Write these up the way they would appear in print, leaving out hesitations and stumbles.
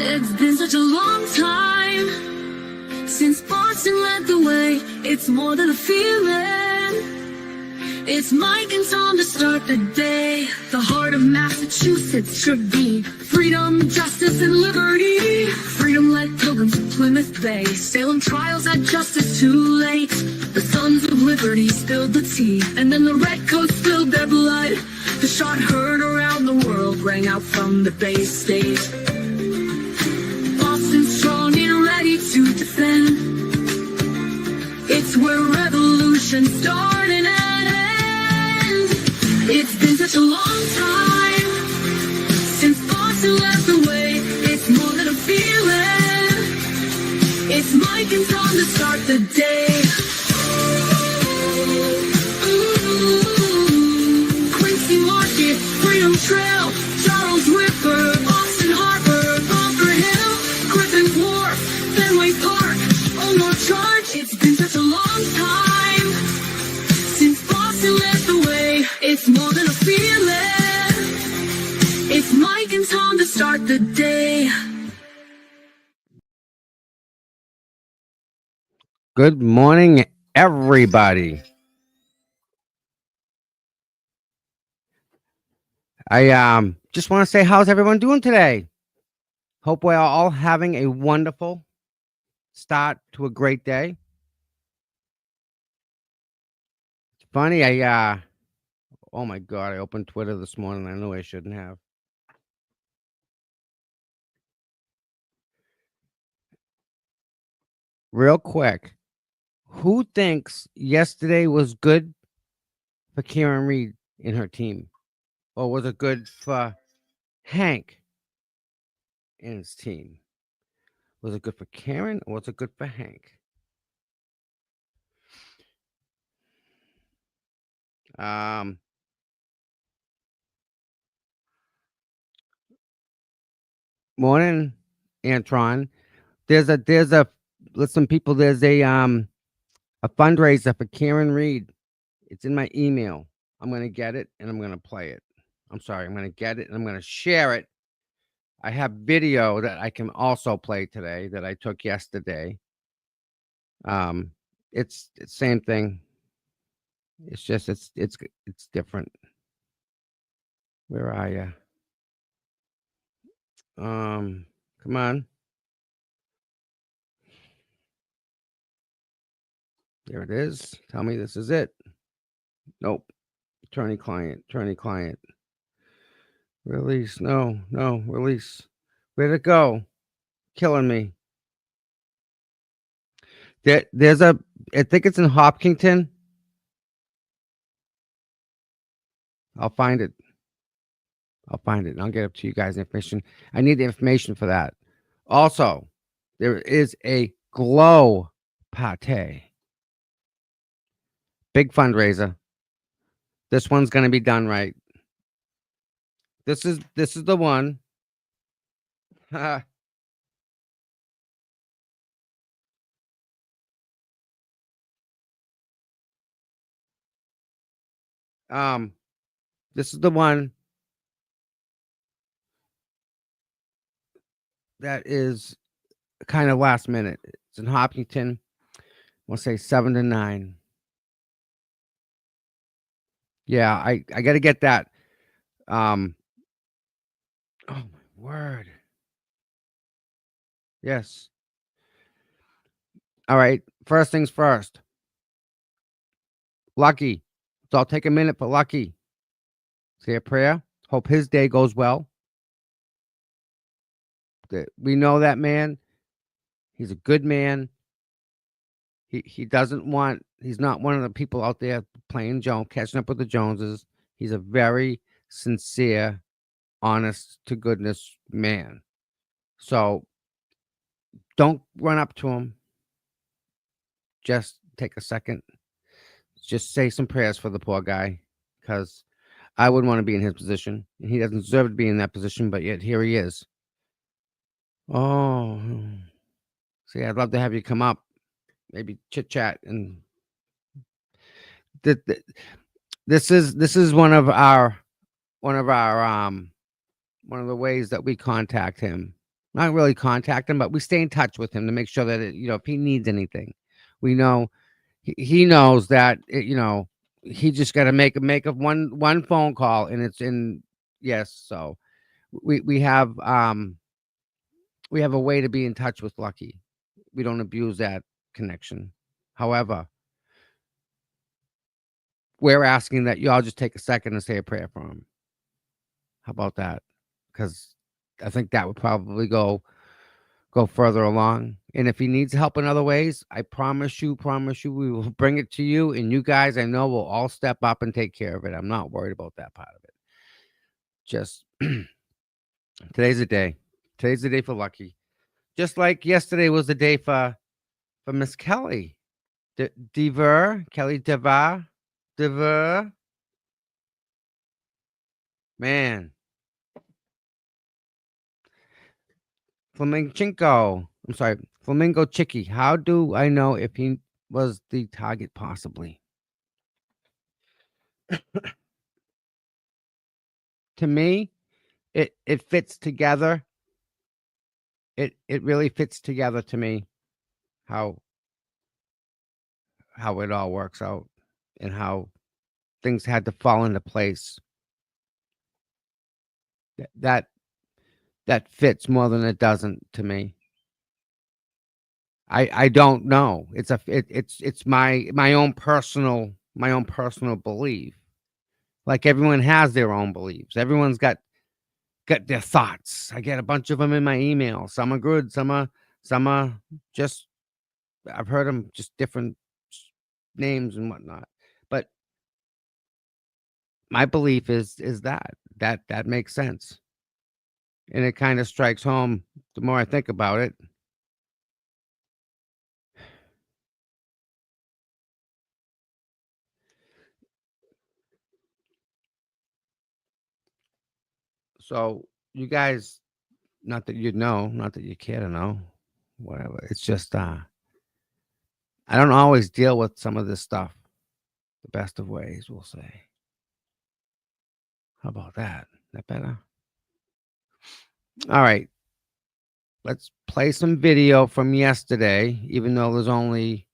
It's been such a long time since Boston led the way. It's more than a feeling. It's Mike and Tom to start the day. The heart of Massachusetts should be freedom, justice, and liberty. Freedom led pilgrims to Plymouth Bay. Salem trials had justice too late. The sons of liberty spilled the tea, and then the redcoats spilled their blood. The shot heard around the world rang out from the Bay State. Boston's strong and ready to defend. It's where revolution started and ends. It's been such a long time since Boston led the way. It's more than a feeling. It's Mike and Tom to start the day. Quincy Market, Freedom Trail, Charles River, Boston Harbor, Bunker Hill, Griffin Wharf, Fenway Park, Omar Charge. It's been such a long time since Boston led the way. It's more than a feeling. It's Mike and Tom to start the day. Good morning, everybody. I just want to say, how's everyone doing today? Hope we're all having a wonderful start to a great day. It's funny, oh my God, I opened Twitter this morning. I knew I shouldn't have. Real quick, who thinks yesterday was good for Karen Reed and her team? Or was it good for Hank and his team? Was it good for Karen or was it good for Hank? Morning, Antron. Listen, people, there's a fundraiser for Karen Reed. It's in my email. I'm gonna get it and I'm gonna play it. I'm sorry, I'm gonna get it and I'm gonna share it. I have video that I can also play today that I took yesterday. It's the same thing. It's just it's different. Where are you? Come on. There it is. Tell me this is it. Nope. Attorney client. Release. No, release. Where'd it go? Killing me. There's I think it's in Hopkinton. I'll find it. And I'll get up to you guys information. I need the information for that. Also, there is a glow pate. Big fundraiser. This one's going to be done right. This is the one. This is the one that is kind of last minute. It's in Hopkinton. We'll say 7 to 9. Yeah, I got to get that. Oh my word. Yes. All right. First things first. Lucky. So I'll take a minute for Lucky. Say a prayer. Hope his day goes well. We know that man. He's a good man. He's not one of the people out there playing Jones, catching up with the Joneses. He's a very sincere, honest to goodness man. So don't run up to him. Just take a second. Just say some prayers for the poor guy, because I wouldn't want to be in his position. He doesn't deserve to be in that position, but yet here he is. Oh, see, I'd love to have you come up, maybe chit chat, and this is one of the ways that we contact him. not really contact him, but we stay in touch with him to make sure that if he needs anything, we know he knows that he just got to make a one phone call and it's in. Yes, so we have we have a way to be in touch with Lucky. We don't abuse that connection. However, we're asking that y'all just take a second and say a prayer for him. How about that? Because I think that would probably go further along. And if he needs help in other ways, I promise you, we will bring it to you. And you guys, I know, will all step up and take care of it. I'm not worried about that part of it. Just today's the day. Today's the day for Lucky. Just like yesterday was the day for Miss Kelly. Kelly Dever. Man. Flamingo. I'm sorry. Flamingo Chicky. How do I know if he was the target possibly? To me, it fits together. It really fits together to me how it all works out and how things had to fall into place. That that fits more than it doesn't to me. I don't know. It's my own personal belief. Like everyone has their own beliefs. Everyone's got their thoughts. I get a bunch of them in my email. Some are good. Some are just I've heard them just different names and whatnot. But my belief is that makes sense, and it kind of strikes home the more I think about it. So you guys, not that you'd know, not that you care to know, whatever. It's just I don't always deal with some of this stuff the best of ways, we'll say. How about that? That better? All right. Let's play some video from yesterday, even though there's only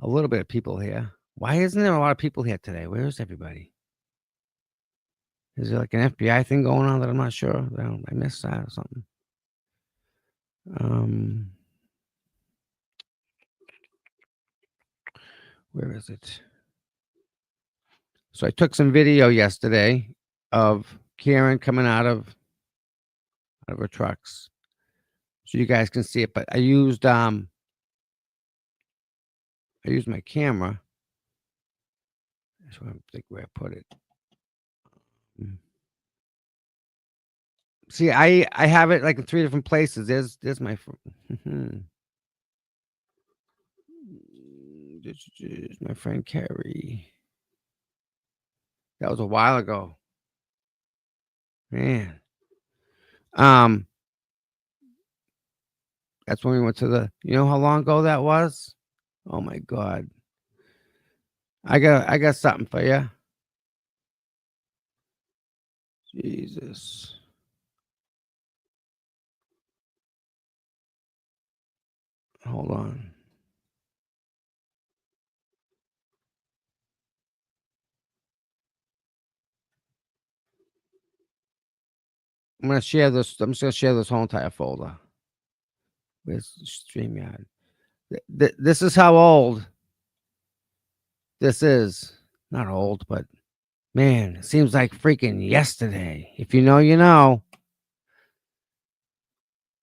a little bit of people here. Why isn't there a lot of people here today? Where is everybody? Is there like an FBI thing going on that I'm not sure? I missed that or something. Where is it? So I took some video yesterday of Karen coming out of her trucks, so you guys can see it. But I used my camera. That's what I think where I put it. See, I have it like in 3 different places. There's my this is my friend Carrie. That was a while ago. Man. That's when we went to you know how long ago that was? Oh my God. I got something for you. Jesus. Hold on. I'm just gonna share this whole entire folder. Where's StreamYard? This is how old this is. Not old, but man, it seems like freaking yesterday. If you know, you know.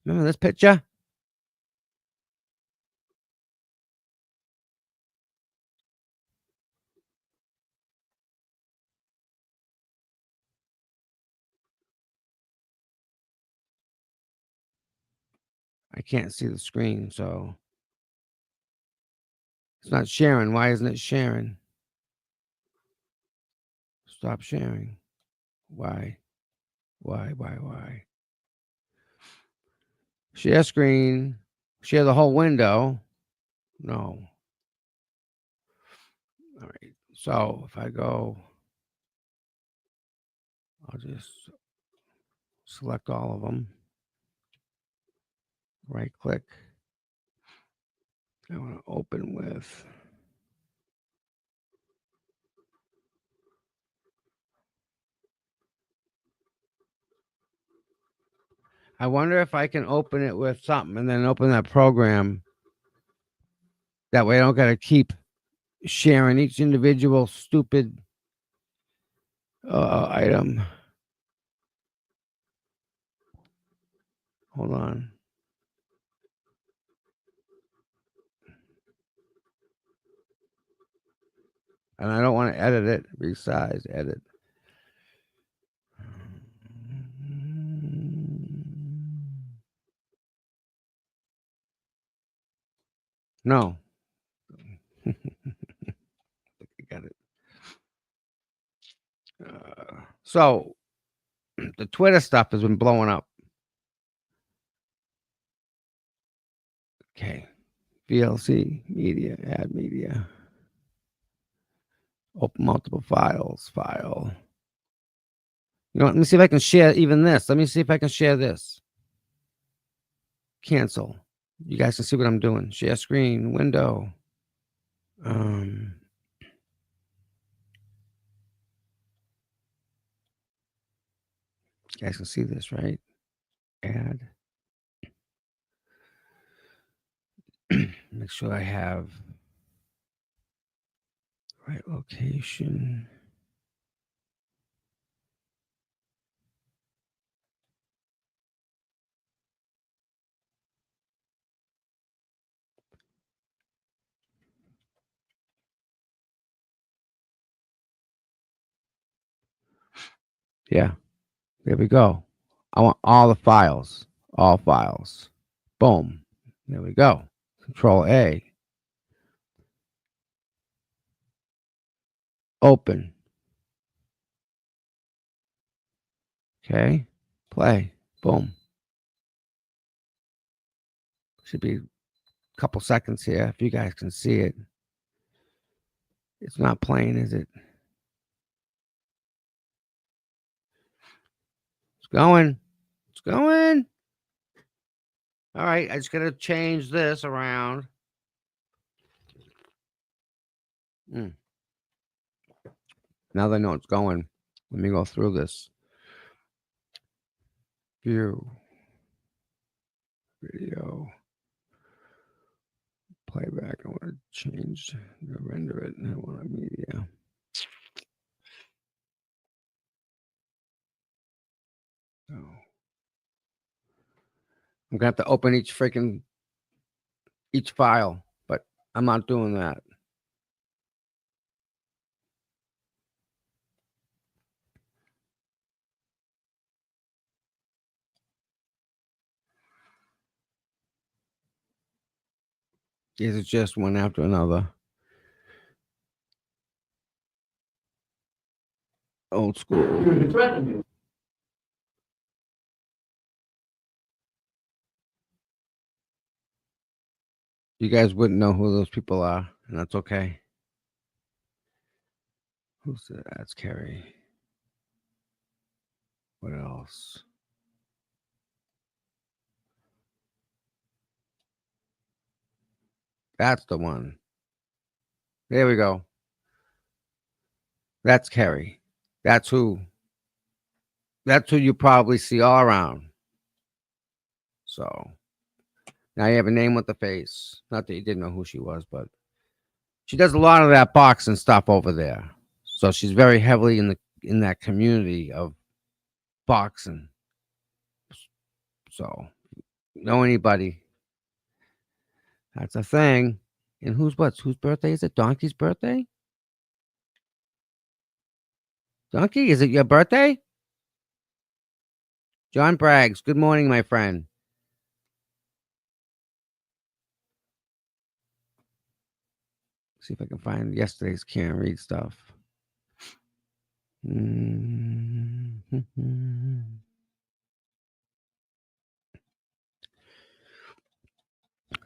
Remember this picture? I can't see the screen, so it's not sharing. Why isn't it sharing? Stop sharing. Why? Why? Share screen. Share the whole window. No. All right. So if I go, I'll just select all of them. Right click. I want to open with. I wonder if I can open it with something and then open that program. That way I don't got to keep sharing each individual stupid item. Hold on. And I don't want to edit it. Resize, edit. No. I got it. So the Twitter stuff has been blowing up. Okay. VLC, media, add media. Open multiple files, file. You know what? Let me see if I can share even this. Let me see if I can share this. Cancel. You guys can see what I'm doing. Share screen, window. You guys can see this, right? Add. Make sure I have right location. Yeah, there we go. I want all the files, all files. Boom. There we go. Control A. Open. Okay. Play. Boom. Should be a couple seconds here if you guys can see it. It's not playing, is it? It's going. It's going. All right. I just got to change this around. Now they know it's going. Let me go through this. View. Video. Playback. I want to change, render it. I want a media. Oh. I'm gonna have to open each file, but I'm not doing that. These are just one after another. Old school. You guys wouldn't know who those people are, and that's okay. Who's that? That's Carrie. What else? That's the one. There we go. That's Carrie. That's who you probably see all around. So now you have a name with the face. Not that you didn't know who she was, but she does a lot of that boxing stuff over there. So she's very heavily in that community of boxing. So know anybody? That's a thing. And whose birthday is it? Donkey's birthday? Donkey, is it your birthday? John Braggs, good morning, my friend. See if I can find yesterday's can't read stuff.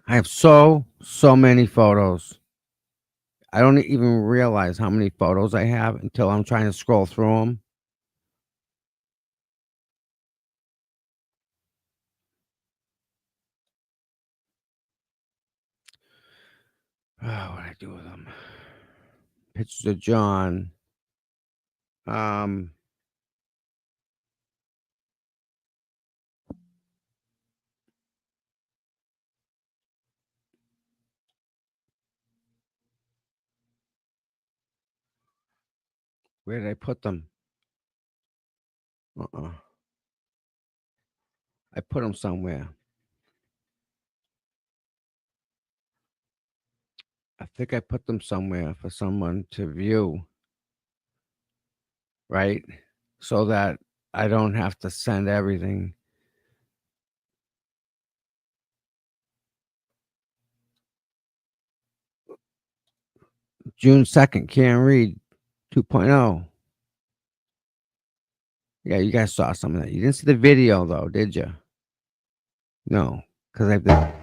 I have so many photos. I don't even realize how many photos I have until I'm trying to scroll through them. what did I do with them? Pictures of John. Where did I put them? I put them somewhere. I think I put them somewhere for someone to view, right? So that I don't have to send everything. June 2nd, can't read 2.0. Yeah, you guys saw some of that. You didn't see the video though, did you? No, because I did.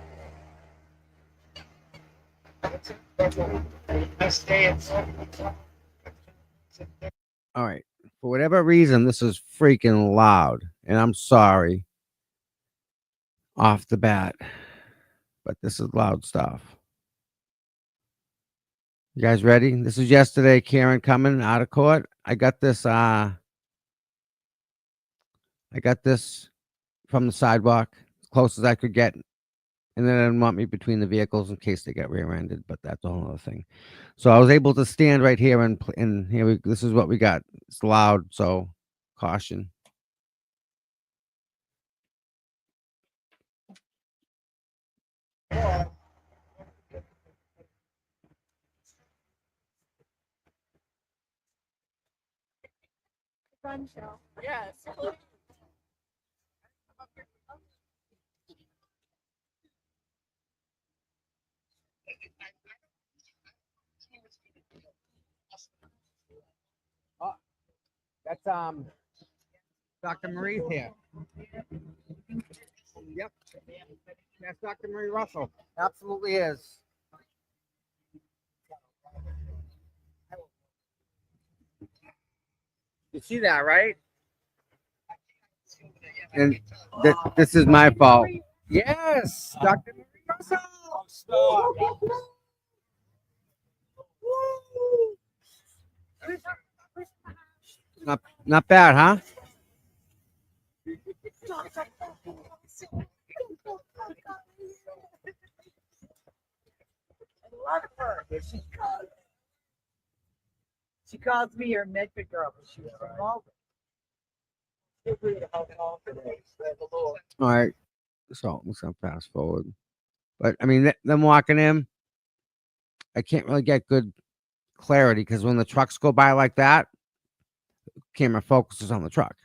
All right. For whatever reason, this is freaking loud, and I'm sorry off the bat, but this is loud stuff. You guys ready? This is yesterday. Karen coming out of court. I got this from the sidewalk, as close as I could get, and then I didn't want me between the vehicles in case they got rear-ended. But that's a whole other thing. So I was able to stand right here and here this is what we got. It's loud, so caution. Fun show. Yes. That's Dr. Marie's here. Yep. That's Dr. Marie Russell. Absolutely is. You see that, right? And this is my fault. Yes, Dr. Marie Russell. Not bad, huh? I love her. She calls me her Medford girl, but she was from Malden. All right. So I'm just gonna fast forward. But I mean, them walking in, I can't really get good clarity because when the trucks go by like that, camera focuses on the truck.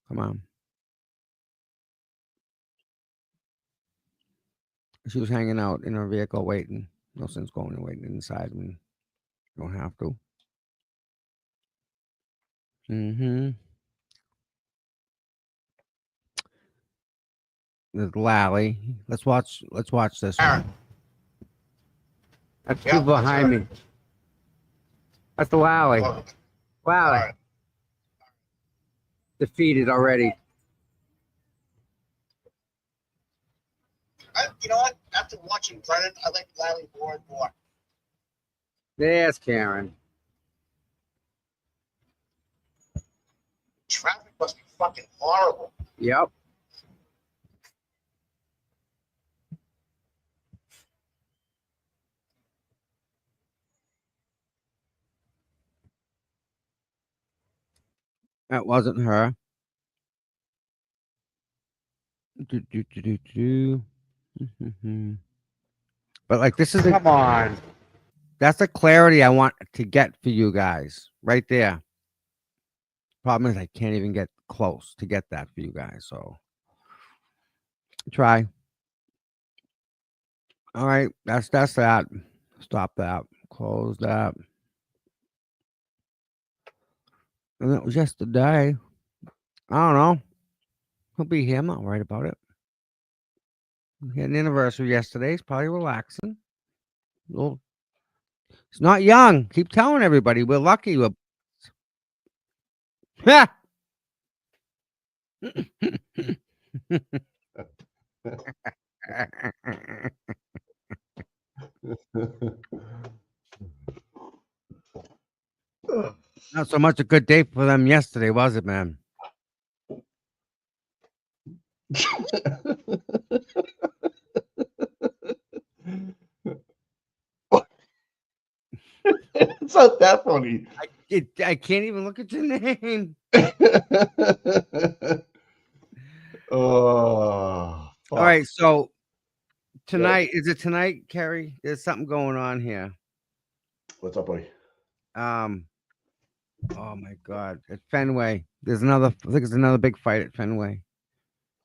Come on. She was hanging out in her vehicle waiting. No sense going and waiting inside when you don't have to. Mm-hmm. There's Lally. Let's watch this one. That's two behind me. That's the Lally. Lally. Defeated already. You know what? After watching Brennan, I like Lally more and more. There's Karen. Traffic must be fucking horrible. Yep. That wasn't her. But like this is Come on. that's the clarity I want to get for you guys right there. Problem is I can't even get close to get that for you guys. So try. All right, that's that. Stop that. Close that. And that was yesterday. I don't know. He'll be here. I'm not worried about it. He had an anniversary yesterday. He's probably relaxing. Well, he's not young. Keep telling everybody we're lucky. We're so much a good day for them yesterday, was it, man? It's not that funny. I can't even look at your name. Oh, All right, fuck. so tonight, is it tonight, Kerry? There's something going on here. What's up, buddy? Oh my God, at Fenway, there's another. I think it's another big fight at Fenway.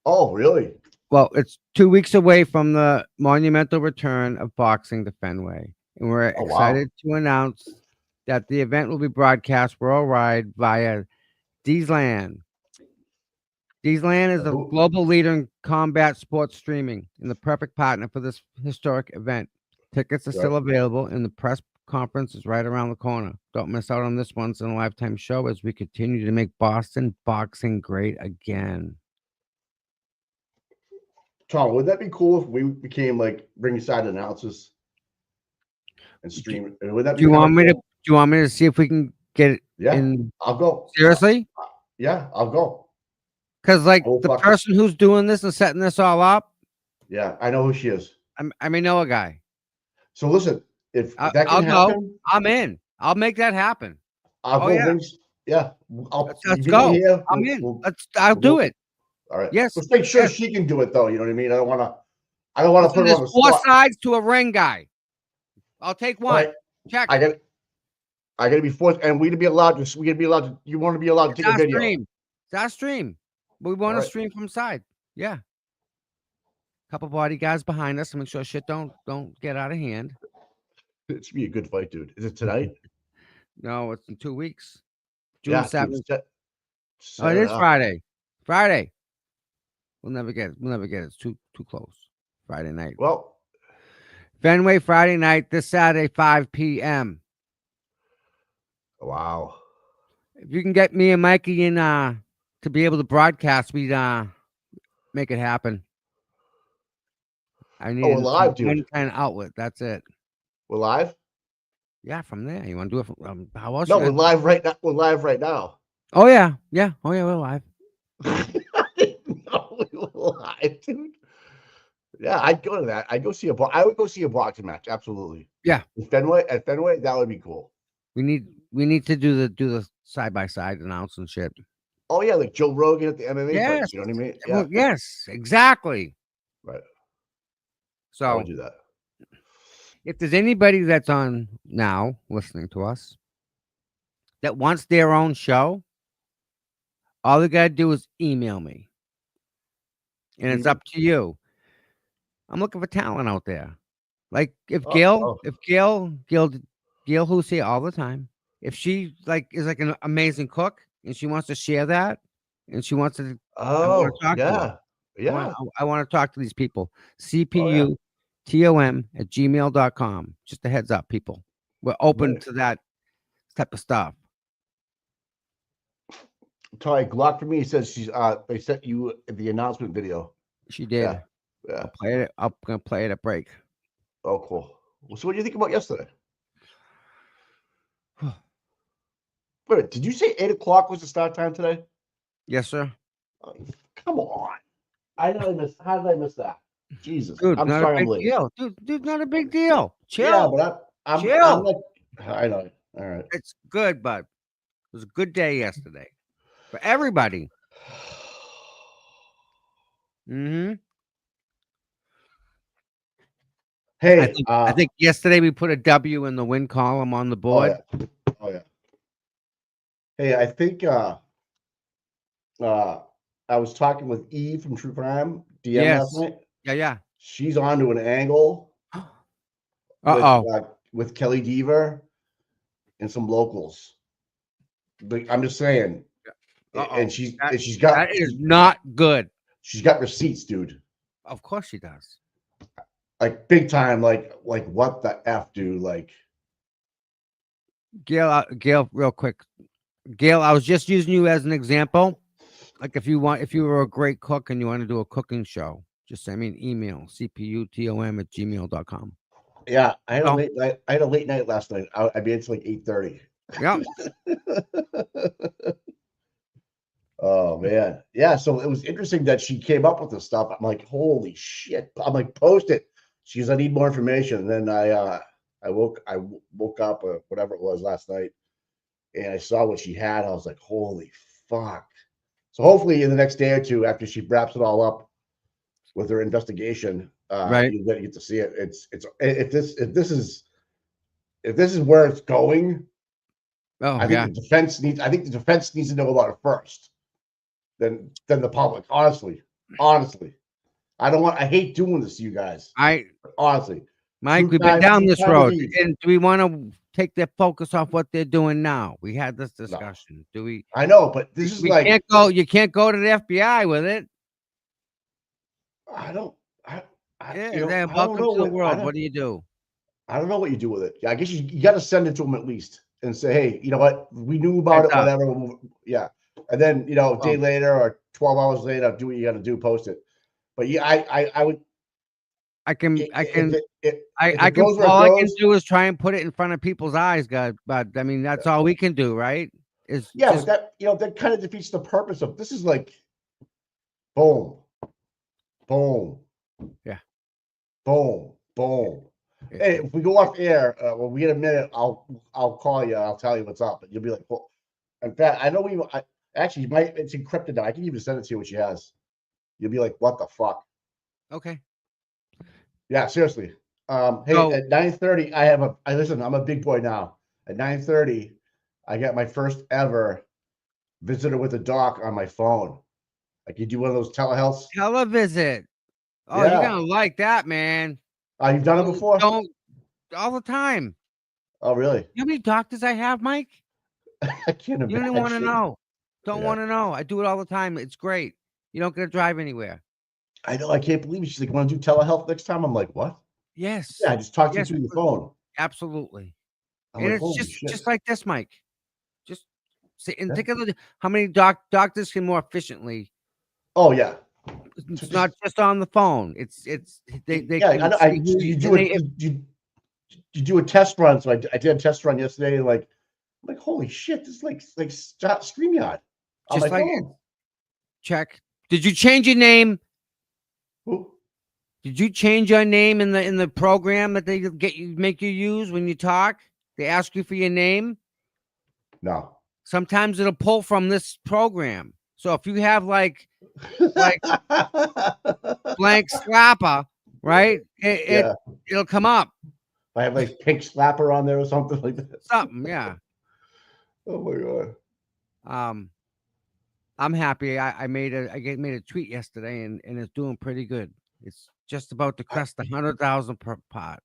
Oh, really? Well, it's 2 weeks away from the monumental return of boxing to Fenway, and we're Oh, wow. excited to announce that the event will be broadcast worldwide via Deesland. Deesland is a Who- global leader in combat sports streaming and the perfect partner for this historic event. Tickets are still available, and the press conference is right around the corner. Don't miss out on this once in a lifetime show as we continue to make Boston boxing great again. Tom, would that be cool if we became like ringside announcers and stream? Would that Do be you kinda want me to? cool? Do you want me to see if we can get it Yeah, in? I'll go. Seriously? Yeah, I'll go. Because like Oh, the fuck. person who's doing this and setting this all up, Yeah, I know who she is. I may know a guy. So listen, if I'll that can go. happen, I'm in. I'll make that happen. I'll Oh, go yeah. rings. Yeah, Let's meet me go. here. I'm in. We'll I'll do go. it. All right. Yes. Let's make sure yes. she can do it though. You know what I mean? I don't want to put her There's on the 4 spot. sides to a ring guy. I'll take one. Right. Check. I got to be forced, and we to be allowed to. We to be allowed to. You want to be allowed to It's take a our video? stream. It's our stream. We want to Alright. stream from side. Yeah. Couple bodyguards behind us to make sure shit don't get out of hand. It should be a good fight, dude. Is it tonight? No, it's in 2 weeks. June Yeah, 7th. dude, Oh, it is up. Friday. Friday. We'll never get it. It's too close. Friday night. Well, Fenway Friday night, this Saturday, 5 p.m. wow. If you can get me and Mikey in to be able to broadcast, we'd make it happen. I need we're live, dude. one kind of outlet. That's it. We're live. Yeah, from there. You want to do it from how else? No, you we're gonna- live right now. We're live right now. Oh yeah. Oh yeah, we're live. I didn't know we were live, dude. Yeah, I'd go to that. I would go see a boxing match. Absolutely. Yeah. At Fenway, that would be cool. We need to do the side by side announce and shit. Oh yeah, like Joe Rogan at the MMA Yes. fights, you know what I mean? Yeah. Well, yes, exactly. Right. I So would do that. if there's anybody that's on now listening to us that wants their own show, all they gotta do is email me. And it's up to you. I'm looking for talent out there. Like if Gail who's here all the time, if she is like an amazing cook and she wants to share that and she wants to Oh, talk to her. yeah. I want to talk to these people. CPUTOM@gmail.com. Just a heads up, people. We're open Right. to that type of stuff. Ty Glock for me says she's they sent you the announcement video. She did. Yeah. I'm gonna play it at break. Oh, cool. Well, so what do you think about yesterday? Wait, did you say 8:00 was the start time today? Yes, sir. Oh, come on. How did I miss that? Jesus. Dude, I'm not sorry a I'm big late. deal. Dude, not a big deal. Chill. Yeah, but I'm Chill. like, I know. All right. It's good, bud. It was a good day yesterday for everybody. Mm-hmm. Hey, I think yesterday we put a W in the win column on the board. Oh yeah. Hey, I think I was talking with Eve from True Crime DM last night. Yeah. She's onto an angle with Kelly Deaver and some locals. But I'm just saying. And she's got that is not good. She's got receipts, dude. Of course she does. Like big time, like what the F, dude? Like Gail, real quick. Gail, I was just using you as an example. Like if you were a great cook and you want to do a cooking show, just send me an email, cputom@gmail.com. yeah, I had a late night last night. I mean, it's like 8:30. Yep. Oh man, yeah. So it was interesting that she came up with this stuff. I'm like, holy shit! I'm like, post it. She goes, I need more information. And then I woke up or whatever it was last night, and I saw what she had. I was like, holy fuck! So hopefully, in the next day or two, after she wraps it all up with her investigation, Right. you get to see it. It's if this is where it's going, Oh I think yeah. the defense needs. I think the defense needs to know about it first, than the public. Honestly, I don't want. I hate doing this to you guys. Honestly, Mike, we've been down true this crime road, disease. and do we want to take their focus off what they're doing now? We had this No, discussion. Do we? I know, but this is We like can't go. You can't go to the FBI with it. I don't. Yeah. You know, Then I don't welcome know to the what world. What do you do? I don't know what you do with it. Yeah, I guess you got to send it to them at least and say, hey, you know what? We knew about Heads it, up. whatever. Yeah, and then a Well, day later or 12 hours later, do what you got to do, post it. But yeah, I would. I can. If All it goes where it I can goes, do is try and put it in front of people's eyes, God. But I mean, that's all we can do, right? Is yeah, just but that kind of defeats the purpose of this. Is like, boom, boom, yeah. boom, boom. Hey, if we go off air, when we get a minute, I'll call you. I'll tell you what's up, and you'll be like, well, in fact, I know actually, it's encrypted now. I can even send it to you what she has. You'll be like, what the fuck? Okay. Yeah, seriously. Hey, So at 9:30, listen, I'm a big boy now. At 9:30, I got my first ever visitor with a doc on my phone. Like you do one of those telehealths. televisit. Oh, you're Yeah. gonna like that, man. You've done it before? Don't all the time. Oh, really? You know how many doctors I have, Mike? I can't You don't want to imagine. know. Don't Yeah. want to know. I do it all the time. It's great. You don't gotta drive anywhere. I know. I can't believe it. She's like, want to do telehealth next time? I'm like, what? Yes. Yeah, I just talked to you Yes. through your phone. Absolutely. I'm And like, it's holy just shit. like this, Mike. Just see and Yeah. think of how many doctors can more efficiently. Oh, yeah. It's not just on the phone. It's they Yeah, I can know. see who You and do they you do a test run. So I did a test run yesterday. And I'm like, holy shit! This is like StreamYard on my just like phone. check. Did you change your name? Who? Did you change your name in the program that they make you use when you talk? They ask you for your name. No. Sometimes it'll pull from this program. So if you have like blank slapper, right? Yeah. It'll come up. I have like pink slapper on there or something like that. Something, yeah. Oh my god. I'm happy. I made a tweet yesterday and it's doing pretty good. It's just about to crest 100,000 per pot.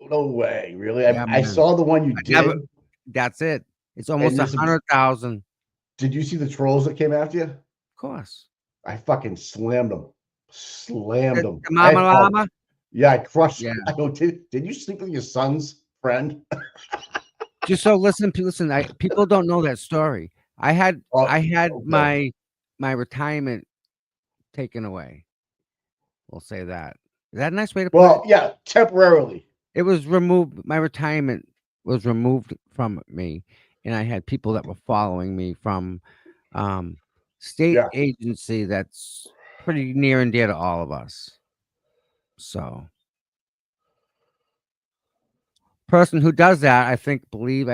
No way, really. Yeah, I man. saw the one you did. That's it. It's almost 100,000. Did you see the trolls that came after you? Of course. I fucking slammed them. Slammed them. The Mama Llama? Yeah, I crushed. Yeah. I go, did you sleep with your son's friend? Just so listen. People don't know that story. I had Okay. my retirement taken away. We'll say that. Is that a nice way to put it? Well, yeah, temporarily. It was removed. My retirement was removed from me, and I had people that were following me from state agency that's pretty near and dear to all of us. So, person who does that, I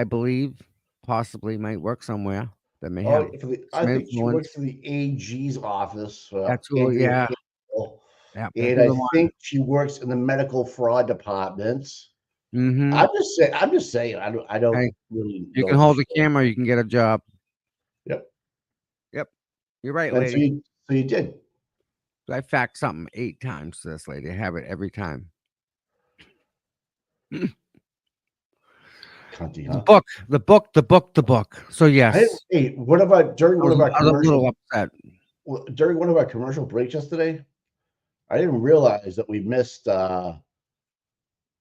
believe, possibly might work somewhere that may have I some think she works influence. for the AG's office. That's who, yeah. Yeah, And I think she works in the medical fraud departments. Mm-hmm. I'm just saying. I don't really. You can hold the camera. You can get a job. Yep. You're right, And lady. so you did. I faxed something 8 times to this lady. I have it every time. Cunty, The huh? book. So yes. Hey, during one of our commercial upset. during one of our commercial breaks yesterday, I didn't realize that we missed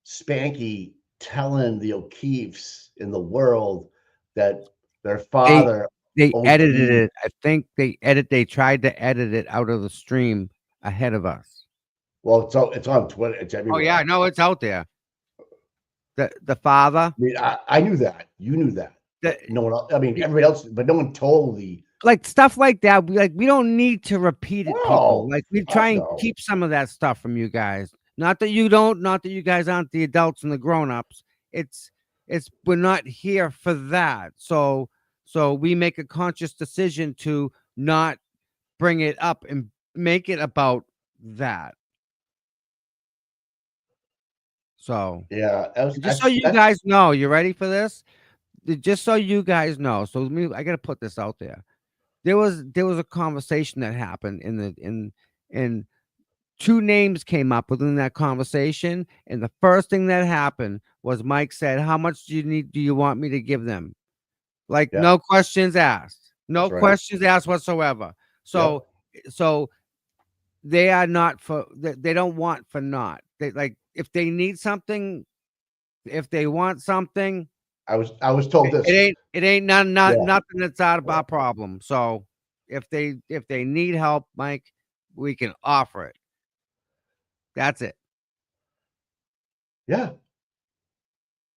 Spanky telling the O'Keefes in the world that their father They edited it. I think they tried to edit it out of the stream ahead of us. Well, it's on Twitter. It's everywhere. Oh yeah, no, it's out there. The father. I mean, I knew that. You knew that. that No one else, I mean, everybody else, but no one told the, like stuff like that. We don't need to repeat it, people. no, Like we fuck try and no. keep some of that stuff from you guys. Not that you don't, not that you guys aren't the adults and the grown-ups. It's we're not here for that. So we make a conscious decision to not bring it up and make it about that. So Yeah, just so you guys know, you ready for this? Just so you guys know. So I gotta put this out there. There was a conversation that happened in two names came up within that conversation, and the first thing that happened was Mike said, "How much do you want me to give them?" Like Yeah. no questions asked, no That's right. questions asked whatsoever. So Yep. so they are not for they don't want for naught. They like if they need something, if they want something, I was told this. it ain't Yeah. nothing that's out of Yeah. our problem. So if they need help, Mike, we can offer it. That's it. Yeah.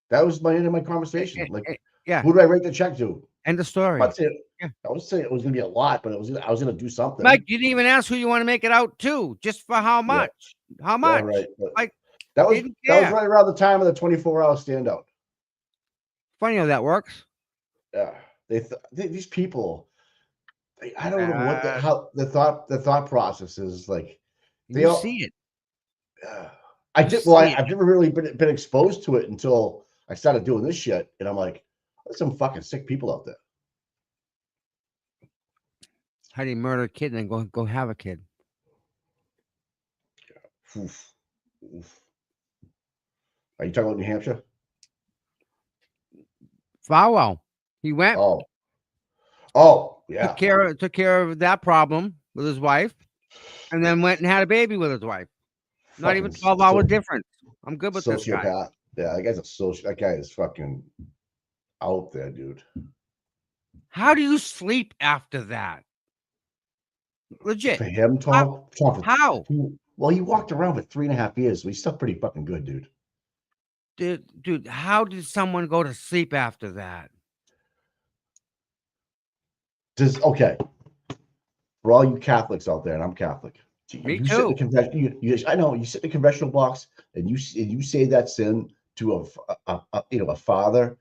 That was my end of my conversation. Like, Yeah. who do I write the check to? End of I'm story. not saying, Yeah. I was saying it was gonna be a lot, but I was gonna do something. Mike, you didn't even ask who you want to make it out to, just for how much? How Yeah, much? right. But Like, that was didn't that was care. right around the time of the 24-hour standout. Funny how that works. Yeah. These people, I don't know what Uh, how the thought process is like. They You all, see it. I You did. Well, see it. I've never really been exposed to it until I started doing this shit, and I'm like, there's some fucking sick people out there. How do you murder a kid and then go have a kid? Oof. Oof. Are you talking about New Hampshire? Farwell. He went, Yeah. took care of that problem with his wife, and then went and had a baby with his wife. Not even Fucking 12 hour difference. I'm good with this guy. sociopath. Yeah, that guy's a social. That guy is fucking out there, dude. How do you sleep after that? Legit. For him, How? Tom. How? Well, he walked around for 3.5 years, so he's still pretty fucking good, dude. Dude, how did someone go to sleep after that? Okay. For all you Catholics out there, and I'm Catholic. Me You sit in the too. confession. I know you sit in the confessional box and you say that sin to a father.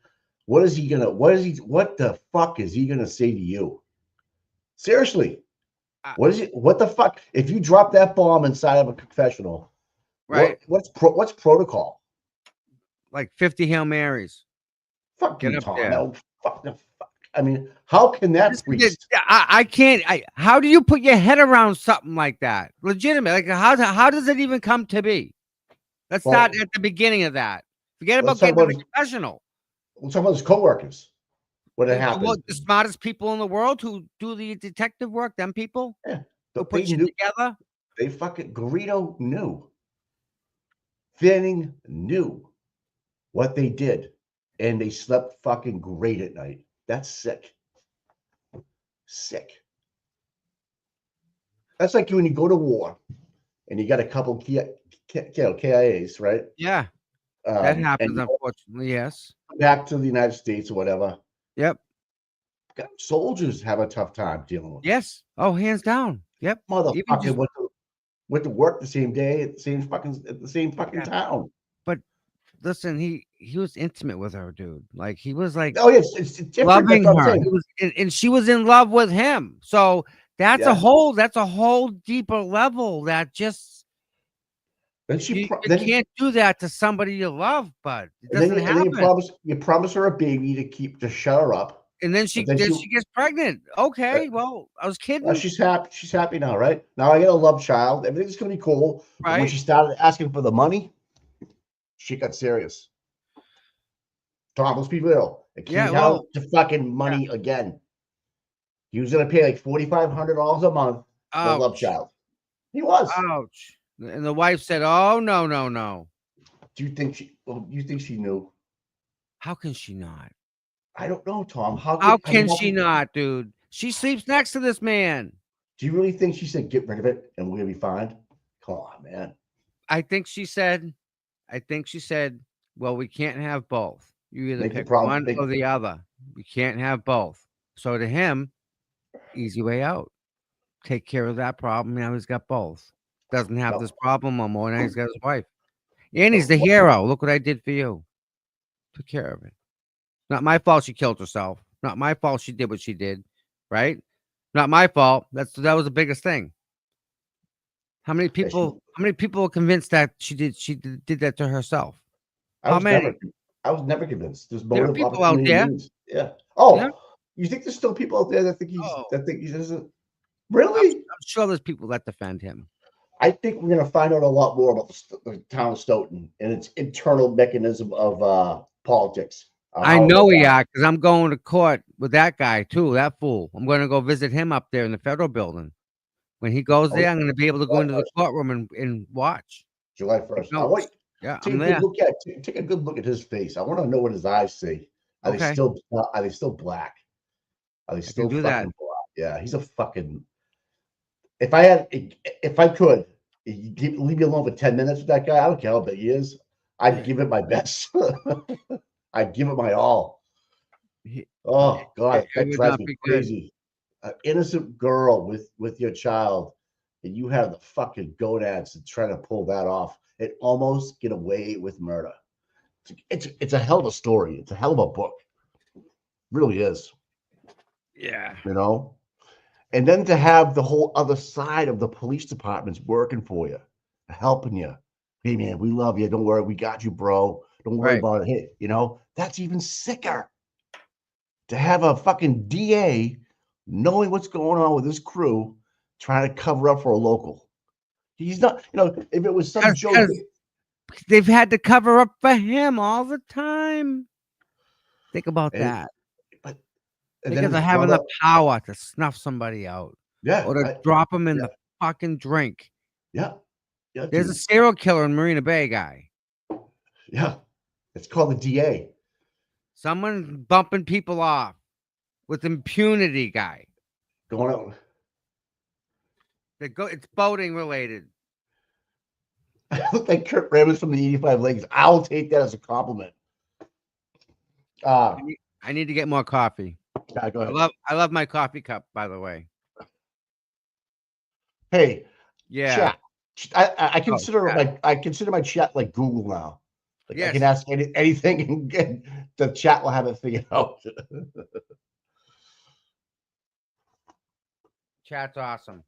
What the fuck is he gonna say to you? Seriously, Uh, what the fuck? If you drop that bomb inside of a confessional, Right? what's protocol? Like 50 Hail Marys. Fuck Get you, up Tom. there. No, fuck the fuck. I mean, how can that priest? I can't. How do you put your head around something like that? Legitimate. Like how does it even come to be? Let's Well, start at the beginning of that. Forget about let's talk getting in about the confessional. Let's talk about his coworkers. What had happened? The smartest people in the world who do the detective work, them people Yeah, who they put shit knew. together. They fucking Garrido knew. Fanning knew what they did, and they slept fucking great at night. That's sick. Sick. That's like when you go to war and you got a couple KIAs, right? Yeah, that And happens, you go unfortunately. Yes. back to the United States or whatever. Yep. Soldiers have a tough time dealing with it. Yes. Oh, hands down. Yep. Even Motherfucker just, went to work the same day at the same fucking yeah. town. But listen, he was intimate with her, dude. Like he was like Oh, yes, it's different. loving That's what I'm her. saying. He was, and she was in love with him. So that's Yeah. a whole deeper level that just Then you can't do that to somebody you love, bud. It doesn't and then happen. you promise her a baby to shut her up. And then she But then she gets pregnant. Okay, well, I was kidding. she's happy. She's happy now, right? Now I got a love child. Everything's gonna be cool. But when Right. she started asking for the money, she got serious. Tom, let's be real. It came Yeah, down well, to fucking money again. He was gonna pay like $4,500 a month for a love ouch, child. He was. ouch. And the wife said, "Oh no, no, no." Do you think she knew? How can she not? I don't know, Tom. How can she not, dude? She sleeps next to this man. Do you really think she said get rid of it and we're gonna be fine? Come on, man. I think she said, well, we can't have both. You either Make the pick problem one big. or the other. We can't have both. So to him, easy way out. Take care of that problem. Now he's got both. Doesn't have No. this problem no more. Now he's got his wife. And he's So the hero. Look what I did for you. Took care of it. Not my fault she killed herself. Not my fault she did what she did. Right? Not my fault. That was the biggest thing. How many people are convinced that she did that to herself? I How was many? never convinced. There's There are motive, people out opportunity, there. means. Yeah. Yeah. Oh, you think there's still people out there that think Oh, he's innocent? I'm Really? sure there's people that defend him. I think we're gonna find out a lot more about the town of Stoughton and its internal mechanism of politics. I know we are because I'm going to court with that guy too. That fool. I'm going to go visit him up there in the federal building. When he goes there, I'm going to be able to go July into the 1st. courtroom and watch. July Take 1st. I notes. want Yeah, take I'm a good there. look at take a good look at his face. I want to know what his eyes see. Are they Okay, still black? Are they I can still do fucking that. black? Yeah, he's a fucking. If I could leave me alone for 10 minutes with that guy, I don't care how big he is. I'd give it my best. I'd give it my all. He- Oh It, God, it that would drives not me be good. crazy. An innocent girl with your child, and you have the fucking gonads to try to pull that off and almost get away with murder. It's a hell of a story. It's a hell of a book. It really is, Yeah. you know. And then to have the whole other side of the police departments working for you, helping you. Hey man, we love you. Don't worry, we got you, bro. Don't worry Right. about it. Hey, that's even sicker. To have a fucking DA knowing what's going on with his crew, trying to cover up for a local. He's not, if it was some Joe, Because they've had to cover up for him all the time. Think about and, that. but, and then Because his of having brother, the power to snuff somebody out yeah, or to drop them in yeah, the fucking drink. yeah, yeah, There's a dude, serial killer in Marina Bay guy. yeah. It's called the DA. Someone bumping people off with impunity guy. Going out. It's boating related. I look like Kurt Rambis from the 85 Legs. I'll take that as a compliment. I need to get more coffee. Go ahead. I love my coffee cup, by the way. Hey, Yeah. chat. I consider my chat like Google now. Like I can ask anything and the chat will have it figured out. Chat's awesome.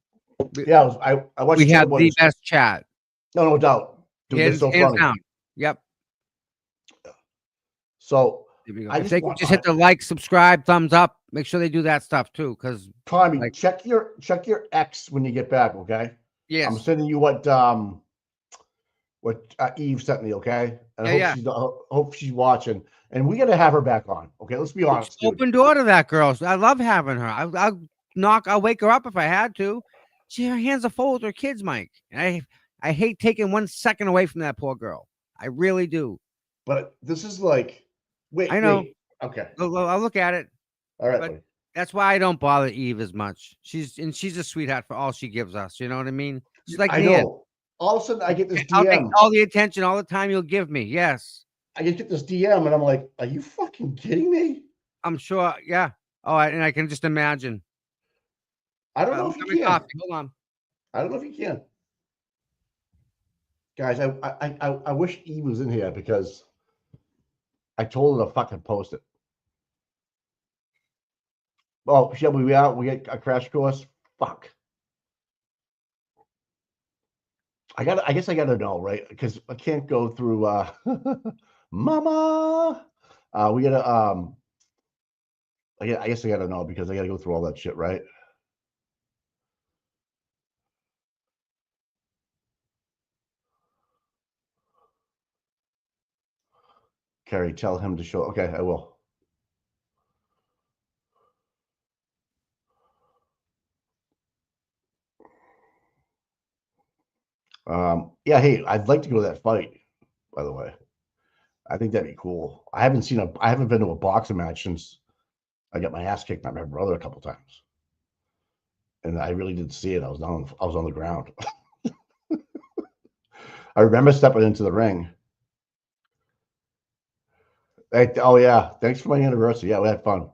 Yeah, I watched. We have the Boys. best chat. No doubt. Dude, they're so Hands funny. down. Yep. So If they could just hit the like, subscribe, thumbs up, make sure they do that stuff too. Because Tommy, check your X when you get back, okay? yes, I'm sending you what Eve sent me, okay? And I hope she's watching. And we gotta have her back on. Okay, let's be honest. Open door to that girl. I love having her. I'll wake her up if I had to. Her hands are full with her kids, Mike. And I hate taking 1 second away from that poor girl. I really do. But this is like, I know. Wait. Okay. I'll look at it. All right. But that's why I don't bother Eve as much. She's a sweetheart for all she gives us. You know what I mean? She's like I know. All of a sudden I get this I'll take DM. all the attention, all the time you'll give me. Yes. I get this DM and I'm like, are you fucking kidding me? I'm sure. Yeah. Oh, and I can just imagine. I don't know if you can. Hold on. I don't know if you can. Guys, I wish Eve was in here because I told her to fucking post it. Oh, shall we out? We get a crash course? Fuck. I guess I gotta know, right? Because I can't go through mama. We gotta I guess I gotta know because I gotta go through all that shit, right? Carrie, tell him to show. Okay, I will. Yeah, hey, I'd like to go to that fight, by the way. I think that'd be cool. I haven't been to a boxing match since I got my ass kicked by my brother a couple times. And I really didn't see it. I was on the ground. I remember stepping into the ring. Oh yeah, thanks for my anniversary. Yeah, we had fun.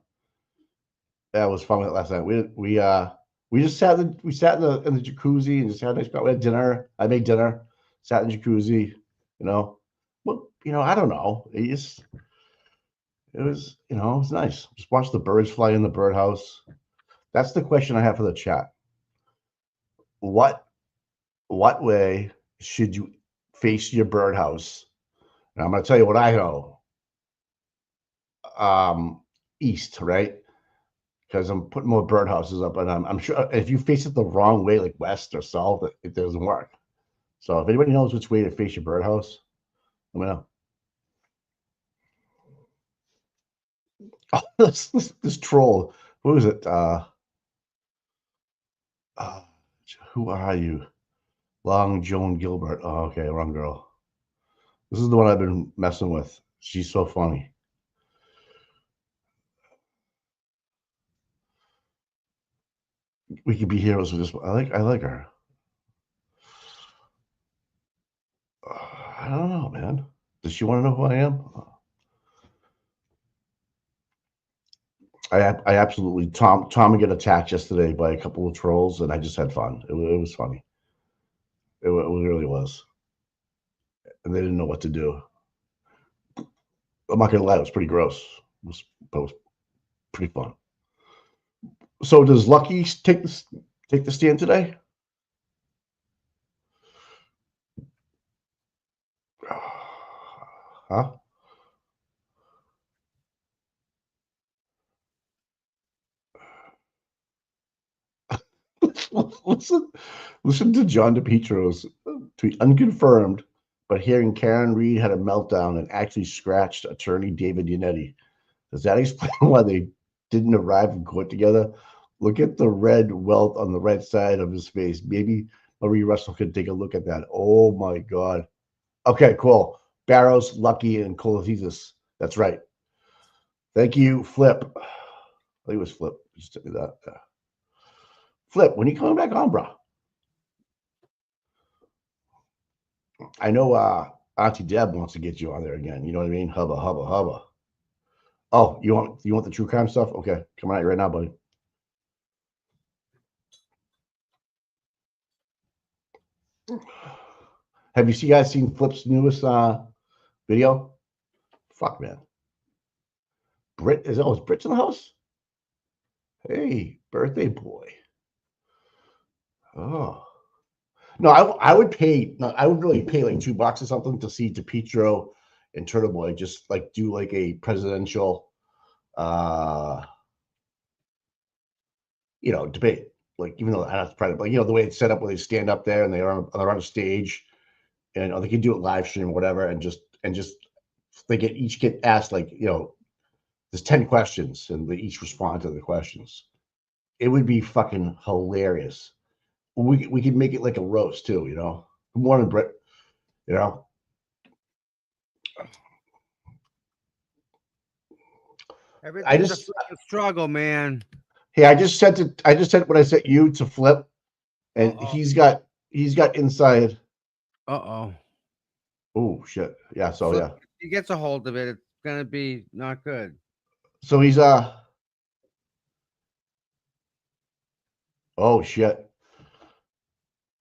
Yeah, it was fun last night. We just sat in the jacuzzi and just had a nice. We had dinner. I made dinner. Sat in the jacuzzi. You know, well, I don't know. It was it was nice. Just watch the birds fly in the birdhouse. That's the question I have for the chat. What way should you face your birdhouse? And I'm going to tell you what I know. East, right? Because I'm putting more birdhouses up, and I'm sure if you face it the wrong way, like west or south, it doesn't work. So if anybody knows which way to face your birdhouse, let me know. Oh, this troll. Who is it? Who are you? Long Joan Gilbert. Oh, okay, wrong girl. This is the one I've been messing with. She's so funny. We could be heroes with this. I like her. I don't know, man. Does she want to know who I am? I absolutely Tom get attacked yesterday by a couple of trolls, and I just had fun. It was funny. It really was, and they didn't know what to do. I'm not gonna lie, it was pretty gross. It was pretty fun. So does Lucky take the stand today? Huh? Listen to John DePietro's tweet. Unconfirmed, but hearing Karen Reed had a meltdown and actually scratched attorney David Yannetti. Does that explain why they didn't arrive in court together? Look at the red welt on the right side of his face. Maybe Marie Russell could take a look at that. Oh my God. Okay, cool. Barrows, Lucky, and Colathizis. That's right. Thank you, Flip. I think it was Flip. Just tell me that. Yeah. Flip, when are you coming back on, bro? I know Auntie Deb wants to get you on there again. You know what I mean? Hubba, hubba, hubba. Oh, you want the true crime stuff? Okay, coming at you right now, buddy. Have you guys seen Flip's newest video? Fuck, man. Is Brit's in the house? Hey, birthday boy. Oh. No, I would pay. No, I would really pay like $2 or something to see DePietro and Turtle Boy just like do like a presidential, debate. Like even though I don't have to president, but the way it's set up, where they stand up there and they're on a stage, and they can do it live stream or whatever, and just they each get asked like there's 10 questions and they each respond to the questions. It would be fucking hilarious. We could make it like a roast too, Good morning, Britt. Everything's a fucking struggle, man. Hey, I just sent what I sent you to Flip, and he's got inside. Oh shit. Yeah. So Flip, yeah. If he gets a hold of it, it's gonna be not good. So he's Oh shit.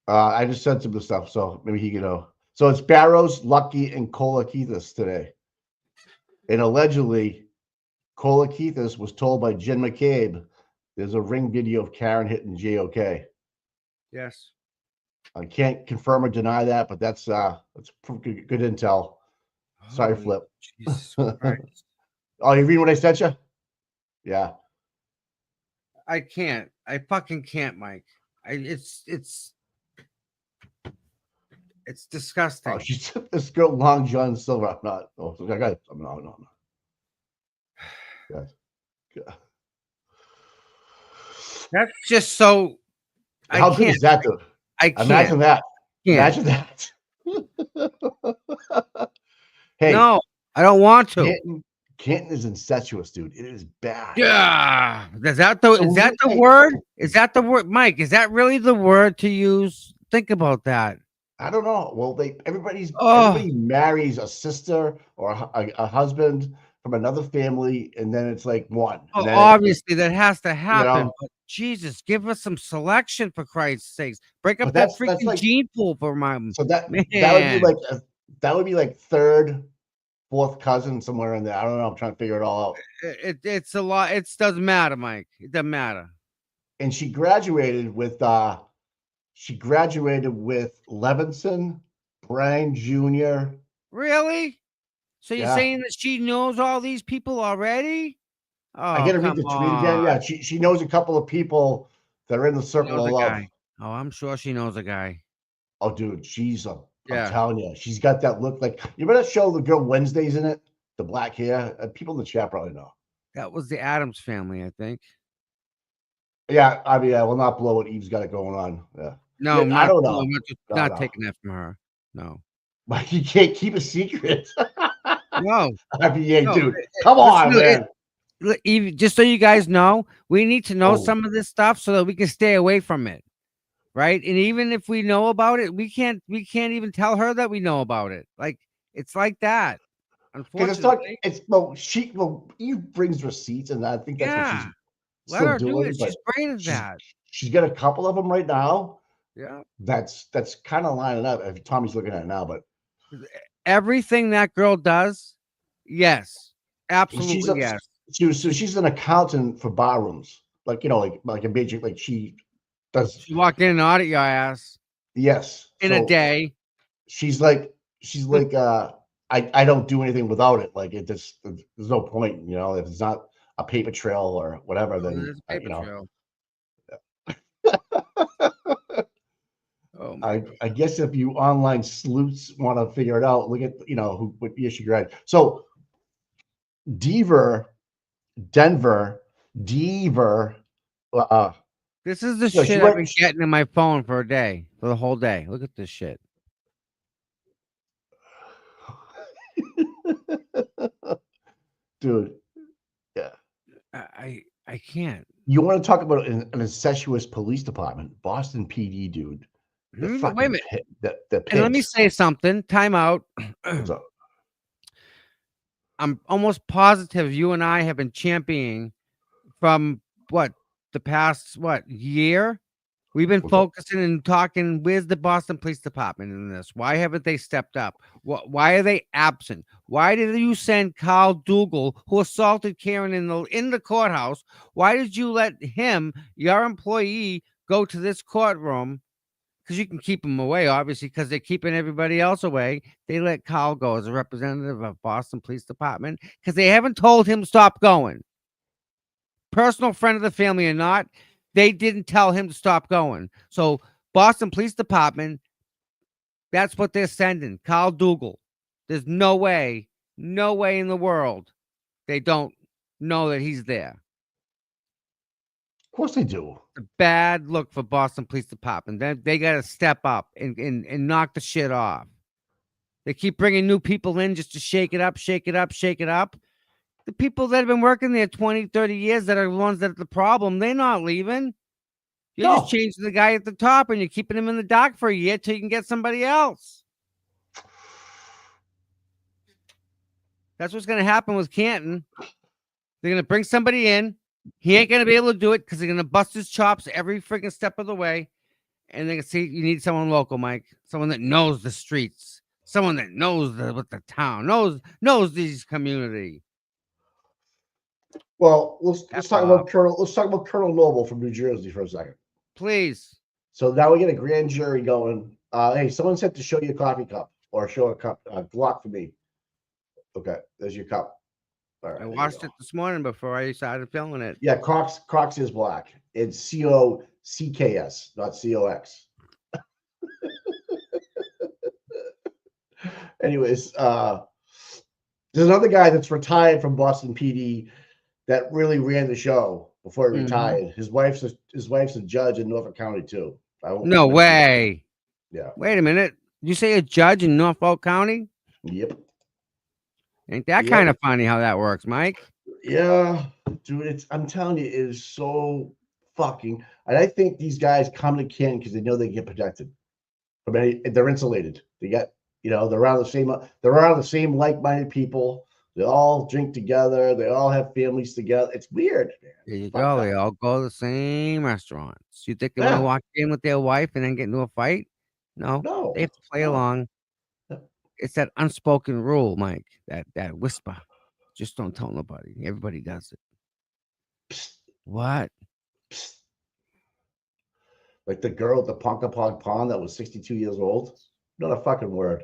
I just sent him the stuff, so maybe he can So it's Barrows, Lucky, and Colathizis today. And allegedly, Colathizis was told by Jen McCabe there's a ring video of Karen hitting JOK. Yes. I can't confirm or deny that, but that's good intel. Sorry, Flip. Jesus Christ. Oh, you read what I sent you? Yeah. I can't. I fucking can't, Mike. It's disgusting. Oh, she took this girl Long John Silver. I'm not. Oh, no. Yeah. That's just so. How good is that, though? I can't. Imagine that. Can't. Imagine that. Hey, no, I don't want to. Canton is incestuous, dude. It is bad. Yeah. Is that the word? Is that the word, Mike? Is that really the word to use? Think about that. I don't know. Well, everybody marries a sister or a husband from another family, and then it's like one. Oh, And then obviously that has to happen, know, but Jesus, give us some selection for Christ's sakes. Break up but that that's freaking like gene pool for my so that man. that would be like third, fourth cousin somewhere in there. I don't know. I'm trying to figure it all out. It's a lot. It doesn't matter, Mike. It doesn't matter. And she graduated with Levinson, Brian Jr. Really? So you're Yeah. saying that she knows all these people already? I Oh, gotta read come the tweet again. on. Yeah, she knows a couple of people that are in the She circle knows of a love. guy. Oh, I'm sure she knows a guy. Oh, dude, I'm Yeah. telling you, she's got that look like you remember that show, The Girl Wednesdays in it? The black hair. People in the chat probably know. That was the Adams family, I think. Yeah, I mean, I will not blow what Eve's got it going on. Yeah. No, I'm I not. don't No, know. I'm No, not no. taking that from her. No. But you can't keep a secret. No. I mean, yeah, No. dude, come Listen, on, man. just so you guys know, we need to know Oh. some of this stuff so that we can stay away from it, right? And even if we know about it, we can't even tell her that we know about it. Like it's like that, Because it's like unfortunately. Eve brings receipts, and I think that's what she's Yeah, let still her do doing. it. But She's great at she's that. she's got a couple of them right now. Yeah, That's kind of lining up. If Tommy's looking at it now, but everything that girl does, yes, she's absolutely a yes. she's an accountant for bar rooms, like like a major, like she does. She walked in and audit your ass Yes, in a day. she's like I don't do anything without it. Like it just there's no point, if it's not a paper trail or whatever, Oh, then there's a paper trail. Oh my God. I guess if you online sleuths want to figure it out, look at what issue you're at. So Denver, This is the she shit I've went- been getting in my phone for a day, for the whole day. Look at this shit. dude, yeah. I can't. You want to talk about an incestuous police department, Boston PD, dude. The Wait a fucking minute. the And let me pigs. say something. Time out. What's up? I'm almost positive you and I have been championing from the past year. We've been What's up? focusing and talking with the Boston Police Department in this. Why haven't they stepped up? Why are they absent? Why did you send Carl Dougal, who assaulted Karen in the courthouse? Why did you let him, your employee, go to this courtroom? Because you can keep him away, obviously, because they're keeping everybody else away. They let Carl go as a representative of Boston Police Department because they haven't told him to stop going. Personal friend of the family or not, they didn't tell him to stop going. So Boston Police Department, that's what they're sending. Carl Dougal. There's no way in the world they don't know that he's there. Of course they do. A bad look for Boston Police Department. They got to step up and knock the shit off. They keep bringing new people in just to shake it up. The people that have been working there 20, 30 years that are the ones that are the problem, they're not leaving. You're just changing the guy at the top and you're keeping him in the dock for a year till you can get somebody else. That's what's going to happen with Canton. They're going to bring somebody in. He ain't going to be able to do it because they're going to bust his chops every freaking step of the way. And they can see you need someone local, Mike. Someone that knows the streets. Someone that knows what the town knows these community. Well, let's talk about Colonel Noble from New Jersey for a second. Please. So now we get a grand jury going. Hey, someone said to show you a coffee cup or show a cup, Glock for me. Okay, there's your cup. All right, I watched it this morning before I started filming it. Yeah, Crocs is black. It's COCKS, not COX. Anyways, there's another guy that's retired from Boston PD that really ran the show before he retired. His wife's a judge in Norfolk County too. No way. Yeah. Wait a minute. You say a judge in Norfolk County? Yep. Ain't that kind of funny how that works, Mike? Yeah, dude. I'm telling you, it is so fucking. And I think these guys come to Canton because they know they get protected. I mean, they're insulated. They got, they're around the same like-minded people. They all drink together. They all have families together. It's weird, man. There you Fuck go. that. They all go to the same restaurants. You think they want to Yeah. walk in with their wife and then get into a fight? No, No. they have to play No. along. Yeah. It's that unspoken rule, Mike. That whisper. Just don't tell nobody. Everybody does it. Psst, What? psst. Like the girl at the Ponkapog Pond that was 62 years old. Not a fucking word.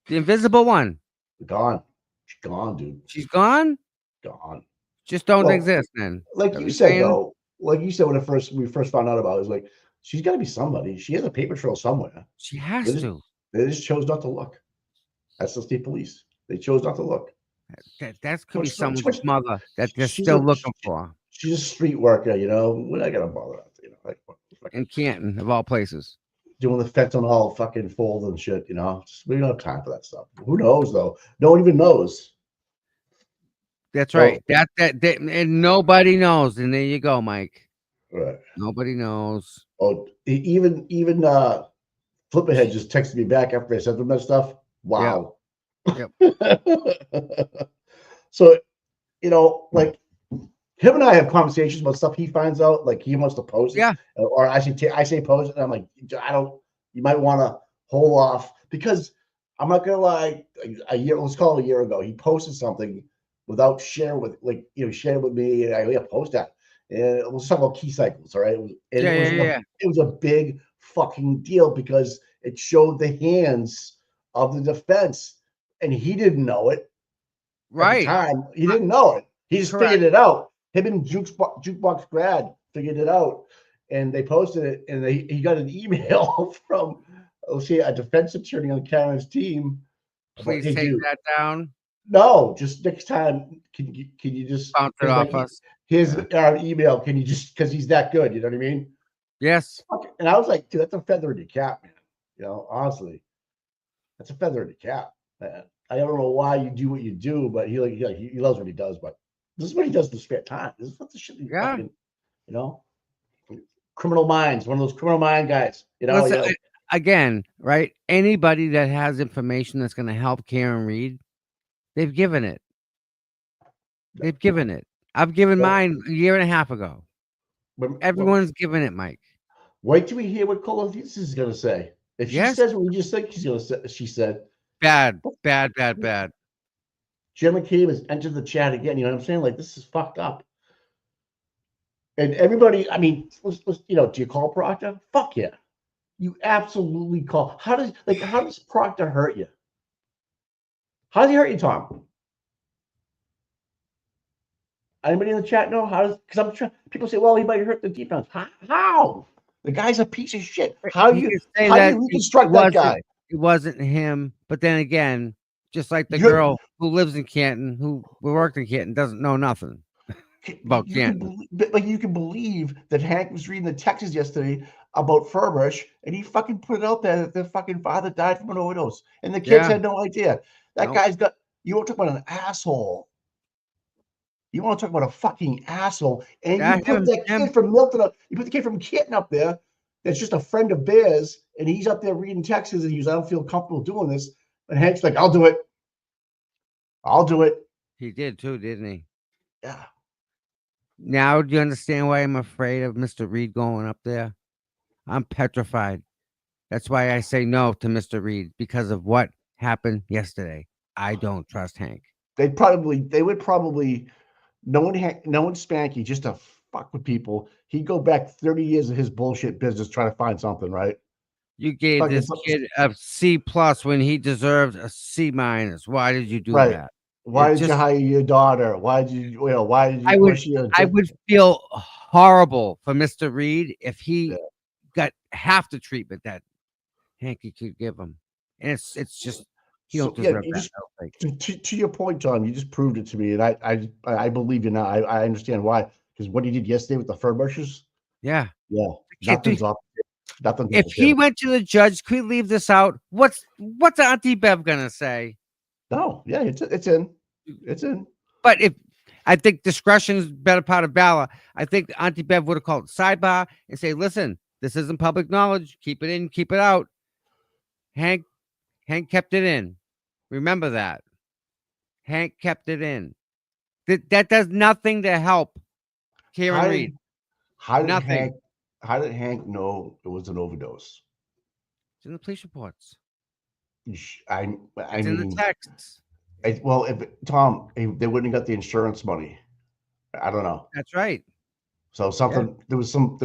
The invisible one. Gone. She's gone, dude. She's gone. Gone. Just don't Well, exist. Then, like That you what said saying? though, like you said when we first found out about it, was like she's got to be somebody. She has a paper trail somewhere. She They has just, to. they just chose not to look. That's the state police. They chose not to look. That could be Much- someone's much- mother that they're she's still a- looking for She's a street worker, you know. We're not gonna bother her, you know, like in Canton, of all places. doing the fentanyl fucking fold and shit, you know. We don't have time for that stuff. Who knows though? No one even knows. That's Well- right. That and nobody knows. And there you go, Mike. Right. Nobody knows. Oh, even Flipperhead just texted me back after I sent him that stuff. Wow. Yep. So, you know, like him and I have conversations about stuff he finds out, like he wants to post it. Yeah. Or I say post it, and I'm like, you might want to hold off because I'm not gonna lie, let's call it a year ago, he posted something without sharing with sharing with me, and I post that. And we'll talk about key cycles, all right? It was a big fucking deal because it showed the hands of the defense, and he didn't know it. At the Right. time, he didn't know it. He just Correct. figured it out. Him and Jukebox Grad figured it out, and they posted it. And he got an email from, let's see, a defense attorney on Karen's team. Please Hey, take dude, that down. no, just next time, can you just Bounce it off us. Here's our email. Can you just, because he's that good, you know what I mean? Yes. Okay. And I was like, dude, that's a feather in your cap, man. You know, honestly, that's a feather in your cap, man. I don't know why you do what you do, but he loves what he does. But this is what he does in the spare time. This is what the shit he fucking, you know, Criminal Minds, one of those Criminal Mind guys. You know, Listen, again, right? Anybody that has information that's going to help Karen Reed, they've given it. They've given it. I've given mine a year and a half ago. Everyone's given it, Mike. Wait till we hear what Colothis is going to say. If she says what we just said, she said, bad. Jim McCabe has entered the chat again. You know what I'm saying? Like, this is fucked up. And everybody, I mean, let's you know, do you call Proctor? Fuck yeah. You absolutely call. How does Proctor hurt you? How does he hurt you, Tom? Anybody in the chat know? Because I'm trying, people say, well, he might hurt the defense. How? The guy's a piece of shit. How do you reconstruct that guy? It wasn't him. But then again, just like the girl who lives in Canton, who worked in Canton, doesn't know nothing about Canton. But you can believe that Hank was reading the Texas yesterday about Furbush, and he fucking put it out there that their fucking father died from an overdose, and the kids had no idea. That guy's got. You want to talk about an asshole? You want to talk about a fucking asshole? And you put that kid from Milton up. You put the kid from Canton up there. That's just a friend of Bears, and he's up there reading Texas, and he's, I don't feel comfortable doing this. And Hank's like, I'll do it. I'll do it. He did too, didn't he? Yeah. Now, do you understand why I'm afraid of Mr. Reed going up there? I'm petrified. That's why I say no to Mr. Reed, because of what happened yesterday. I don't trust Hank. They would probably, knowing Spanky just to fuck with people, he'd go back 30 years of his bullshit business trying to find something, right? You gave this kid a C+ when he deserved a C-. Why did you do that? Why did you hire your daughter? Why did you push your... I would feel horrible for Mr. Reed if he got half the treatment that Hanky could give him. And it's just, he don't deserve that. To your point, Tom, you just proved it to me, and I believe you now. I understand why. Because what he did yesterday with the Furbushes. Yeah. Nothing's up. Nothing. If he went to the judge, could we leave this out? What's Auntie Bev gonna say? No, yeah, it's in. It's in. But if I think discretion is better part of valor, I think Auntie Bev would have called sidebar and say, listen, this isn't public knowledge. Keep it in, keep it out. Hank kept it in. Remember that. Hank kept it in. That does nothing to help Kieran How Reed. did, how did Nothing. Hank? How did Hank know it was an overdose? It's in the police reports. I It's in the mean, texts. well, if Tom, they wouldn't have got the insurance money. I don't know. That's right. So something there's some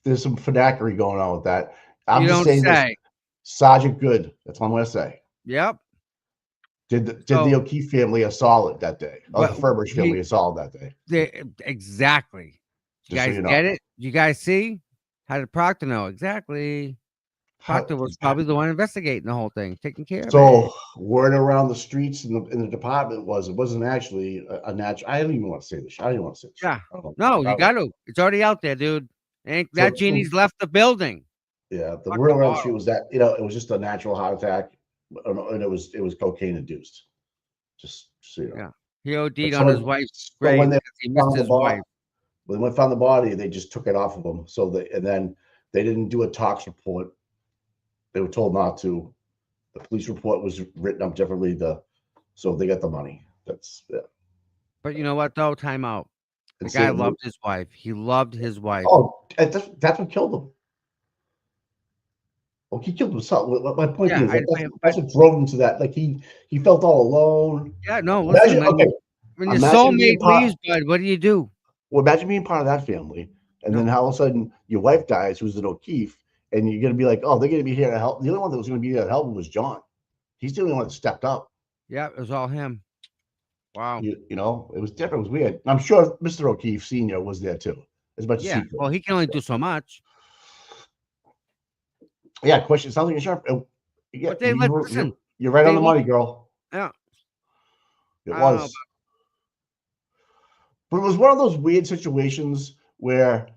finackery going on with that. I'm You just don't saying this, say. Sergeant Good. That's what I'm gonna say. Yep. Did the So, O'Keefe family a solid that day? Or the but Furbish family a solid that day? exactly. You Just so guys you know. get it? You guys see? How did Proctor know? Exactly. Proctor was probably the one investigating the whole thing, taking care of it. So word around the streets in the department was it wasn't actually a natural. I don't even want to say this. I don't even want to say this. Yeah. I don't know. No, you got to. It's already out there, dude. Ain't So that genie's left the building. yeah, the Fuck word the around the street bottle. was that it was just a natural heart attack, and it was cocaine induced. Just so you know. Yeah. He OD'd But on his wife's so when grave they because he missed found the his body, wife. when they found the body, they just took it off of him. And then they didn't do a tox report. They were told not to. The police report was written up differently. So they got the money. That's yeah. But you know what, though? Time out. The And guy St. Louis. loved his wife. He loved his wife. Oh, that's what killed him. Well, he killed himself. My point Yeah. is that's what drove him to that. Like he felt all alone. Yeah. No, listen, Imagine, okay, when your imagine being soulmate part. leaves, bud, what do? Well, imagine being part of that family, and No. then all of a sudden your wife dies, who's an O'Keefe, and you're gonna be like, oh, they're gonna be here to help. The only one that was gonna be there to help him was John. He's the only one that stepped up. Yeah, it was all him. Wow. You know, it was different. It was weird. I'm sure Mr. O'Keefe Sr. was there too, as much as Yeah. he could. Well, he can only do so much. Yeah, question. Sounds like a sharp. Yeah, But listen. you're right They on the money, girl. Yeah. It I don't know, was. But it was one of those weird situations where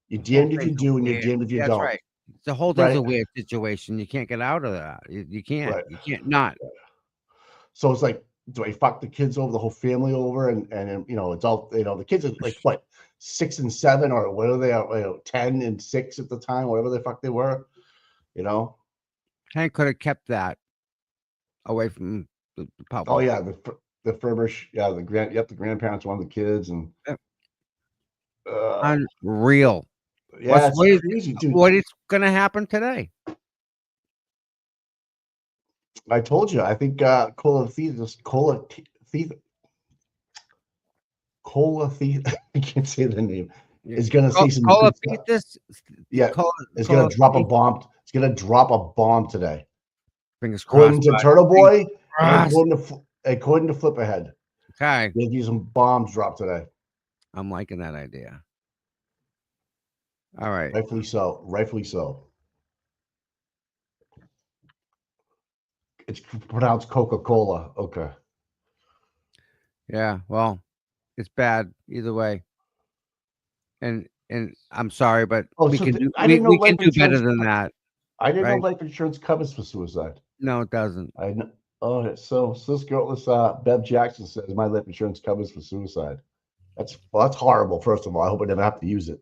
you're the whole damned if you thing's do and you're weird. damned if you That's don't. right. The whole thing's Right? a weird situation. You can't get out of that. You can't. Right. You can't not. So it's like, do I fuck the kids over, the whole family over, and it's all the kids are like what 6 and 7 or what are they? 10 and 6 at the time, whatever the fuck they were. Hank could have kept that away from the public. Oh yeah, the Furbish, yeah, the grandparents wanted the kids, and Unreal. yeah, What it's crazy, dude. what is going to happen today? I told you, I think Cola I can't say the name. Is going to say some good stuff. Yeah, it's going to drop a bomb. It's going to drop a bomb today. Fingers crossed. According to Turtle Boy, crossed. according to Flip Ahead. Okay. There'll be some bombs dropped today. I'm liking that idea. All right. Rightfully so. Rightfully so. It's pronounced Coca-Cola. Okay. Yeah. Well, it's bad either way. And I'm sorry, but we can do better than that. I didn't know right? life insurance covers for suicide. No, it doesn't. I know. Oh, so this girl, Bev Jackson says my life insurance covers for suicide. That's horrible. First of all, I hope I never have to use it.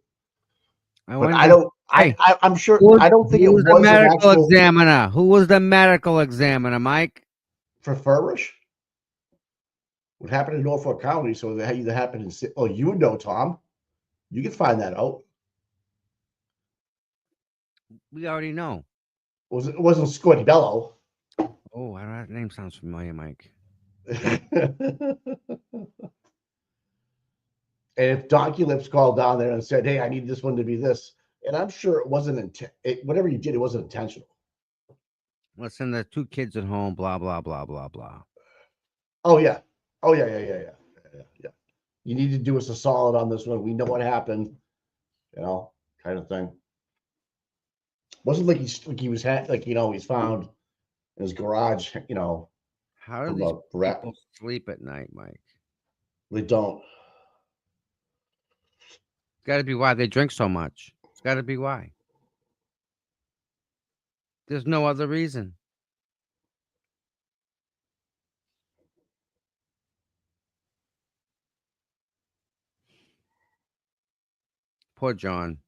I'm sure. I don't think it was the medical examiner. Who was the medical examiner, Mike? For Furbish? What happened in Norfolk County? So that either happened in. Oh, Tom. You can find that out. We already know. It wasn't Scotty Bello. Oh, that name sounds familiar, Mike. And if Donkey Lips called down there and said, "Hey, I need this one to be this," and I'm sure it wasn't whatever you did, it wasn't intentional. Listen, the 2 kids at home, blah blah blah blah blah. Oh yeah. Yeah. You need to do us a solid on this one. We know what happened, kind of thing. Wasn't like he's found in his garage, How do these people sleep at night, Mike? They don't. It's got to be why they drink so much. It's got to be why. There's no other reason. Poor John.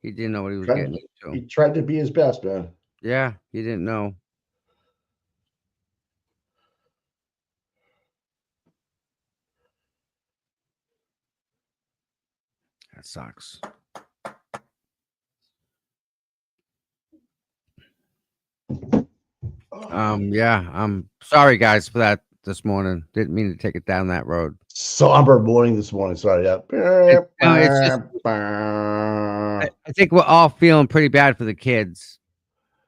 He didn't know what he was getting into. He tried to be his best, man. Yeah, he didn't know. That sucks. Yeah, I'm sorry guys for that this morning. Didn't mean to take it down that road. Somber morning this morning. Sorry. Yeah. It's just I think we're all feeling pretty bad for the kids.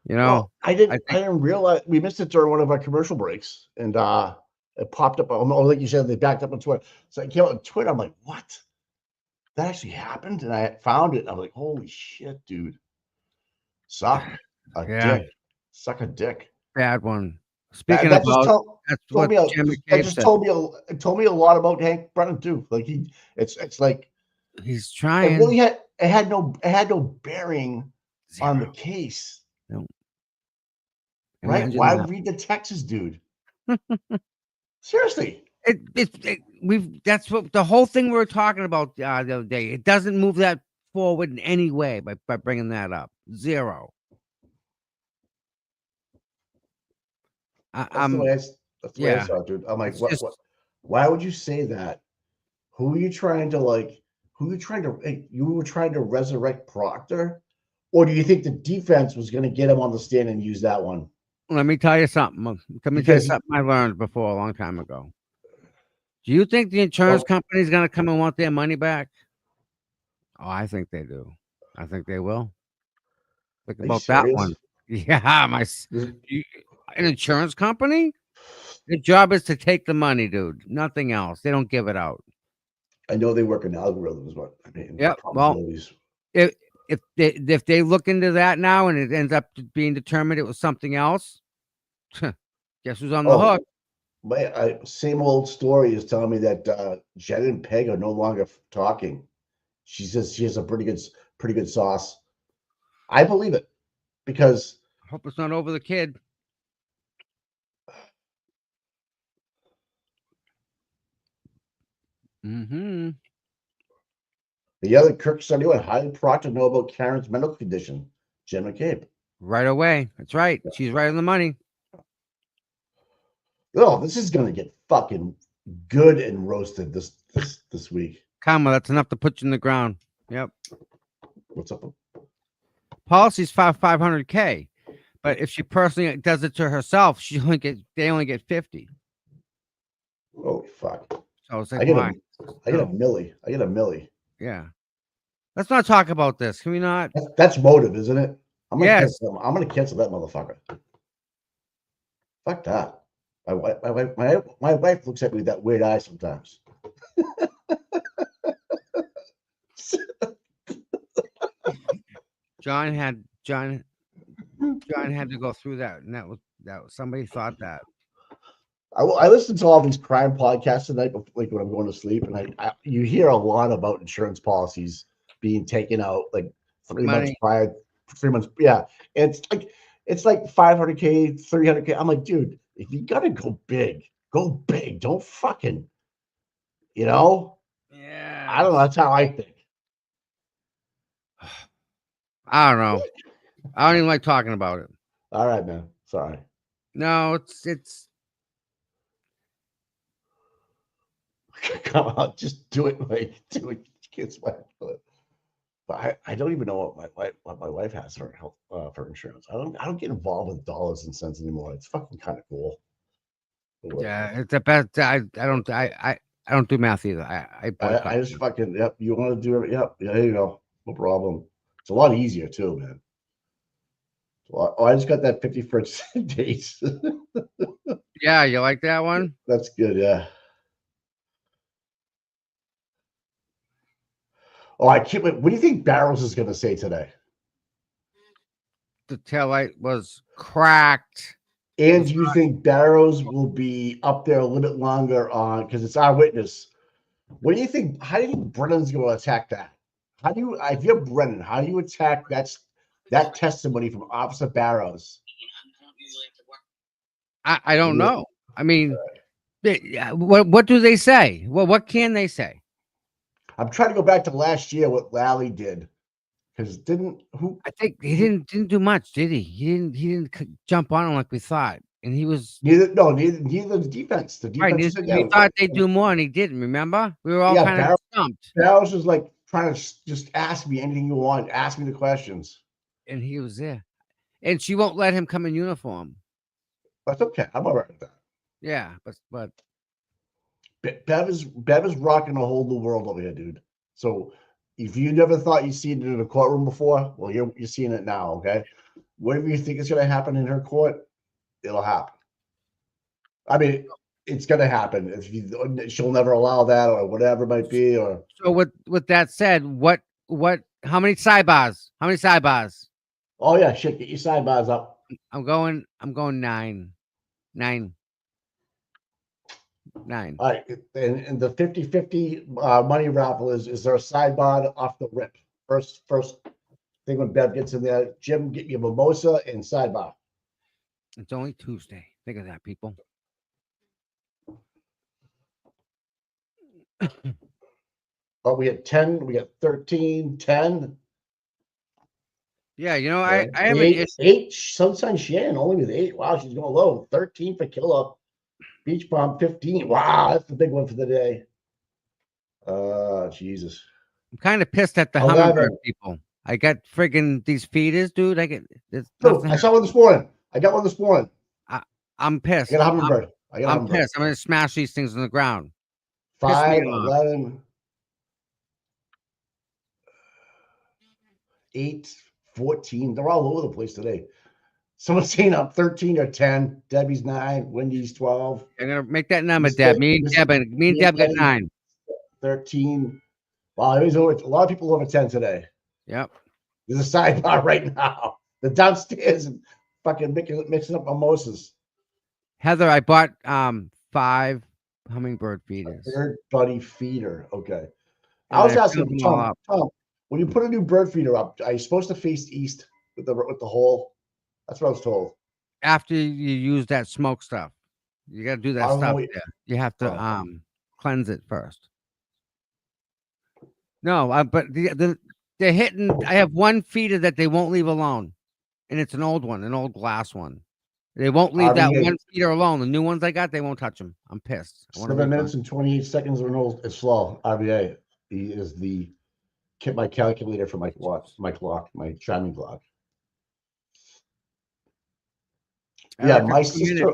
You know, Well, I I didn't realize we missed it during one of our commercial breaks, and it popped up. Like you said, they backed up on Twitter. So I came out on Twitter. I'm like, what? That actually happened, and I found it. And I'm like, holy shit, dude! Suck a Yeah. dick. Suck a dick. bad one. That, Speaking that just about, told, that's told what me a, Jim that McCabe just said. told me a lot about Hank Brennan too. Like it's like He's it trying. really had no bearing on the Zero. case. No. Right? Imagine Why that. read the Texas dude? Seriously. That's what the whole thing we were talking about the other day. It doesn't move that forward in any way by bringing that up. Zero. That's the I'm way that's the way I yeah. saw it, dude. I'm like, It's what just what why would you say that? Who are you trying to like who are you trying to you were trying to resurrect Proctor? Or do you think the defense was gonna get him on the stand and use that one? let me tell you something. Let me tell you Because something I learned before a long time ago. Do you think the insurance company is going to come and want their money back? Oh, I think they do. I think they will. Think are you about that one. serious? Yeah, an insurance company? Their job is to take the money, dude. Nothing else. They don't give it out. I know they work in algorithms, but I mean Yep. Well, probabilities. if they look into that now and it ends up being determined it was something else, guess who's on the Oh, hook? same old story is telling me that Jen and Peg are no longer talking. She says she has a pretty good sauce. I believe it because I hope it's not over the kid. Mm-hmm. the other Kirk study went, how did Proctor know about Karen's medical condition? Jim McCabe. Right away. That's right. She's right on the money. Oh, this is gonna get fucking good and roasted this week. Comma, that's enough to put you in the ground. Yep. What's up? Policy's 500K, but if she personally does it to herself, they only get 50. Holy fuck! So it's I like, get why? I get a milli. I get a milli. Yeah. Let's not talk about this. Can we not? That's motive, isn't it? Yes. I'm gonna cancel that motherfucker. Fuck that. My wife looks at me with that weird eye sometimes. John had to go through that, and that was somebody thought that. I listen to all these crime podcasts tonight, like when I'm going to sleep, and you hear a lot about insurance policies being taken out like 3 months prior, 3 months. Yeah, it's like 500K, 300K. I'm like, dude, if you gotta go big, go big. Don't fucking, Yeah. I don't know. That's how I think. I don't know. I don't even like talking about it. All right, man. Sorry. No, it's Come on, just do it. Like, do it. Kids, but I don't even know what my wife has for health for insurance. I don't get involved with dollars and cents anymore. It's fucking kind of cool. yeah. It's the best. I don't do math either. I boycott. I just fucking yep. You want to do it? Yep. Yeah, there you go. No problem. It's a lot easier too, man. Oh, I just got that 51st dates. Yeah, you like that one? That's good. Yeah. Oh, I can't wait. What do you think Barrows is going to say today? The taillight was cracked. And do you think Barrows will be up there a little bit longer on because it's our witness? What do you think? How do you think Brennan's going to attack that? How do you, if you're Brennan, how do you attack that testimony from Officer Barrows? I don't know. I mean, what do they say? Well, what can they say? I'm trying to go back to last year what Lally did because I think he didn't do much, did he? He didn't jump on him like we thought, and he was neither the defense. The defense right. We thought they'd do more, and he didn't. Remember, we were all kind of stumped. Barrows was like trying to just ask me anything you want. Ask me the questions. And he was there. And she won't let him come in uniform. That's okay. I'm all right with that. Yeah, but Bev is rocking a whole new world over here, dude. So if you never thought you'd seen it in a courtroom before, well, you're seeing it now, okay? Whatever you think is going to happen in her court, it'll happen. I mean, it's going to happen. She'll never allow that, or whatever it might be, or so with that said, what how many sidebars? How many sidebars? oh yeah, shit, get your sidebars up. I'm going 9. All right, and the 50-50 money raffle is there a sidebar off the rip? First thing when Bev gets in there, Jim, get you a mimosa and sidebar. It's only Tuesday. Think of that, people. Oh, we had 10, we got 13, 10. Yeah, you know, Okay. I have an eight, issue. 8, Sunshine Shannon only with 8. Wow, she's going low. 13 for Killer. Beach Bomb 15. Wow, that's the big one for the day. Jesus. I'm kind of pissed at the 11. hummingbird people. I got friggin' these feeders, dude. There's Dude, nothing. I saw one this morning. I got one this morning. I'm pissed. I got a hummingbird. I'm pissed. I'm gonna smash these things on the ground. 5, me off. 11, 8, 14. They're all over the place today. Someone's saying I'm 13 or 10. Debbie's 9. Wendy's 12. I'm gonna make that number, Miss Deb. Deb- Me and Miss- Deb got Debbie- 9. 13. Wow, there's a lot of people over 10 today. Yep. There's a sidebar right now. The downstairs and fucking mixing up mimosas. Heather, I bought 5 hummingbird feeders. Bird buddy feeder. Okay. And I was I asking filled them all Tom, when you put a new bird feeder up, are you supposed to face east with the hole? That's what I was told. After you use that smoke stuff, you gotta do that I don't stuff. know. Yeah. You have to Oh. cleanse it first. No, but they're hitting. I have one feeder that they won't leave alone, and it's an old one, an old glass one. They won't leave that RBA. one feeder alone. The new ones I got, they won't touch them. I'm pissed. I want 7 minutes and 28 seconds of an old is slow. RBA. He is my calculator for my clock, my chiming clock. Yeah, my sister.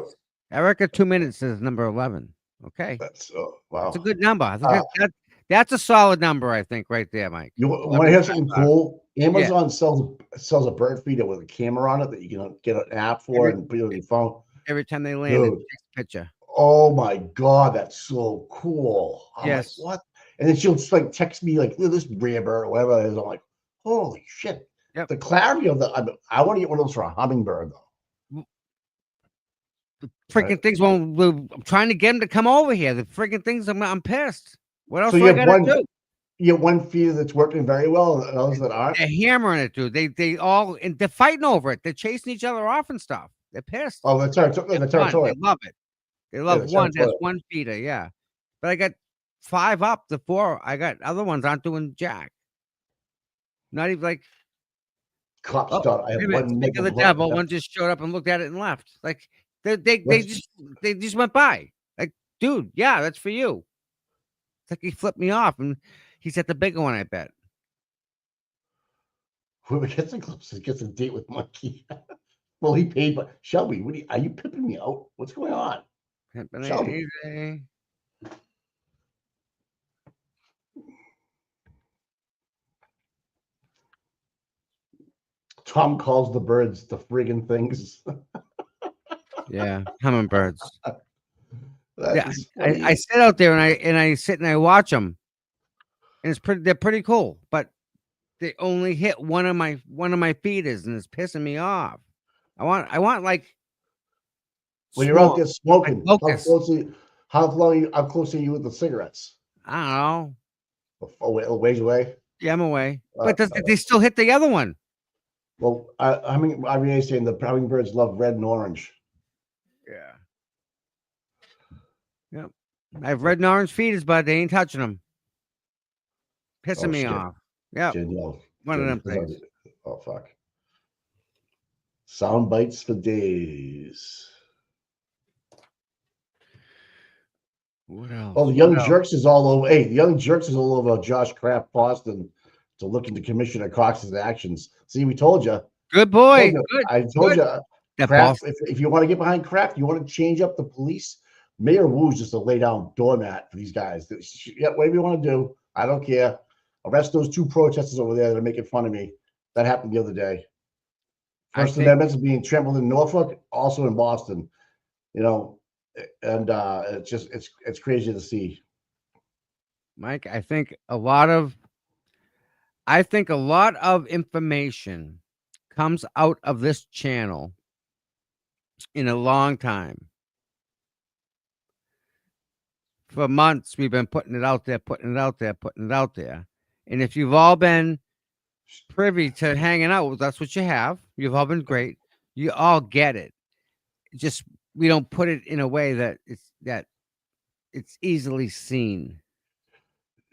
Erica, 2 minutes is number 11. Okay, That's wow. that's a good number. I think that's a solid number. I think right there, Mike. You want to hear something cool? Amazon sells a bird feeder with a camera on it that you can get an app for and put it on your phone. Every time they land, it Dude. takes a picture. Oh my god, that's so cool! I'm Yes. like, what? And then she'll just like text me like, "Look at this rare bird," or whatever it is. I'm like, holy shit! Yep. The clarity of I want to get one of those for a hummingbird though. The freaking things won't. I'm trying to get them to come over here. The freaking things. I'm pissed. What else So do you I have gotta do? You have one feeder that's working very well, and others that aren't. They're hammering it, dude. They all and they're fighting over it. They're chasing each other off and stuff. They're pissed. Oh, the It's fun. territorial. They love it. They love the one. That's territorial. one feeder, yeah. But I got 5 up. The 4 I got. Other ones aren't doing jack. Not even like. Cop Oh, start. I have wait a minute, one. speak of the devil. One just showed up and looked at it and left. Like they just went by. Like, dude, yeah, that's for you. It's like he flipped me off and he's at the bigger one, I bet. Whoever gets the closest gets a date with Monkey. Well, he paid, but Shelby, are you pimping me out? What's going on? Shelby. Easy. Tom calls the birds the friggin' things. Yeah, hummingbirds. Yeah, That's funny. I sit out there and I sit and I watch them, and they're pretty cool, but they only hit one of my feeders, and it's pissing me off. I want like. When you're out smoke. there smoking, Like how close are you with the cigarettes? I don't know. A ways away. Yeah, I'm away, but they still hit the other one. Well, I'm saying the hummingbirds love red and orange. Yeah. Yep. I have red and orange feeders, but they ain't touching them. Pissing me shit. off. Yeah. One of them things. Oh fuck. Sound bites for days. What else? Oh, the What Young else? Jerks is all over. Hey, the Young Jerks is all over Josh Kraft Boston to look into Commissioner Cox's actions. See, we told you. Good boy. Good. I told Good. you. That Kraft, boss. if you want to get behind Kraft, you want to change up the police. Mayor Wu's just a lay down doormat for these guys. Yeah, whatever you want to do, I don't care. Arrest those 2 protesters over there that are making fun of me. That happened the other day. I First think, Amendment's being trampled in Norfolk, also in Boston. You know, and it's just it's crazy to see. Mike, I think a lot of information comes out of this channel in a long time. For months, we've been putting it out there, putting it out there, putting it out there. And if you've all been privy to hanging out, that's what you have. You've all been great. You all get it. Just we don't put it in a way that it's easily seen.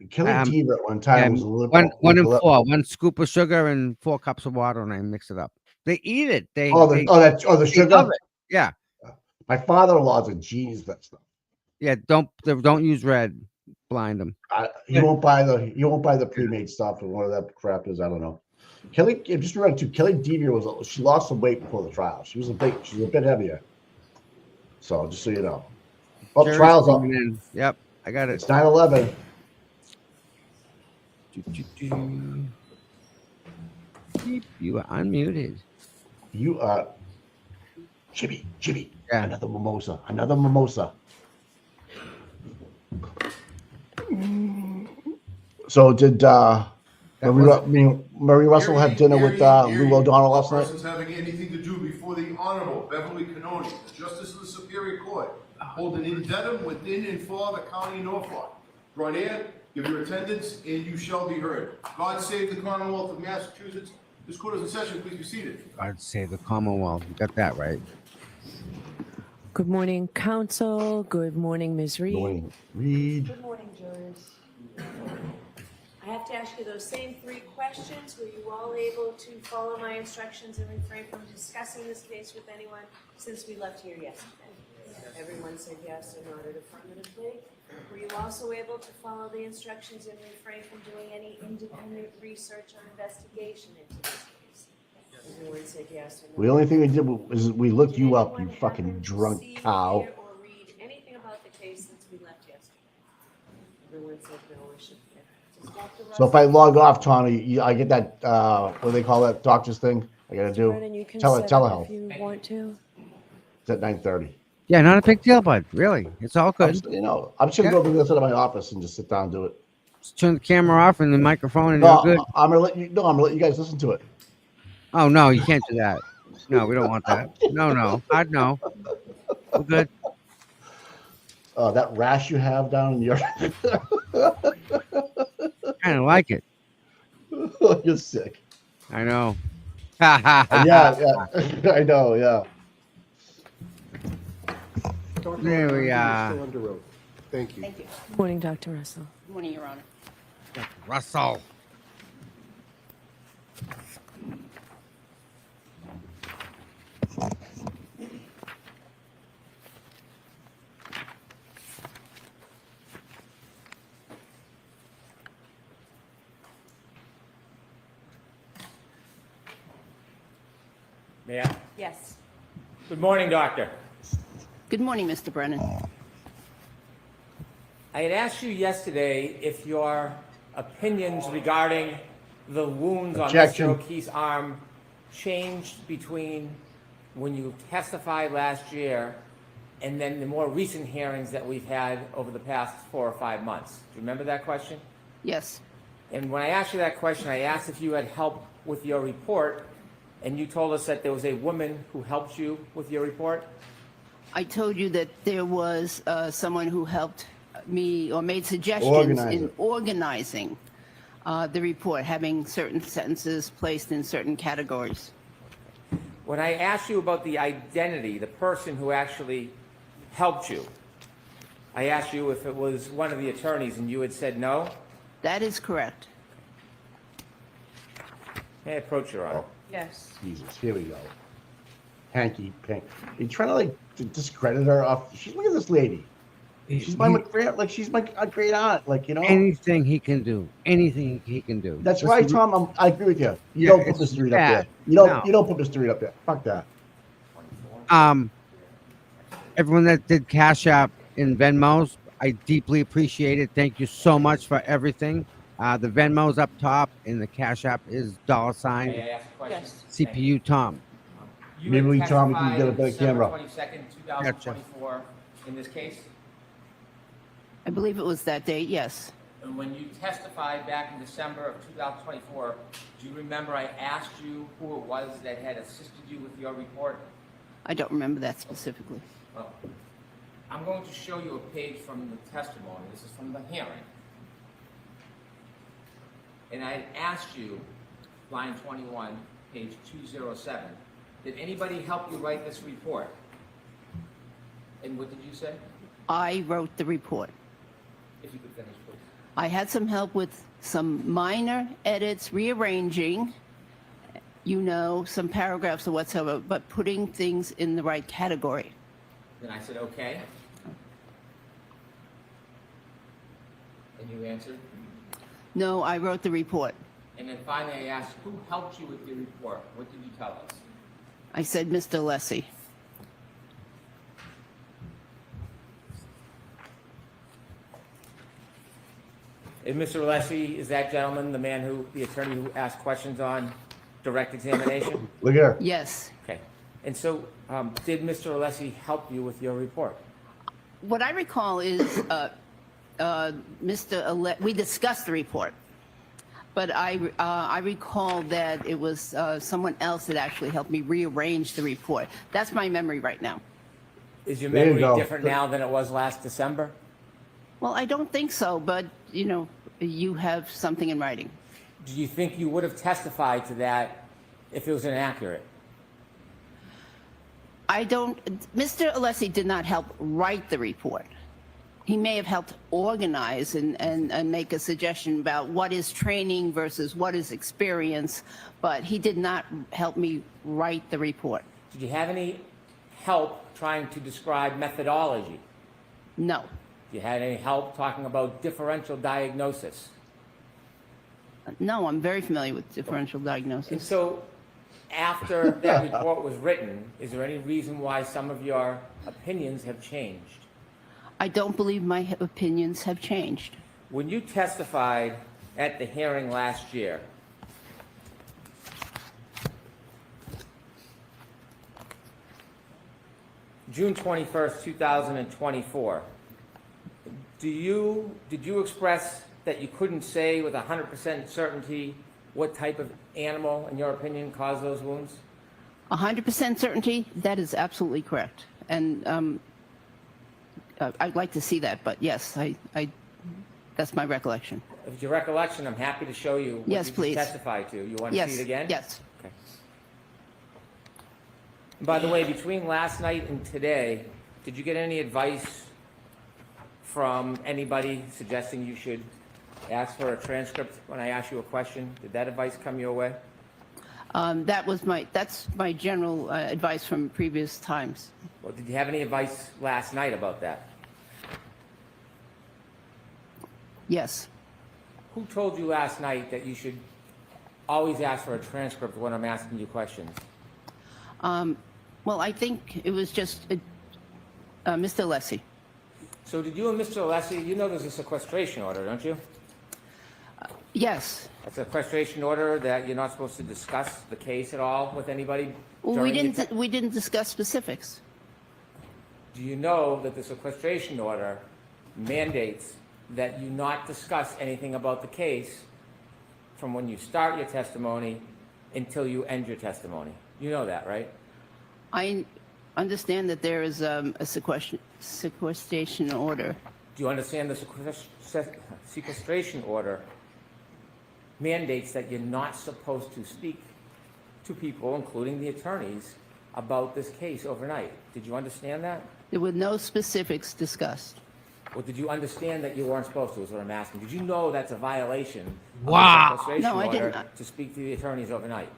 Kelly Um, Diva at one time Yeah, was a little one and 4, 1 scoop of sugar and 4 cups of water, and I mix it up. They eat it. the They love sugar. it. Yeah, My father-in-law's a genius. That stuff. yeah. Don't use red. Blind them. You won't buy the pre-made stuff or what that crap is. I don't know. Kelly, just remember too. Kelly Diva she lost some weight before the trial. She's a bit heavier. So just so you know. Oh, Jury's trials up. coming in. Yep, I got it. It's 9/11. You are unmuted. You are Jimmy. Yeah. Another mimosa. So did Murray Russell have dinner with Lou O'Donnell last night? Persons having anything to do before the Honorable Beverly Cannoni, the Justice of the Superior Court, hold an indictment within and for the County of Norfolk. Draw near, give your attendance, and you shall be heard. God save the Commonwealth of Massachusetts. This court is in session. Please be seated. I'd say the Commonwealth. You got that right. Good morning, counsel. Good morning, Ms. Reed. Morning, Reed. Good morning, jurors. I have to ask you those same 3 questions. Were you all able to follow my instructions and refrain from discussing this case with anyone since we left here yesterday? Everyone said yes or nodded affirmatively. Were you also able to follow the instructions and refrain from doing any independent research or investigation into this case? Everyone said yes or no. The only thing we did was we looked you up, you Anyone fucking happen to drunk see, cow. hear, or read anything about the case since we left yesterday? Everyone said no or should be. So if I log off, Tony, I get that what do they call that doctor's thing? I gotta do Brennan, you can telehealth. set up if you want to. It's at 9:30. Yeah, not a big deal, bud. Really, it's all I'm good. just gonna go to the side of my office and just sit down and do it. Just turn the camera off and the microphone, and No, you're good. I'm gonna let you. No, I'm gonna let you guys listen to it. Oh no, you can't do that. No, we don't want that. No, I'd know. We're good. That rash you have down in your Kind of like it. you're sick. I know. Yeah, I know. Yeah. There we are. Still under oath. Thank you. Thank you. Good morning, Dr. Russell. Good morning, Your Honor. Russell. May I? Yes. Good morning, Doctor. Good morning, Mr. Brennan. I had asked you yesterday if your opinions regarding the wounds on Objection. Mr. O'Keefe's arm changed between when you testified last year and then the more recent hearings that we've had over the past 4 or 5 months. Do you remember that question? Yes. And when I asked you that question, I asked if you had help with your report, and you told us that there was a woman who helped you with your report. I told you that there was someone who helped me or made suggestions Organize in it. organizing the report, having certain sentences placed in certain categories. When I asked you about the identity, the person who actually helped you, I asked you if it was one of the attorneys, and you had said no. That is correct. May I approach, Your Honor? Yes. Jesus, here we go. Hanky Pink. Are you trying to discredit her off? Look at this lady. She's my like she's my a great aunt. Like anything he can do. Anything he can do. That's Listen, right, Tom. I agree with you. You Yeah, don't put it's Mr. Reed up bad. there. No. You don't put Mr. Reed up there. Fuck that. Everyone that did Cash App in Venmos, I deeply appreciate it. Thank you so much for everything. The Venmo's up top and the Cash App is $. May I ask a question? Yes. CPU Tom. You Maybe had Tom, we can testified get a on better December camera. 22nd, 2024 in this case? I believe it was that date, yes. And when you testified back in December of 2024, do you remember I asked you who it was that had assisted you with your report? I don't remember that specifically. Well, I'm going to show you a page from the testimony. This is from the hearing. And I asked you, line 21, page 207, did anybody help you write this report? And what did you say? I wrote the report. If you could finish, please. I had some help with some minor edits, rearranging, some paragraphs or whatsoever, but putting things in the right category. Then I said, okay. And you answered? No, I wrote the report. And then finally I asked, who helped you with your report? What did you tell us? I said, Mr. Alessi. And Mr. Alessi, is that gentleman the attorney who asked questions on direct examination? Look at her. Yes. Okay. And so, did Mr. Alessi help you with your report? What I recall is we discussed the report, but I recall that it was someone else that actually helped me rearrange the report. That's my memory right now. Is your There you memory go. different now than it was last December? Well, I don't think so, but, you have something in writing. Do you think you would have testified to that if it was inaccurate? Mr. Alessi did not help write the report. He may have helped organize and make a suggestion about what is training versus what is experience, but he did not help me write the report. Did you have any help trying to describe methodology? No. You had any help talking about differential diagnosis? No, I'm very familiar with differential And diagnosis. so, after that report was written, is there any reason why some of your opinions have changed? I don't believe my opinions have changed. When you testified at the hearing last year, June 21st, 2024, did you express that you couldn't say with 100% certainty what type of animal, in your opinion, caused those wounds? 100% certainty, that is absolutely correct. And I'd like to see that, but yes, that's my recollection. If it's your recollection, I'm happy to show you what Yes, you please. testified to. You want to Yes. see it again? Yes. Okay. And by the way, between last night and today, did you get any advice from anybody suggesting you should ask for a transcript when I ask you a question? Did that advice come your way? That's my general advice from previous times. Well, did you have any advice last night about that? Yes. Who told you last night that you should always ask for a transcript when I'm asking you questions? Well, I think it was just Mr. Alessi. So did you and Mr. Alessi, you know there's a sequestration order, don't you? Yes. That's a sequestration order that you're not supposed to discuss the case at all with anybody? Well, we during the didn't discuss specifics. Do you know that the sequestration order mandates that you not discuss anything about the case from when you start your testimony until you end your testimony? You know that, right? I understand that there is a sequestration order. Do you understand the sequestration order mandates that you're not supposed to speak to people, including the attorneys, about this case overnight? Did you understand that? There were no specifics discussed. Well, did you understand that you weren't supposed to, is what I'm asking? Did you know that's a violation of Wow. the sequestration No, I did order not. to speak to the attorneys overnight?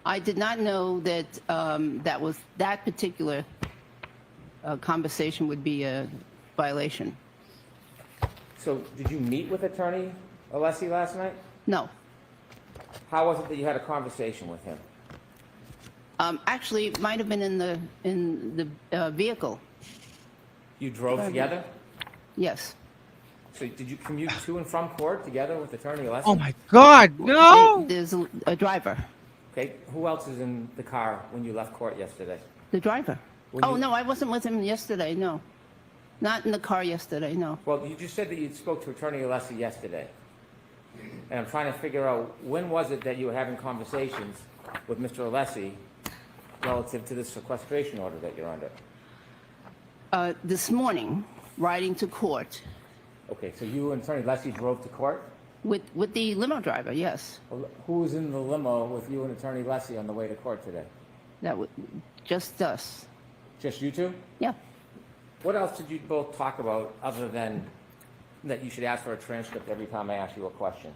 I did not know that that particular conversation would be violation. So did you meet with Attorney Alessi last night? No. How was it that you had a conversation with him? Actually, it might have been in the vehicle. You drove together? Yes. So did you commute to and from court together with Attorney Alessi? Oh my God, no! There's a driver. Okay, who else is in the car when you left court yesterday? The driver. When Oh, you- no, I wasn't with him yesterday, no. Not in the car yesterday, no. Well, you just said that you spoke to Attorney Alessi yesterday. And I'm trying to figure out, when was it that you were having conversations with Mr. Alessi relative to this sequestration order that you're under? This morning, riding to court Okay, so you and Attorney Alessi drove to court? with the limo driver, yes. Well, who was in the limo with you and Attorney Alessi on the way to court today? That was just us. Just you two? Yeah. What else did you both talk about other than that you should ask for a transcript every time I ask you a question?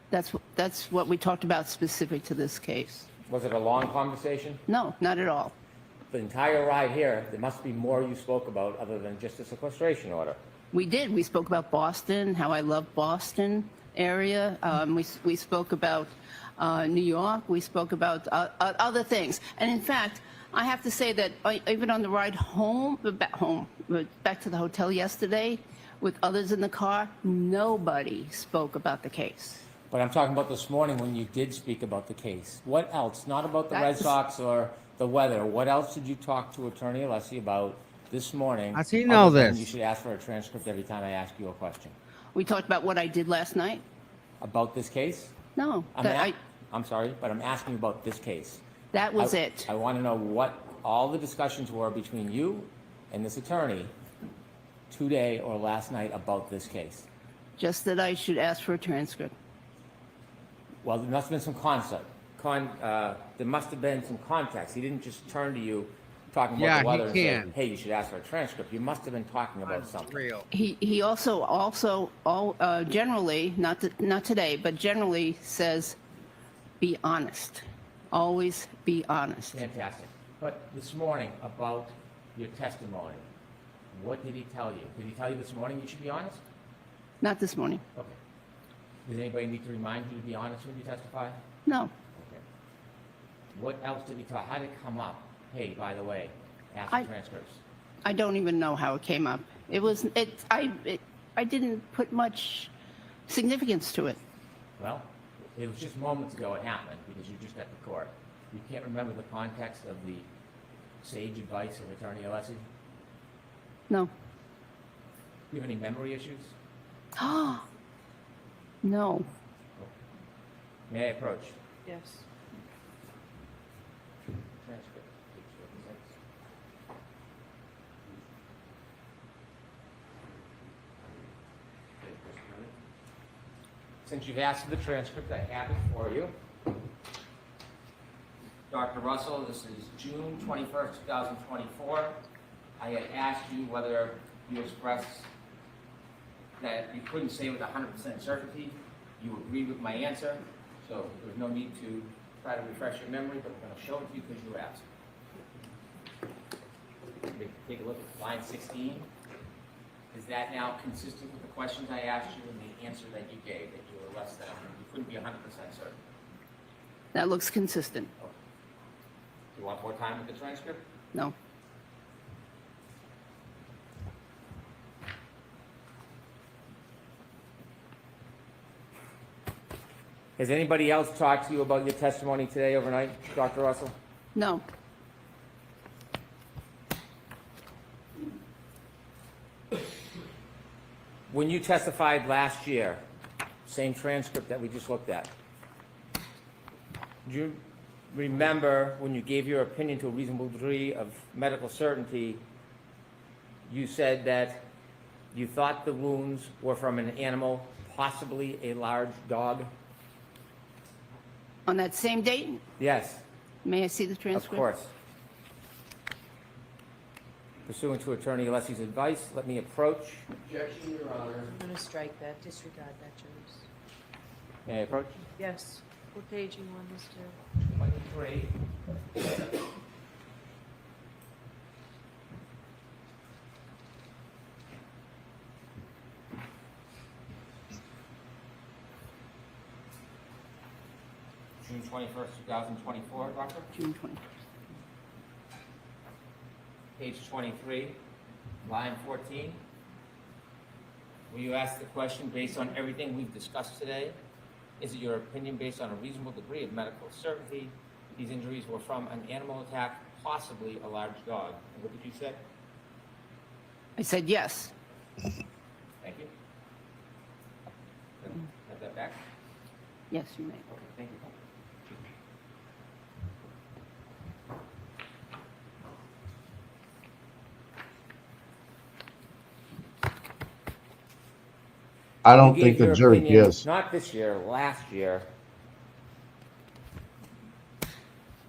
That's what we talked about specific to this case. Was it a long conversation? No, not at all. The entire ride here, there must be more you spoke about other than just a sequestration order. We did. We spoke about Boston, how I love Boston area. We spoke about New York. We spoke about other things. And in fact, I have to say that even on the ride back to the hotel yesterday, with others in the car, nobody spoke about the case. But I'm talking about this morning when you did speak about the case. What else? Not about the Red That's- Sox or the weather. What else did you talk to Attorney Alessi about this morning? How's he know other than this? You should ask for a transcript every time I ask you a question. We talked about what I did last night. About this case? No, I'm sorry, but I'm asking you about this case. that was I- it. I want to know what all the discussions were between you and this attorney today or last night about this case. Just that I should ask for a transcript. Well, there must have been some concept. There must have been some context. He didn't just turn to you talking about Yeah, the weather he and say, can. hey, you should ask for a transcript. You must have been talking about something. Real. He also generally, not today, but generally says, be honest. Always be honest. Fantastic. But this morning about your testimony, what did he tell you? Did he tell you this morning you should be honest? Not this morning. Okay. Does anybody need to remind you to be honest when you testify? No. Okay. What else did he talk? How did it come up? Hey, by the way, ask I- for transcripts. I don't even know how it came up. I didn't put much significance to it. Well, it was just moments ago it happened because you just got to court. You can't remember the context of the sage advice of Attorney Alessi? No. Do you have any memory issues? No. May I approach? Yes. Transcript, page 56. Since you've asked for the transcript, I have it for you. Dr. Russell, this is June 21st, 2024. I had asked you whether you expressed that you couldn't say with 100% certainty. You agreed with my answer, so there's no need to try to refresh your memory, but I'm going to show it to you because you asked. Take a look at line 16. Is that now consistent with the questions I asked you and the answer that you gave, that you were less than, you couldn't be 100% certain? That looks consistent. Okay. Do you want more time with the transcript? No. Has anybody else talked to you about your testimony today overnight, Dr. Russell? No. When you testified last year, same transcript that we just looked at, do you remember when you gave your opinion to a reasonable degree of medical certainty, you said that you thought the wounds were from an animal, possibly a large dog? On that same date, Yes, may I see the of transcript? course. Pursuant to Attorney Alessi's advice, let me approach. Objection, Your Honor. I'm going to strike that, disregard that, James. May I approach? Yes. What page you want us to? 23. June 21st, 2024, Doctor? June 21st. Page 23, line 14. Will you ask the question based on everything we've discussed today? Is it your opinion based on a reasonable degree of medical certainty these injuries were from an animal attack, possibly a large dog? And what did you say? I said yes. Thank you. Have that back? Yes, you may. Okay, thank you. I don't You think gave the your jury opinion, cares. Not this year, last year.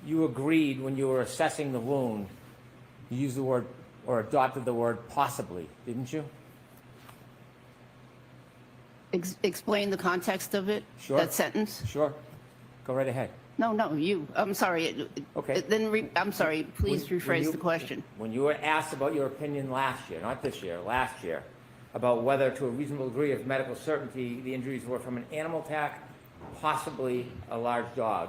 You agreed when you were assessing the wound, you used the word or adopted the word possibly, didn't you? Explain the context of it, Sure. that sentence? Sure. Go right ahead. No, you. I'm sorry. Okay. I'm sorry. Please When rephrase you- the question. When you were asked about your opinion last year, not this year, last year, about whether to a reasonable degree of medical certainty the injuries were from an animal attack, possibly a large dog,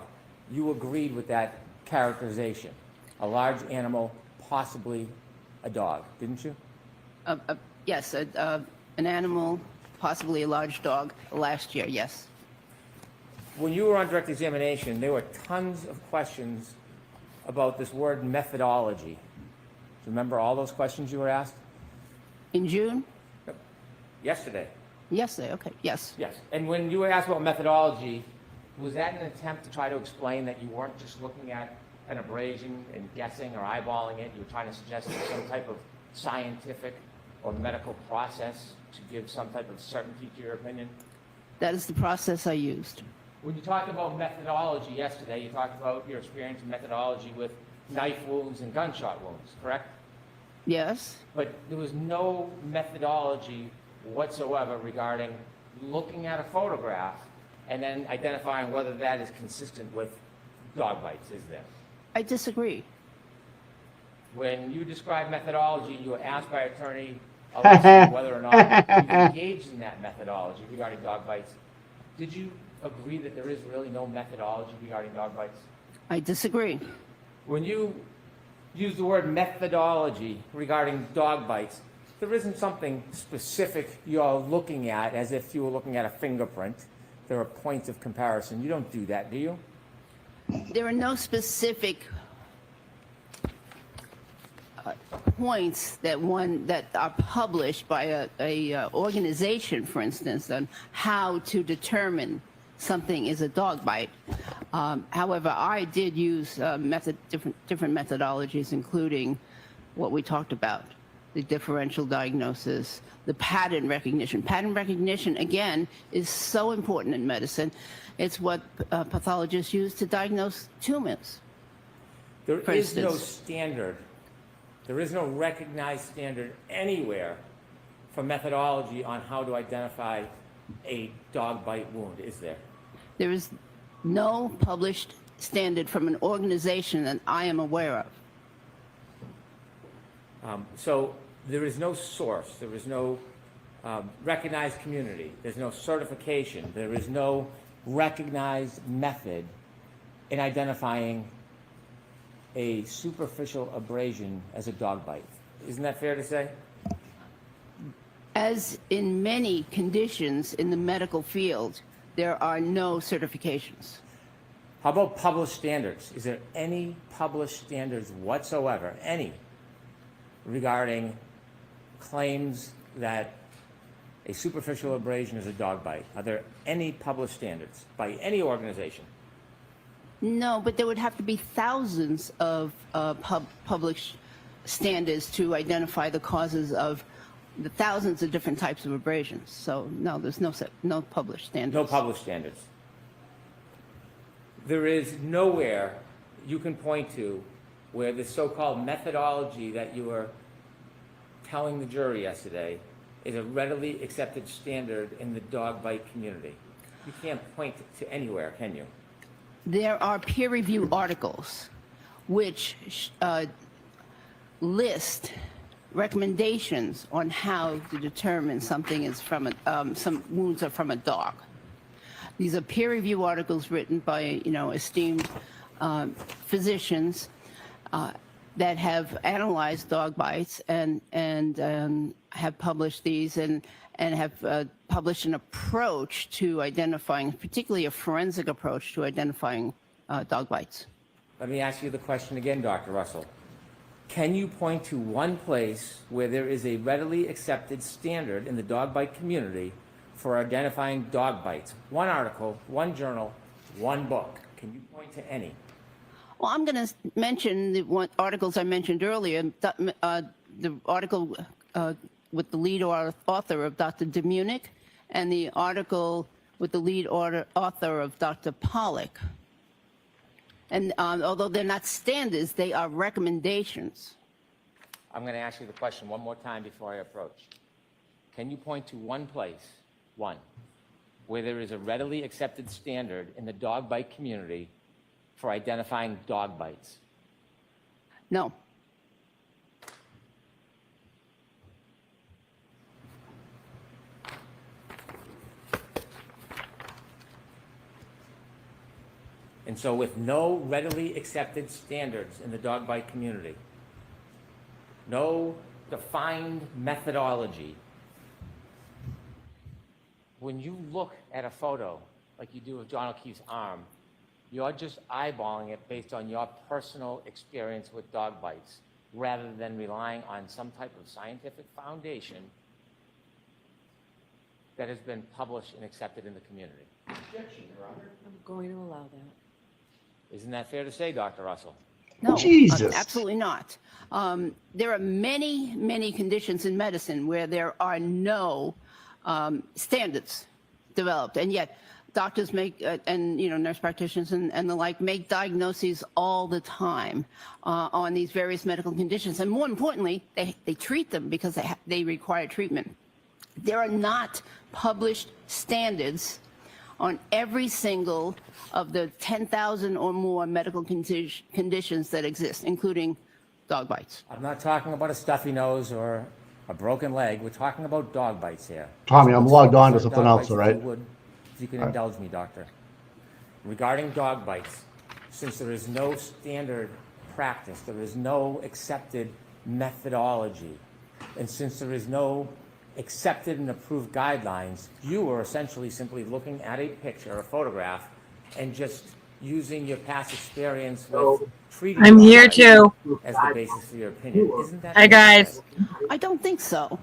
you agreed with that characterization. A large animal, possibly a dog, didn't you? Yes, an animal, possibly a large dog, last year, yes. When you were on direct examination, there were tons of questions about this word methodology. Do you remember all those questions you were asked? In June? Yesterday. Yesterday, okay, yes. Yes. And when you were asked about methodology, was that an attempt to try to explain that you weren't just looking at an abrasion and guessing or eyeballing it? You were trying to suggest some type of scientific or medical process to give some type of certainty to your opinion? That is the process I used. When you talked about methodology yesterday, you talked about your experience in methodology with knife wounds and gunshot wounds, correct? Yes, But there was no methodology whatsoever regarding looking at a photograph and then identifying whether that is consistent with dog bites, is there? I disagree. When you described methodology, you were asked by attorney Alexi whether or not you engaged in that methodology regarding dog bites. Did you agree that there is really no methodology regarding dog bites? I disagree. When you use the word methodology regarding dog bites, there isn't something specific you're looking at as if you were looking at a fingerprint. There are points of comparison. You don't do that, do you? There are no specific points that are published by a organization, for instance, on how to determine something is a dog bite. However, I did use different methodologies, including what we talked about, the differential diagnosis, the pattern recognition. Pattern recognition, again, is so important in medicine. It's what pathologists use to diagnose tumors. There For is no instance. standard. There is no recognized standard anywhere for methodology on how to identify a dog bite wound, is there? There is no published standard from an organization that I am aware of. So there is no source, there is no recognized community, there's no certification, there is no recognized method in identifying a superficial abrasion as a dog bite. Isn't that fair to say? As in many conditions in the medical field, there are no certifications. How about published standards? Is there any published standards whatsoever, any, regarding claims that a superficial abrasion is a dog bite? Are there any published standards by any organization? No, but there would have to be thousands of published standards to identify the causes of the thousands of different types of abrasions. So no, there's no published standards. No published standards. There is nowhere you can point to where the so-called methodology that you were telling the jury yesterday is a readily accepted standard in the dog bite community. You can't point to anywhere, can you? There are peer-reviewed articles which list recommendations on how to determine something is from some wounds are from a dog. These are peer review articles written by, esteemed physicians that have analyzed dog bites and have published these and have published an approach to identifying, particularly a forensic approach to identifying dog bites. Let me ask you the question again, Dr. Russell. Can you point to one place where there is a readily accepted standard in the dog bite community for identifying dog bites? One article, one journal, one book. Can you point to any? Well, I'm going to mention the articles I mentioned earlier. The article with the lead author of Dr. DeMunick and the article with the lead author of Dr. Pollack. And although they're not standards, they are recommendations. I'm going to ask you the question one more time before I approach. Can you point to one place, where there is a readily accepted standard in the dog bite community for identifying dog bites? No. And so with no readily accepted standards in the dog bite community, no defined methodology, when you look at a photo like you do of John O'Keefe's arm, you're just eyeballing it based on your personal experience with dog bites, rather than relying on some type of scientific foundation that has been published and accepted in the community. Objection, Your Honor. I'm going to allow that. Isn't that fair to say, Dr. Russell? No, Jesus. Absolutely not. There are many, many conditions in medicine where there are no standards developed, and yet doctors make, and nurse practitioners and the like, make diagnoses all the time on these various medical conditions, and more importantly, they treat them because they require treatment. There are not published standards on every single of the 10,000 or more medical conditions that exist, including dog bites. I'm not talking about a stuffy nose or a broken leg. We're talking about dog bites here. Tommy, I'm Let's logged on to focus something dog else, bites, all right? If you can indulge me, doctor. Regarding dog bites, since there is no standard practice, there is no accepted methodology, and since there is no accepted and approved guidelines, you are essentially simply looking at a picture, a photograph, and just using your past experience with treating I'm dog here bites too. as the basis for your opinion. Isn't that Hi, guys. I don't think so.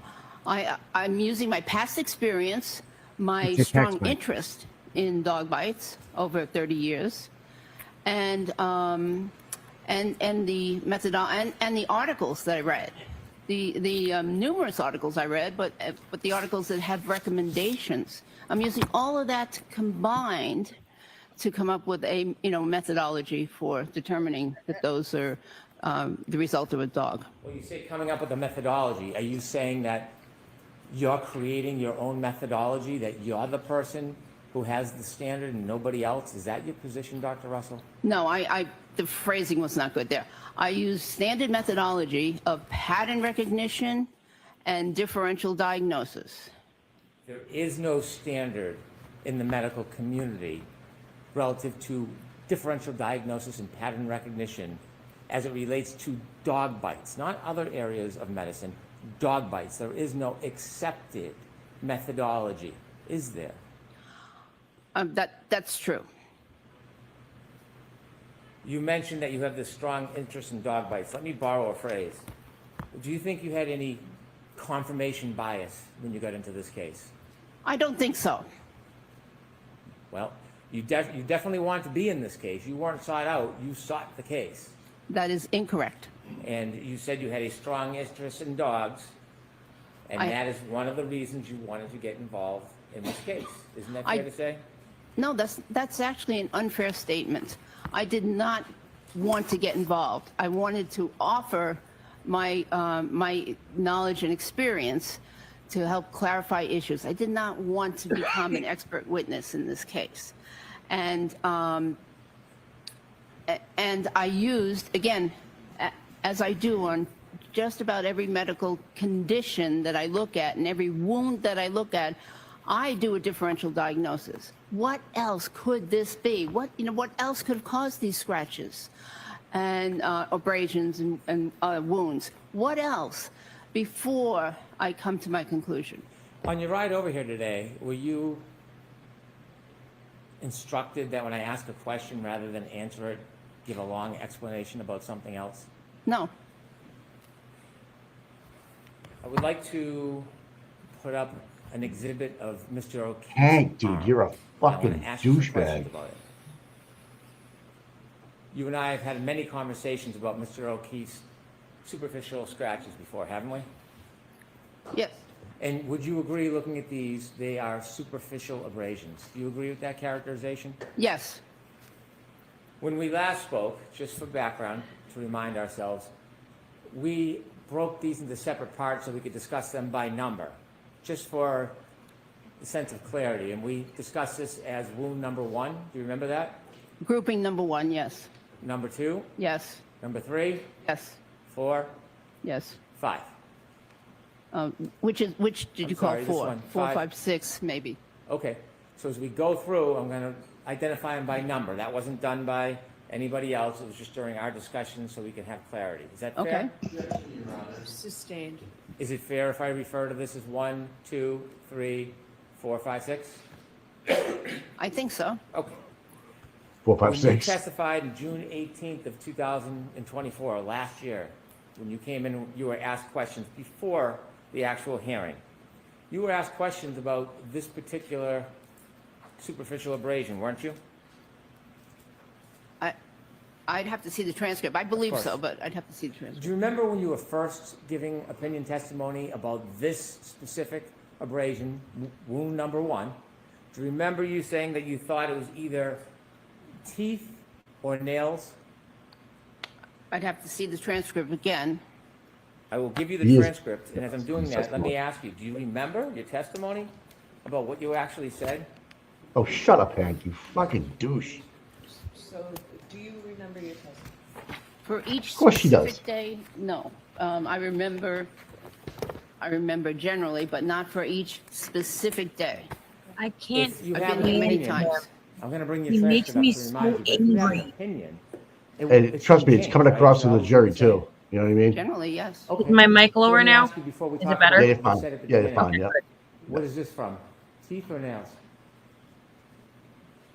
I'm using my past experience, my It's your strong text, mate. interest in dog bites over 30 years, and the method and the articles that I read, the numerous articles I read, but the articles that have recommendations. I'm using all of that combined to come up with a methodology for determining that those are the result of a dog. When you say coming up with a methodology, are you saying that you're creating your own methodology, that you're the person who has the standard and nobody else? Is that your position, Dr. Russell? No, the phrasing was not good there. I use standard methodology of pattern recognition and differential diagnosis. There is no standard in the medical community relative to differential diagnosis and pattern recognition as it relates to dog bites, not other areas of medicine, dog bites. There is no accepted methodology, is there? That's true. You mentioned that you have this strong interest in dog bites. Let me borrow a phrase. Do you think you had any confirmation bias when you got into this case? I don't think so. Well, you definitely wanted to be in this case. You weren't sought out, you sought the case. That is incorrect. And you said you had a strong interest in dogs, and that is one of the reasons you wanted to get involved in this case. Isn't that fair to say? No, that's actually an unfair statement. I did not want to get involved. I wanted to offer my my knowledge and experience to help clarify issues. I did not want to become an expert witness in this case. And I used, again, as I do on just about every medical condition that I look at and every wound that I look at, I do a differential diagnosis. What else could this be? What else could have caused these scratches and abrasions and wounds? What else before I come to my conclusion? On your ride over here today, were you instructed that when I ask a question, rather than answer it, give a long explanation about something else? No. I would like to put up an exhibit of Mr. O'Keefe's Hank, dude, arm. you're a And I wanna fucking ask you some questions douchebag. about it. You and I have had many conversations about Mr. O'Keefe's superficial scratches before, haven't we? Yes. And would you agree, looking at these, they are superficial abrasions? Do you agree with that characterization? Yes. When we last spoke, just for background, to remind ourselves, we broke these into separate parts so we could discuss them by number, just for the sense of clarity. And we discussed this as wound number 1. Do you remember that? Grouping number 1, yes. Number 2? Yes. Number 3? Yes. 4? Yes. 5? Which did you call sorry, this 4? one, 4, 5. 5, 6, maybe. Okay, so as we go through, I'm going to identify them by number. That wasn't done by anybody else. It was just during our discussion so we could have clarity. Is that fair? Okay. Sustained. Is it fair if I refer to this as 1, 2, 3, 4, 5, 6? I think so. Okay. 4, 5, When you 6. testified on June 18th of 2024, last year, when you came in, you were asked questions before the actual hearing. You were asked questions about this particular superficial abrasion, weren't you? I'd have to see the transcript. I believe course. so, but I'd have to see the transcript. Do you remember when you were first giving opinion testimony about this specific abrasion, wound number 1? Do you remember you saying that you thought it was either teeth or nails? I'd have to see the transcript again. I will give you the Yes. transcript, and as I'm doing that, let me ask you, do you remember your testimony about what you actually said? Oh, shut up, Hank, you fucking douche. So, do you remember your testimony? For each Of course she does. specific day, no. I remember generally, but not for each specific day. I can't If you I've have been an here many opinion, times. I'm going to bring He your makes transcript me up to remind so you, but if you have an angry. opinion, And trust me, it's coming across to the jury, too. You know what I mean? Generally, yes. Okay. Is my mic So lower let me now? ask you before we Is talk it better? about Yeah, what you're you said fine. at the Yeah, you're beginning. fine, yeah. What is this from? Teeth or nails?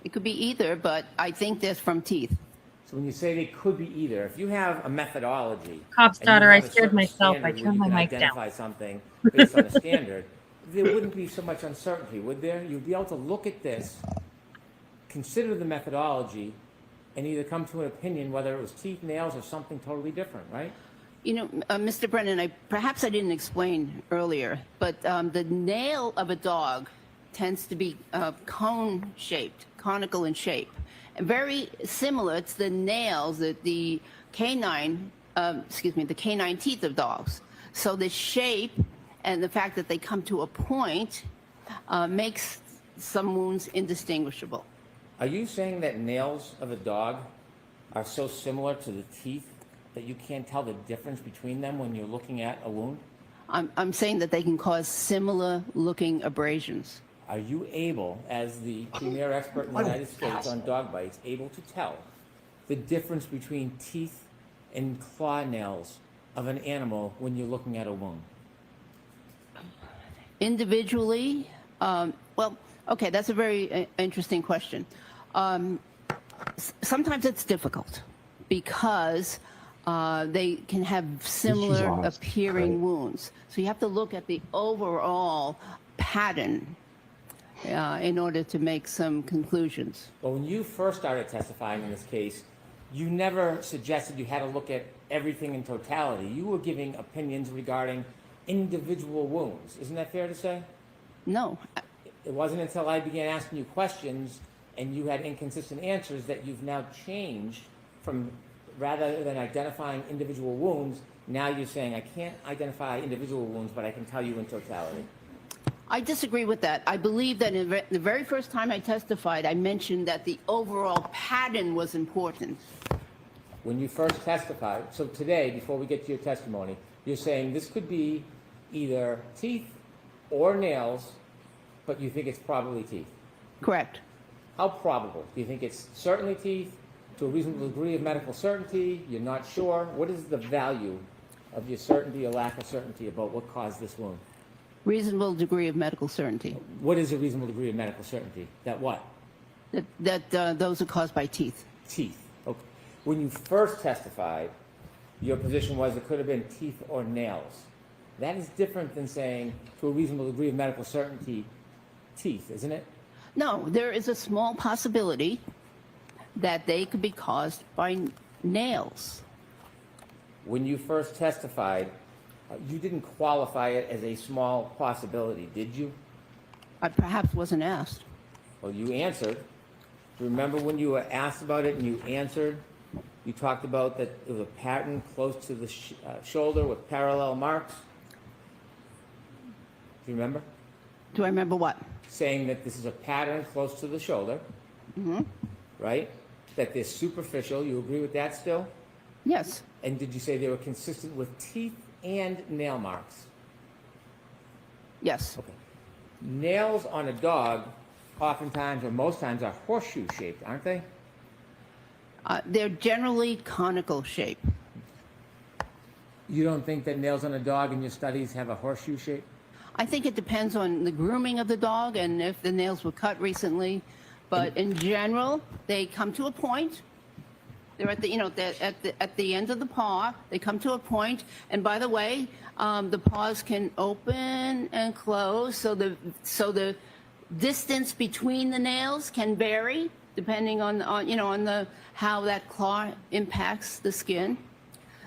It could be either, but I think that's from teeth. So when you say they could be either, if you have a methodology. Cop's and you daughter, I have a scared certain myself. I standard where turned you my can mic down. Identify something based on a standard, there wouldn't be so much uncertainty, would there? You'd be able to look at this, consider the methodology, and either come to an opinion whether it was teeth, nails, or something totally different, right? You know, Mr. Brennan, perhaps I didn't explain earlier, but the nail of a dog tends to be cone-shaped, conical in shape, and very similar to the nails that the canine teeth of dogs. So the shape and the fact that they come to a point makes some wounds indistinguishable. Are you saying that nails of a dog are so similar to the teeth that you can't tell the difference between them when you're looking at a wound? I'm saying that they can cause similar looking abrasions. Are you able, as the premier expert in the United States on dog bites, able to tell the difference between teeth and claw nails of an animal when you're looking at a wound? Individually, well, okay, that's a very interesting question. Sometimes it's difficult because they can have similar honest, appearing right? wounds. So you have to look at the overall pattern in order to make some conclusions. Well, when you first started testifying in this case, you never suggested you had to look at everything in totality. You were giving opinions regarding individual wounds. Isn't that fair to say? No, It wasn't until I began asking you questions and you had inconsistent answers that you've now changed from, rather than identifying individual wounds, now you're saying I can't identify individual wounds, but I can tell you in totality. I disagree with that. I believe that the very first time I testified, I mentioned that the overall pattern was important. When you first testified, so today, before we get to your testimony, you're saying this could be either teeth or nails, but you think it's probably teeth. Correct. How probable? Do you think it's certainly teeth, to a reasonable degree of medical certainty? You're not sure? What is the value of your certainty or lack of certainty about what caused this wound? Reasonable degree of medical certainty. What is a reasonable degree of medical certainty? That what? That those are caused by teeth. Teeth. Okay. When you first testified, your position was it could have been teeth or nails. That is different than saying, to a reasonable degree of medical certainty, teeth, isn't it? No, there is a small possibility that they could be caused by nails. When you first testified, you didn't qualify it as a small possibility, did you? I perhaps wasn't asked. Well, you answered. Remember when you were asked about it and you answered? You talked about that it was a pattern close to the shoulder with parallel marks. Do you remember? Do I remember what? Saying that this is a pattern close to the shoulder, right? That they're superficial. You agree with that still? Yes. And did you say they were consistent with teeth and nail marks? Yes. Okay. Nails on a dog, oftentimes or most times, are horseshoe shaped, aren't they? They're generally conical shape. You don't think that nails on a dog in your studies have a horseshoe shape? I think it depends on the grooming of the dog and if the nails were cut recently. But in general, they come to a point. They're at the, at the end of the paw. They come to a point. And by the way, the paws can open and close. So the distance between the nails can vary depending on how that claw impacts the skin.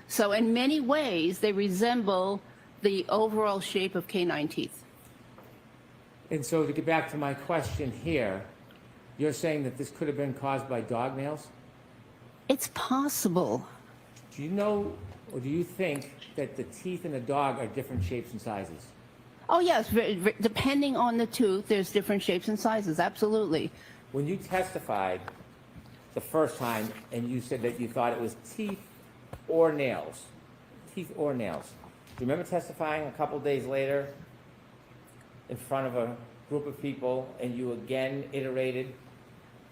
So in many ways, they resemble the overall shape of canine teeth. And so to get back to my question here, you're saying that this could have been caused by dog nails? It's possible. Do you know, or do you think that the teeth in a dog are different shapes and sizes? Oh, yes. Depending on the tooth, there's different shapes and sizes. Absolutely. When you testified the first time and you said that you thought it was teeth or nails, do you remember testifying a couple days later in front of a group of people and you again iterated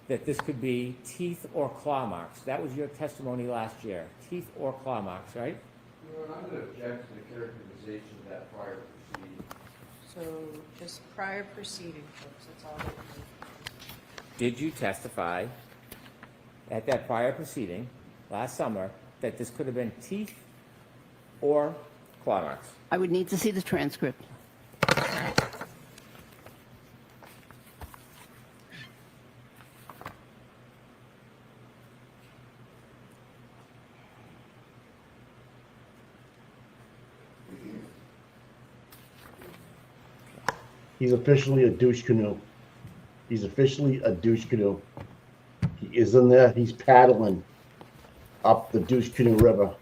that this could be teeth or claw marks? That was your testimony last year, teeth or claw marks, right? I'm going to object to the characterization of that prior proceeding. So just prior proceeding, folks, that's all. Did you testify at that prior proceeding last summer that this could have been teeth or claw marks? I would need to see the transcript. He's officially a douche canoe. He's officially a douche canoe. He is in there. He's paddling up the douche canoe river.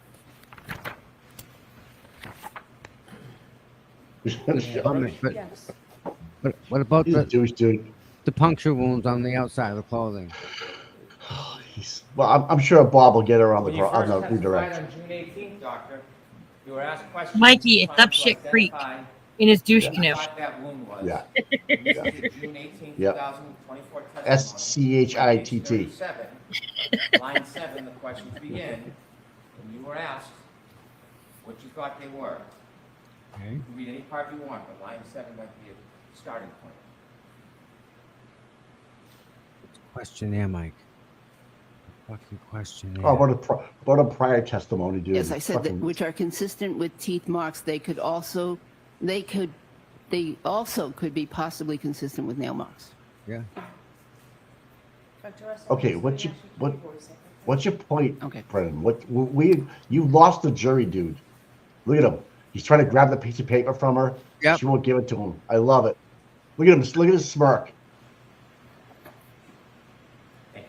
Yes. But what about He's a douche, dude. the puncture wounds on the outside of the clothing? Well, I'm sure Bob will get her on the When you first testified redirect. on June 18th, Doctor, you were asked questions. Mikey, it's trying up to shit creek identify in his douche Yeah. canoe. what that wound was. Yeah. You did June 18th, Yep. 2024 testimony. SCHITT. Page 37, line 7, the questions begin, and you were asked what you thought they were. Okay. You can read any part you want, but line 7 might be a starting point. Questionnaire, Mike. Fucking questionnaire. Oh, what a prior testimony, dude. Yes, I said that, Fucking- which are consistent with teeth marks. They also could be possibly consistent with nail marks. Yeah. Okay, what's your point, Okay. Brennan? You lost the jury, dude. Look at him. He's trying to grab the piece of paper from her. Yep. She won't give it to him. I love it. Look at him. Look at his smirk. Thank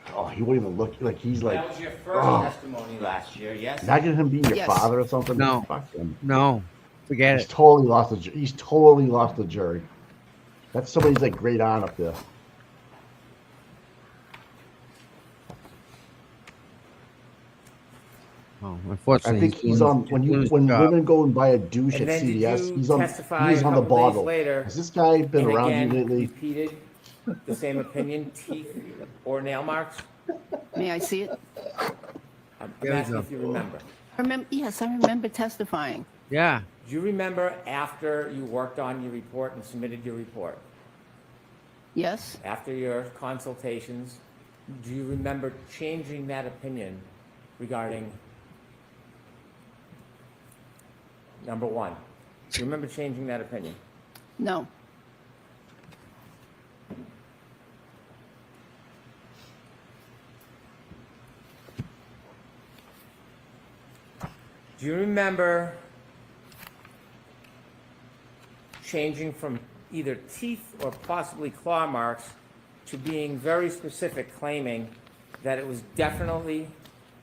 you. Oh, he won't even look like he's like. That was your first oh. testimony last year, yes? Imagine him being your Yes. father or something. No. Fuck him. No, forget He's it. totally lost the. He's totally lost the jury. That's somebody's like great aunt up there. Oh, I unfortunately, think he's doing- on doing his when job. women go and buy a douche And at then did CVS. you He's on testify he's a on the couple days bottle. later Has this guy been and around you again lately? repeated the same opinion, teeth or nail marks? May I see it? I'm There we asking go. if you remember. Yes, I remember testifying. Yeah. Do you remember after you worked on your report and submitted your report, Yes, after your consultations, do you remember changing that opinion regarding number one? Do you remember changing that opinion? no, Do you remember changing from either teeth or possibly claw marks to being very specific, claiming that it was definitely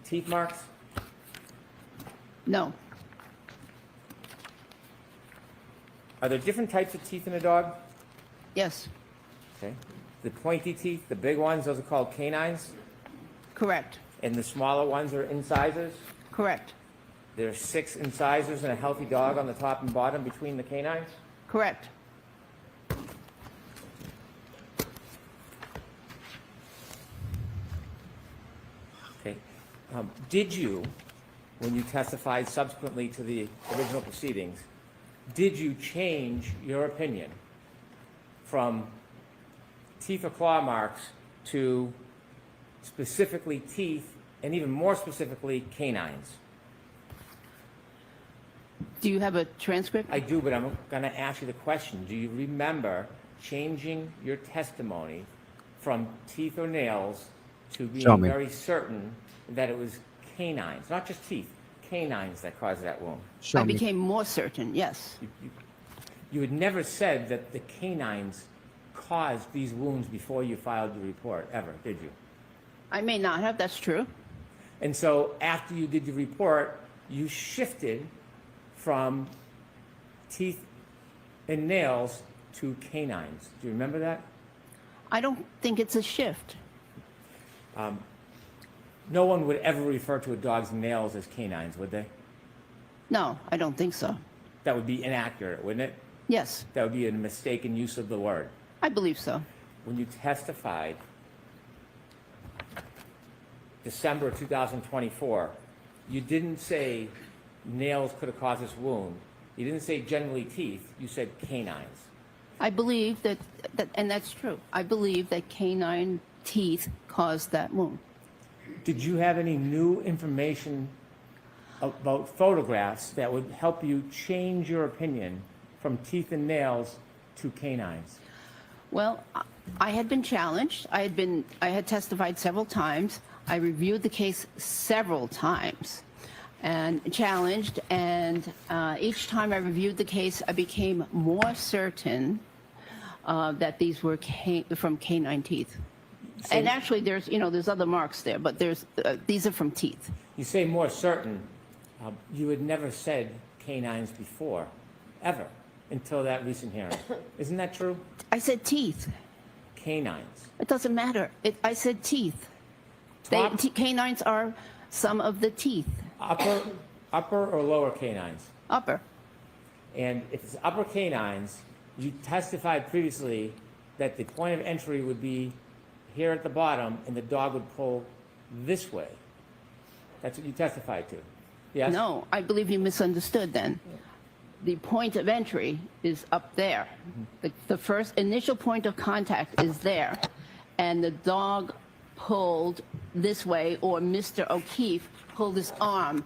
teeth marks? no. Are there different types of teeth in a dog? Yes, Okay. The pointy teeth, the big ones, those are called canines, correct, and the smaller ones are incisors. correct, There are 6 incisors in a healthy dog on the top and bottom between the canines. correct. Okay. Did you, when you testified subsequently to the original proceedings, did you change your opinion from teeth or claw marks to specifically teeth and even more specifically canines? Do you have a transcript? I do, but I'm going to ask you the question. Do you remember changing your testimony from teeth or nails to Show being me. very certain that it was canines, not just teeth, canines that caused that wound? Show I me. became more certain, yes. You had never said that the canines caused these wounds before you filed your report, ever, did you? I may not have, that's true. And so after you did your report, you shifted from teeth and nails to canines. Do you remember that? I don't think it's a shift. No one would ever refer to a dog's nails as canines, would they? No, I don't think so. That would be inaccurate, wouldn't it? Yes, That would be a mistaken use of the word. I believe so. When you testified, December 2024, you didn't say nails could have caused this wound. You didn't say generally teeth. You said canines. I believe that, and that's true. I believe that canine teeth caused that wound. Did you have any new information about photographs that would help you change your opinion from teeth and nails to canines? Well, I had been challenged. I had testified several times. I reviewed the case several times and challenged, and each time I reviewed the case, I became more certain that these were from canine teeth. And actually, there's other marks there, but these are from teeth. You say more certain. You had never said canines before, ever, until that recent hearing. Isn't that true? I said teeth. Canines. It doesn't matter. I said teeth. Top- Canines are some of the teeth. Upper or lower canines? Upper. And if it's upper canines, you testified previously that the point of entry would be here at the bottom and the dog would pull this way. That's what you testified to. Yes? No, I believe you misunderstood then. The point of entry is up there. The first initial point of contact is there, and the dog pulled this way, or Mr. O'Keefe pulled his arm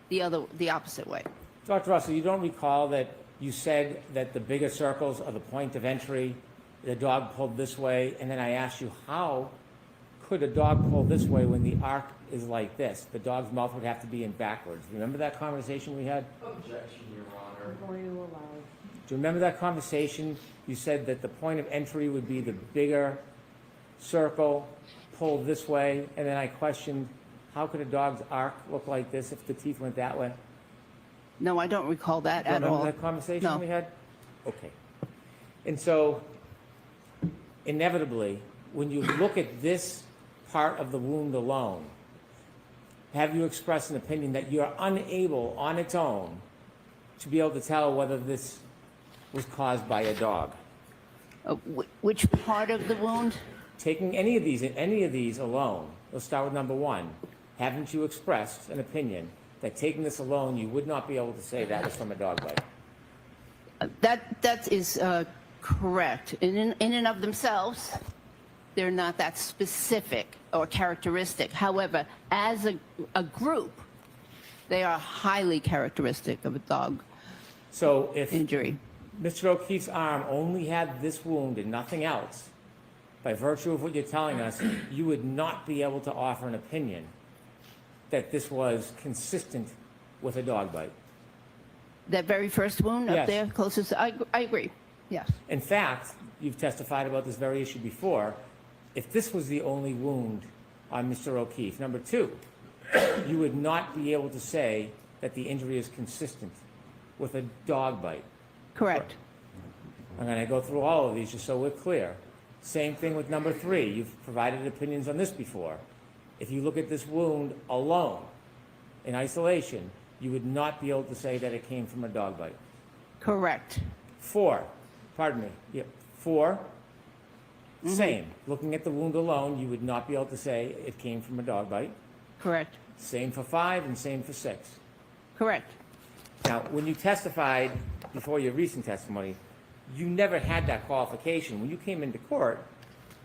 the opposite way. Dr. Russell, you don't recall that you said that the bigger circles are the point of entry, the dog pulled this way, and then I asked you, how could a dog pull this way when the arc is like this? The dog's mouth would have to be in backwards. Remember that conversation we had? Objection, Your Honor. Before you allow. Do you remember that conversation? You said that the point of entry would be the bigger circle pulled this way, and then I questioned, how could a dog's arc look like this if the teeth went that way? No, I don't recall that at all. Remember that conversation No. we had? Okay. And so, inevitably, when you look at this part of the wound alone, have you expressed an opinion that you're unable on its own to be able to tell whether this was caused by a dog? Which part of the wound? Taking any of these alone, let's start with number one. Haven't you expressed an opinion that taking this alone, you would not be able to say that was from a dog bite? That is correct. In and of themselves, they're not that specific or characteristic. However, as a group, they are highly characteristic of a dog So if injury. Mr. O'Keefe's arm only had this wound and nothing else, by virtue of what you're telling us, you would not be able to offer an opinion that this was consistent with a dog bite. That very first wound up Yes. there, closest, I agree, yes. In fact, you've testified about this very issue before. If this was the only wound on Mr. O'Keefe, number two, you would not be able to say that the injury is consistent with a dog bite. Correct. I'm going to go through all of these just so we're clear. Same thing with number three. You've provided opinions on this before. If you look at this wound alone, in isolation, you would not be able to say that it came from a dog bite. Correct. Four, pardon me, yep, four, same. Looking at the wound alone, you would not be able to say it came from a dog bite. Correct. Same for five and same for six. Correct. Now, when you testified before your recent testimony, you never had that qualification. When you came into court,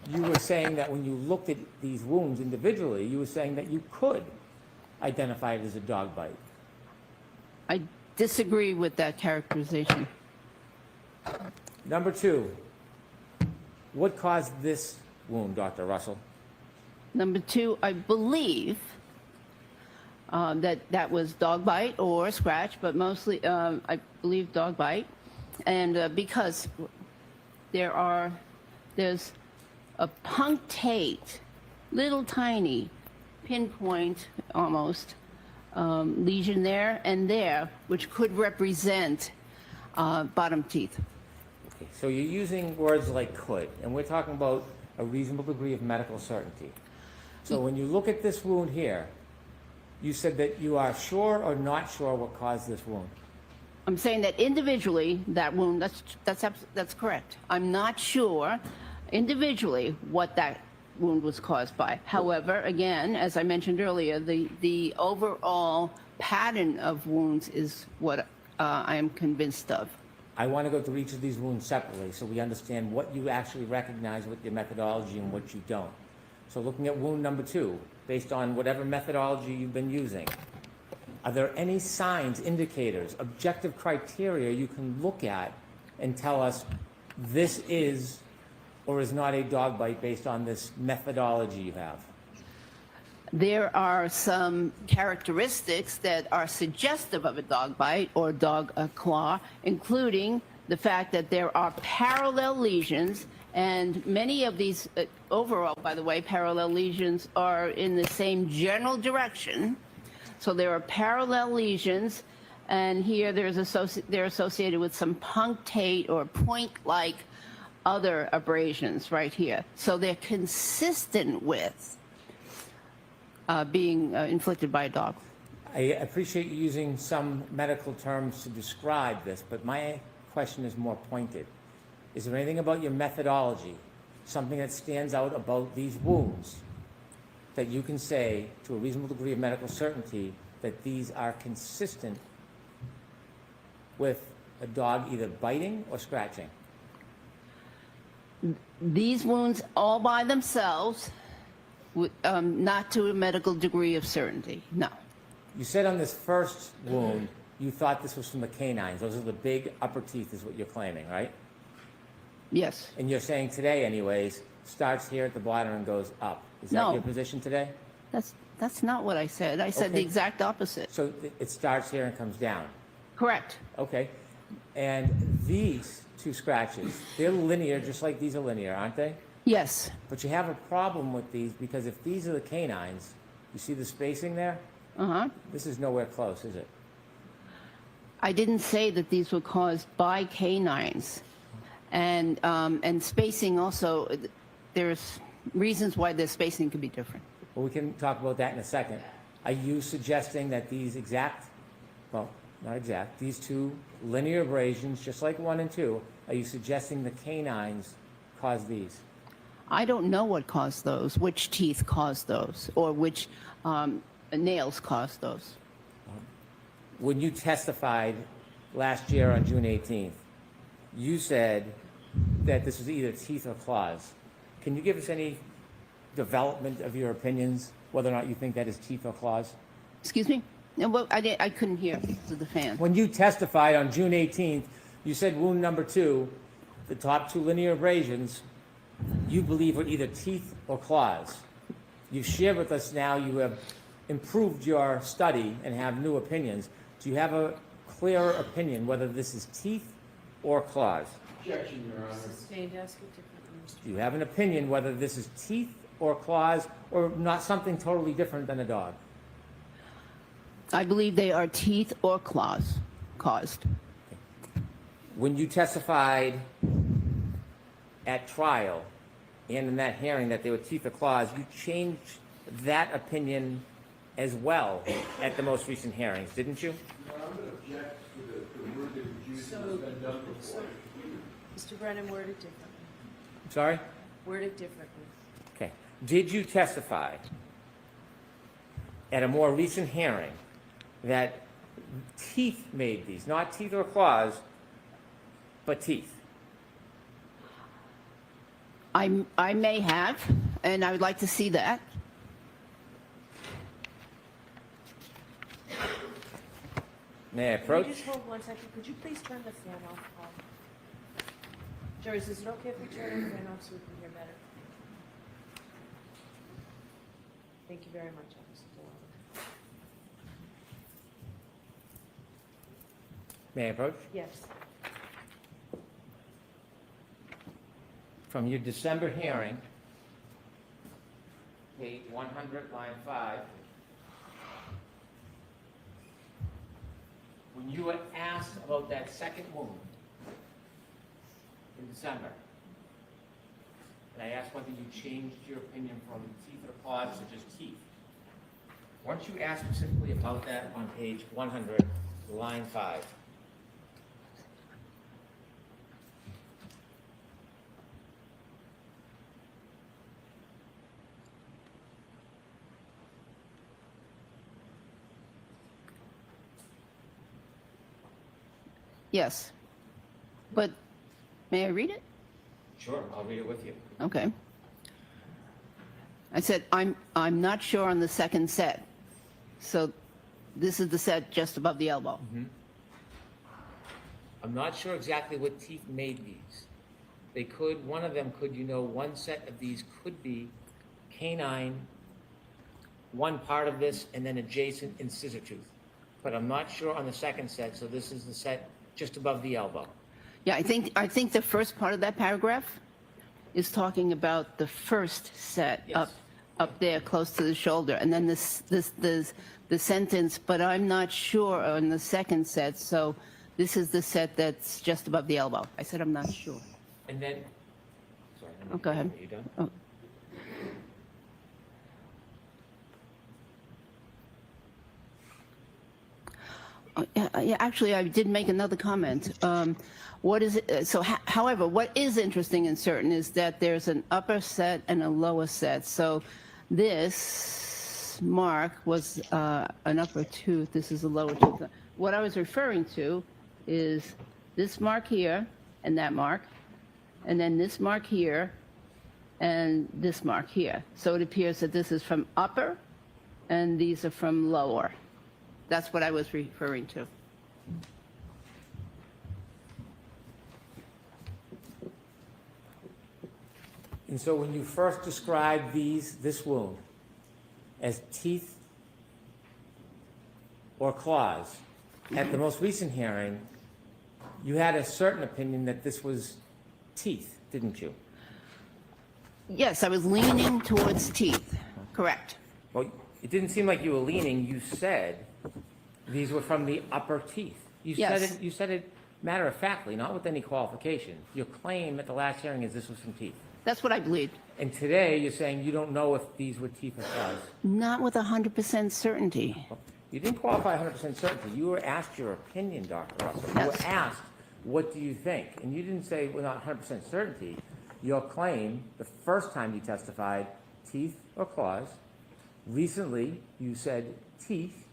you were saying that when you looked at these wounds individually, you were saying that you could identify it as a dog bite. I disagree with that characterization. Number two, what caused this wound, Dr. Russell? Number two, I believe that was dog bite or scratch, but mostly I believe dog bite. And because there's a punctate, little tiny, pinpoint almost, lesion there and there, which could represent bottom teeth. Okay, so you're using words like could, and we're talking about a reasonable degree of medical certainty. So when you look at this wound here, you said that you are sure or not sure what caused this wound. I'm saying that individually, that wound, that's correct. I'm not sure individually what that wound was caused by. However, again, as I mentioned earlier, the overall pattern of wounds is what I am convinced of. I want to go through each of these wounds separately so we understand what you actually recognize with your methodology and what you don't. So looking at wound number two, based on whatever methodology you've been using, are there any signs, indicators, objective criteria you can look at and tell us this is or is not a dog bite based on this methodology you have? There are some characteristics that are suggestive of a dog bite or dog claw, including the fact that there are parallel lesions, and many of these, overall, by the way, parallel lesions are in the same general direction. So there are parallel lesions, and here they're associated with some punctate or point-like other abrasions right here. So they're consistent with being inflicted by a dog. I appreciate you using some medical terms to describe this, but my question is more pointed. Is there anything about your methodology, something that stands out about these wounds, that you can say to a reasonable degree of medical certainty that these are consistent with a dog either biting or scratching? These wounds all by themselves, not to a medical degree of certainty, no. You said on this first wound, you thought this was from the canines. Those are the big upper teeth is what you're claiming, right? Yes. And you're saying today, anyways, starts here at the bottom and goes up. Is that No. your position today? That's not what I said. I said the Okay. exact opposite. So it starts here and comes down. Correct. Okay. And these two scratches, they're linear, just like these are linear, aren't they? Yes. But you have a problem with these because if these are the canines, you see the spacing there? Uh-huh. This is nowhere close, is it? I didn't say that these were caused by canines. And spacing also, there's reasons why the spacing could be different. Well, we can talk about that in a second. Are you suggesting that these not exact, these two linear abrasions, just like 1 and 2, are you suggesting the canines caused these? I don't know what caused those, which teeth caused those, or which nails caused those. When you testified last year on June 18th, you said that this was either teeth or claws. Can you give us any development of your opinions, whether or not you think that is teeth or claws? Excuse me? No, well, I couldn't hear because of the fan. When you testified on June 18th, you said wound number 2, the top 2 linear abrasions, you believe were either teeth or claws. You've shared with us now you have improved your study and have new opinions. Do you have a clearer opinion whether this is teeth or claws? Objection, Your Honor. Sustained, ask it differently, Mr. Do you have an opinion whether this is teeth or claws or not something totally different than a dog? I believe they are teeth or claws caused. When you testified at trial and in that hearing that they were teeth or claws, you changed that opinion as well at the most recent hearings, didn't you? No, I'm going to object to the word that you used has been done before. Mr. Brennan, word it differently. Sorry? Word it differently. Okay. Did you testify at a more recent hearing that teeth made these, not teeth or claws, but teeth? I may have, and I would like to see that. May I Can approach? you just hold 1 second? Could you please turn the fan off, Paul? Joyce, is it okay if we turn the fan off so we can hear better? Thank you very much, Officer DeLong. May I approach? Yes. From your December hearing, page 100, line 5, when you were asked about that second wound in December, and I asked whether you changed your opinion from teeth or claws to just teeth, weren't you asked specifically about that on page 100, line 5? Yes. But may I read it? Sure, I'll read it with you. Okay. I said, I'm not sure on the second set. So this is the set just above the elbow. I'm not sure exactly what teeth made these. They could, one of them could, one set of these could be canine, one part of this, and then adjacent incisor tooth. But I'm not sure on the second set, so this is the set just above the elbow. Yeah, I think the first part of that paragraph is talking about the first set Yes. up there close to the shoulder, and then the sentence, but I'm not sure on the second set, so this is the set that's just above the elbow. I said I'm not sure. And then, sorry. Oh, go ahead. Are you done? Oh. Yeah, actually, I did make another comment. What is it? So, however, what is interesting and certain is that there's an upper set and a lower set. So, this mark was an upper tooth. This is a lower tooth. What I was referring to is this mark here and that mark, and then this mark here and this mark here. So it appears that this is from upper, and these are from lower. That's what I was referring to. And so when you first described this wound as teeth or claws, at the most recent hearing, you had a certain opinion that this was teeth, didn't you? Yes, I was leaning towards teeth. Correct. Well, it didn't seem like you were leaning. You said these were from the upper teeth. Yes. You said it matter-of-factly, not with any qualification. Your claim at the last hearing is this was from teeth. That's what I believe. And today, you're saying you don't know if these were teeth or claws. Not with 100% certainty. You didn't qualify 100% certainty. You were asked your opinion, Dr. Russell. You were Yes. asked, what do you think? And you didn't say, well, not 100% certainty. Your claim, the first time you testified, teeth or claws. Recently, you said teeth,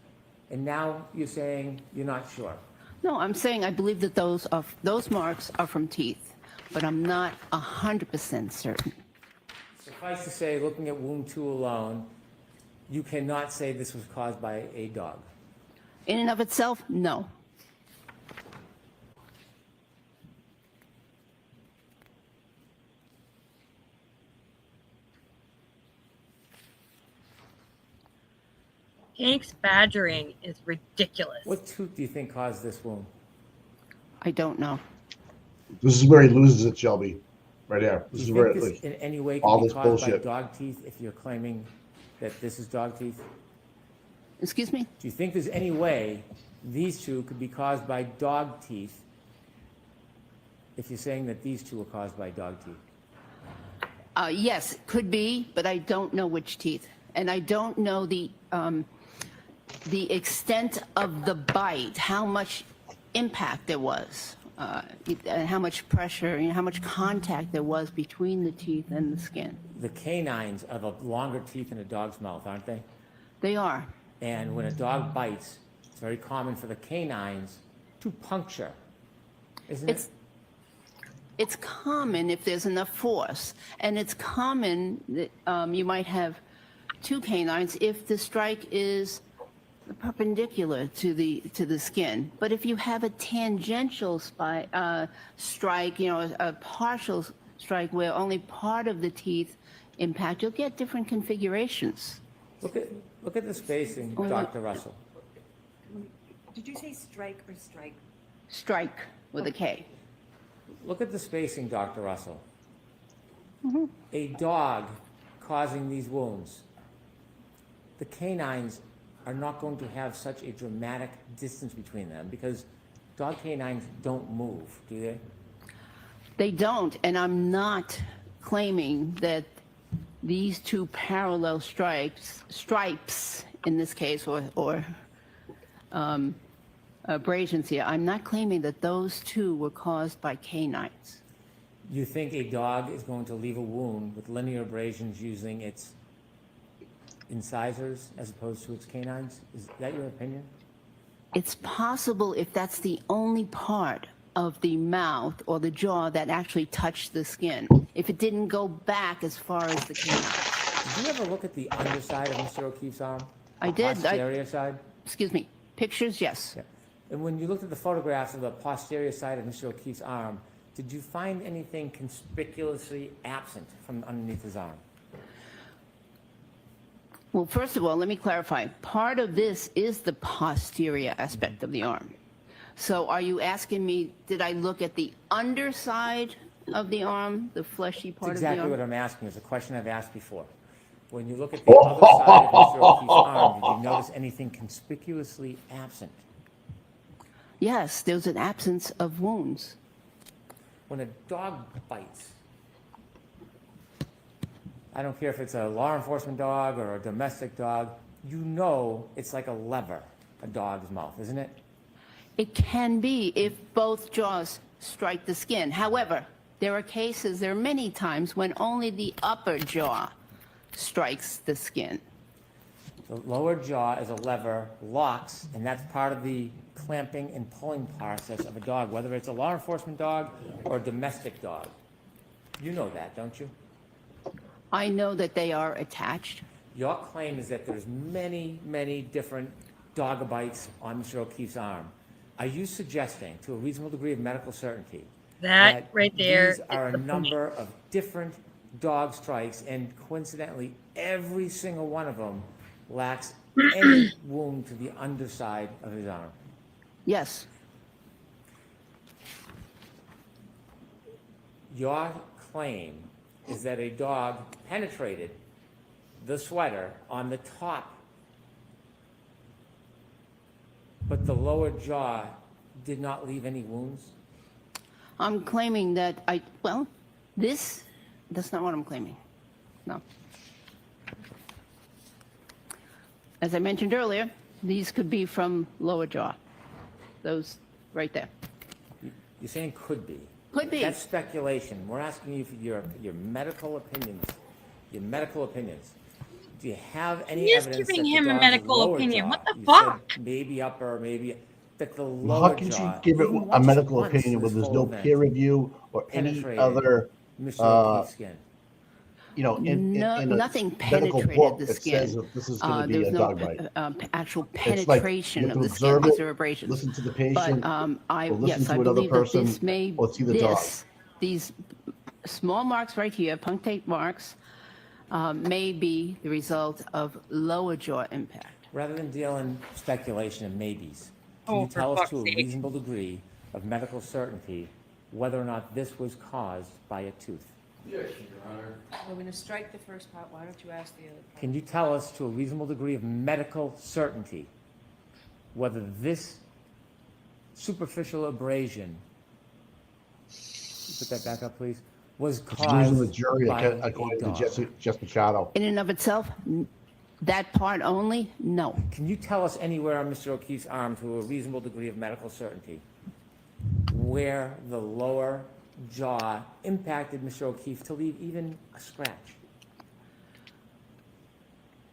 and now you're saying you're not sure. No, I'm saying I believe that those marks are from teeth, but I'm not 100% certain. Suffice to say, looking at wound 2 alone, you cannot say this was caused by a dog. In and of itself, no. Hank's badgering is ridiculous. What tooth do you think caused this wound? I don't know. This is where he loses it, Shelby. Right there. This Do is you where think it, this like, in any way all could be this caused bullshit. by dog teeth if you're claiming that this is dog teeth? Excuse me? Do you think there's any way these two could be caused by dog teeth if you're saying that these two were caused by dog teeth? Yes, could be, but I don't know which teeth. And I don't know the extent of the bite, how much impact there was, and how much pressure, how much contact there was between the teeth and the skin. The canines are the longer teeth in a dog's mouth, aren't they? They are. And when a dog bites, it's very common for the canines to puncture, isn't it? It's common if there's enough force, and it's common that you might have two canines if the strike is perpendicular to the skin. But if you have a tangential strike, a partial strike where only part of the teeth impact, you'll get different configurations. Look at the spacing, Dr. Russell. Did you say strike or strike? Strike with a K. Look at the spacing, Dr. Russell. Mm-hmm. A dog causing these wounds, the canines are not going to have such a dramatic distance between them because dog canines don't move, do they? They don't, and I'm not claiming that these two parallel stripes in this case, or abrasions here, I'm not claiming that those two were caused by canines. You think a dog is going to leave a wound with linear abrasions using its incisors as opposed to its canines? Is that your opinion? It's possible if that's the only part of the mouth or the jaw that actually touched the skin, if it didn't go back as far as the canines. Did you ever look at the underside of Mr. O'Keefe's arm? I did. Posterior side? Excuse me. Pictures, yes. Yeah. And when you looked at the photographs of the posterior side of Mr. O'Keefe's arm, did you find anything conspicuously absent from underneath his arm? Well, first of all, let me clarify. Part of this is the posterior aspect of the arm. So are you asking me, did I look at the underside of the arm, the fleshy part of the arm? Exactly what I'm asking. It's a question I've asked before. When you look at the other side of Mr. O'Keefe's arm, did you notice anything conspicuously absent? Yes, there's an absence of wounds. When a dog bites, I don't care if it's a law enforcement dog or a domestic dog, you know it's like a lever, a dog's mouth, isn't it? It can be if both jaws strike the skin. However, there are many times when only the upper jaw strikes the skin. The lower jaw is a lever, locks, and that's part of the clamping and pulling process of a dog, whether it's a law enforcement dog or a domestic dog. You know that, don't you? I know that they are attached. Your claim is that there's many, many different dog bites on Mr. O'Keefe's arm. Are you suggesting, to a reasonable degree of medical certainty, That right there these are a number of different dog strikes, and coincidentally, every single one of them lacks any wound to the underside of his arm? Yes. Your claim is that a dog penetrated the sweater on the top, but the lower jaw did not leave any wounds? I'm claiming that this That's not what I'm claiming. No. As I mentioned earlier, these could be from lower jaw. Those right there. You're saying could be. Could be. That's speculation. We're asking you for your medical opinions. Your medical opinions. Do you have any He is evidence giving that him the a dog's medical lower opinion. jaw, What the you fuck? said maybe upper, maybe that the Well, lower how can jaw, she give it even a once- medical once opinion when this there's whole no event peer review or any penetrated other, Mr. O'Keefe's skin? in Nothing a medical penetrated book, the it skin. says that this is going to There be was a no dog bite. actual It's like penetration you of have to the skin. observe These it, are abrasions. listen to the But patient, or listen yes, I to another believe that person, this may, or see the dog. these small marks right here, punctate marks, may be the result of lower jaw impact. Rather than deal in speculation and maybes, can Oh, you for tell us fuck's to a sake. reasonable degree of medical certainty whether or not this was caused by a tooth? Yes, Your Honor. We're going to strike the first part. Why don't you ask the other part? Can you tell us to a reasonable degree of medical certainty whether this superficial abrasion, put that back up, please, was It's using the caused jury, by a according to dog? Jess Machado. In and of itself, that part only, no. Can you tell us anywhere on Mr. O'Keefe's arm to a reasonable degree of medical certainty where the lower jaw impacted Mr. O'Keefe to leave even a scratch?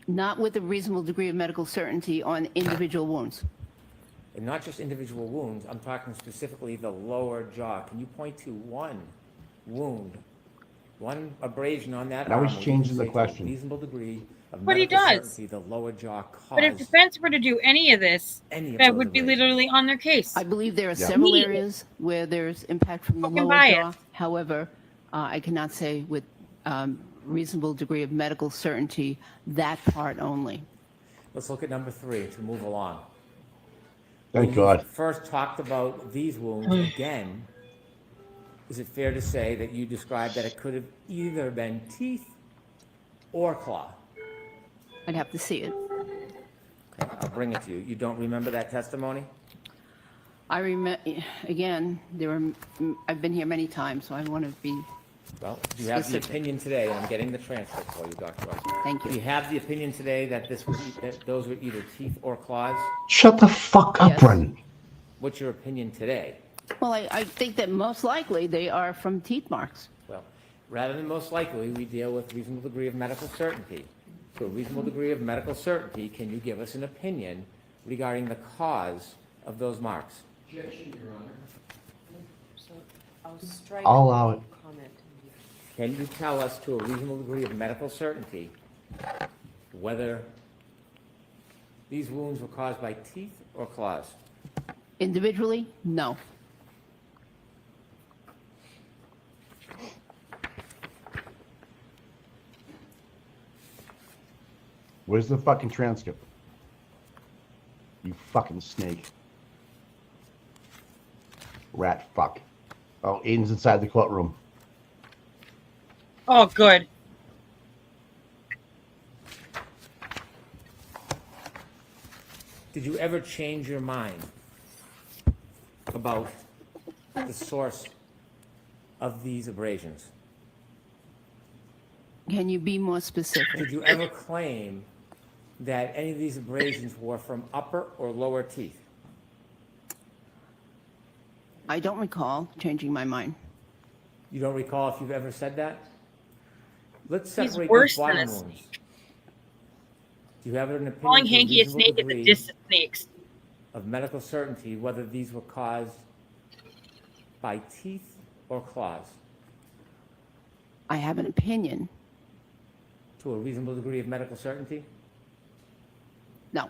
Not with a reasonable degree of medical certainty on individual wounds. And not just individual wounds, I'm talking specifically the lower jaw. Can you point to one wound, one abrasion on that Now arm? he's where you can changing the say to a question. reasonable degree of But he medical does. certainty, the lower jaw But if caused defense were to do any of this, any of that those would be abrasions. literally on their case. I believe there are Yeah. several Neat. areas where there's impact from the Fucking lower bias. jaw. However, I cannot say with reasonable degree of medical certainty that part only. Let's look at number 3 to move along. Thank When God. you first talked about these wounds again, is it fair to say that you described that it could have either been teeth or claw? I'd have to see it. Okay, I'll bring it to you. You don't remember that testimony? I remember, again, I've been here many times, so I want to be, Well, you have the Specific. opinion today, and I'm getting the transcript for you, Dr. Russell. thank Do you you. have the opinion today that that those were either teeth or claws? Shut the fuck up, Yes. Brendan. What's your opinion today? Well, I think that most likely they are from teeth marks. Well, rather than most likely, we deal with reasonable degree of medical certainty. To a reasonable degree of medical certainty, can you give us an opinion regarding the cause of those marks? Objection, Your Honor. So I'll strike I'll allow it. comment. Can you tell us to a reasonable degree of medical certainty whether these wounds were caused by teeth or claws? Individually, no. Where's the fucking transcript? You fucking snake. Rat fuck. Oh, Aiden's inside the courtroom. Oh, good. Did you ever change your mind about the source of these abrasions? Can you be more specific? Did you ever claim that any of these abrasions were from upper or lower teeth? I don't recall changing my mind. You don't recall if you've ever said that? Let's He's separate worse these than bottom a wounds. Do you have an opinion Calling to Hanky a reasonable snake is a degree diss to snakes. of medical certainty whether these were caused by teeth or claws? I have an opinion. To a reasonable degree of medical certainty? No.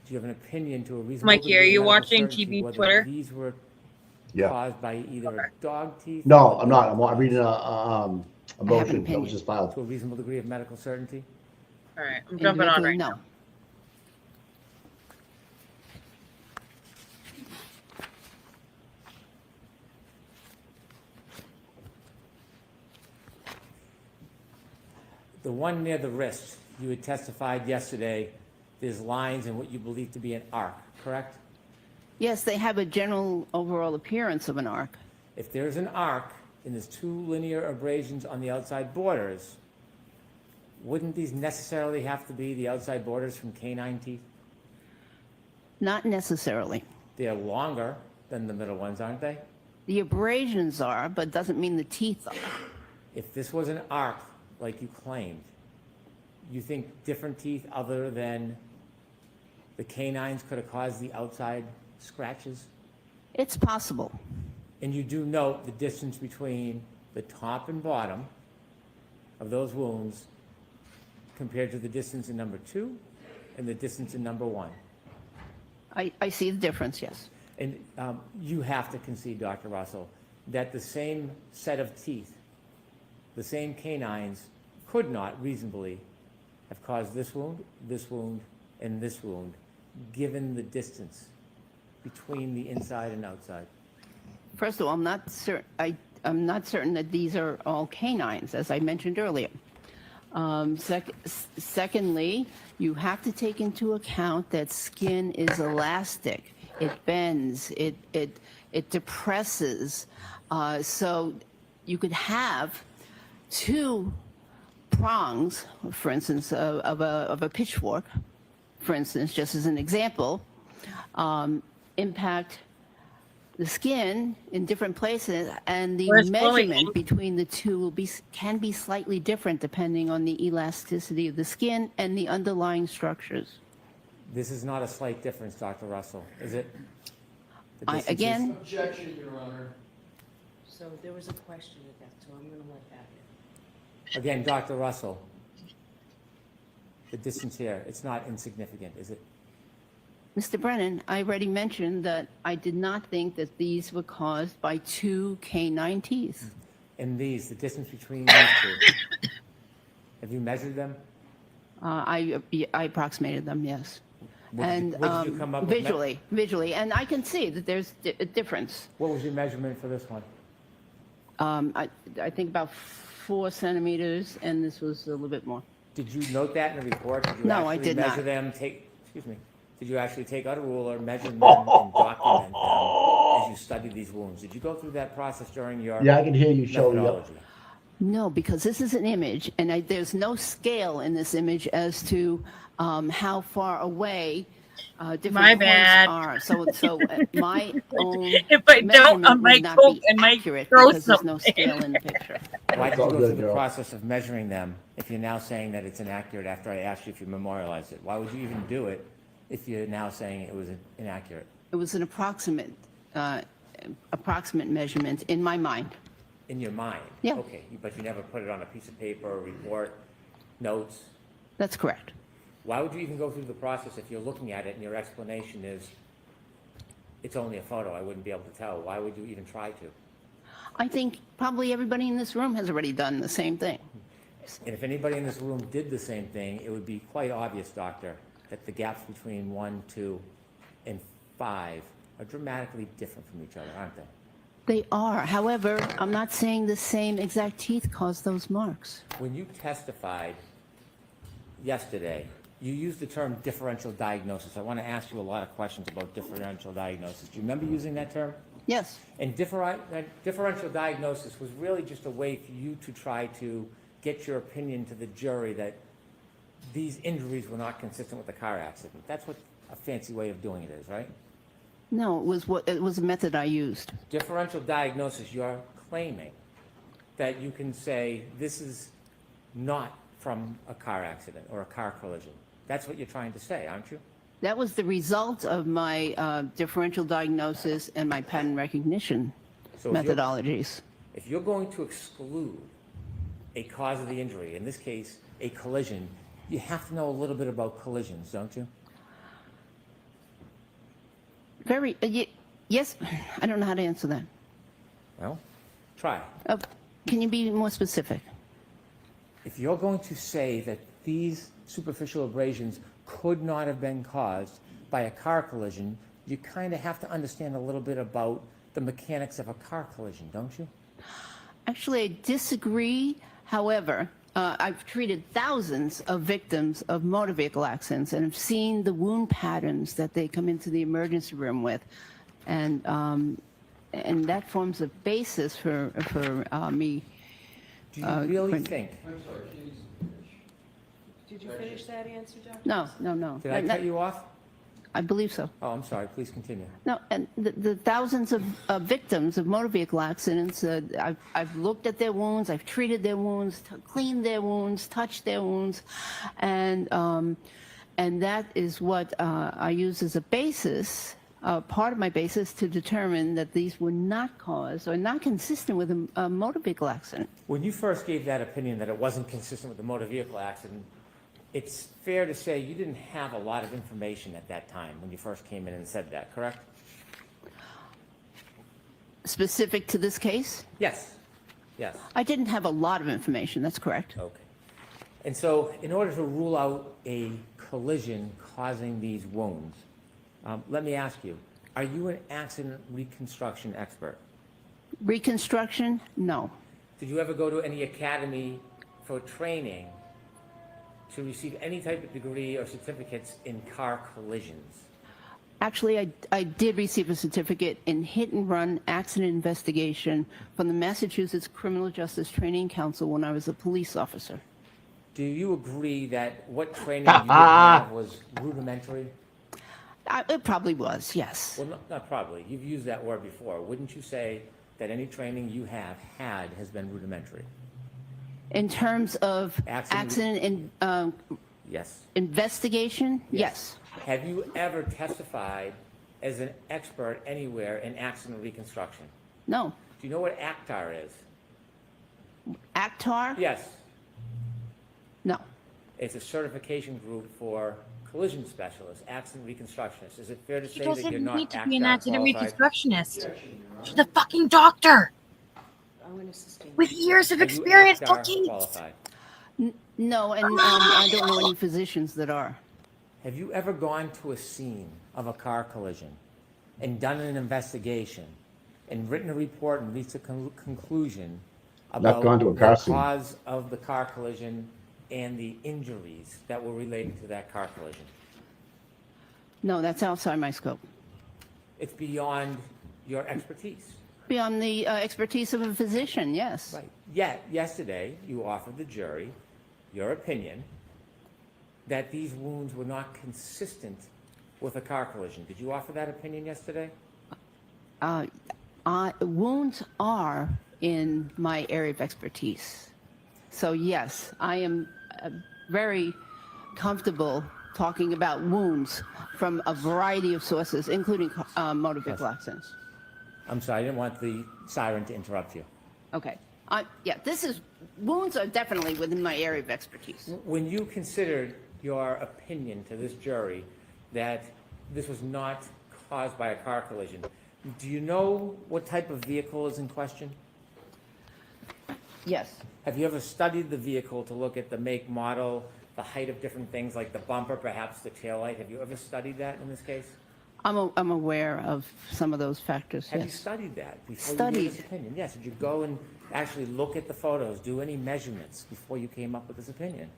Do you have an opinion to a reasonable Mikey, degree are of you medical watching certainty TV whether Twitter? these were Yeah. caused by either dog teeth? No, or I'm not. dog I'm reading claws? a an motion that opinion. was just filed. To a reasonable degree of medical certainty? All right, I'm jumping on Individually, right no. now. The one near the wrist, you had testified yesterday, there's lines in what you believe to be an arc, correct? Yes, they have a general overall appearance of an arc. If there's an arc and there's 2 linear abrasions on the outside borders, wouldn't these necessarily have to be the outside borders from canine teeth? Not necessarily. They're longer than the middle ones, aren't they? The abrasions are, but doesn't mean the teeth are. If this was an arc, like you claimed, you think different teeth other than the canines could have caused the outside scratches? It's possible. And you do note the distance between the top and bottom of those wounds compared to the distance in number 2 and the distance in number 1. I see the difference, yes. And you have to concede, Dr. Russell, that the same set of teeth, the same canines, could not reasonably have caused this wound, and this wound, given the distance between the inside and outside. First of all, I'm not certain that these are all canines, as I mentioned earlier. Secondly, you have to take into account that skin is elastic. It bends. It depresses. So you could have 2 prongs, for instance, of a pitchfork, for instance, just as an example, impact the skin in different places, and the Where's Chloe? measurement between the 2 can be slightly different depending on the elasticity of the skin and the underlying structures. This is not a slight difference, Dr. Russell, is it? The distances- Again, Objection, Your Honor. So there was a question with that, so I'm going to let that in. Again, Dr. Russell, the distance here, it's not insignificant, is it? Mr. Brennan, I already mentioned that I did not think that these were caused by 2 canine teeth. And these, the distance between these 2, have you measured them? I approximated them, yes. What did you come up with? Visually, and I can see that there's a difference. What was your measurement for this one? I think about 4 centimeters, and this was a little bit more. Did you note that in the report? Did you No, I actually did measure not. them? Did you actually take out a ruler, measure them, and document them as you studied these wounds? Did you go through that process during your Yeah, I can hear you showing up. methodology? No, because this is an image, and there's no scale in this image as to how far away different My points bad. are. So my own If I don't, I measurement might would not cook be and might accurate throw because there's no something. scale in the picture. Why did all you go good, through the girl. process of measuring them if you're now saying that it's inaccurate after I asked you if you memorialized it? Why would you even do it if you're now saying it was inaccurate? It was an approximate measurement in my mind. In your mind? Yeah. Okay, but you never put it on a piece of paper or report, notes? That's correct. Why would you even go through the process if you're looking at it and your explanation is, it's only a photo, I wouldn't be able to tell? Why would you even try to? I think probably everybody in this room has already done the same thing. And if anybody in this room did the same thing, it would be quite obvious, Doctor, that the gaps between 1, 2, and 5 are dramatically different from each other, aren't they? They are. However, I'm not saying the same exact teeth caused those marks. When you testified yesterday, you used the term differential diagnosis. I want to ask you a lot of questions about differential diagnosis. Do you remember using that term? Yes. And differential diagnosis was really just a way for you to try to get your opinion to the jury that these injuries were not consistent with the car accident. That's what a fancy way of doing it is, right? No, it was a method I used. Differential diagnosis, you're claiming that you can say this is not from a car accident or a car collision. That's what you're trying to say, aren't you? That was the result of my differential diagnosis and my pattern recognition So if you're- methodologies. If you're going to exclude a cause of the injury, in this case, a collision, you have to know a little bit about collisions, don't you? Yes, I don't know how to answer that. Well, try. Can you be more specific? If you're going to say that these superficial abrasions could not have been caused by a car collision, you kind of have to understand a little bit about the mechanics of a car collision, don't you? Actually, I disagree. However, I've treated thousands of victims of motor vehicle accidents and have seen the wound patterns that they come into the emergency room with. And and that forms a basis for me. Do you really Quinn. think? Did you finish that answer, Dr.? No. Did I cut you off? I believe so. Oh, I'm sorry. Please continue. No, and the thousands of victims of motor vehicle accidents, I've looked at their wounds, I've treated their wounds, cleaned their wounds, touched their wounds, and that is what I use as a basis, part of my basis to determine that these were not caused or not consistent with a motor vehicle accident. When you first gave that opinion that it wasn't consistent with the motor vehicle accident, it's fair to say you didn't have a lot of information at that time when you first came in and said that, correct? Specific to this case, Yes. Yes. I didn't have a lot of information, that's correct. Okay. And so in order to rule out a collision causing these wounds, let me ask you, are you an accident reconstruction expert? Reconstruction, no. Did you ever go to any academy for training to receive any type of degree or certificates in car collisions? Actually, I did receive a certificate in hit and run accident investigation from the Massachusetts Criminal Justice Training Council when I was a police officer. Do you agree that what training you did have was rudimentary? It probably was, yes. Well, not probably. You've used that word before. Wouldn't you say that any training you have had has been rudimentary? In terms of Accident- accident Yes. investigation, yes. Have you ever testified as an expert anywhere in accident reconstruction? No. Do you know what ACTAR is? ACTAR? Yes. No. It's a certification group for collision specialists, accident reconstructionists. Is it fair to She say that doesn't you're not need to be an ACTAR accident qualified? reconstructionist. She's a fucking doctor I'm going to sustain. with years of Are you experience, ACTAR decades. qualified? No, and I don't know any physicians that are. Have you ever gone to a scene of a car collision and done an investigation and written a report and reached a conclusion about gone to a car the scene. cause of the car collision and the injuries that were related to that car collision? No, that's outside my scope. It's beyond your expertise. Beyond the expertise of a physician, yes. Right. Yet, yesterday, you offered the jury your opinion that these wounds were not consistent with a car collision. Did you offer that opinion yesterday? Wounds are in my area of expertise. So yes, I am very comfortable talking about wounds from a variety of sources, including motor vehicle accidents. I'm sorry, I didn't want the siren to interrupt you. Okay. Yeah, wounds are definitely within my area of expertise. When you considered your opinion to this jury that this was not caused by a car collision, do you know what type of vehicle is in question? Yes. Have you ever studied the vehicle to look at the make, model, the height of different things like the bumper, perhaps the taillight? Have you ever studied that in this case? I'm aware of some of those factors, Have you yes. studied that before you gave this opinion? Yes. Did you go and actually look at the photos, do any measurements before you came up with this opinion?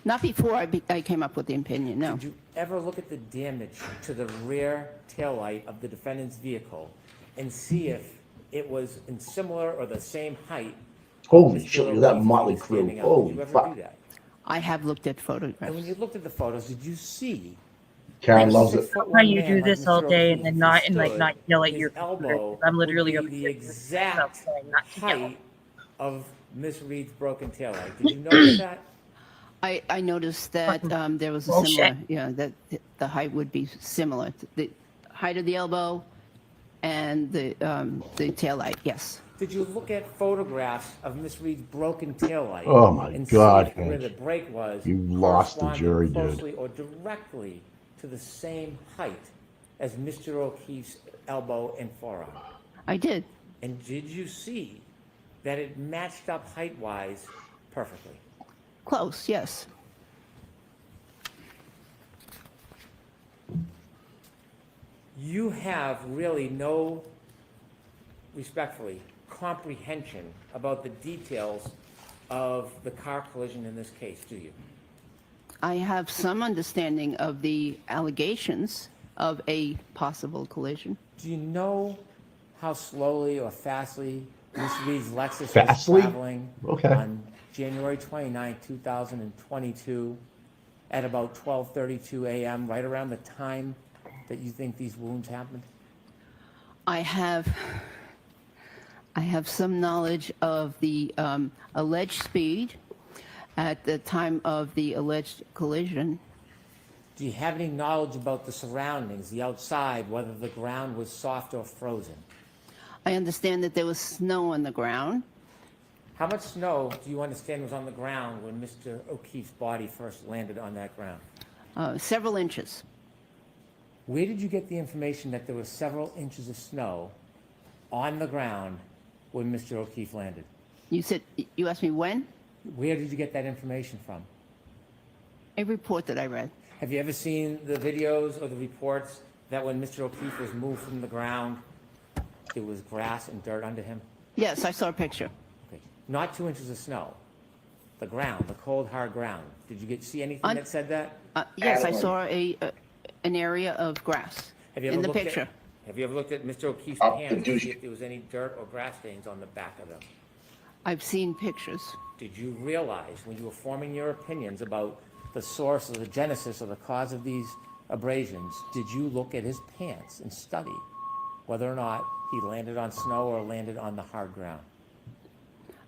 Not before I came up with the opinion, no. Did you ever look at the damage to the rear taillight of the defendant's vehicle and see if it was in similar or the same height? Holy shit, look at that motley crew. Did you Holy ever do fuck. that? I have looked at And photographs. when you looked at the photos, did you see Karen loves it. How you do this all day and then not yell at your elbow? I'm literally would be the exact height of Miss Reed's broken taillight. Did you notice that? I noticed that there was a Bullshit. similar, that the height would be similar. The height of the elbow and the taillight, yes. Did you look at photographs of Miss Reed's broken taillight? Oh, my and God, see if where Hank. the break was? You lost the corresponded jury, dude. closely or directly to the same height as Mr. O'Keefe's elbow and forearm? I did. And did you see that it matched up height-wise perfectly? Close, yes. You have really no, respectfully, comprehension about the details of the car collision in this case, do you? I have some understanding of the allegations of a possible collision. Do you know how slowly or fastly Ms. Reed's Lexus was Fastly? traveling Okay. on January 29, 2022 at about 12:32 a.m., right around the time that you think these wounds happened? I have some knowledge of the alleged speed at the time of the alleged collision. Do you have any knowledge about the surroundings, the outside, whether the ground was soft or frozen? I understand that there was snow on the ground. How much snow do you understand was on the ground when Mr. O'Keefe's body first landed on that ground? Several inches. Where did you get the information that there were several inches of snow on the ground when Mr. O'Keefe landed? You asked me when? Where did you get that information from? A report that I read. Have you ever seen the videos or the reports that when Mr. O'Keefe was moved from the ground, there was grass and dirt under him? Yes, I saw a picture. Okay. Not 2 inches of snow. The ground, the cold, hard ground. Did you see anything that said that? Yes, I saw an area of grass in the picture. Have you ever looked at Mr. O'Keefe's hands to see if there was any dirt or grass stains on the back of them? I've seen pictures. Did you realize when you were forming your opinions about the source or the genesis or the cause of these abrasions, did you look at his pants and study whether or not he landed on snow or landed on the hard ground?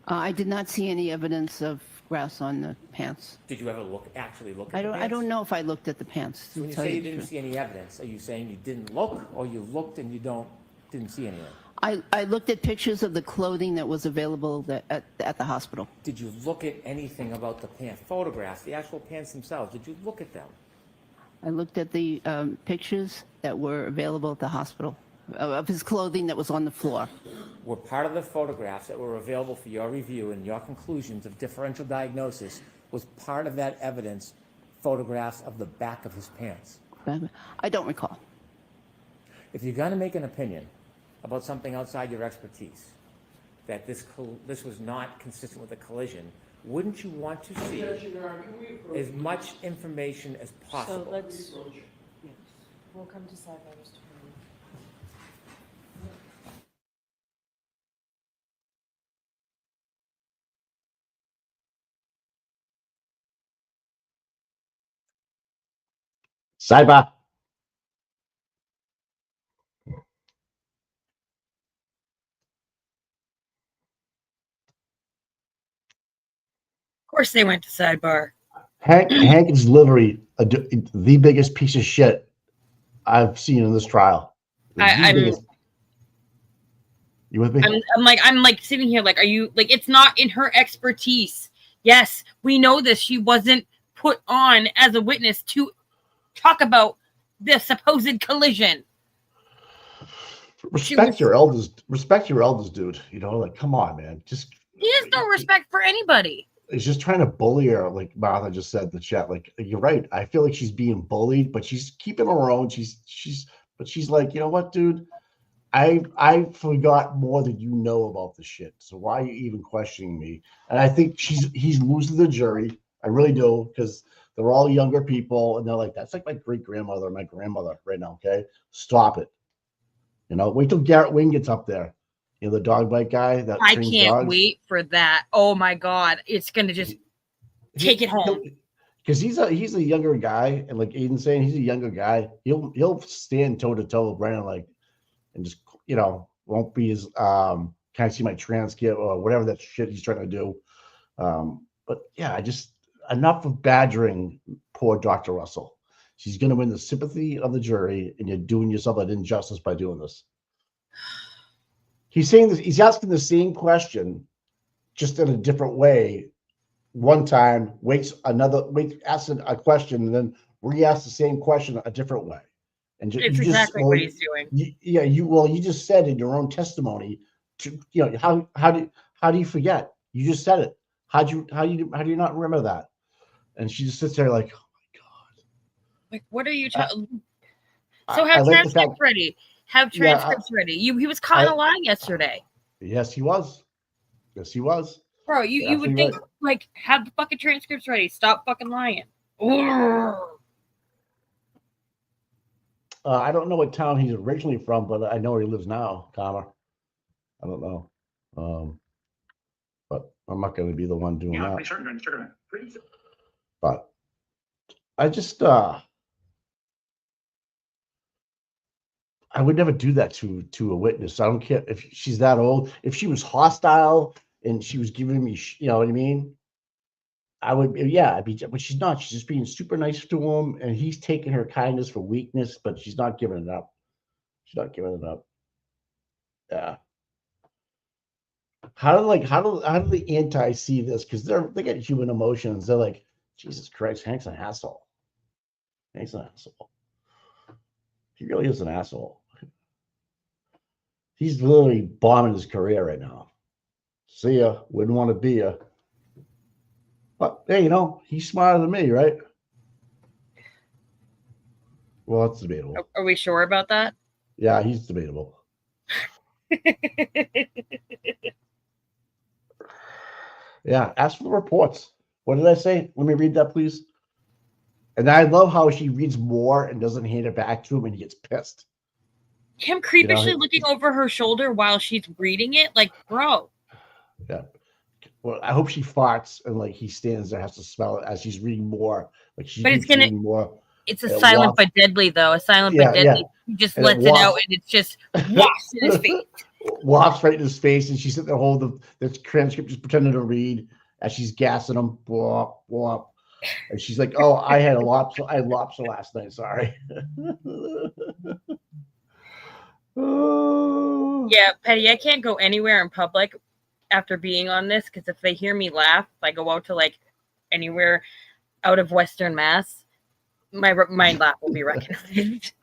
I did not see any evidence of grass on the pants. Did you ever actually look at the pants? I don't know if I looked at the pants. So when you say you didn't see any evidence, are you saying you didn't look, or you looked and you didn't see anything? I looked at pictures of the clothing that was available at the hospital. Did you look at anything about the pants, photographs, the actual pants themselves? Did you look at them? I looked at the pictures that were available at the hospital of his clothing that was on the floor. Were part of the photographs that were available for your review and your conclusions of differential diagnosis, was part of that evidence photographs of the back of his pants? I don't recall. If you're going to make an opinion about something outside your expertise, that this was not consistent with a collision, wouldn't you want to see as much information as possible? So let's, yes, we'll come to Sidebars tomorrow. Sidebar. Of course they went to Sidebar. Hank is literally the biggest piece of shit I've seen in this trial. You with me? I'm like sitting here like, are you like, it's not in her expertise. Yes, we know this. She wasn't put on as a witness to talk about the supposed collision. Respect your elders. Respect your elders, dude. You know, like, come on, man. Just he has no respect for anybody. He's just trying to bully her, like Martha just said in the chat. Like, you're right. I feel like she's being bullied, but she's keeping her own. She's like, you know what, dude? I forgot more than you know about the shit. So why are you even questioning me? And I think he's losing the jury. I really do, because they're all younger people, and they're like, that's like my great grandmother and my grandmother right now. Okay, stop it. You know, wait till Garrett Wing gets up there. You know, the dog bite guy. That I can't wait for that. Oh my God, it's gonna just take it home. Because he's a younger guy, and like Aiden's saying, he's a younger guy. He'll stand toe to toe with Brandon, like, and just, you know, won't be as can I see my transcript or whatever that shit he's trying to do. But yeah, I just enough of badgering poor Dr. Russell. She's going to win the sympathy of the jury, and you're doing yourself an injustice by doing this. He's saying this. He's asking the same question, just in a different way. One time, asks a question, and then re-asks the same question a different way. And it's exactly what he's doing. You just said in your own testimony, how do you forget? You just said it. How do you not remember that? And she just sits there like, oh my God. Like, what are you talking? So have transcripts ready. Have transcripts ready. He was caught in a lie yesterday. Yes, he was. Yes, he was. Bro, you would think, like, have the fucking transcripts ready. Stop fucking lying. I don't know what town he's originally from, but I know where he lives now, Connor. I don't know. But I'm not going to be the one doing that. But I just, I would never do that to a witness. I don't care if she's that old. If she was hostile and she was giving me, you know what I mean? I would, yeah, I'd be, but she's not. She's just being super nice to him, and he's taking her kindness for weakness, but she's not giving it up. She's not giving it up. Yeah. How do the anti see this? Because they get human emotions. They're like, Jesus Christ, Hank's an asshole. Hank's an asshole. He really is an asshole. He's literally bombing his career right now. See ya. Wouldn't want to be ya. But hey, you know, he's smarter than me, right? Well, that's debatable. Are we sure about that? Yeah, he's debatable. Yeah, ask for the reports. What did I say? Let me read that, please. And I love how she reads more and doesn't hand it back to him, and he gets pissed. Him creepishly looking over her shoulder while she's reading it, like, bro. Yeah. Well, I hope she farts and like he stands there, has to smell it as she's reading more. Like she's reading more. It's a silent but deadly, though. A silent but deadly. He just lets it out, and it's just wafts in his face. Wafts right in his face, and she's sitting there holding the transcript, just pretending to read as she's gassing him. Blah, blah. And she's like, "Oh, I had lobster last night. Sorry." Yeah, Petty, I can't go anywhere in public after being on this, because if they hear me laugh, if I go out to like anywhere out of Western Mass, my laugh will be recognized.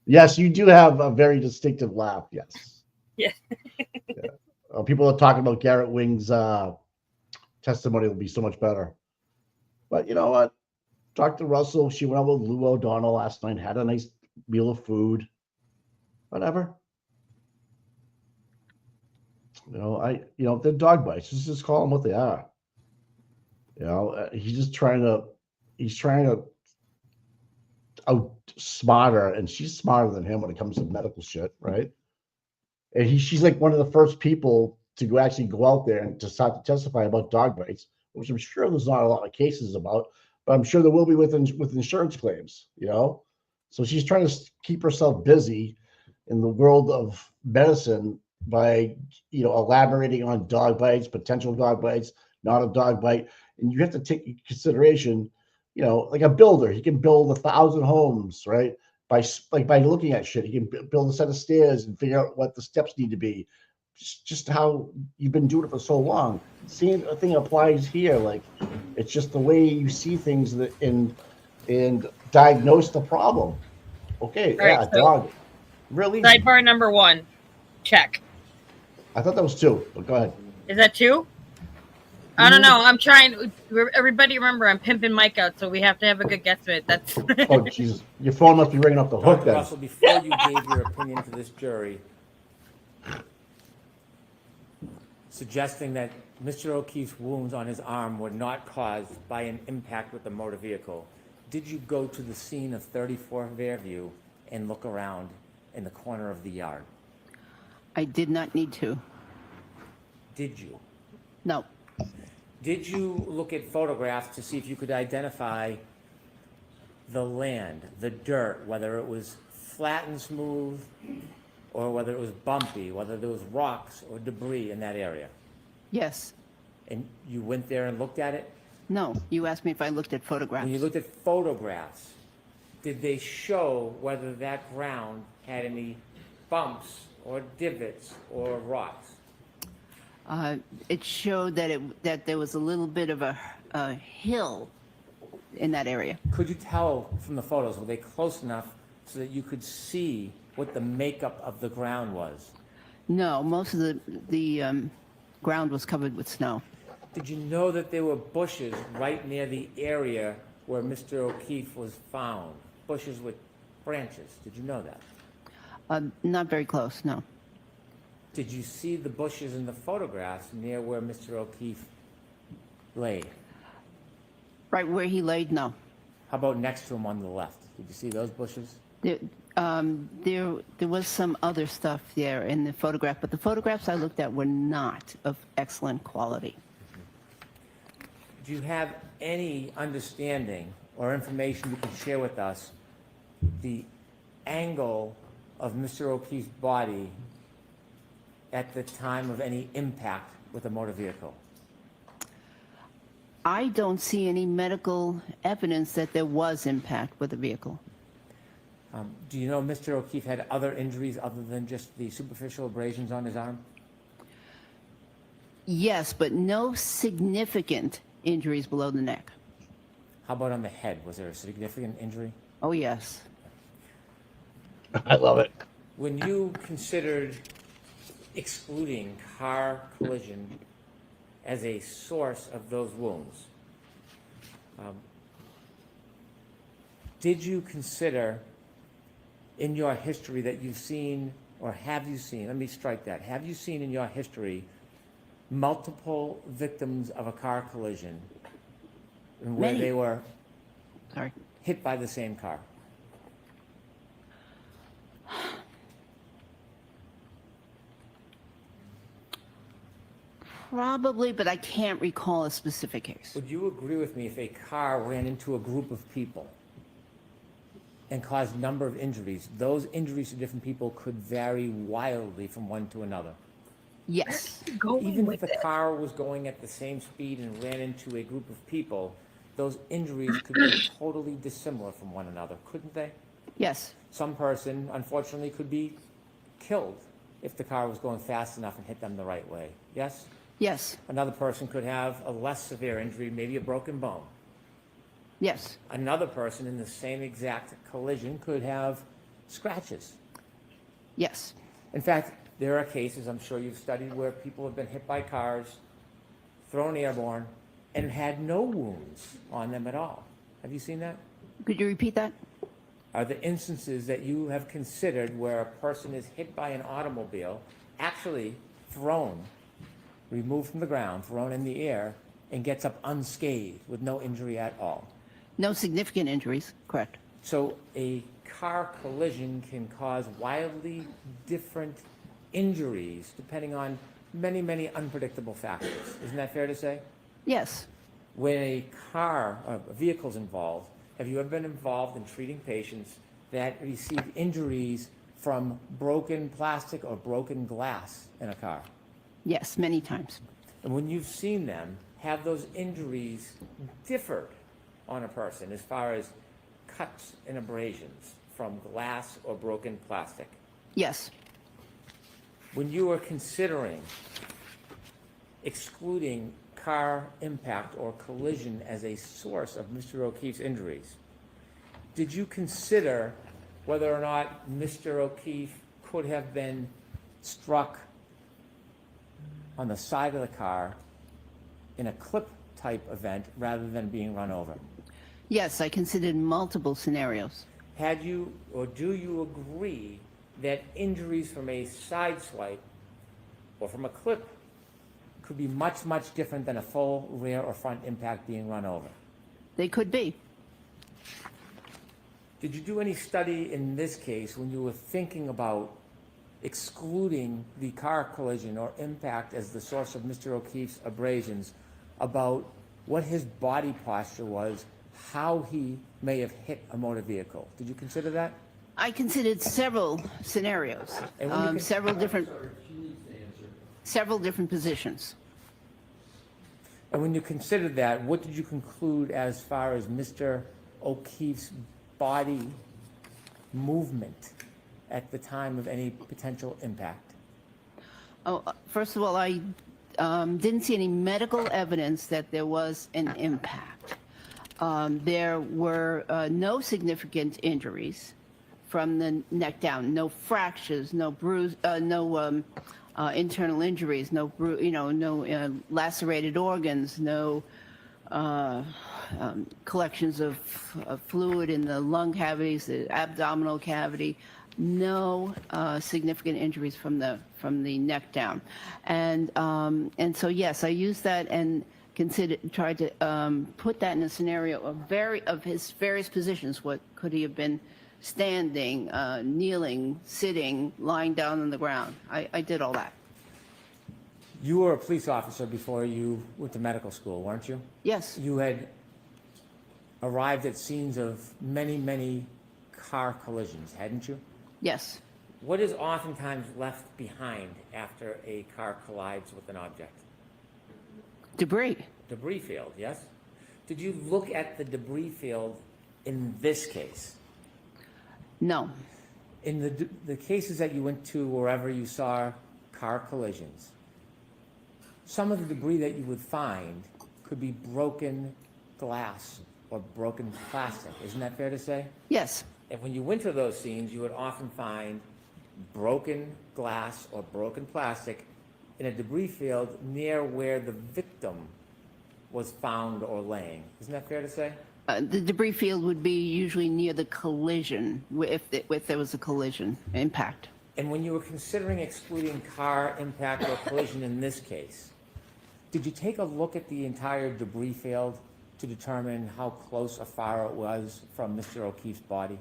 Yes, you do have a very distinctive laugh. Yes. Yeah. People are talking about Garrett Wing's testimony will be so much better. But you know what? Dr. Russell, she went out with Lou O'Donnell last night, had a nice meal of food. Whatever. They're dog bites. Just call them what they are. He's trying to outsmart her, and she's smarter than him when it comes to medical shit, right? And she's like one of the first people to actually go out there and to start to testify about dog bites, which I'm sure there's not a lot of cases about, but I'm sure there will be with insurance claims, So she's trying to keep herself busy in the world of medicine by, elaborating on dog bites, potential dog bites, not a dog bite. And you have to take into consideration, like a builder, he can build 1,000 homes, right? By looking at shit, he can build a set of stairs and figure out what the steps need to be. Just how you've been doing it for so long. Same thing applies here. Like, it's just the way you see things and diagnose the problem. Okay, all right, dog. Really? Sidebar number 1, check. I thought that was 2, but go ahead. Is that 2? I don't know. I'm trying. Everybody remember, I'm pimping Mike out, so we have to have a good guesstimate. That's. Oh, Jesus. Your phone must be ringing off the hook then. Russell, before you gave your opinion to this jury, suggesting that Mr. O'Keefe's wounds on his arm were not caused by an impact with the motor vehicle, did you go to the scene of 34 Fairview and look around in the corner of the yard? I did not need to. Did you? No. Did you look at photographs to see if you could identify the land, the dirt, whether it was flat and smooth or whether it was bumpy, whether there was rocks or debris in that area? Yes. And you went there and looked at it? No. You asked me if I looked at photographs. When you looked at photographs, did they show whether that ground had any bumps or divots or rocks? It showed that there was a little bit of a hill in that area. Could you tell from the photos, were they close enough so that you could see what the makeup of the ground was? No, most of the ground was covered with snow. Did you know that there were bushes right near the area where Mr. O'Keefe was found? Bushes with branches. Did you know that? Not very close, no. Did you see the bushes in the photographs near where Mr. O'Keefe lay? Right where he laid, no. How about next to him on the left? Did you see those bushes? There was some other stuff there in the photograph, but the photographs I looked at were not of excellent quality. Do you have any understanding or information you can share with us the angle of Mr. O'Keefe's body at the time of any impact with a motor vehicle? I don't see any medical evidence that there was impact with the vehicle. Do you know Mr. O'Keefe had other injuries other than just the superficial abrasions on his arm? Yes, but no significant injuries below the neck. How about on the head? Was there a significant injury? Oh, yes. I love it. When you considered excluding car collision as a source of those wounds, did you consider in your history that you've seen, or have you seen, let me strike that, have you seen in your history multiple victims of a car collision where Many. they were Sorry. hit by the same car? Probably, but I can't recall a specific case. Would you agree with me if a car ran into a group of people and caused a number of injuries, those injuries to different people could vary wildly from one to another? Yes. Even if the car was going at the same speed and ran into a group of people, those injuries could be totally dissimilar from one another, couldn't they? Yes. Some person, unfortunately, could be killed if the car was going fast enough and hit them the right way. Yes? Yes. Another person could have a less severe injury, maybe a broken bone. Yes. Another person in the same exact collision could have scratches. Yes. In fact, there are cases, I'm sure you've studied, where people have been hit by cars, thrown airborne, and had no wounds on them at all. Have you seen that? Could you repeat that? Are there instances that you have considered where a person is hit by an automobile, actually thrown, removed from the ground, thrown in the air, and gets up unscathed with no injury at all? No significant injuries, correct. So a car collision can cause wildly different injuries depending on many, many unpredictable factors. Isn't that fair to say? Yes. When a vehicle's involved, have you ever been involved in treating patients that received injuries from broken plastic or broken glass in a car? Yes, many times. And when you've seen them, have those injuries differed on a person as far as cuts and abrasions from glass or broken plastic? Yes. When you were considering excluding car impact or collision as a source of Mr. O'Keefe's injuries, did you consider whether or not Mr. O'Keefe could have been struck on the side of the car in a clip type event rather than being run over? Yes, I considered multiple scenarios. Had you, or do you agree that injuries from a side swipe or from a clip could be much, much different than a full rear or front impact being run over? They could be. Did you do any study in this case when you were thinking about excluding the car collision or impact as the source of Mr. O'Keefe's abrasions, about what his body posture was, how he may have hit a motor vehicle? Did you consider that? I considered several scenarios, several different positions. And when you considered that, what did you conclude as far as Mr. O'Keefe's body movement at the time of any potential impact? Oh, first of all, I didn't see any medical evidence that there was an impact. There were no significant injuries from the neck down, no fractures, no bruise, no internal injuries, no lacerated organs, no collections of fluid in the lung cavities, the abdominal cavity, no significant injuries from the neck down, and so yes, I used that and tried to put that in a scenario of his various positions. What could he have been standing, kneeling, sitting, lying down on the ground. I did all that. You were a police officer before you went to medical school, weren't you? Yes, You had arrived at scenes of many, many car collisions, hadn't you? yes. What is oftentimes left behind after a car collides with an object? Debris. Debris field, yes? Did you look at the debris field in this case? No. In the cases that you went to wherever you saw car collisions, some of the debris that you would find could be broken glass or broken plastic. Isn't that fair to say? Yes. And when you went to those scenes, you would often find broken glass or broken plastic in a debris field near where the victim was found or laying. Isn't that fair to say? The debris field would be usually near the collision, if there was a collision impact. And when you were considering excluding car impact or collision in this case, did you take a look at the entire debris field to determine how close or far it was from Mr. O'Keefe's body?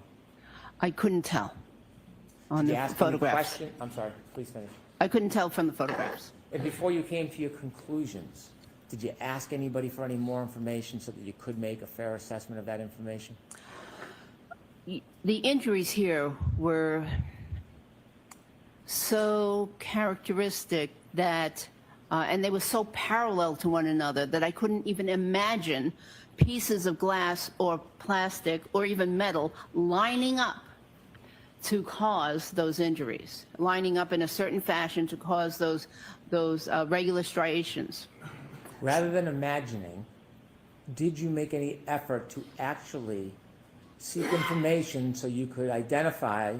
I couldn't tell on Did you the ask any photographs. question? I'm sorry, please finish. I couldn't tell from the photographs. And before you came to your conclusions, did you ask anybody for any more information so that you could make a fair assessment of that information? The injuries here were so characteristic that, and they were so parallel to one another that I couldn't even imagine pieces of glass or plastic or even metal lining up to cause those injuries, lining up in a certain fashion to cause those regular striations. Rather than imagining, did you make any effort to actually seek information so you could identify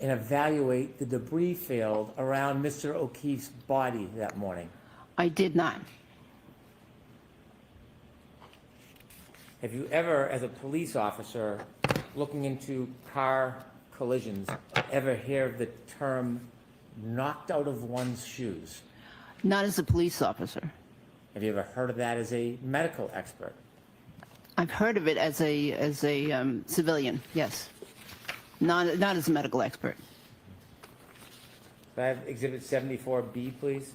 and evaluate the debris field around Mr. O'Keefe's body that morning? I did not. Have you ever, as a police officer looking into car collisions, ever hear the term knocked out of one's shoes? Not as a police officer. Have you ever heard of that as a medical expert? I've heard of it as a civilian, yes. Not as a medical expert. Could I have Exhibit 74B, please?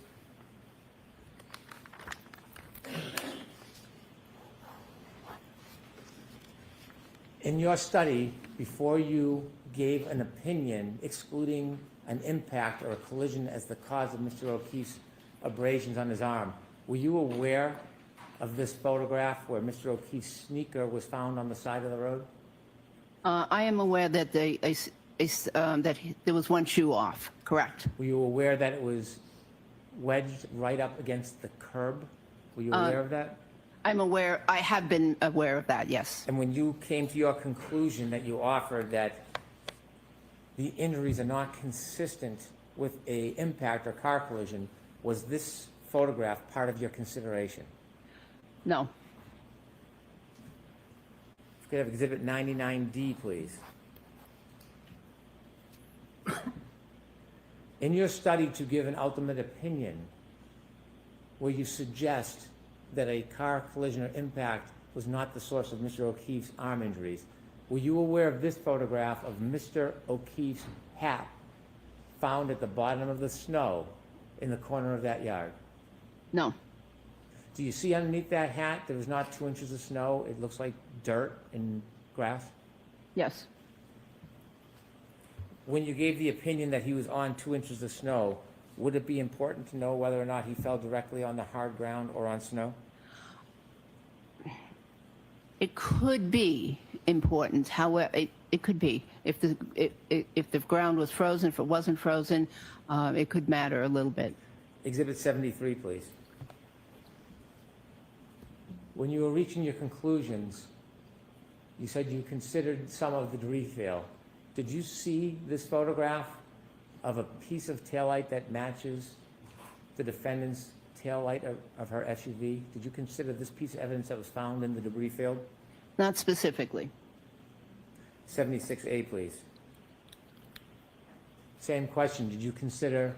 In your study, before you gave an opinion excluding an impact or a collision as the cause of Mr. O'Keefe's abrasions on his arm, were you aware of this photograph where Mr. O'Keefe's sneaker was found on the side of the road? I am aware that that there was one shoe off, correct? Were you aware that it was wedged right up against the curb? Were you aware of that? I'm aware, I have been aware of that, yes. And when you came to your conclusion that you offered that the injuries are not consistent with a impact or car collision, was this photograph part of your consideration? No. Could I have Exhibit 99D, please? In your study to give an ultimate opinion, where you suggest that a car collision or impact was not the source of Mr. O'Keefe's arm injuries, were you aware of this photograph of Mr. O'Keefe's hat found at the bottom of the snow in the corner of that yard? No. Do you see underneath that hat there was not 2 inches of snow? It looks like dirt and grass. Yes. When you gave the opinion that he was on 2 inches of snow, would it be important to know whether or not he fell directly on the hard ground or on snow? It could be important. However, it could be. If the ground was frozen, if it wasn't frozen, it could matter a little bit. Exhibit 73, please. When you were reaching your conclusions, you said you considered some of the debris field. Did you see this photograph of a piece of taillight that matches the defendant's taillight of her SUV? Did you consider this piece of evidence that was found in the debris field? Not specifically. 76A, please. Same question. Did you consider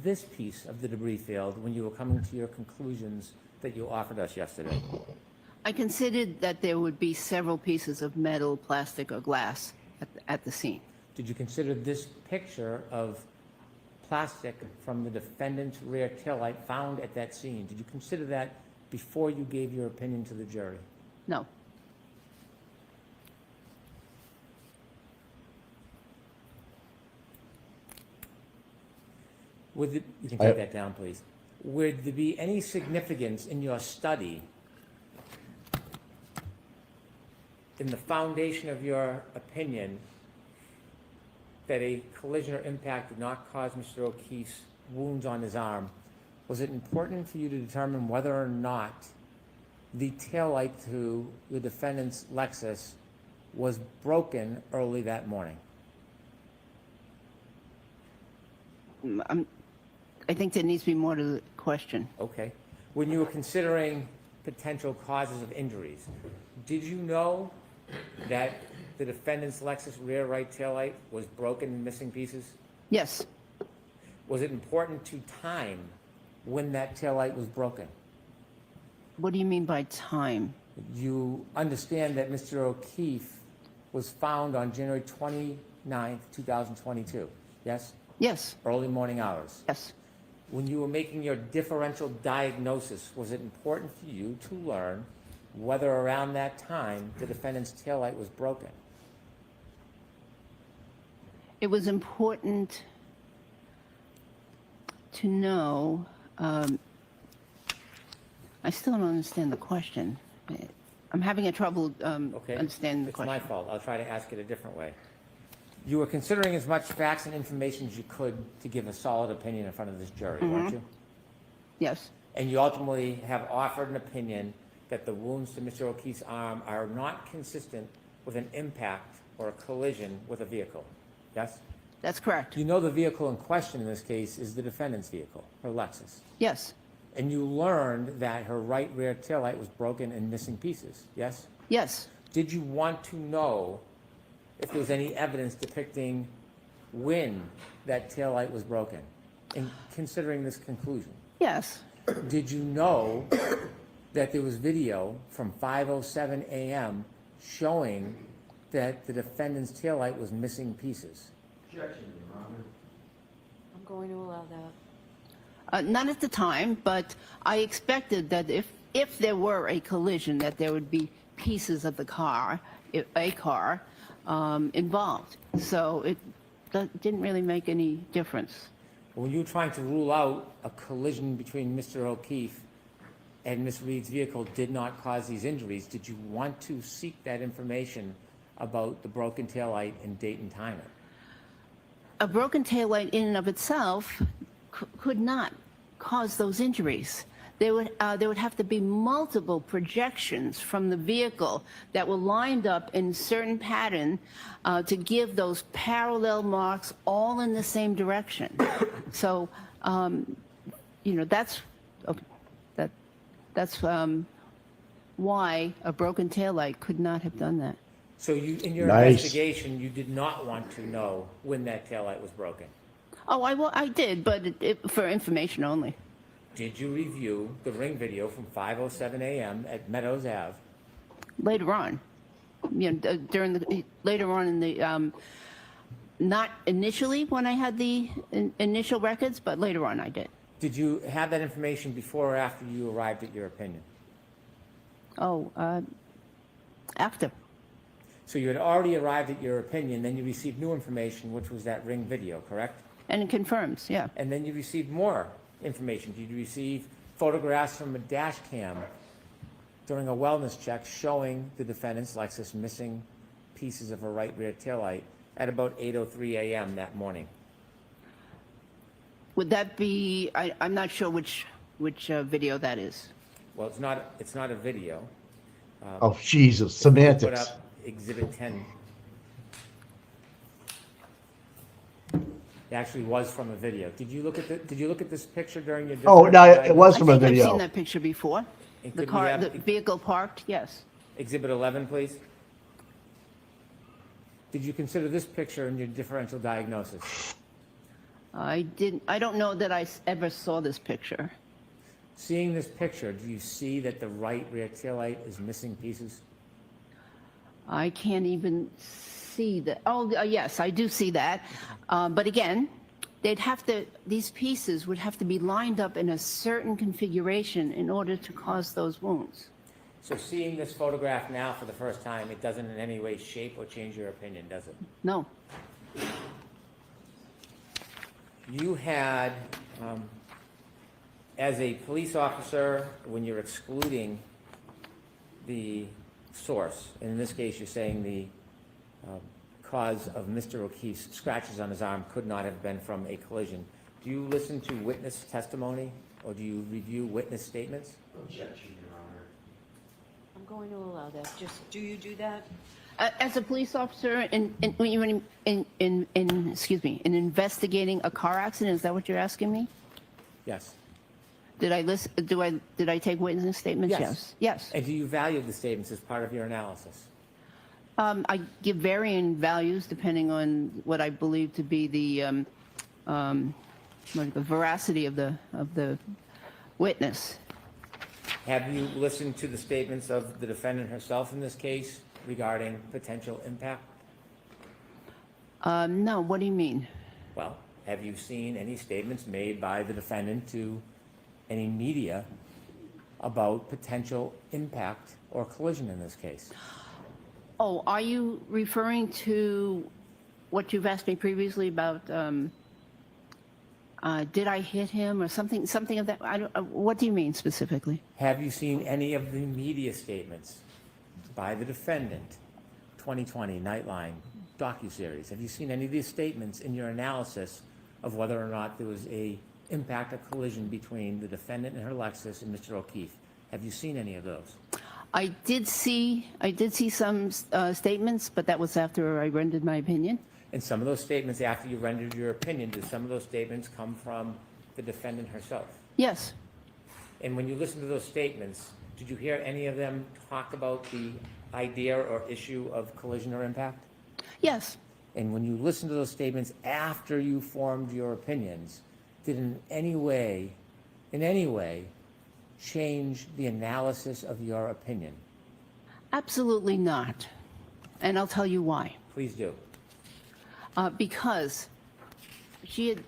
this piece of the debris field when you were coming to your conclusions that you offered us yesterday? I considered that there would be several pieces of metal, plastic, or glass at the scene. Did you consider this picture of plastic from the defendant's rear taillight found at that scene? Did you consider that before you gave your opinion to the jury? No. You can take that down, please. Would there be any significance in your study, in the foundation of your opinion, that a collision or impact did not cause Mr. O'Keefe's wounds on his arm? Was it important for you to determine whether or not the taillight to the defendant's Lexus was broken early that morning? I think there needs to be more to the question. Okay. When you were considering potential causes of injuries, did you know that the defendant's Lexus rear right taillight was broken in missing pieces? Yes. Was it important to time when that taillight was broken? What do you mean by time? You understand that Mr. O'Keefe was found on January 29th, 2022, yes? Yes. Early morning hours. Yes. When you were making your differential diagnosis, was it important for you to learn whether around that time the defendant's taillight was broken? It was important to know. I still don't understand the question. I'm having a trouble understanding the question. It's my fault. I'll try to ask it a different way. You were considering as much facts and information as you could to give a solid opinion in front of this jury, weren't you? Yes. And you ultimately have offered an opinion that the wounds to Mr. O'Keefe's arm are not consistent with an impact or a collision with a vehicle, yes? That's correct. You know the vehicle in question in this case is the defendant's vehicle, her Lexus. Yes. And you learned that her right rear taillight was broken and missing pieces, yes? Yes. Did you want to know if there was any evidence depicting when that taillight was broken, in considering this conclusion? Yes. Did you know that there was video from 5:07 a.m. showing that the defendant's taillight was missing pieces? I'm going to allow that. Not at the time, but I expected that if there were a collision, that there would be pieces of the car, involved. So it didn't really make any difference. When you were trying to rule out a collision between Mr. O'Keefe and Ms. Reed's vehicle did not cause these injuries, did you want to seek that information about the broken taillight and date and time it? A broken taillight in and of itself could not cause those injuries. There would have to be multiple projections from the vehicle that were lined up in certain pattern to give those parallel marks all in the same direction. So, that's why a broken taillight could not have done that. So you, in your Nice. investigation, you did not want to know when that taillight was broken. Oh, I did, but for information only. Did you review the ring video from 5:07 a.m. at Meadows Ave? Later on, later on in the, not initially when I had the initial records, but later on I did. Did you have that information before or after you arrived at your opinion? Oh, after. So you had already arrived at your opinion, then you received new information, which was that ring video, correct? And it confirms, yeah. And then you received more information. Did you receive photographs from a dash cam during a wellness check showing the defendant's Lexus missing pieces of her right rear taillight at about 8:03 a.m. that morning? Would that be, I'm not sure which video that is. Well, it's not a video. Oh, Jesus, Put semantics. up Exhibit 10. It actually was from a video. Did you look at this picture during your? Oh, no, it was I from a think I've video. seen that picture before. And The could we have the vehicle parked, yes. Exhibit 11, please. Did you consider this picture in your differential diagnosis? I don't know that I ever saw this picture. Seeing this picture, do you see that the right rear taillight is missing pieces? I can't even see that. Oh, yes, I do see that. But again, these pieces would have to be lined up in a certain configuration in order to cause those wounds. So seeing this photograph now for the first time, it doesn't in any way shape or change your opinion, does it? No. You had, as a police officer, when you're excluding the source, and in this case you're saying the cause of Mr. O'Keefe's scratches on his arm could not have been from a collision, do you listen to witness testimony or do you review witness statements? Objection, Your Honor. I'm going to allow that. Just, do you do that? As a police officer, in investigating a car accident, is that what you're asking me? Yes. Did I listen? Did I take witness statements? Yes. Yes. And do you value the statements as part of your analysis? I give varying values depending on what I believe to be the veracity of the witness. Have you listened to the statements of the defendant herself in this case regarding potential impact? No, what do you mean? Well, have you seen any statements made by the defendant to any media about potential impact or collision in this case? Oh, are you referring to what you've asked me previously about, did I hit him or something of that? What do you mean specifically? Have you seen any of the media statements by the defendant, 2020, Nightline, docuseries? Have you seen any of these statements in your analysis of whether or not there was a impact or collision between the defendant and her Lexus and Mr. O'Keefe? Have you seen any of those? I did see some statements, but that was after I rendered my opinion. And some of those statements, after you rendered your opinion, did some of those statements come from the defendant herself? Yes. And when you listen to those statements, did you hear any of them talk about the idea or issue of collision or impact? Yes. And when you listen to those statements after you formed your opinions, did in any way change the analysis of your opinion? Absolutely not. And I'll tell you why. Please do. Because she had,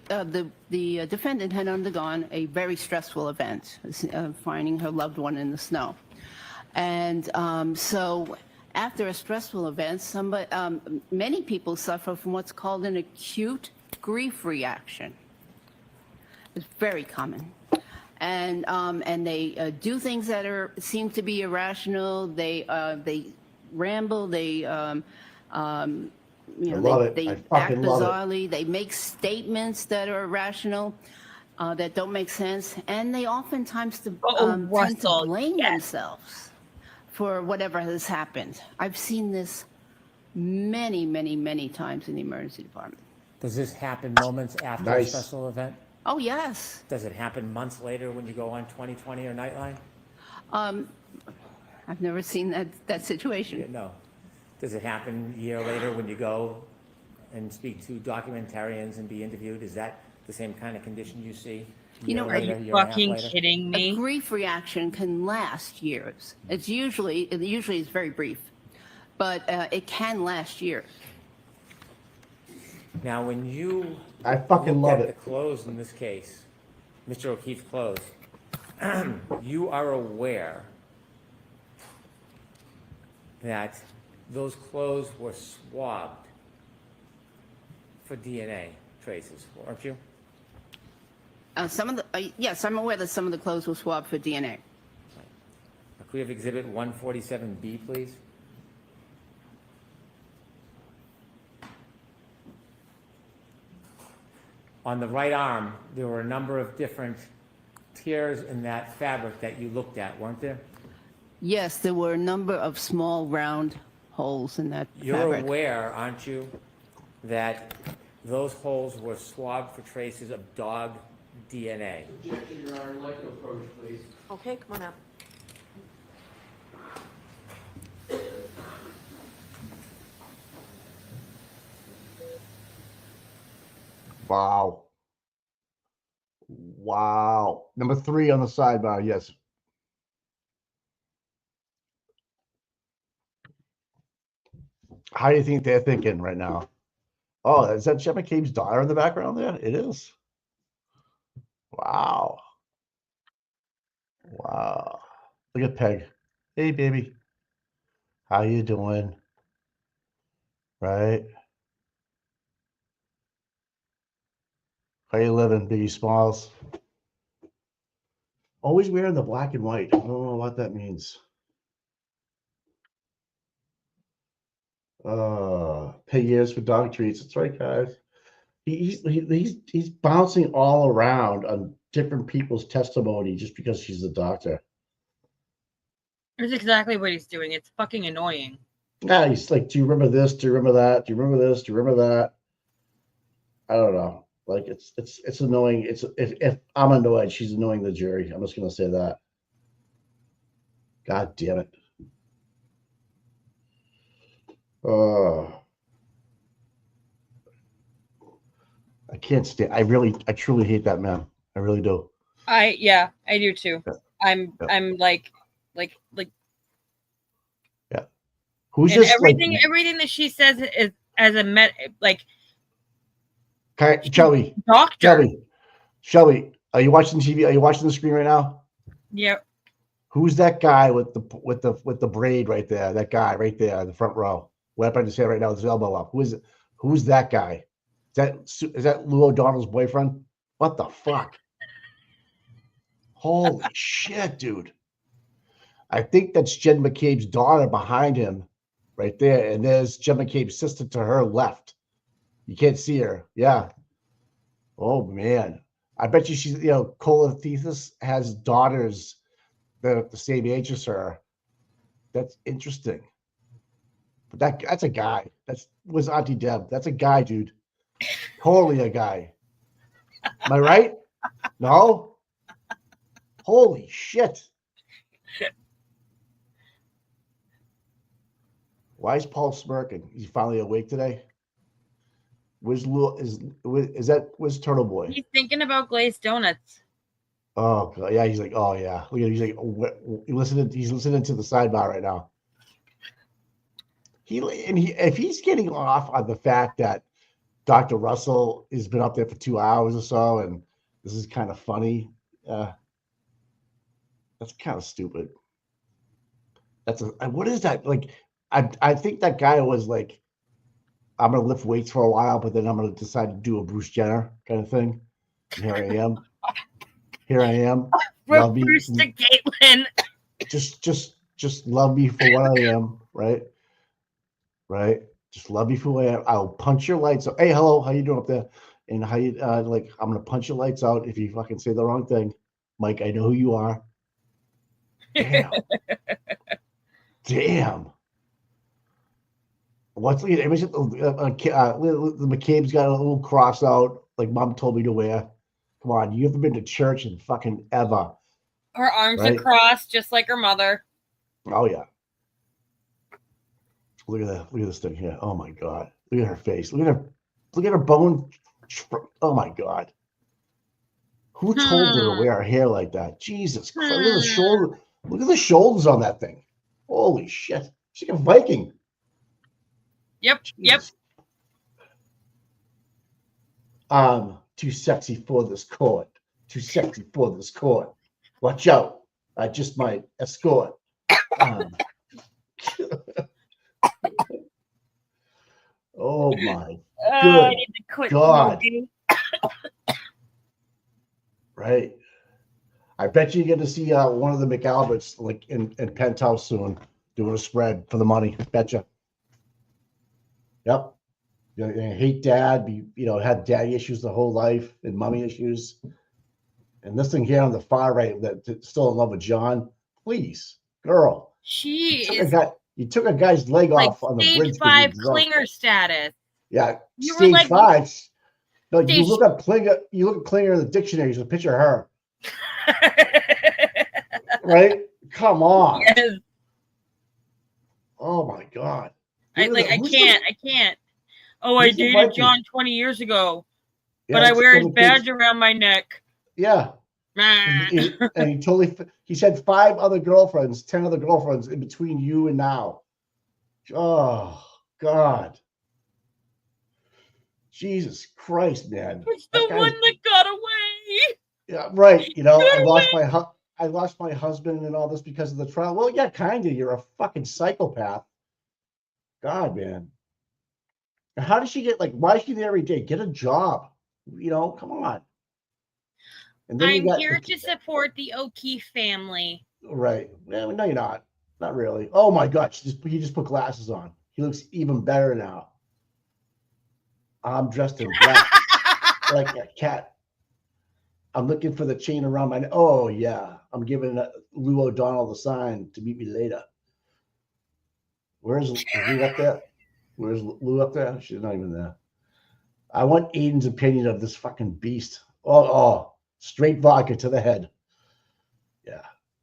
the defendant had undergone a very stressful event, finding her loved one in the snow. And so after a stressful event, many people suffer from what's called an acute grief reaction. It's very common. And they do things that seem to be irrational. They ramble. They they act bizarrely. They make statements that are irrational, that don't make sense, and they oftentimes tend to blame themselves for whatever has happened. I've seen this many, many, many times in the emergency department. Does this happen moments after a stressful event? Oh, yes. Does it happen months later when you go on 2020 or Nightline? I've never seen that situation. No. Does it happen a year later when you go and speak to documentarians and be interviewed? Is that the same kind of condition you see? Are you fucking kidding me? A grief reaction can last years. It usually is very brief, but it can last years. Now, when you love the clothes in this case, Mr. O'Keefe's clothes, you are aware that those clothes were swabbed for DNA traces, aren't you? Yes, I'm aware that some of the clothes were swabbed for DNA. Could we have Exhibit 147B, please? On the right arm, there were a number of different tears in that fabric that you looked at, weren't there? Yes, there were a number of small round holes in that You're fabric. aware, aren't you, that those holes were swabbed for traces of dog DNA? Objection, Your Honor. I'd like to approach, please. Okay, come on up. Wow. Wow. Number 3 on the sidebar, yes. How do you think they're thinking right now? Oh, is that Jen McCabe's daughter in the background there? It is. Wow. Wow. Look at Peg. Hey, baby. How you doing? Right? How you living, Biggie Smalls? Always wearing the black and white. I don't know what that means. Pay years for dog treats. That's right, guys. He's bouncing all around on different people's testimony just because she's a doctor. That's exactly what he's doing. It's fucking annoying. Yeah, he's like, do you remember this? Do you remember that? Do you remember this? Do you remember that? I don't know. Like it's annoying. It's if I'm annoyed, she's annoying the jury. I'm just gonna say that. God damn it. I can't stand. I truly hate that man. I really do. I do too. Yeah. I'm like. Yeah. Who's and just everything that she says is as a Shelby? Doctor. Shelby, are you watching TV? Are you watching the screen right now? Yep. Who's that guy with the braid right there? That guy right there in the front row. What I'm to say right now with his elbow up. Who's that guy? Is that Lou O'Donnell's boyfriend? What the fuck? Holy shit, dude. I think that's Jen McCabe's daughter behind him right there. And there's Jen McCabe's sister to her left. You can't see her. Yeah. Oh, man. I bet you she's, Cola Thesis has daughters that are the same age as her. That's interesting. But that's a guy. Was Auntie Deb. That's a guy, dude. Totally a guy. Am I right? No? Holy shit. Why is Paul smirking? He's finally awake today. Where's Turtle Boy? He's thinking about glazed donuts. Oh God, yeah. He's like, oh yeah. Look at he's like, he's listening to the sidebar right now. If he's getting off on the fact that Dr. Russell has been up there for 2 hours or so, and this is kind of funny. That's kind of stupid. What is that? Like, I think that guy was like, I'm gonna lift weights for a while, but then I'm gonna decide to do a Bruce Jenner kind of thing. And here I am. Love me. Bruce to Caitlin. Just love me for what I am, right? Right. Just love me for what I am. I'll punch your lights out. Hey, hello, how you doing up there? And how you I'm gonna punch your lights out if you fucking say the wrong thing. Mike, I know who you are. Damn. Damn. What's the McCabe's got a little cross out, like Mom told me to wear. Come on, you haven't been to church in fucking ever. Her arms right? are crossed, just like her mother. Oh yeah. Look at that. Look at this thing here. Oh my God. Look at her face. Look at her bone. Oh my God. Who told her to wear her hair like that? Jesus Christ. Look at the shoulder. Look at the shoulders on that thing. Holy shit. She's like a Viking. Yep. Jesus. Too sexy for this court. Too sexy for this court. Watch out. I just might escort. Oh my I need to quit God. smoking. Right. I bet you get to see one of the McAlberts like in Penthouse soon doing a spread for the money. Betcha. Yep. Hate dad, had daddy issues the whole life and mommy issues. And this thing here on the far right that's still in love with John. Please, girl. You took a guy's leg off on the bridge. Stage 5 clinger status. Yeah, you stage were 5. No, you look at Klinger. You look at Klinger in the dictionary. There's a picture of her. Right? Come on. Yes. Oh my God. I can't. Oh, I dated John 20 years ago, but I wear his badge around my neck. Yeah. And he said 5 other girlfriends, 10 other girlfriends in between you and now. Oh, God. Jesus Christ, man. It's the That one guy's- that got away. Yeah, right. You know, Got I lost my husband and all this because of the trial. Well, yeah, kind of. You're a fucking psychopath. God, man. How does she get why is she there every day? Get a job. You know, come on. And then you I'm got here to support the O'Keefe family. right. No, you're not. Not really. Oh my God. He just put glasses on. He looks even better now. I'm dressed in black like a cat. I'm looking for the chain around my neck. Oh yeah. I'm giving Lou O'Donnell the sign to meet me later. Is Lou up there? Where's Lou up there? She's not even there. I want Aiden's opinion of this fucking beast. Oh, straight vodka to the head. Yeah.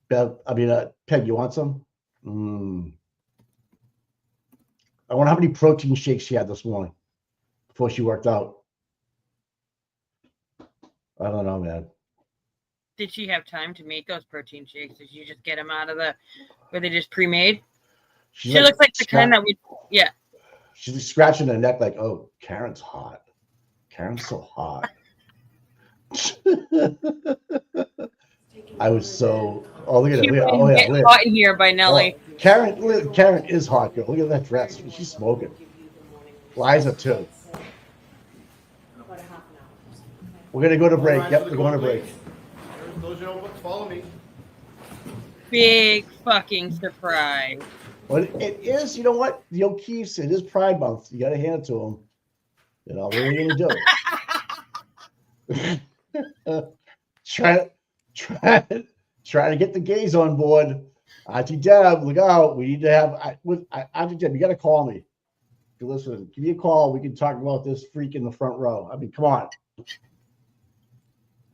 Peg, you want some? I wonder how many protein shakes she had this morning before she worked out. I don't know, man. Did she have time to make those protein shakes? Did you just get them out of were they just pre-made? She looks like the kind that would, yeah. She's scratching her neck like, oh, Karen's hot. Karen's so hot. I was so. Oh, look at it. Oh, yeah. Get hot in here by Nelly. Oh, Karen is hot, girl. Look at that dress. She's smoking. Liza, too. We're going to go to break. Yep, we're going to break. Those notebooks, follow me. Big fucking surprise. But it is, you know what? The O'Keefe's, it is Pride Month. You got to hand it to them. You know, what are you going to do? Try to get the gays on board. Auntie Deb, look out. We need to have, Auntie Deb, you got to call me. Listen, give me a call. We can talk about this freak in the front row. I mean, come on.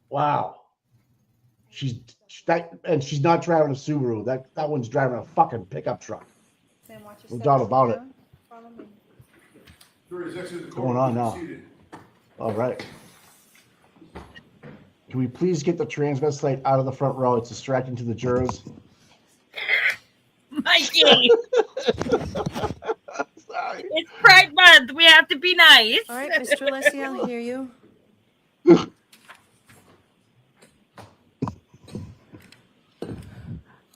Wow. She's not driving a Subaru. That one's driving a fucking pickup truck. No doubt about it. What's going on now? All right. Can we please get the transvestite out of the front row? It's distracting to the jurors. Mikey! Sorry. It's Pride Month. We have to be nice. All right, Mr. Alessi, I'll hear you.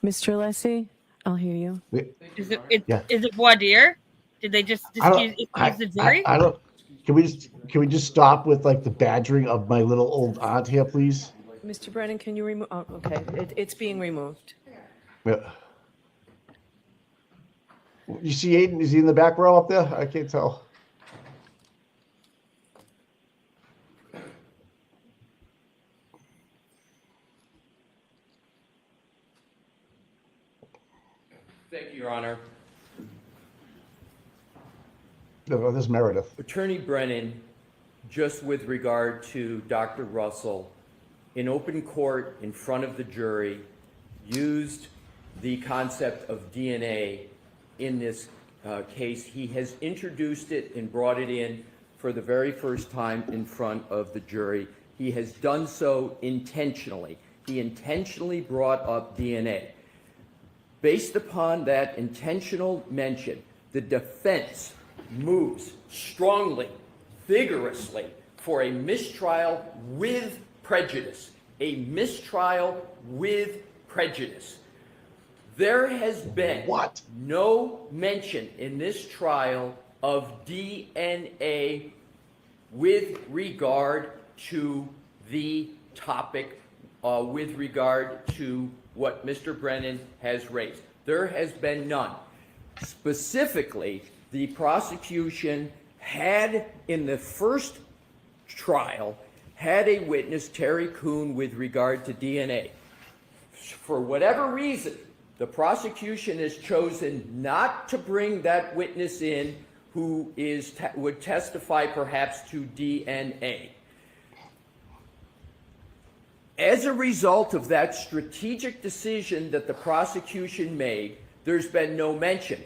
Mr. Alessi, I'll hear you. Is it voir dire? Did they just excuse the jury? I don't. Can we just stop with the badgering of my little old aunt here, please? Mr. Brennan, can you remove? Oh, okay. It's being removed. Yeah. You see Aiden? Is he in the back row up there? I can't tell. Thank you, Your Honor. No, this is Meredith. Attorney Brennan, just with regard to Dr. Russell, in open court in front of the jury, used the concept of DNA in this case. He has introduced it and brought it in for the very first time in front of the jury. He has done so intentionally. He intentionally brought up DNA. Based upon that intentional mention, the defense moves strongly, vigorously for a mistrial with prejudice. A mistrial with prejudice. There has been no mention in this trial of DNA with regard to the topic, with regard to what Mr. Brennan has raised. There has been none. Specifically, the prosecution had, in the first trial, had a witness, Terry Kuhn, with regard to DNA. For whatever reason, the prosecution has chosen not to bring that witness in who would testify perhaps to DNA. As a result of that strategic decision that the prosecution made, there's been no mention.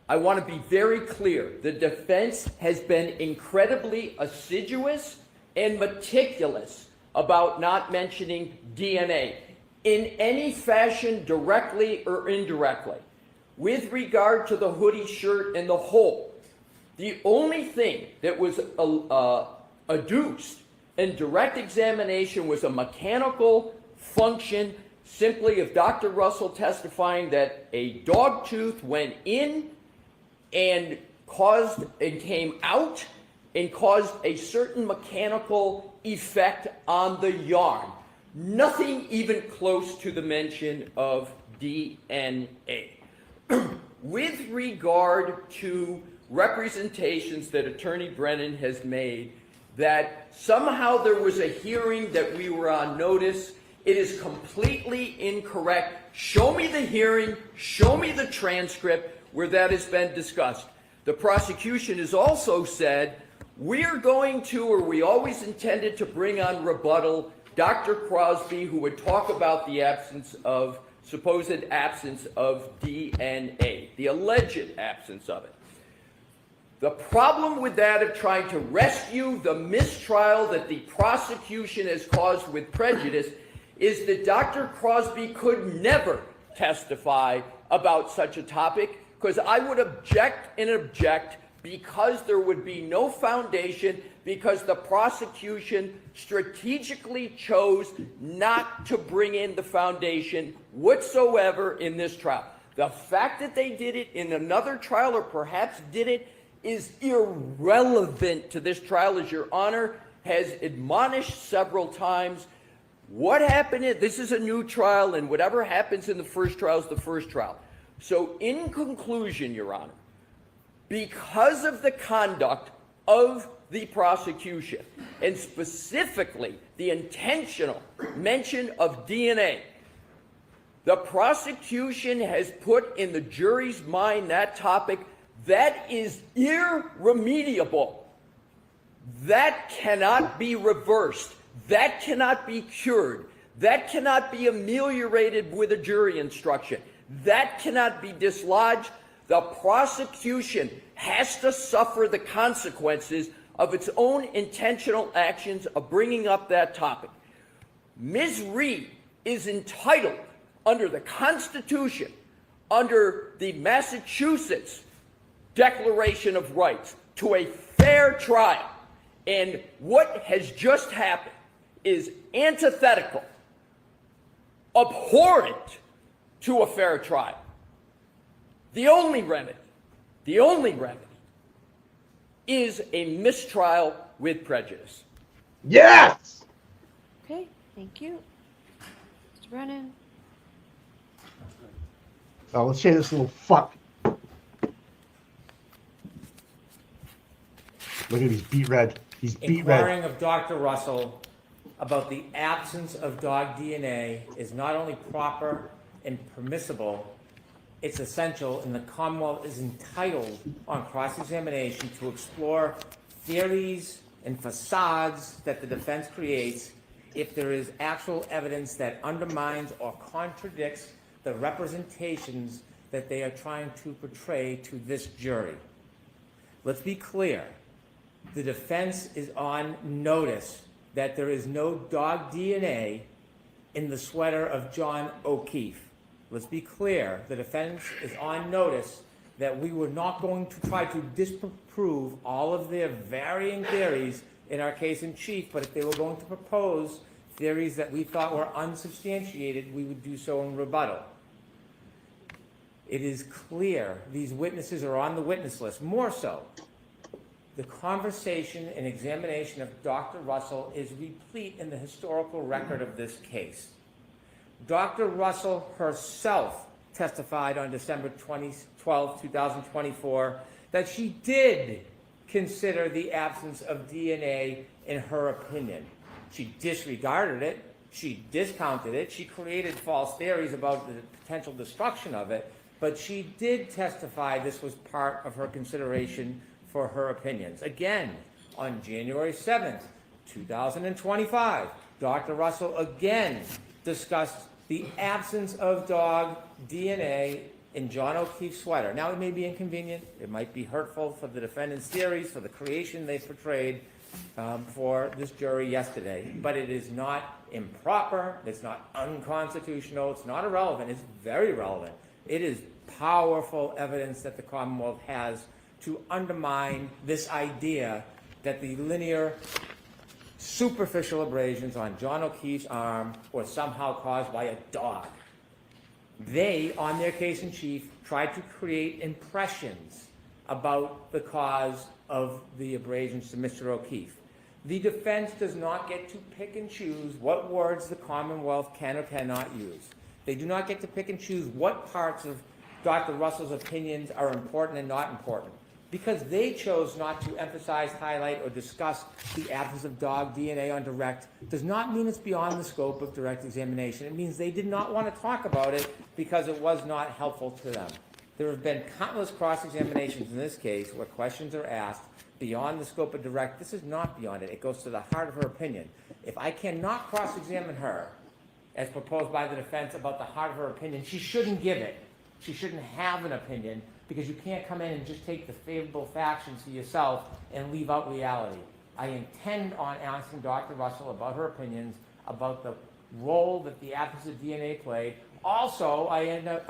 I want to be very clear. The defense has been incredibly assiduous and meticulous about not mentioning DNA in any fashion, directly or indirectly. With regard to the hoodie shirt and the hole, The only thing that was adduced in direct examination was a mechanical function simply of Dr. Russell testifying that a dog tooth went in and came out and caused a certain mechanical effect on the yarn. Nothing even close to the mention of DNA. With regard to representations that Attorney Brennan has made that somehow there was a hearing that we were on notice, it is completely incorrect. Show me the hearing, show me the transcript where that has been discussed. The prosecution has also said, we always intended to bring on rebuttal Dr. Crosby, who would talk about the supposed absence of DNA, the alleged absence of it. The problem with that of trying to rescue the mistrial that the prosecution has caused with prejudice is that Dr. Crosby could never testify about such a topic, because I would object because there would be no foundation, because the prosecution strategically chose not to bring in the foundation whatsoever in this trial. The fact that they did it in another trial, or perhaps did it, is irrelevant to this trial, as Your Honor has admonished several times. What happened this is a new trial, and whatever happens in the first trial is the first trial. So in conclusion, Your Honor, because of the conduct of the prosecution, and specifically the intentional mention of DNA, the prosecution has put in the jury's mind that topic that is irremediable. That cannot be reversed. That cannot be cured. That cannot be ameliorated with a jury instruction. That cannot be dislodged. The prosecution has to suffer the consequences of its own intentional actions of bringing up that topic. Ms. Reed is entitled, under the Constitution, under the Massachusetts Declaration of Rights, to a fair trial. And what has just happened is antithetical, abhorrent to a fair trial. The only remedy is a mistrial with prejudice. Yes! Okay, thank you. Mr. Brennan? Oh, let's say this little fuck. Look at he's beat red. He's beat red. Inquiring of Dr. Russell about the absence of dog DNA is not only proper and permissible, it's essential, and the Commonwealth is entitled on cross-examination to explore theories and facades that the defense creates if there is actual evidence that undermines or contradicts the representations that they are trying to portray to this jury. Let's be clear. The defense is on notice that there is no dog DNA in the sweater of John O'Keefe. Let's be clear. The defense is on notice that we were not going to try to disprove all of their varying theories in our case in chief, but if they were going to propose theories that we thought were unsubstantiated, we would do so in rebuttal. It is clear these witnesses are on the witness list. More so, the conversation and examination of Dr. Russell is replete in the historical record of this case. Dr. Russell herself testified on December 12, 2024, that she did consider the absence of DNA in her opinion. She disregarded it, she discounted it, she created false theories about the potential destruction of it, but she did testify this was part of her consideration for her opinions. Again, on January 7th, 2025, Dr. Russell again discussed the absence of dog DNA in John O'Keefe's sweater. Now, it may be inconvenient, it might be hurtful for the defendant's theories, for the creation they portrayed for this jury yesterday, but it is not improper, it's not unconstitutional, it's not irrelevant, it's very relevant. It is powerful evidence that the Commonwealth has to undermine this idea that the linear superficial abrasions on John O'Keefe's arm were somehow caused by a dog. They, on their case in chief, tried to create impressions about the cause of the abrasions to Mr. O'Keefe. The defense does not get to pick and choose what words the Commonwealth can or cannot use. They do not get to pick and choose what parts of Dr. Russell's opinions are important and not important. Because they chose not to emphasize, highlight, or discuss the absence of dog DNA on direct does not mean it's beyond the scope of direct examination. It means they did not want to talk about it because it was not helpful to them. There have been countless cross-examinations in this case where questions are asked beyond the scope of direct. This is not beyond it. It goes to the heart of her opinion. If I cannot cross-examine her, as proposed by the defense, about the heart of her opinion, she shouldn't give it. She shouldn't have an opinion, because you can't come in and just take the favorable factions to yourself and leave out reality. I intend on asking Dr. Russell about her opinions, about the role that the absence of DNA played. Also, I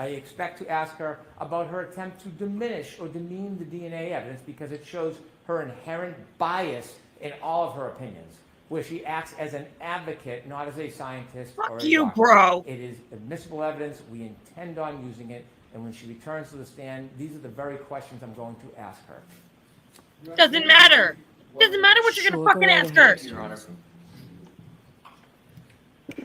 expect to ask her about her attempt to diminish or demean the DNA evidence, because it shows her inherent bias in all of her opinions, where she acts as an advocate, not as a scientist or a you, doctor. bro. It is admissible evidence. We intend on using it. And when she returns to the stand, these are the very questions I'm going to ask her. Doesn't matter. Doesn't matter what you're going to fucking ask her. Your Honor.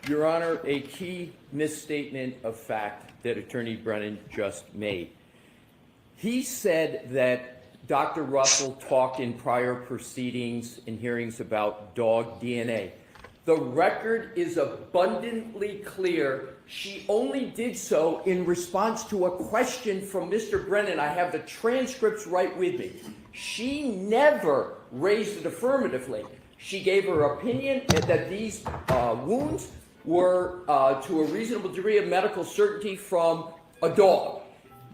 Your Honor, a key misstatement of fact that Attorney Brennan just made. He said that Dr. Russell talked in prior proceedings and hearings about dog DNA. The record is abundantly clear. She only did so in response to a question from Mr. Brennan. I have the transcripts right with me. She never raised it affirmatively. She gave her opinion that these wounds were to a reasonable degree of medical certainty from a dog.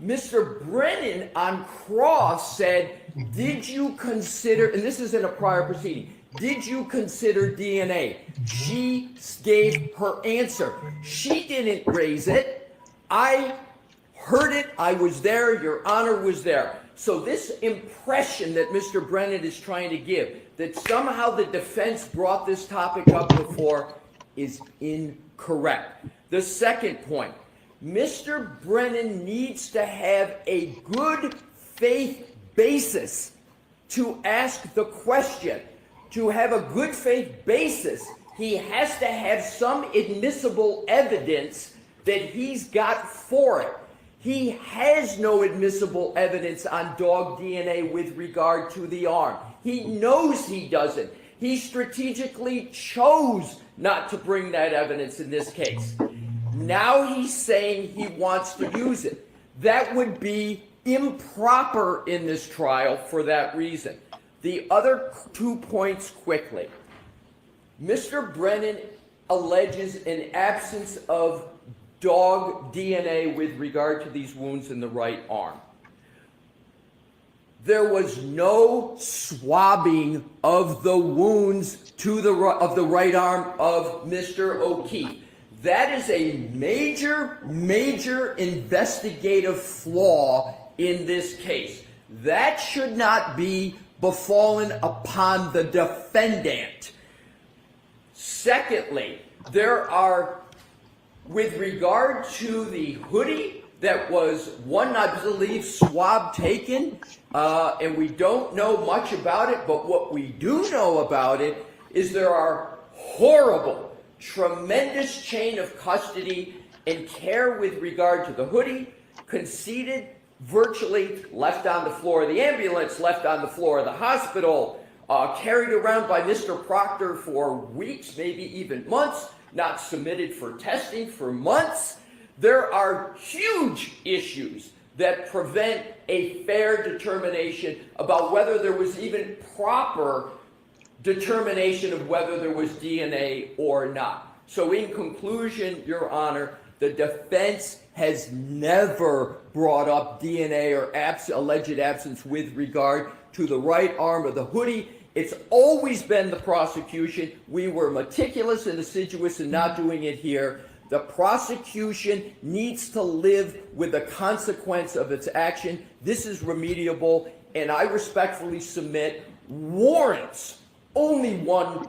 Mr. Brennan on cross said, did you consider, and this is in a prior proceeding, did you consider DNA? She gave her answer. She didn't raise it. I heard it. I was there. Your Honor was there. So this impression that Mr. Brennan is trying to give, that somehow the defense brought this topic up before, is incorrect. The second point, Mr. Brennan needs to have a good faith basis to ask the question. To have a good faith basis, he has to have some admissible evidence that he's got for it. He has no admissible evidence on dog DNA with regard to the arm. He knows he doesn't. He strategically chose not to bring that evidence in this case. Now he's saying he wants to use it. That would be improper in this trial for that reason. The other 2 points quickly. Mr. Brennan alleges an absence of dog DNA with regard to these wounds in the right arm. There was no swabbing of the wounds to of the right arm of Mr. O'Keefe. That is a major, major investigative flaw in this case. That should not be befallen upon the defendant. Secondly, there are, with regard to the hoodie, that was one, I believe, swab taken, and we don't know much about it, but what we do know about it is there are horrible, tremendous chain of custody and care with regard to the hoodie, conceded, virtually left on the floor of the ambulance, left on the floor of the hospital, carried around by Mr. Proctor for weeks, maybe even months, not submitted for testing for months. There are huge issues that prevent a fair determination about whether there was even proper determination of whether there was DNA or not. So in conclusion, Your Honor, the defense has never brought up DNA or alleged absence with regard to the right arm of the hoodie. It's always been the prosecution. We were meticulous and assiduous in not doing it here. The prosecution needs to live with the consequence of its action. This is remediable, and I respectfully submit warrants only one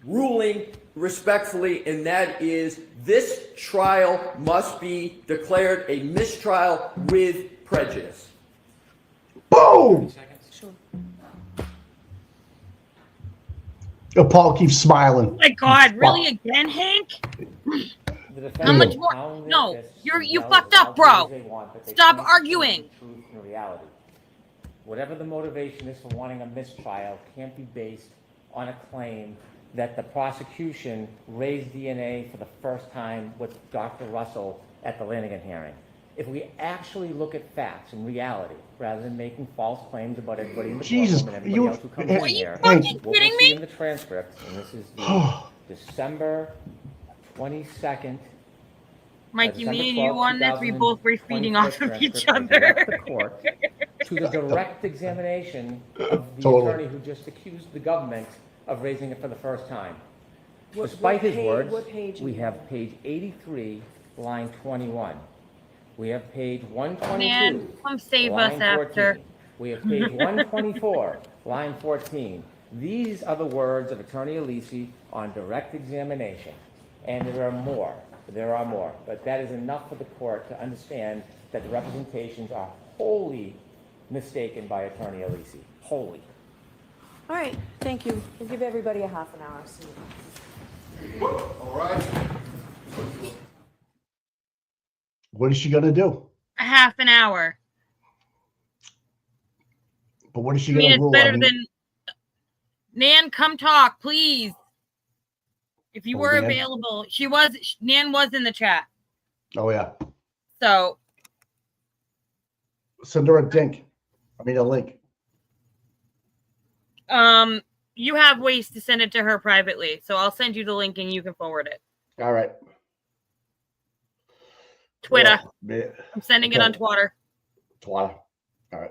ruling respectfully, and that is this trial must be declared a mistrial with prejudice. Boom! Oh, Paul keeps smiling. Oh my God, really again, Hank? How much more? Found No, this you as fucked up, bro. they want, but they Stop can't arguing. change the truth and reality. Whatever the motivation is for wanting a mistrial can't be based on a claim that the prosecution raised DNA for the first time with Dr. Russell at the Lanigan hearing. If we actually look at facts and reality, rather than making false claims about everybody in the Jesus, courtroom and everybody else who comes in here, fucking what kidding we'll see me? in the transcript, and this is the December 22nd, Mikey, me and 12th, you on this, we both were feeding off of each direct the other. court to the direct examination of the Totally. attorney who just accused the government of raising it for the first time. Despite his words, we have page 83, line 21. We have page 122, Man, come save us line after. 14. We have page 124, line 14. These are the words of Attorney Alisi on direct examination. And there are more. There are more. But that is enough for the court to understand that the representations are wholly mistaken by Attorney Alisi. Wholly. All right, thank you. We'll give everybody a half an hour. All right. What is she gonna do? A half an hour. But what is she I mean, gonna it's rule? better than. Nan, come talk, please. If you Oh, were Nan? available, Nan was in the chat. Oh yeah. So, Send her a link. you have ways to send it to her privately. So I'll send you the link and you can forward it. All right. Twitter. Oh, man. I'm sending it on Twitter. Twitter. All right.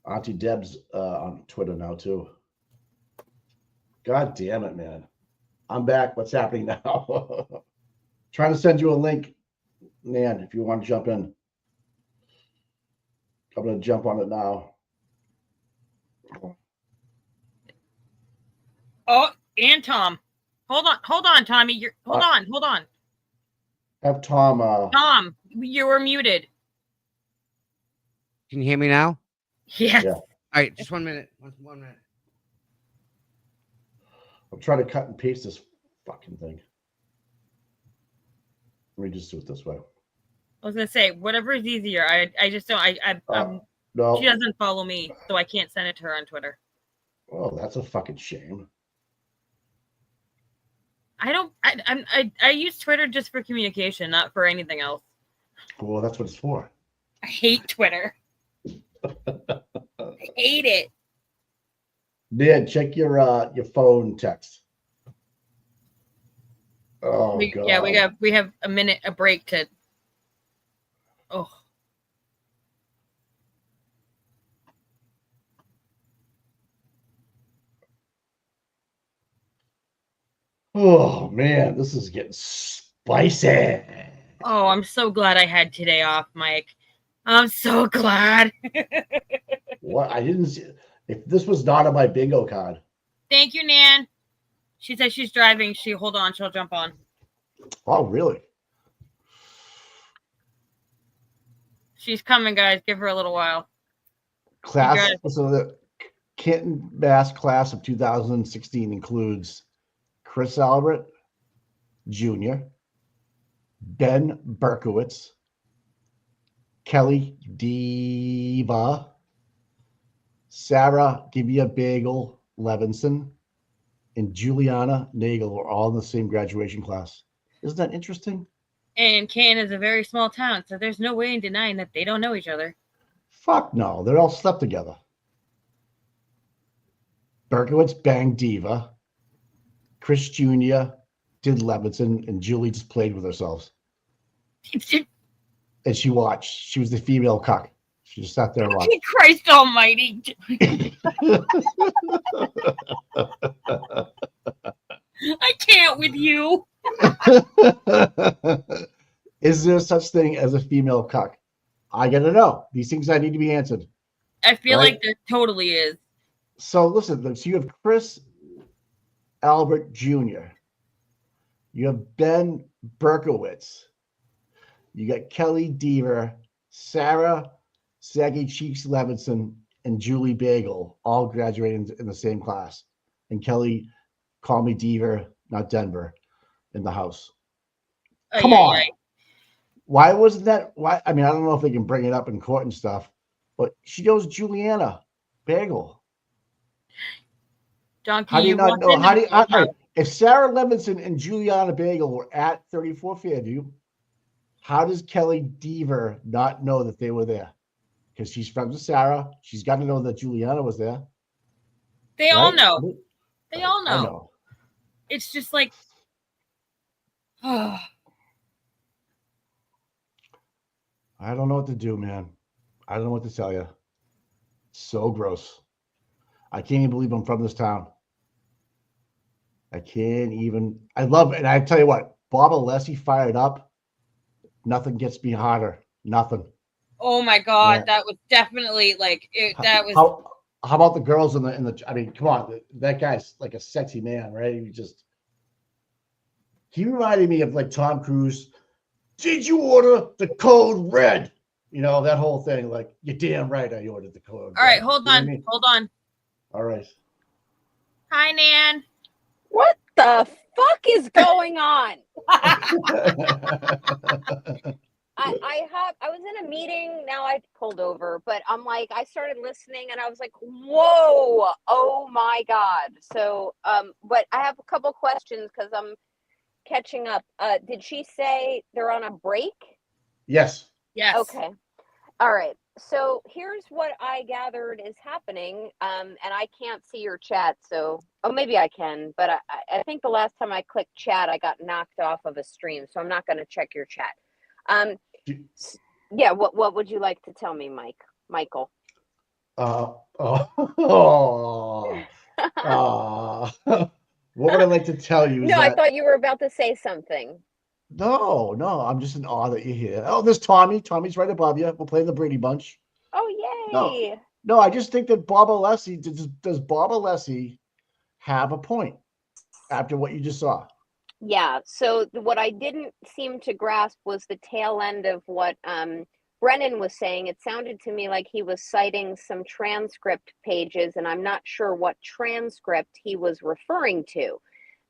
Auntie Deb's on Twitter now too. God damn it, man. I'm back. What's happening now? Trying to send you a link, Nan, if you want to jump in. I'm going to jump on it now. Oh, and Tom. Hold on, Tommy. Hold on. Have Tom. Tom, you were muted. Can you hear me now? Yes. Yeah. All right, just 1 minute. 1 minute. I'm trying to cut and paste this fucking thing. Let me just do it this way. I was gonna say whatever is easier. I just don't. No. She doesn't follow me, so I can't send it to her on Twitter. Oh, that's a fucking shame. I use Twitter just for communication, not for anything else. Well, that's what it's for. I hate Twitter. I hate it. Dan, check your phone text. Oh God. Yeah, we have a break to. Oh. Oh man, this is getting spicy. Oh, I'm so glad I had today off, Mike. I'm so glad. What? I didn't see. If this was not on my bingo card. Thank you, Nan. She says she's driving. Hold on, she'll jump on. Oh, really? She's coming, guys. Give her a little while. Class. So the Canton Bass class of 2016 includes Chris Albert Jr., Ben Berkowitz, Kelly Diva, Sarah Give Me a Bagel Levinson, and Juliana Nagel are all in the same graduation class. Isn't that interesting? And Canton is a very small town, so there's no way in denying that they don't know each other. Fuck no. They all slept together. Berkowitz banged Diva. Chris Jr. did Levinson, and Julie just played with herself. And she watched. She was the female cuck. She just sat there and watched. Christ almighty. I can't with you. Is there such thing as a female cuck? I got to know these things. I need to be answered. I feel Right? like there totally is. So listen, so you have Chris Albert Jr. You have Ben Berkowitz. You got Kelly Deaver, Sarah Saggy Cheeks Levinson, and Julie Bagel, all graduating in the same class. And Kelly, call me Deaver, not Denver, in the house. Come on. Why wasn't that? Why? I mean, I don't know if they can bring it up in court and stuff, but she knows Juliana Bagel. Donkey, How do you not know? walked into the house. If Sarah Levinson and Juliana Bagel were at 34 Fairview, how does Kelly Deaver not know that they were there? Because she's friends with Sarah. She's got to know that Juliana was there. They all know. They all I know. know. It's just like, I don't know what to do, man. I don't know what to tell you. So gross. I can't even believe I'm from this town. I can't even. I love it. And I tell you what, Bob Alessi fired up. Nothing gets me hotter. Nothing. oh my God, Yeah. that was definitely like, that was. How about the girls in the? I mean, come on, that guy's like a sexy man, right? He reminded me of like Tom Cruise. Did you order the code red? You know, that whole thing. Like, you're damn right, I ordered the code. All right, red. hold You know what on, I mean? hold on. All right. Hi, Nan. What the fuck is going on? I was in a meeting. Now I've pulled over, but I'm like, I started listening and I was like, whoa, oh my God. So, but I have a couple questions because I'm catching up. Did she say they're on a break? Yes. Yes. Okay. All right. So here's what I gathered is happening. And I can't see your chat. So, oh, maybe I can, but I think the last time I clicked chat, I got knocked off of a stream. So I'm not going to check your chat. Yeah. What would you like to tell me, Michael? What would I like to tell you? No, I thought you were about to say something. No, I'm just in awe that you're here. Oh, there's Tommy. Tommy's right above you. We're playing the Brady Bunch. Oh, yay. No, I just think that Bob Alessi, does Bob Alessi have a point after what you just saw? Yeah. So what I didn't seem to grasp was the tail end of what Brennan was saying. It sounded to me like he was citing some transcript pages, and I'm not sure what transcript he was referring to.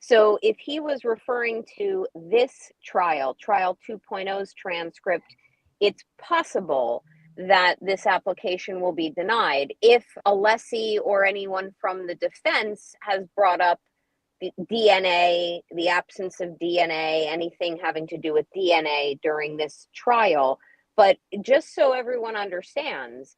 So if he was referring to this trial 2.0's transcript, it's possible that this application will be denied if Alessi or anyone from the defense has brought up the DNA, the absence of DNA, anything having to do with DNA during this trial. But just so everyone understands,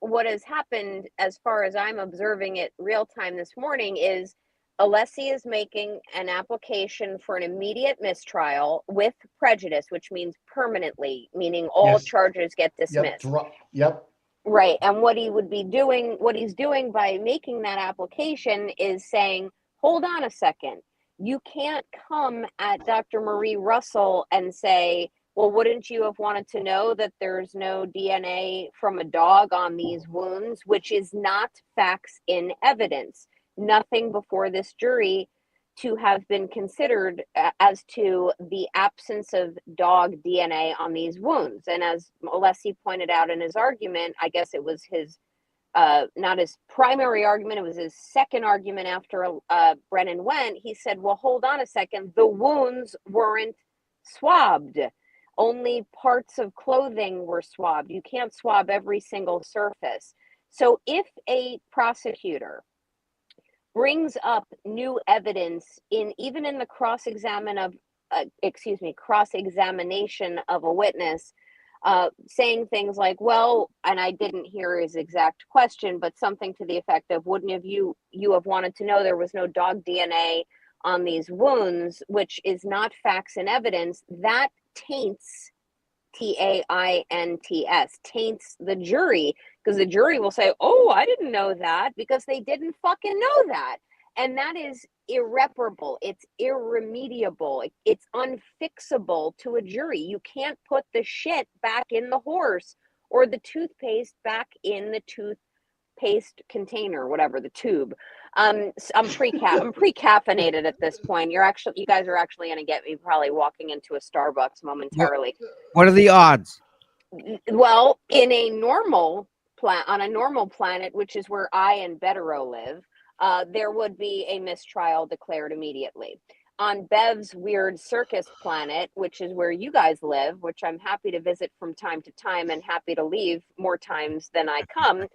what has happened as far as I'm observing it real time this morning is Alessi is making an application for an immediate mistrial with prejudice, which means permanently, meaning all charges get dismissed. Yep. Right. And what he would be doing, what he's doing by making that application is saying, hold on a second. You can't come at Dr. Marie Russell and say, well, wouldn't you have wanted to know that there's no DNA from a dog on these wounds, which is not facts in evidence. Nothing before this jury to have been considered as to the absence of dog DNA on these wounds. And as Alessi pointed out in his argument, I guess it was his, not his primary argument, it was his second argument after Brennan went. He said, well, hold on a second, the wounds weren't swabbed. Only parts of clothing were swabbed. You can't swab every single surface. So if a prosecutor brings up new evidence even in the cross-examination of a witness, saying things like, well, and I didn't hear his exact question, but something to the effect of, wouldn't you have wanted to know there was no dog DNA on these wounds, which is not facts and evidence, that taints, T-A-I-N-T-S, taints the jury, because the jury will say, oh, I didn't know that, because they didn't fucking know that. and that is irreparable. It's irremediable. It's unfixable to a jury. You can't put the shit back in the horse or the toothpaste back in the toothpaste container, whatever, the tube. I'm pre-caffeinated at this point. You guys are actually going to get me probably walking into a Starbucks momentarily. What are the odds? Well, in a normal on a normal planet, which is where I and Betero live, there would be a mistrial declared immediately. On Bev's weird circus planet, which is where you guys live, which I'm happy to visit from time to time and happy to leave more times than I come,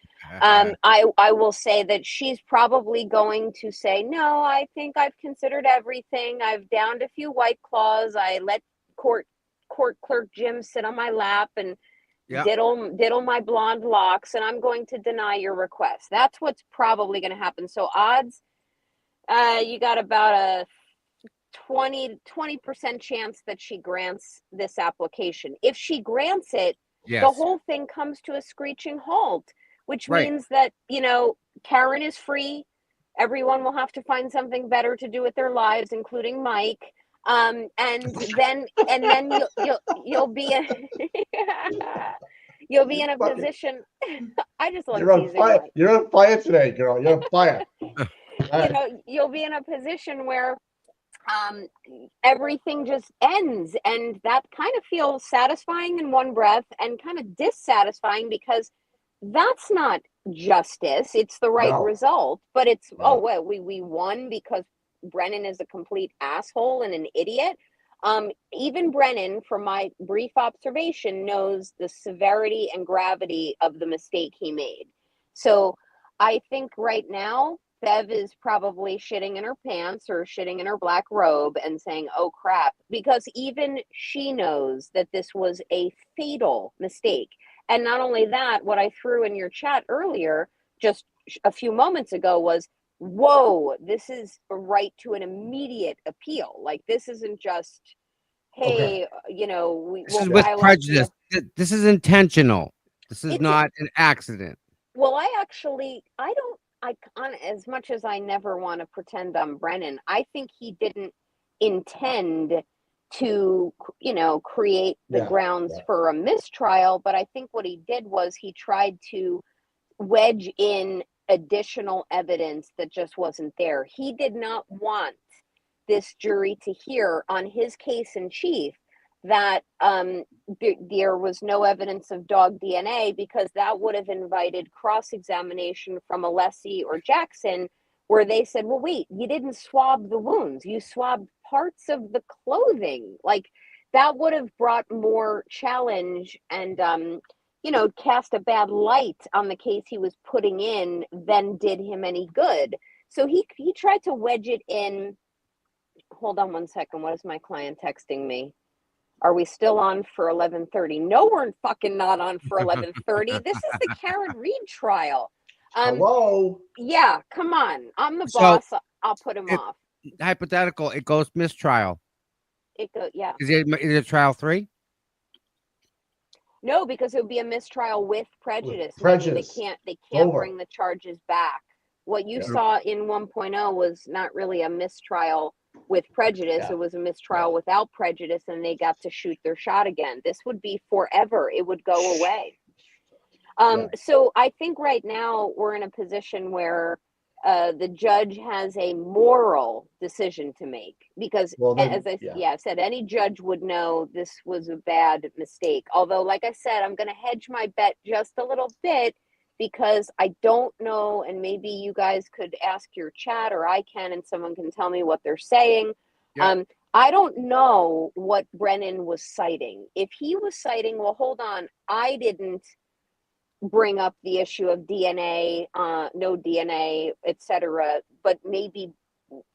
I will say that she's probably going to say, no, I think I've considered everything. I've downed a few White Claws. I let court clerk Jim sit on my lap and diddle my blonde locks, and I'm going to deny your request. That's what's probably going to happen. So odds, you got about a 20% chance that she grants this application. If she grants it, the whole thing comes to a screeching halt, which means that, Karen is free. Everyone will have to find something better to do with their lives, including Mike. And then you'll be in you'll be in a position. I just love you're on fire. You're on fire today, girl. You're on fire. You'll be in a position where everything just ends, and that kind of feels satisfying in one breath and kind of dissatisfying, because that's not justice. It's the right result, but it's we won because Brennan is a complete asshole and an idiot. Even Brennan, from my brief observation, knows the severity and gravity of the mistake he made. So I think right now Bev is probably shitting in her pants or shitting in her black robe and saying, oh crap, because even she knows that this was a fatal mistake. And not only that, what I threw in your chat earlier, just a few moments ago, was, whoa, this is a right to an immediate appeal. Like, this isn't just, hey, this is with prejudice. This is intentional. This is not an accident. Well, as much as I never want to pretend I'm Brennan, I think he didn't intend to, create the grounds for a mistrial. But I think what he did was he tried to wedge in additional evidence that just wasn't there. He did not want this jury to hear on his case in chief that there was no evidence of dog DNA, because that would have invited cross-examination from Alessi or Jackson, where they said, well, wait, you didn't swab the wounds. You swabbed parts of the clothing. Like, that would have brought more challenge and, cast a bad light on the case he was putting in than did him any good. So he tried to wedge it in. Hold on one second. What is my client texting me? Are we still on for 11:30? No, we're fucking not on for 11:30. This is the Karen Reed trial. Hello? Yeah, come on. I'm the boss. I'll put him off. Hypothetical, it goes mistrial. Yeah. Is it trial 3? No, because it would be a mistrial with prejudice. Prejudice. They can't bring the charges back. What you saw in 1.0 was not really a mistrial with prejudice. It was a mistrial without prejudice, and they got to shoot their shot again. This would be forever. It would go away. So I think right now we're in a position where the judge has a moral decision to make, because as I said, any judge would know this was a bad mistake. Although, like I said, I'm going to hedge my bet just a little bit, because I don't know, and maybe you guys could ask your chat, or I can, and someone can tell me what they're saying. I don't know what Brennan was citing. If he was citing, well, hold on, I didn't bring up the issue of DNA, no DNA, etc., but maybe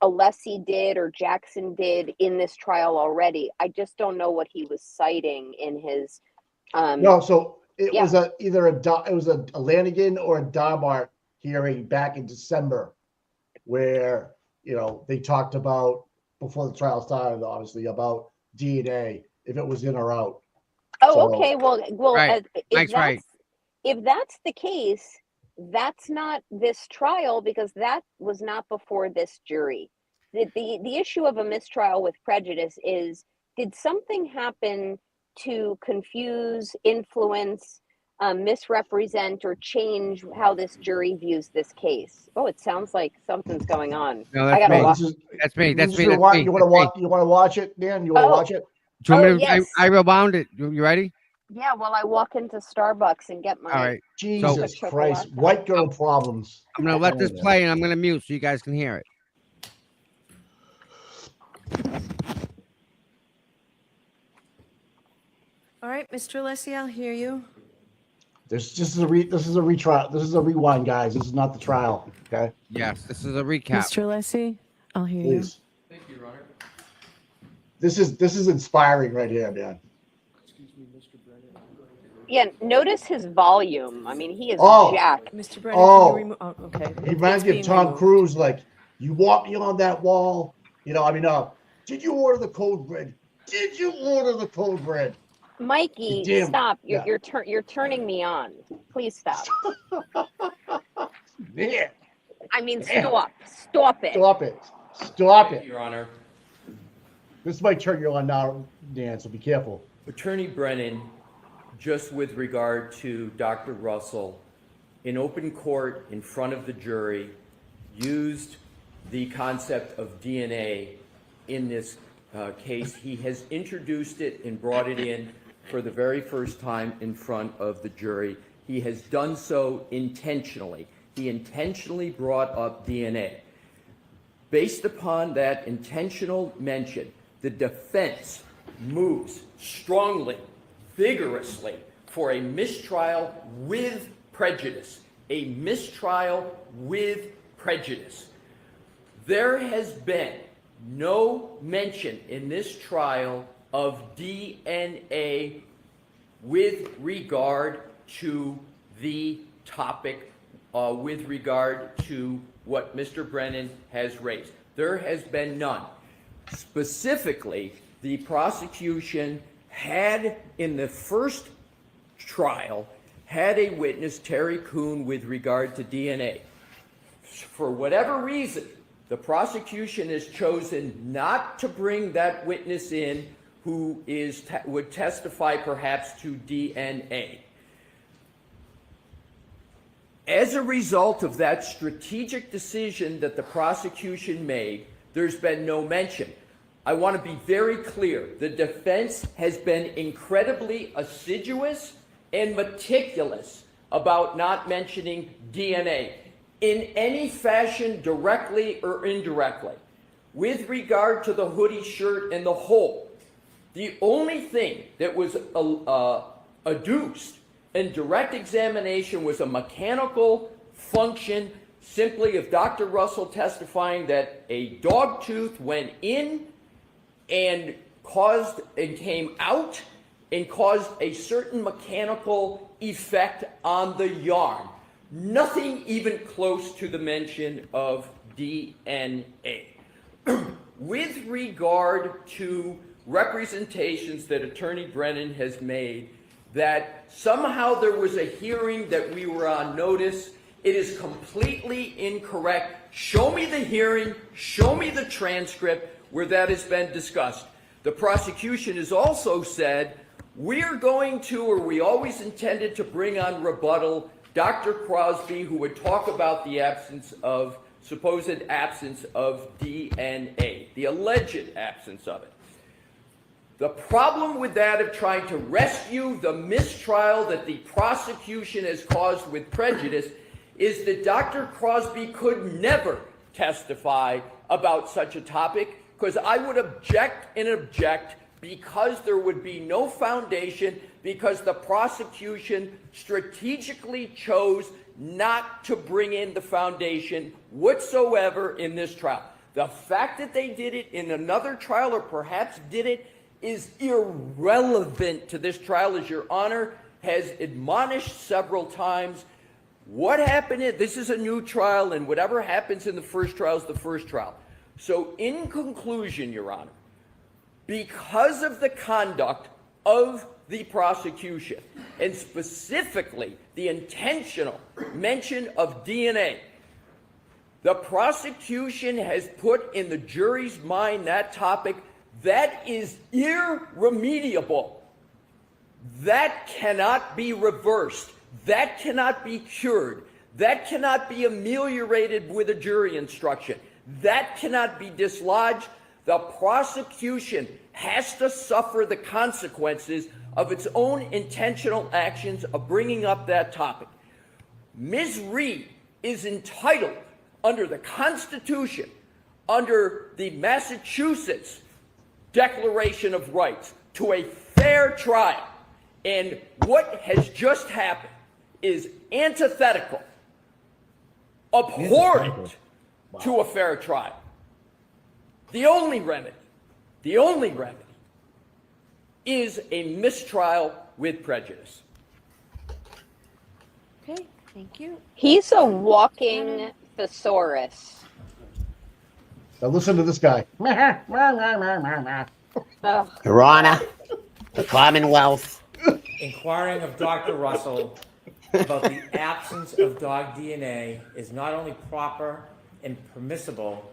Alessi did or Jackson did in this trial already. I just don't know what he was citing in his. It was either a Lanigan or a Dahmer hearing back in December, where they talked about, before the trial started, obviously, about DNA, if it was in or out. Oh, okay. Well, right. if that's the case, that's not this trial because that was not before this jury. The issue of a mistrial with prejudice is, did something happen to confuse, influence, misrepresent, or change how this jury views this case? Oh, it sounds like something's going on. No, I that's gotta me. watch. That's me. That's me. You That's want me. to That's me. watch? You want to watch it, Dan? You want to Oh. watch it? Do you want Oh, me to, yes. I rewound it. You ready? Yeah, while I walk into Starbucks and get my. All right. Jesus So- Christ! White girl problems. I'm gonna let this play and I'm gonna mute so you guys can hear it. All right, Mr. Alessi, I'll hear you. This is a retrial. This is a rewind, guys. This is not the trial. Okay. Yes, this is a recap. Mr. Alessi, I'll hear Please. Thank you, Your Honor. This is inspiring right here, man. Yeah, notice his volume. I mean, he is Oh. jacked. Mr. Brennan, Oh. can you remove? Oh, okay. He reminds me of It's Tom being removed. Cruise. Like, you want me on that wall? You know, I mean, did you order the code red? Did you order the code red? Mikey, Damn. stop! Yeah. You're turning me on. Please stop. Man, I mean, Damn. stop it. stop it. Stop Thank it. you, Your Honor. This might turn you on now, Dan, so be careful. Attorney Brennan, just with regard to Dr. Russell, in open court in front of the jury, used the concept of DNA in this case. He has introduced it and brought it in for the very first time in front of the jury. He has done so intentionally. He intentionally brought up DNA. Based upon that intentional mention, the defense moves strongly, vigorously for a mistrial with prejudice. A mistrial with prejudice. There has been no mention in this trial of DNA with regard to the topic, with regard to what Mr. Brennan has raised. There has been none. Specifically, the prosecution had, in the first trial, had a witness, Terry Kuhn, with regard to DNA. For whatever reason, the prosecution has chosen not to bring that witness in who would testify perhaps to DNA. As a result of that strategic decision that the prosecution made, there's been no mention. I want to be very clear. The defense has been incredibly assiduous and meticulous about not mentioning DNA in any fashion, directly or indirectly. With regard to the hoodie shirt and the hole, the only thing that was adduced in direct examination was a mechanical function simply of Dr. Russell testifying that a dog tooth went in and came out and caused a certain mechanical effect on the yarn. Nothing even close to the mention of DNA. With regard to representations that Attorney Brennan has made that somehow there was a hearing that we were on notice, it is completely incorrect. Show me the hearing, show me the transcript where that has been discussed. The prosecution has also said, we're going to, or we always intended to bring on rebuttal Dr. Crosby, who would talk about the supposed absence of DNA, the alleged absence of it. The problem with that of trying to rescue the mistrial that the prosecution has caused with prejudice is that Dr. Crosby could never testify about such a topic, because I would object and object because there would be no foundation, because the prosecution strategically chose not to bring in the foundation whatsoever in this trial. The fact that they did it in another trial, or perhaps did it, is irrelevant to this trial, as Your Honor has admonished several times. What happened this is a new trial, and whatever happens in the first trial is the first trial. So in conclusion, Your Honor, because of the conduct of the prosecution, and specifically the intentional mention of DNA. The prosecution has put in the jury's mind that topic that is irremediable. That cannot be reversed. That cannot be cured. That cannot be ameliorated with a jury instruction. That cannot be dislodged. The prosecution has to suffer the consequences of its own intentional actions of bringing up that topic. Ms. Reed is entitled under the Constitution, under the Massachusetts Declaration of Rights, to a fair trial. And what has just happened is antithetical, abhorrent to a fair trial. The only remedy is a mistrial with prejudice. Okay, thank you. He's a walking thesaurus. Now listen to this guy. Ugh. Your Honor, the Commonwealth. Inquiring of Dr. Russell about the absence of dog DNA is not only proper and permissible,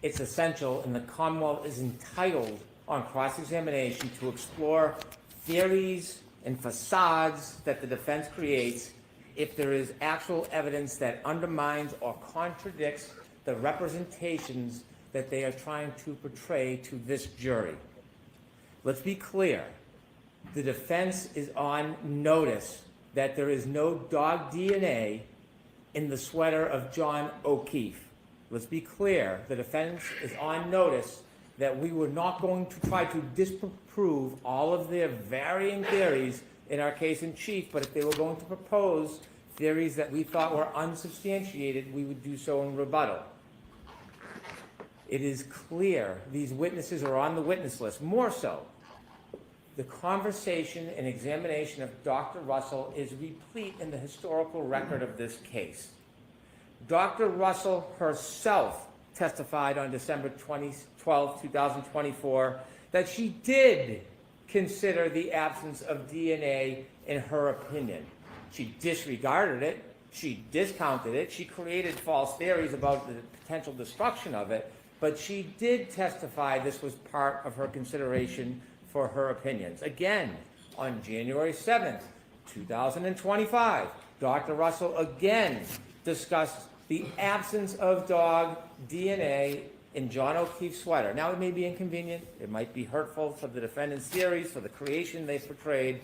it's essential, and the Commonwealth is entitled on cross-examination to explore theories and facades that the defense creates if there is actual evidence that undermines or contradicts the representations that they are trying to portray to this jury. Let's be clear. The defense is on notice that there is no dog DNA in the sweater of John O'Keefe. Let's be clear. The defense is on notice that we were not going to try to disprove all of their varying theories in our case in chief, but if they were going to propose theories that we thought were unsubstantiated, we would do so in rebuttal. It is clear these witnesses are on the witness list. More so, the conversation and examination of Dr. Russell is replete in the historical record of this case. Dr. Russell herself testified on December 12, 2024, that she did consider the absence of DNA in her opinion. She disregarded it, she discounted it, she created false theories about the potential destruction of it, but she did testify this was part of her consideration for her opinions. Again, on January 7th, 2025, Dr. Russell again discussed the absence of dog DNA in John O'Keefe's sweater. Now, it may be inconvenient, it might be hurtful for the defendant's theories, for the creation they portrayed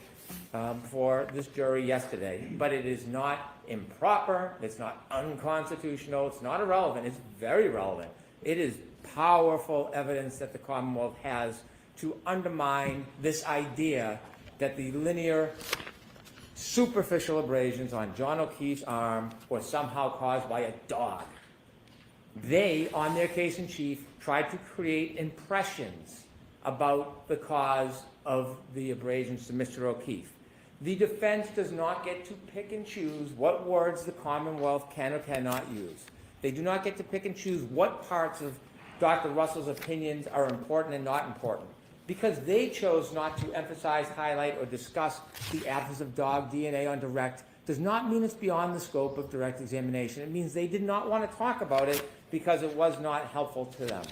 for this jury yesterday, but it is not improper, it's not unconstitutional, it's not irrelevant, it's very relevant. It is powerful evidence that the Commonwealth has to undermine this idea that the linear, superficial abrasions on John O'Keefe's arm were somehow caused by a dog. They, on their case in chief, tried to create impressions about the cause of the abrasions to Mr. O'Keefe. The defense does not get to pick and choose what words the Commonwealth can or cannot use. They do not get to pick and choose what parts of Dr. Russell's opinions are important and not important. Because they chose not to emphasize, highlight, or discuss the absence of dog DNA on direct does not mean it's beyond the scope of direct examination. It means they did not want to talk about it because it was not helpful to them.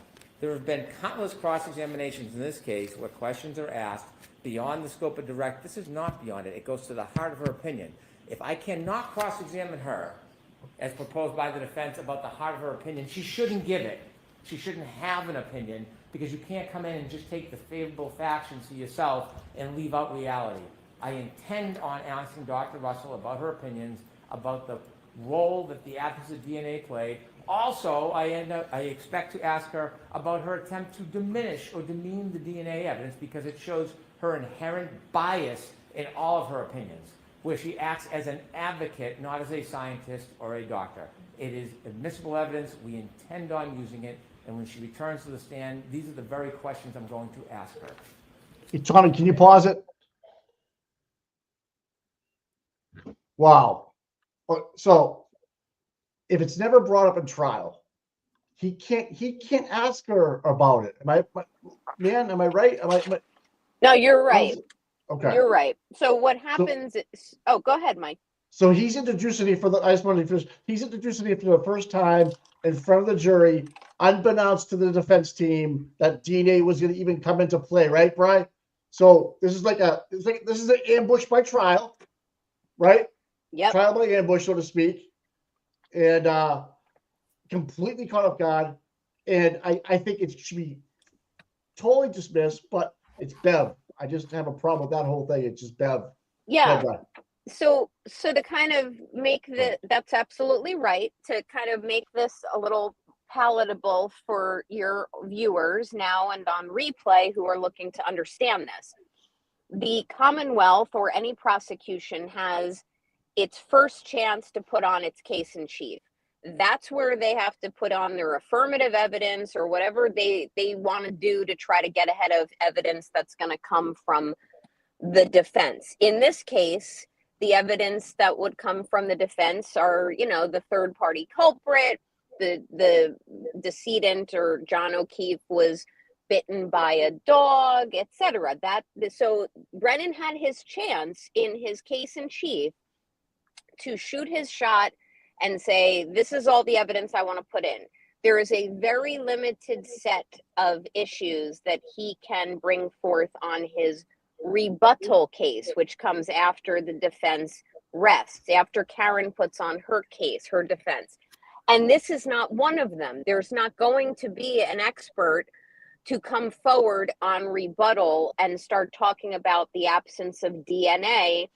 There have been countless cross-examinations in this case where questions are asked beyond the scope of direct. This is not beyond it. It goes to the heart of her opinion. If I cannot cross-examine her, as proposed by the defense, about the heart of her opinion, she shouldn't give it. She shouldn't have an opinion, because you can't come in and just take the favorable factions to yourself and leave out reality. I intend on asking Dr. Russell about her opinions, about the role that the absence of DNA played. Also, I expect to ask her about her attempt to diminish or demean the DNA evidence, because it shows her inherent bias in all of her opinions, where she acts as an advocate, not as a scientist or a doctor. It is admissible evidence. We intend on using it. And when she returns to the stand, these are the very questions I'm going to ask her. Hey, Tony, can you pause it? Wow. So if it's never brought up in trial, he can't ask her about it. Am I right? No, you're right. Okay. You're right. So what happens is, oh, go ahead, Mike. So he's introducing it for the, I just wanted to finish. He's introducing it for the first time in front of the jury, unbeknownst to the defense team, that DNA was going to even come into play, right, Brian? So this is this is an ambush by trial, right? Yep. Trial by ambush, so to speak, and completely caught off guard. And I think it should be totally dismissed, but it's Bev. I just have a problem with that whole thing. It's just Bev. Yeah. Go ahead. So to kind of make that's absolutely right, to kind of make this a little palatable for your viewers now and on replay who are looking to understand this. The Commonwealth or any prosecution has its first chance to put on its case in chief. That's where they have to put on their affirmative evidence or whatever they want to do to try to get ahead of evidence that's going to come from the defense. In this case, the evidence that would come from the defense are, the third party culprit, the decedent or John O'Keefe was bitten by a dog, etc. So Brennan had his chance in his case in chief to shoot his shot and say, this is all the evidence I want to put in. There is a very limited set of issues that he can bring forth on his rebuttal case, which comes after the defense rests, after Karen puts on her case, her defense. And this is not one of them. There's not going to be an expert to come forward on rebuttal and start talking about the absence of DNA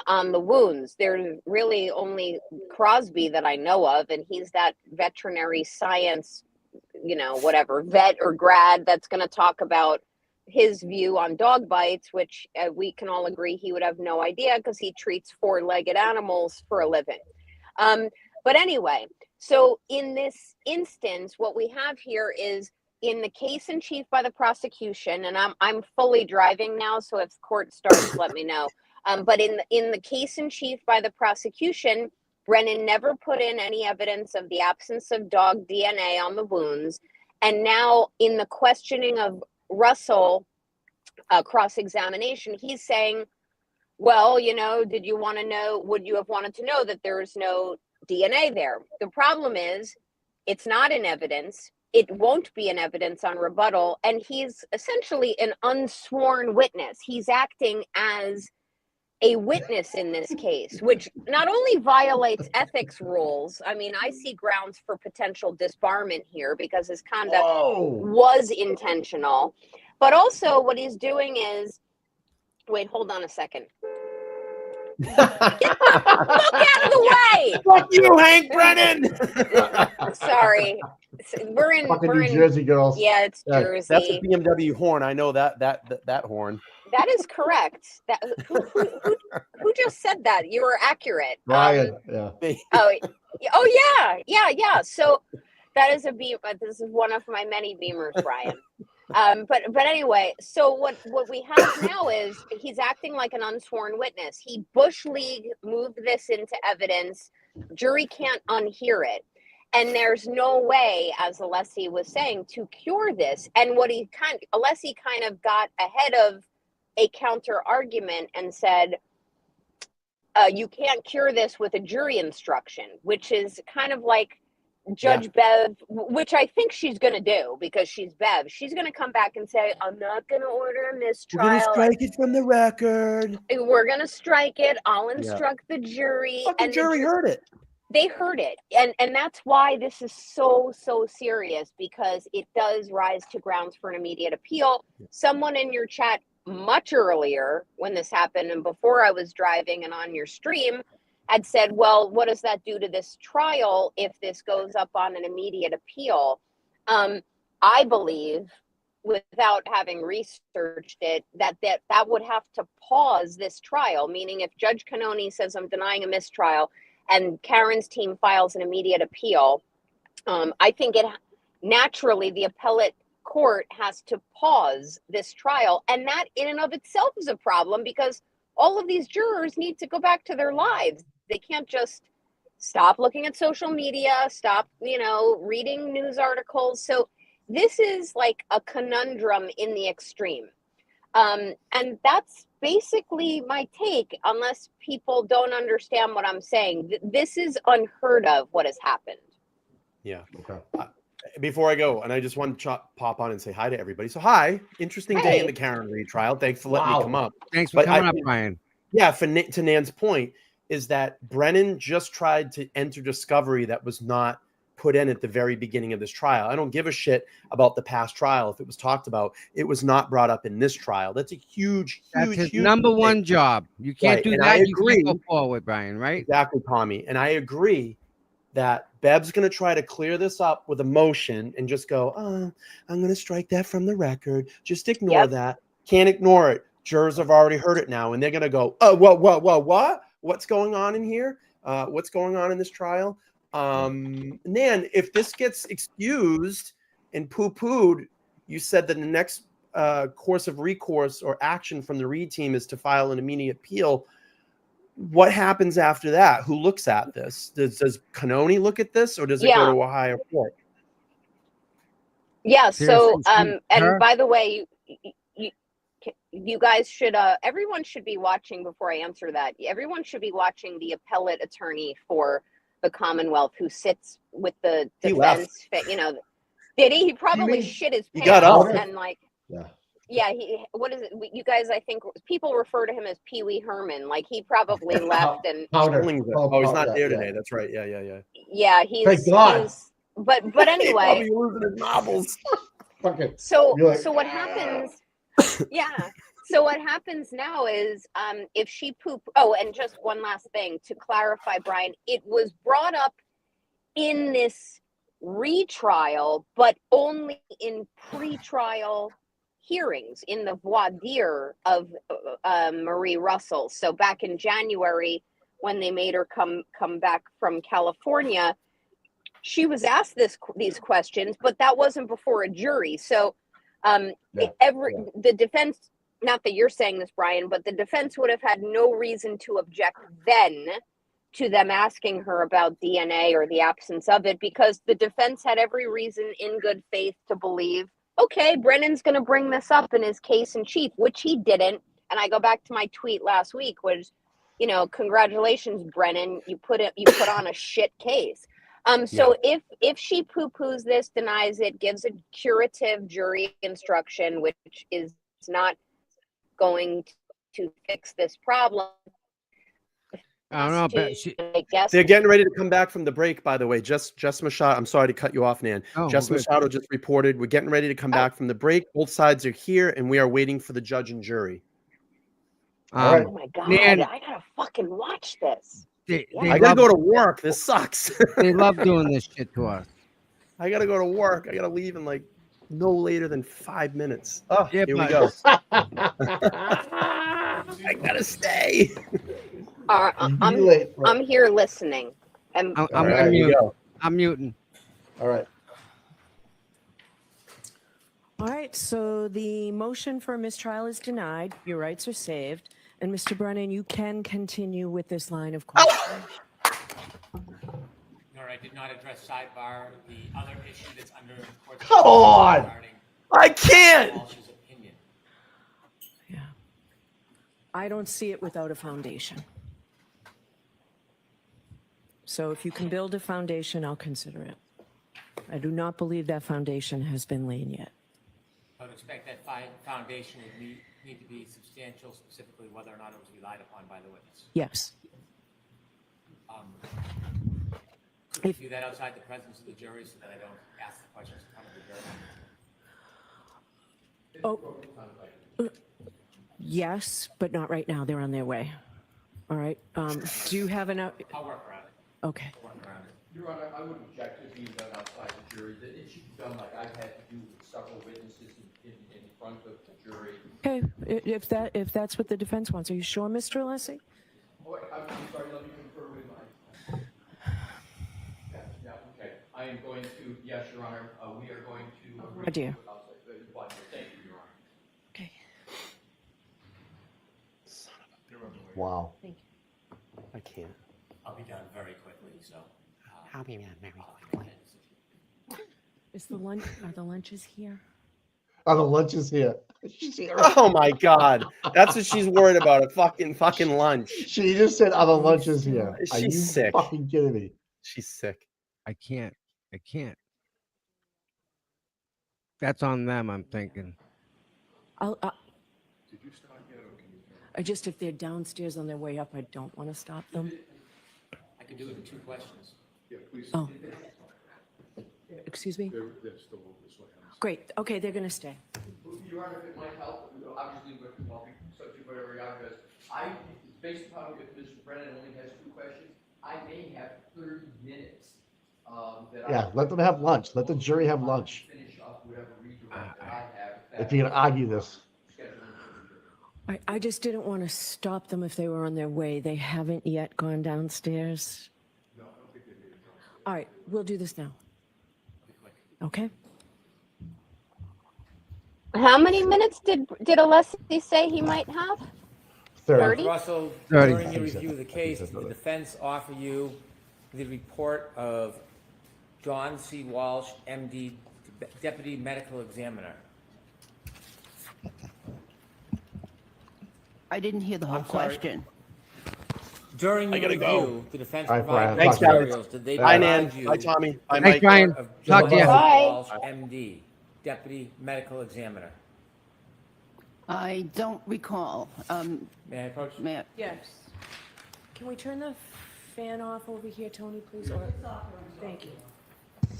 on the wounds. There's really only Crosby that I know of, and he's that veterinary science, vet or grad that's going to talk about his view on dog bites, which we can all agree he would have no idea because he treats four-legged animals for a living. But anyway, so in this instance, what we have here is in the case in chief by the prosecution, and I'm fully driving now, so if court starts, let me know. But in the case in chief by the prosecution, Brennan never put in any evidence of the absence of dog DNA on the wounds. And now in the questioning of Russell cross-examination, he's saying, well, would you have wanted to know that there's no DNA there? The problem is it's not in evidence. It won't be in evidence on rebuttal. And he's essentially an unsworn witness. He's acting as a witness in this case, which not only violates ethics rules. I mean, I see grounds for potential disbarment here because his conduct was intentional, but also what he's doing is, wait, hold on a second. Get the fuck out of the way! Fuck you, Hank Brennan! Sorry. We're in New Jersey, girls. Yeah, it's Jersey. That's a BMW horn. I know that horn. That is correct. That who just said that? You were accurate. Brian, yeah. Yeah. So that is a beam. This is one of my many Beamers, Brian. But anyway, so what we have now is he's acting like an unsworn witness. He Bush League moved this into evidence. Jury can't unhear it. And there's no way, as Alessi was saying, to cure this. And what Alessi kind of got ahead of a counter argument and said, you can't cure this with a jury instruction, which is kind of like Judge Bev, which I think she's going to do because she's Bev. She's going to come back and say, I'm not going to order a mistrial. We're going to strike it from the record. We're going to strike it. I'll instruct the jury. And the jury heard it. They heard it. And that's why this is so serious, because it does rise to grounds for an immediate appeal. Someone in your chat much earlier when this happened and before I was driving and on your stream had said, well, what does that do to this trial if this goes up on an immediate appeal? I believe, without having researched it, that would have to pause this trial, meaning if Judge Cannoni says I'm denying a mistrial and Karen's team files an immediate appeal, I think naturally the appellate court has to pause this trial. And that in and of itself is a problem because all of these jurors need to go back to their lives. They can't just stop looking at social media, stop, reading news articles. So this is like a conundrum in the extreme. And that's basically my take, unless people don't understand what I'm saying. This is unheard of, what has happened. Yeah. Okay. Before I go, and I just want to pop on and say hi to everybody. So hi, interesting day in the Karen Reed trial. Thanks for letting me come up. Thanks for coming up, Brian. Yeah, to Nan's point, is that Brennan just tried to enter discovery that was not put in at the very beginning of this trial. I don't give a shit about the past trial. If it was talked about, it was not brought up in this trial. That's a huge, That's huge, his huge number mistake. one job. You can't Right, do and that. I You agree. can't go forward, Brian, right? Exactly, Tommy. And I agree that Bev's going to try to clear this up with a motion and just go, oh, I'm going to strike that from the record. Just ignore that. Can't ignore it. Jurors have already heard it now, and they're going to go, oh, what? What's going on in here? What's going on in this trial? And then if this gets excused and poo-pooed, you said that the next course of recourse or action from the Reed team is to file an immediate appeal. What happens after that? Who looks at this? Does Canoni look at this, or does it go to a higher court? Yeah. So, and by the way, you guys should, everyone should be watching before I answer that. Everyone should be watching the appellate attorney for the Commonwealth who sits with the defense. You know, did he? He probably shit his pants. He got up. And like, yeah, what is it? You guys, I think people refer to him as Pee Wee Herman. Like he probably left and. Oh, he's not there today. That's right. Yeah. Yeah, he's. Thank God. But anyway. Probably losing his marbles. So what happens? Yeah. So what happens now is, if she and just one last thing to clarify, Brian, it was brought up in this retrial, but only in pretrial hearings in the voir dire of Marie Russell. So back in January, when they made her come back from California, she was asked these questions, but that wasn't before a jury. So the defense, not that you're saying this, Brian, but the defense would have had no reason to object then to them asking her about DNA or the absence of it, because the defense had every reason in good faith to believe, okay, Brennan's going to bring this up in his case in chief, which he didn't. And I go back to my tweet last week, which, congratulations, Brennan, you put on a shit case. So if she poo-poos this, denies it, gives a curative jury instruction, which is not going to fix this problem. I don't know, I guess they're getting ready to come back from the break, by the way. Jess Machado, I'm sorry to cut you off, Nan. Oh, Jess Machado just reported we're getting ready to come back from the break. Both sides are here, and we are waiting for the judge and jury. Oh my God, Nan, I gotta fucking watch this. I gotta go to work. This sucks. They love doing this shit to us. I gotta go to work. I gotta leave in like no later than 5 minutes. Oh, yeah, here we go. I gotta stay. I'm here listening. I'm muting. All right. All right, so the motion for a mistrial is denied. Your rights are saved. And Mr. Brennan, you can continue with this line of questioning. Nor I did not address sidebar, the other issue that's under court. Come on! I can't! Walsh's opinion. Yeah. I don't see it without a foundation. So if you can build a foundation, I'll consider it. I do not believe that foundation has been laid yet. I would expect that foundation would need to be substantial, specifically whether or not it was relied upon by the witness. Yes. Could you do that outside the presence of the jury so that I don't ask the questions in front of the jury? Yes, but not right now. They're on their way. All right. Do you have enough? I'll work around it. Okay. Your Honor, I would object to being done outside the jury. That it should be done like I've had to do with several witnesses in front of the jury. Okay, if that's what the defense wants. Are you sure, Mr. Alessi? Oh, I'm sorry, let me confer with my... Yeah, okay. I am going to, yes, Your Honor, we are going to... Oh, dear. Thank you, Your Honor. Okay. Wow. Thank you. I can't. I'll be done very quickly, so... I'll be done very quickly. Are the lunches here? the lunch is here. She's here. Oh my God, that's what she's worried about. A fucking lunch. She just said, "Oh, the lunch is here." Are She's you sick. fucking kidding me? She's sick. I can't. That's on them, I'm thinking. Did you start yet, or can you? I just, if they're downstairs on their way up, I don't want to stop them. I could do it in 2 questions. Yeah, please. Oh. Excuse me? They're still over this way. Great. Okay, they're going to stay. Your Honor, if it might help, obviously, but I'll be subject to whatever Your Honor does. Based upon if Mr. Brennan only has 2 questions, I may have 30 minutes. Let them have lunch. Let the jury have lunch. Finish up whatever redirect that I have. If you're gonna argue this, I just didn't want to stop them if they were on their way. They haven't yet gone downstairs. No, I don't think they made it downstairs. All right, we'll do this now. Okay? How many minutes did Alessi say he might have? 30? Russell, 30. during your review of the case, did the defense offer you the report of John C. Walsh, MD, Deputy Medical Examiner? I didn't hear the whole I'm sorry. question. During your gotta review, go. the defense All right, provided Brian. Thanks, guys. materials. Did they Bye, Nan. provide you Bye, Tommy. Bye, Thanks, Mike. Brian. of Talk John to you. C. Bye. Walsh, MD, Deputy Medical Examiner? I don't recall. May I approach? Yes. Can we turn the fan off over here, Tony, please? Or, thank you.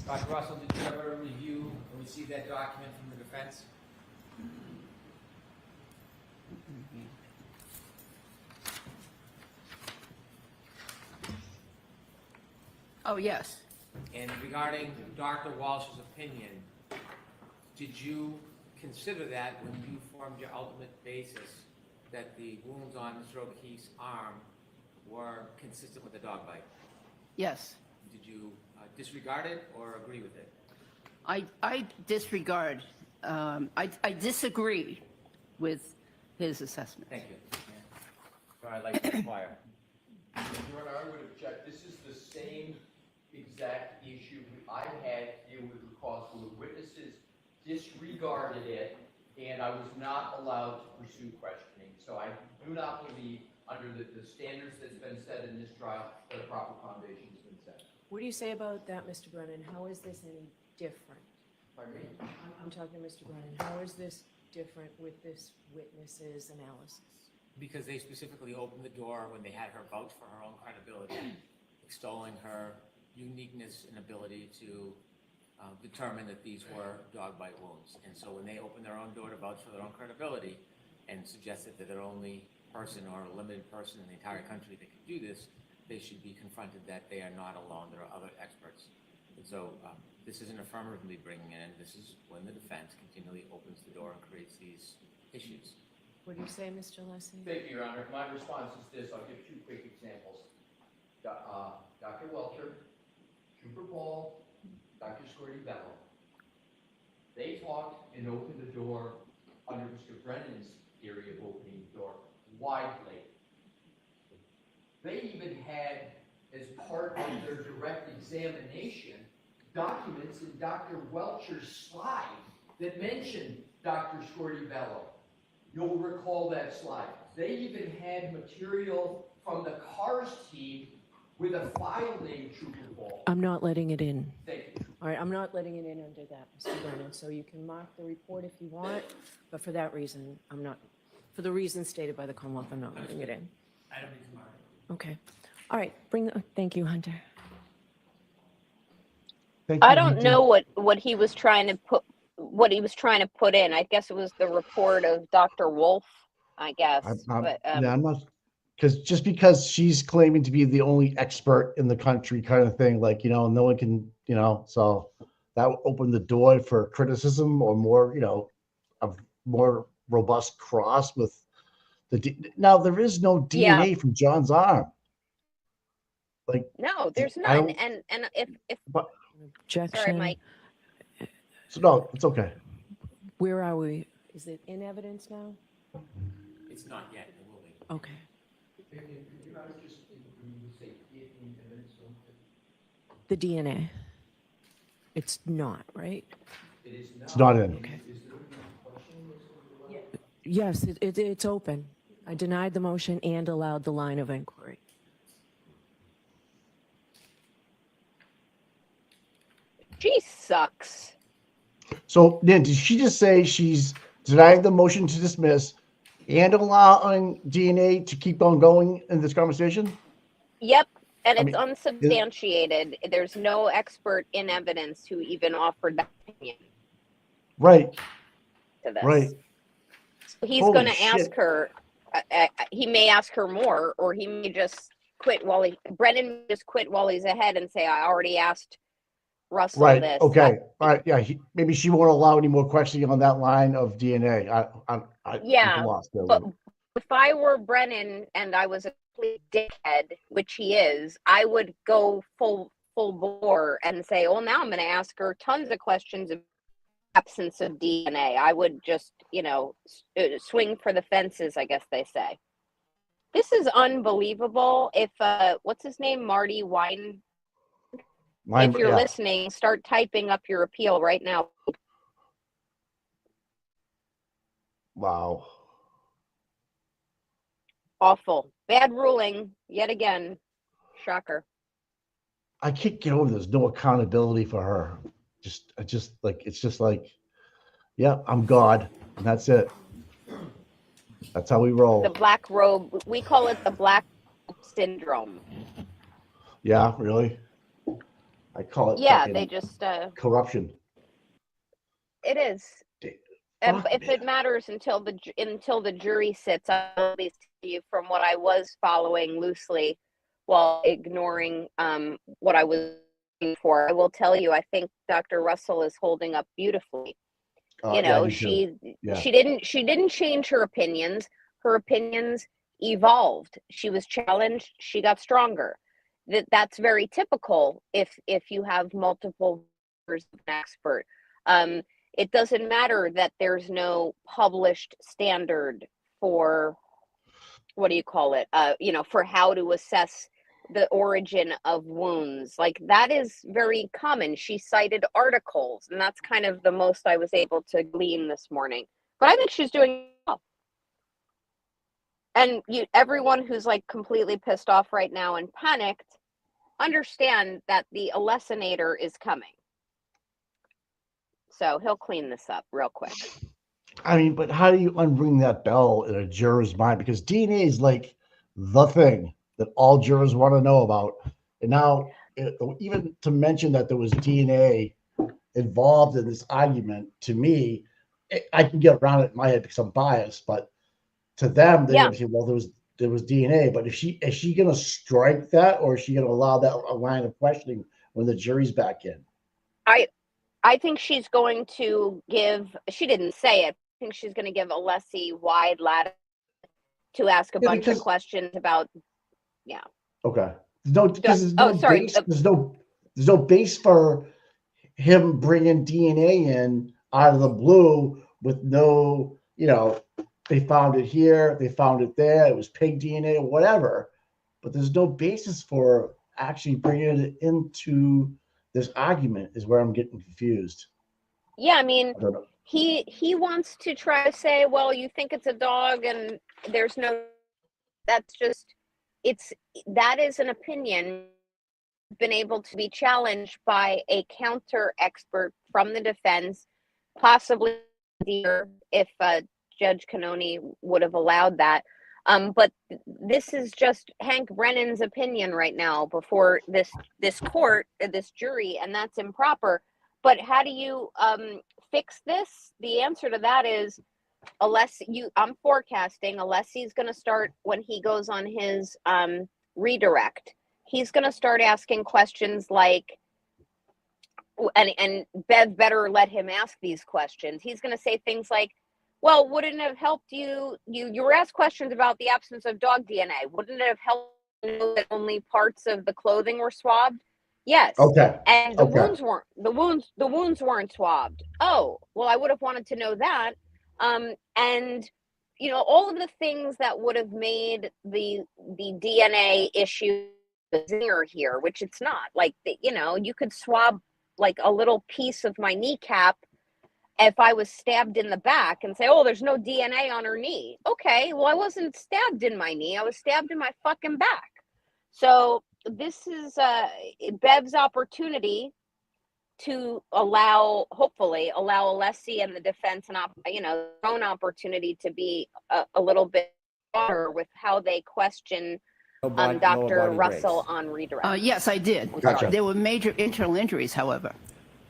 Dr. Russell, did you ever review or receive that document from the defense? Oh, yes. And regarding Dr. Walsh's opinion, did you consider that when you formed your ultimate basis that the wounds on Mr. O'Keefe's arm were consistent with the dog bite? Yes. Did you disregard it or agree with it? I disregard. I disagree with his assessment. Thank you. So I'd like to inquire. Your Honor, I would object. This is the same exact issue I had here with recalls where witnesses disregarded it, and I was not allowed to pursue questioning. So I do not believe, under the standards that's been set in this trial, that a proper foundation has been set. What do you say about that, Mr. Brennan? How is this any different? Pardon me? I'm talking to Mr. Brennan. How is this different with this witness's analysis? Because they specifically opened the door when they had her vouch for her own credibility, extolling her uniqueness and ability to determine that these were dog bite wounds. And so when they opened their own door to vouch for their own credibility and suggested that they're the only person or a limited person in the entire country that could do this, they should be confronted that they are not alone. There are other experts. And so this isn't affirmatively bringing it in. This is when the defense continually opens the door and creates these issues. What do you say, Mr. Leslie? Thank you, Your Honor. My response is this. I'll give 2 quick examples. Dr. Welcher, Trooper Paul, Dr. Scordy-Bello. They talked and opened the door under Mr. Brennan's theory of opening the door widely. They even had, as part of their direct examination, documents in Dr. Welcher's slide that mentioned Dr. Scordy-Bello. You'll recall that slide. They even had material from the CARS team with a file named Trooper Paul. I'm not letting it in. Thank you. All right, I'm not letting it in under that, Mr. Brennan. So you can mark the report if you want, but for that reason, I'm not, for the reasons stated by the Commonwealth, I'm not letting it in. I don't need to mark it. Okay. All right, thank you, Hunter. I don't know what he was trying to put in. I guess it was the report of Dr. Wolf, I guess. I'm not, because she's claiming to be the only expert in the country, kind of thing. Like, no one can, so that would open the door for criticism or more, a more robust cross with now there is no DNA from John's arm. Like, no, there's none. And if Objection. sorry, Mike. So no, it's okay. Where are we? Is it in evidence now? It's not yet. It will be. Okay. The DNA. It's not, right? It is not. It's not in. Okay. Yes, it's open. I denied the motion and allowed the line of inquiry. She sucks. So then, did she just say she's denying the motion to dismiss and allowing DNA to keep on going in this conversation? Yep. And I it's mean, unsubstantiated. There's no expert in evidence who even offered that opinion right, to this. right. So he's Holy going to shit. ask her, he may ask her more, or he may just quit Brennan may just quit while he's ahead and say, I already asked Russell Right. this. Okay. All right. Yeah. Maybe she won't allow any more questioning on that line of DNA. I'm Yeah, lost there a but little. if I were Brennan and I was a complete dickhead, which he is, I would go full bore and say, well, now I'm going to ask her tons of questions of absence of DNA. I would just, swing for the fences, I guess they say. This is unbelievable. If, what's his name? Marty Wine. If you're listening, start typing up your appeal right now. Wow. Awful. Bad ruling yet again. Shocker. I can't get over there's no accountability for her. It's just like, yeah, I'm God, and that's it. That's how we roll. The black robe, we call it the black robe syndrome. Yeah, really? I call it Yeah, they just corruption. it is. And if it matters until the jury sits, I'll at least tell you from what I was following loosely while ignoring what I was looking for. I will tell you, I think Dr. Russell is holding up beautifully. She didn't change her opinions. Her opinions evolved. She was challenged. She got stronger. That's very typical if you have multiple of an expert. It doesn't matter that there's no published standard for for how to assess the origin of wounds. Like, that is very common. She cited articles, and that's kind of the most I was able to glean this morning. But I think she's doing well. And everyone who's like completely pissed off right now and panicked, understand that the Alessinator is coming. So he'll clean this up real quick. I mean, but how do you unring that bell in a juror's mind? Because DNA is like the thing that all jurors want to know about. And now, even to mention that there was DNA involved in this argument, to me, I can get around it in my head because I'm biased. But to them, they're going to say, well, there was DNA. But is she going to strike that, or is she going to allow that line of questioning when the jury's back in? I think she's going to give, she didn't say it, I think she's going to give Alessi wide latitude to ask a bunch of questions about, Okay. There's no base for him bringing DNA in out of the blue with no, they found it here, they found it there, it was pig DNA, whatever. But there's no basis for actually bringing it into this argument is where I'm getting confused. Yeah, I mean, he wants to try to say, well, you think it's a dog and there's no, that is an opinion been able to be challenged by a counter expert from the defense, possibly if Judge Cannoni would have allowed that. But this is just Hank Brennan's opinion right now before this court, this jury, and that's improper. But how do you fix this? The answer to that is, I'm forecasting Alessi's going to start when he goes on his redirect. He's going to start asking questions like, and Bev better let him ask these questions. He's going to say things like, well, wouldn't it have helped you were asked questions about the absence of dog DNA. Wouldn't it have helped you know that only parts of the clothing were swabbed? Yes. Okay. And the wounds weren't swabbed. Oh, well, I would have wanted to know that. And all of the things that would have made the DNA issue zinger here, which it's not. Like, you could swab like a little piece of my kneecap if I was stabbed in the back and say, oh, there's no DNA on her knee. Okay, well, I wasn't stabbed in my knee. I was stabbed in my fucking back. So this is Bev's opportunity to hopefully allow Alessi and the defense their own opportunity to be a little bit broader with how they question Dr. Russell on redirect. Yes, I did. Gotcha. There were major internal injuries, however.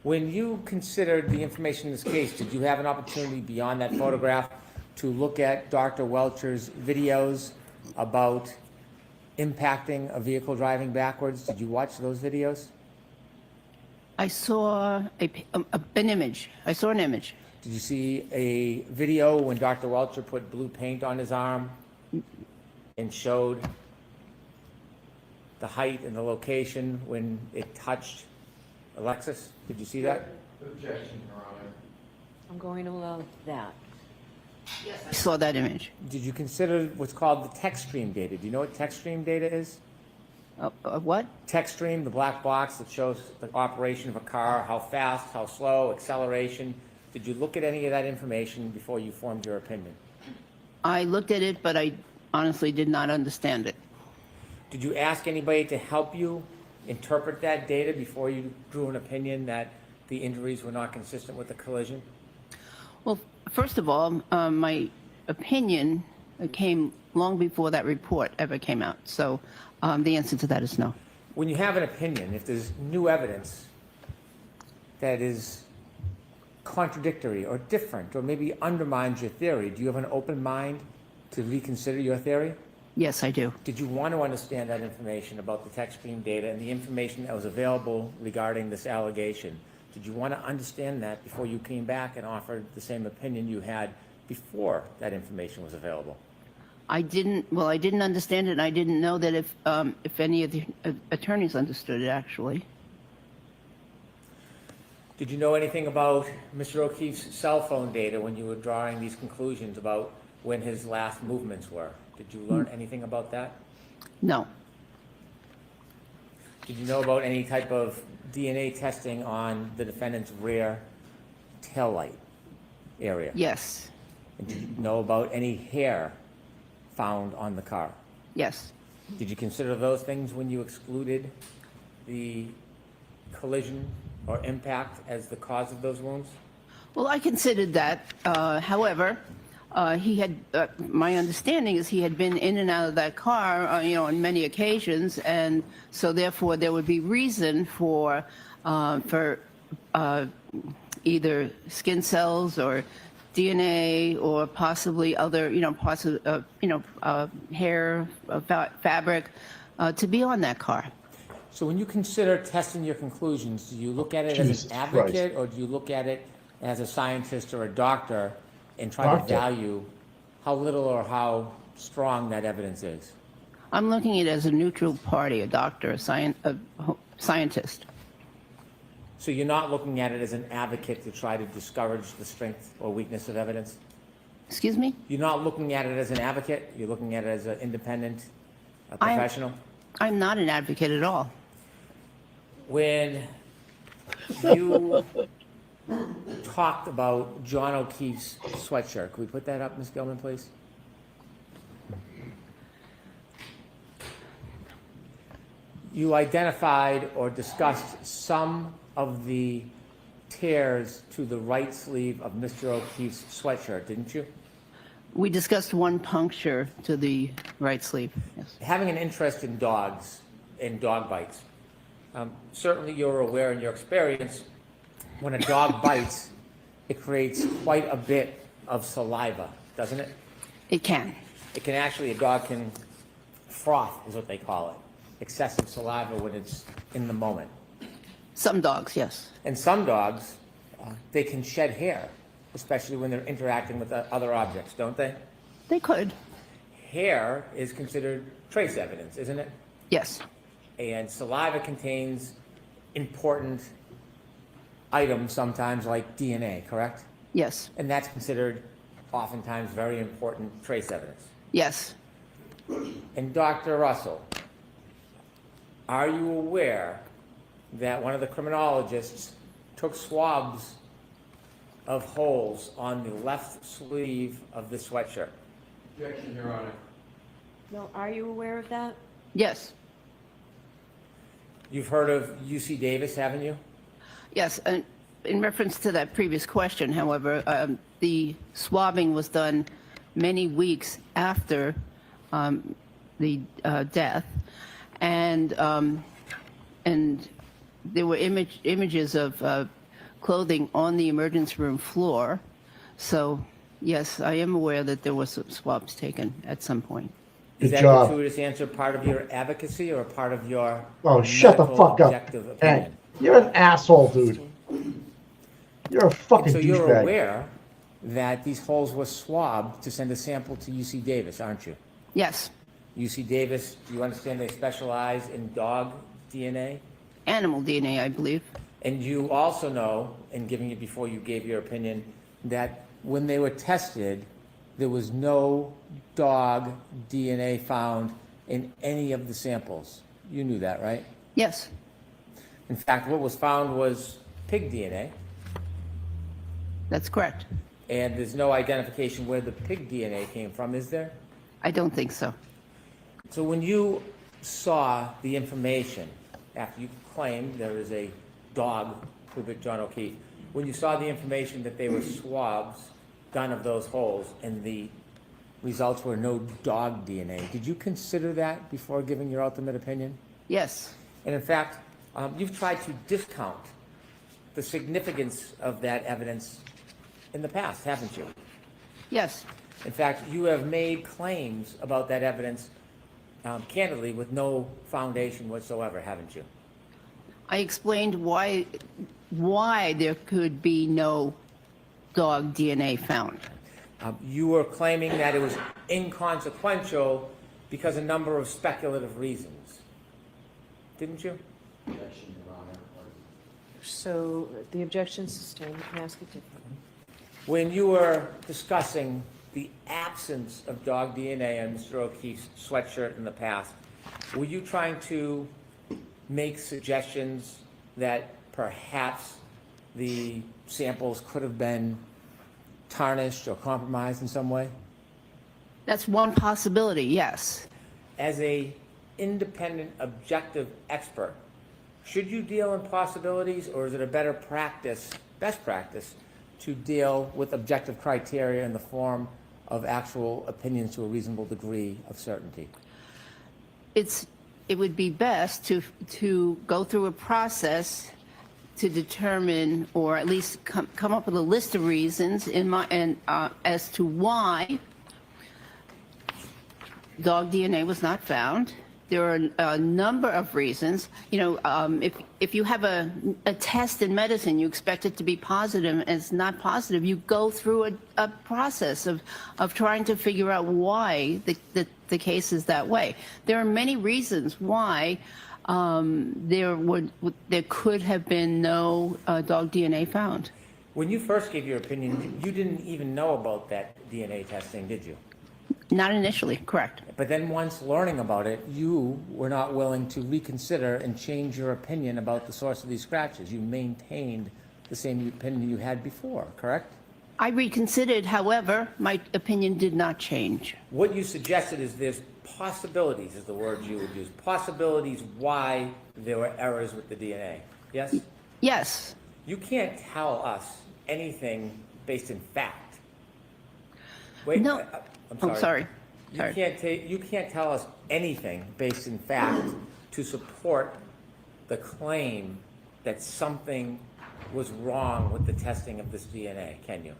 When you considered the information in this case, did you have an opportunity beyond that photograph to look at Dr. Welcher's videos about impacting a vehicle driving backwards? Did you watch those videos? I saw an image. I saw an image. Did you see a video when Dr. Welcher put blue paint on his arm and showed the height and the location when it touched Alexis? Did you see that? Objection, Your Honor. I'm going to allow that. I saw that image. Did you consider what's called the text stream data? Do you know what text stream data is? What? Text stream, the black box that shows the operation of a car, how fast, how slow, acceleration. Did you look at any of that information before you formed your opinion? I looked at it, but I honestly did not understand it. Did you ask anybody to help you interpret that data before you drew an opinion that the injuries were not consistent with the collision? Well, first of all, my opinion came long before that report ever came out. So the answer to that is no. When you have an opinion, if there's new evidence that is contradictory or different or maybe undermines your theory, do you have an open mind to reconsider your theory? Yes, I do. Did you want to understand that information about the text stream data and the information that was available regarding this allegation? Did you want to understand that before you came back and offered the same opinion you had before that information was available? I didn't understand it, and I didn't know that if any of the attorneys understood it, actually. Did you know anything about Mr. O'Keefe's cell phone data when you were drawing these conclusions about when his last movements were? Did you learn anything about that? No. Did you know about any type of DNA testing on the defendant's rear taillight area? Yes. And did you know about any hair found on the car? Yes. Did you consider those things when you excluded the collision or impact as the cause of those wounds? Well, I considered that. However, he had, my understanding is he had been in and out of that car, on many occasions, and so therefore there would be reason for either skin cells or DNA or possibly other, hair, fabric to be on that car. So when you consider testing your conclusions, do you look at it as an advocate or do you look at it as a scientist or a doctor and try to value how little or how strong that evidence is? I'm looking at it as a neutral party, a doctor, a scientist. So you're not looking at it as an advocate to try to discourage the strength or weakness of evidence? Excuse me? You're not looking at it as an advocate? You're looking at it as an independent professional? I'm not an advocate at all. When you talked about John O'Keefe's sweatshirt, can we put that up, Ms. Gilman, please? You identified or discussed some of the tears to the right sleeve of Mr. O'Keefe's sweatshirt, didn't you? We discussed one puncture to the right sleeve, yes. Having an interest in dogs and dog bites, certainly you're aware in your experience, when a dog bites, it creates quite a bit of saliva, doesn't it? It can. It can actually, a dog can froth, is what they call it. Excessive saliva when it's in the moment. Some dogs, yes. And some dogs, they can shed hair, especially when they're interacting with other objects, don't they? They could. Hair is considered trace evidence, isn't it? Yes. And saliva contains important items sometimes like DNA, correct? Yes. And that's considered oftentimes very important trace evidence. Yes. And Dr. Russell, are you aware that one of the criminologists took swabs of holes on the left sleeve of the sweatshirt? Objection, Your Honor. No, are you aware of that? Yes, You've heard of UC Davis, haven't you? yes. And in reference to that previous question, however, the swabbing was done many weeks after the death, and there were images of clothing on the emergency room floor. So, yes, I am aware that there was some swabs taken at some point. Is Good that job. gratuitous answer part of your advocacy or part of your Oh, shut the medical fuck up. objective Hey, opinion? you're an asshole, dude. You're a fucking So you're douchebag. aware that these holes were swabbed to send a sample to UC Davis, aren't you? Yes, UC Davis, do you understand they specialize in dog DNA? animal DNA, I believe. And you also know, and giving it before you gave your opinion, that when they were tested, there was no dog DNA found in any of the samples. You knew that, right? Yes, In fact, what was found was pig DNA, that's correct. and there's no identification where the pig DNA came from, is there? I don't think so. So when you saw the information, after you claimed there is a dog with John O'Keefe, when you saw the information that they were swabs done of those holes and the results were no dog DNA, did you consider that before giving your ultimate opinion? Yes, And in fact, you've tried to discount the significance of that evidence in the past, haven't you? yes, In fact, you have made claims about that evidence candidly with no foundation whatsoever, haven't you? I explained why there could be no dog DNA found. You were claiming that it was inconsequential because a number of speculative reasons, didn't you? Objection, Your Honor. So the objection sustained. You can ask it differently. When you were discussing the absence of dog DNA on Mr. O'Keefe's sweatshirt in the past, were you trying to make suggestions that perhaps the samples could have been tarnished or compromised in some way? That's one possibility, yes. As a independent, objective expert, should you deal in possibilities, or is it a better practice, best practice, to deal with objective criteria in the form of actual opinions to a reasonable degree of certainty? It would be best to go through a process to determine, or at least come up with a list of reasons as to why dog DNA was not found. There are a number of reasons. You know, if you have a test in medicine, you expect it to be positive, and it's not positive. You go through a process of trying to figure out why the case is that way. There are many reasons why there could have been no dog DNA found. When you first gave your opinion, you didn't even know about that DNA testing, did you? Not initially, correct. But then once learning about it, you were not willing to reconsider and change your opinion about the source of these scratches. You maintained the same opinion you had before, correct? I reconsidered, however, my opinion did not change. What you suggested is there's possibilities, is the word you would use, possibilities why there were errors with the DNA, yes? Yes. You can't tell us anything based in fact. Wait, No. I'm sorry. Sorry. You can't tell us anything based in fact to support the claim that something was wrong with the testing of this DNA, can you?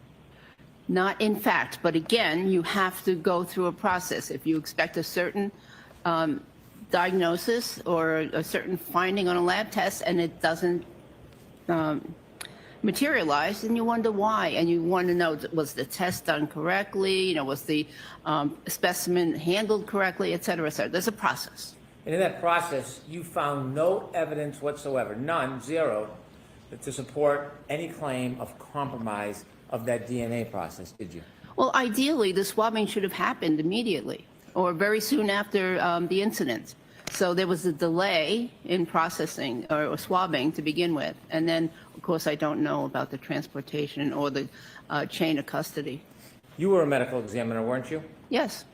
Not in fact, but again, you have to go through a process. If you expect a certain diagnosis or a certain finding on a lab test and it doesn't materialize, and you wonder why, and you want to know, was the test done correctly, you know, was the specimen handled correctly, et cetera, et cetera. There's a process. And in that process, you found no evidence whatsoever, none, zero, to support any claim of compromise of that DNA process, did you? Well, ideally, the swabbing should have happened immediately or very soon after the incident. So there was a delay in processing or swabbing to begin with. And then, of course, I don't know about the transportation or the chain of custody. You were a medical examiner, weren't you? Yes,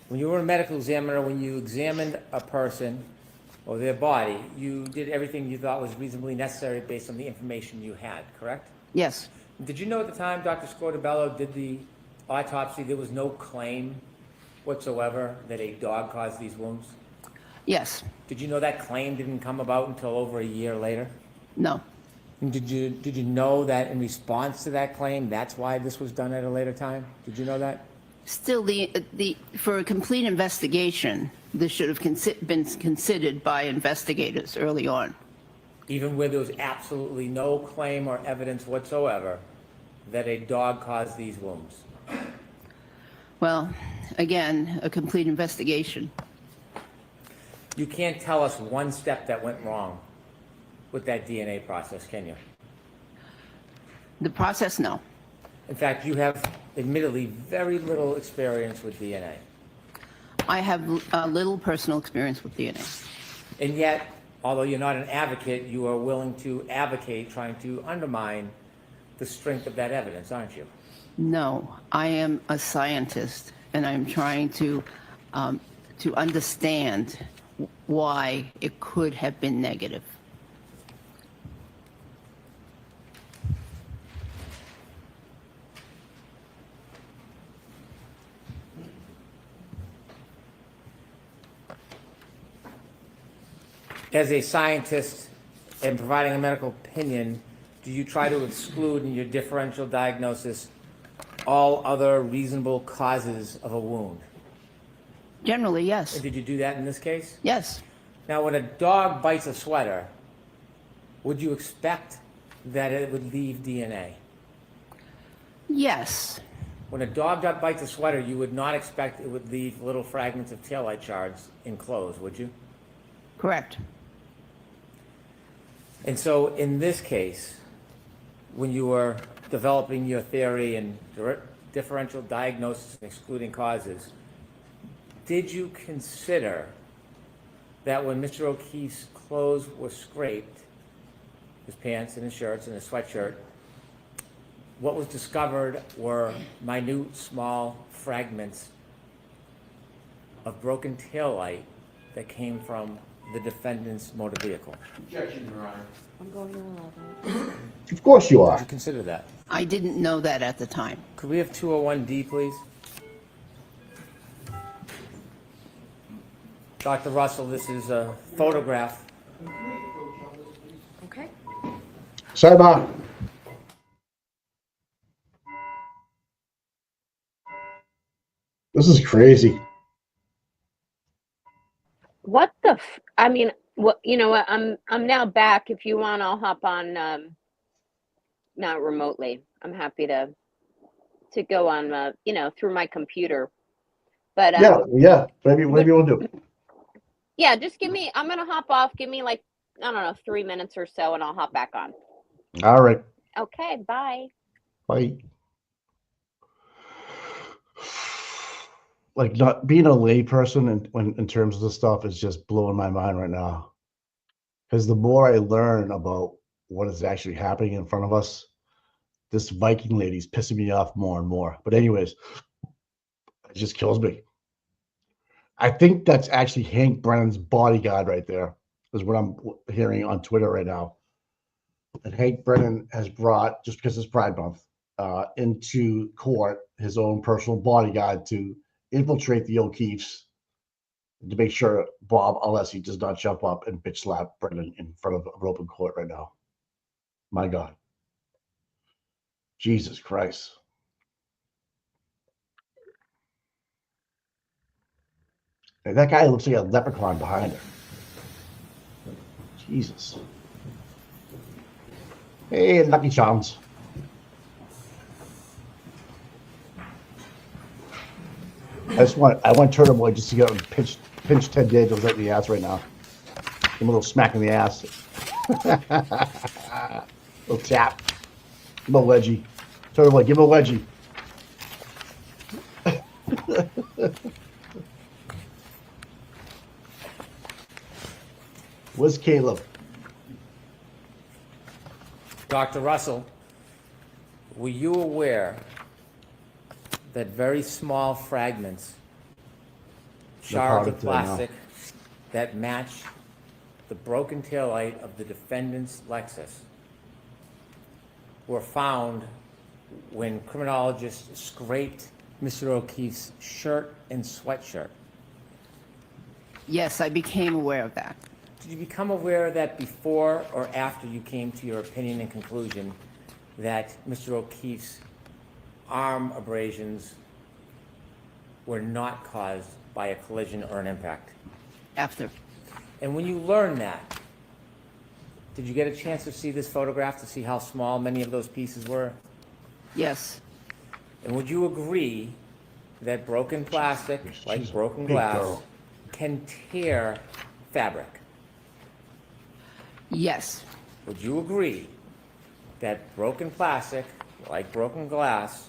When you were a medical examiner, when you examined a person or their body, you did everything you thought was reasonably necessary based on the information you had, correct? yes, Did you know at the time Dr. Scotabello did the autopsy, there was no claim whatsoever that a dog caused these wounds? yes, Did you know that claim didn't come about until over a year later? no. And did you know that in response to that claim, that's why this was done at a later time? Did you know that? Still, for a complete investigation, this should have been considered by investigators early on. Even where there was absolutely no claim or evidence whatsoever that a dog caused these wounds? Well, again, a complete investigation. You can't tell us one step that went wrong with that DNA process, can you? The process, no. In fact, you have admittedly very little experience with DNA. I have little personal experience with DNA. And yet, although you're not an advocate, you are willing to advocate trying to undermine the strength of that evidence, aren't you? No, I am a scientist, and I'm trying to understand why it could have been negative. As a scientist and providing a medical opinion, do you try to exclude in your differential diagnosis all other reasonable causes of a wound? Generally, yes. And did you do that in this case? Yes. Now, when a dog bites a sweater, would you expect that it would leave DNA? Yes. When a dog bites a sweater, you would not expect it would leave little fragments of taillight shards in clothes, would you? Correct. And so in this case, when you were developing your theory and differential diagnosis and excluding causes, did you consider that when Mr. O'Keefe's clothes were scraped, his pants and his shirts and his sweatshirt, what was discovered were minute, small fragments of broken taillight that came from the defendant's motor vehicle? Objection, Your Honor. I'm going to 11. Of course you are. Did you consider that? I didn't know that at the time. Could we have 201D, please? Dr. Russell, this is a photograph. Okay. Sidebar. This is crazy. What the I mean, what, you know what, I'm now back. If you want, I'll hop on, not remotely. I'm happy to go on, you know, through my computer. But Yeah, maybe whatever you want to do. yeah, just I'm gonna hop off. Give me like, I don't know, 3 minutes or so, and I'll hop back on. All right. Okay, bye. Bye. Like, not being a lay person in terms of this stuff is just blowing my mind right now. Because the more I learn about what is actually happening in front of us, this Viking lady's pissing me off more and more. But anyways, it just kills me. I think that's actually Hank Brennan's bodyguard right there, is what I'm hearing on Twitter right now. And Hank Brennan has brought, just because it's Pride Month, into court his own personal bodyguard to infiltrate the O'Keefes to make sure Bob Alessi does not jump up and bitch slap Brennan in front of an open court right now. My God. Jesus Christ. Hey, that guy looks like a leprechaun behind her. Jesus. Hey, Lucky Charms. I want Turtle Boy just to go and pinch Ted Daniels right in the ass right now. Give him a little smack in the ass. Little tap. Give him a wedgie. Turtle Boy, give him a wedgie. Where's Caleb? Dr. Russell, were you aware that very small fragments, shards of plastic that match the broken taillight of the defendant's Lexus were found when criminologists scraped Mr. O'Keefe's shirt and sweatshirt? Yes, I became aware of that. Did you become aware of that before or after you came to your opinion and conclusion that Mr. O'Keefe's arm abrasions were not caused by a collision or an impact? After. And when you learned that, did you get a chance to see this photograph to see how small many of those pieces were? Yes. And would you agree that broken plastic, like broken glass, can tear fabric? Yes. Would you agree that broken plastic, like broken glass,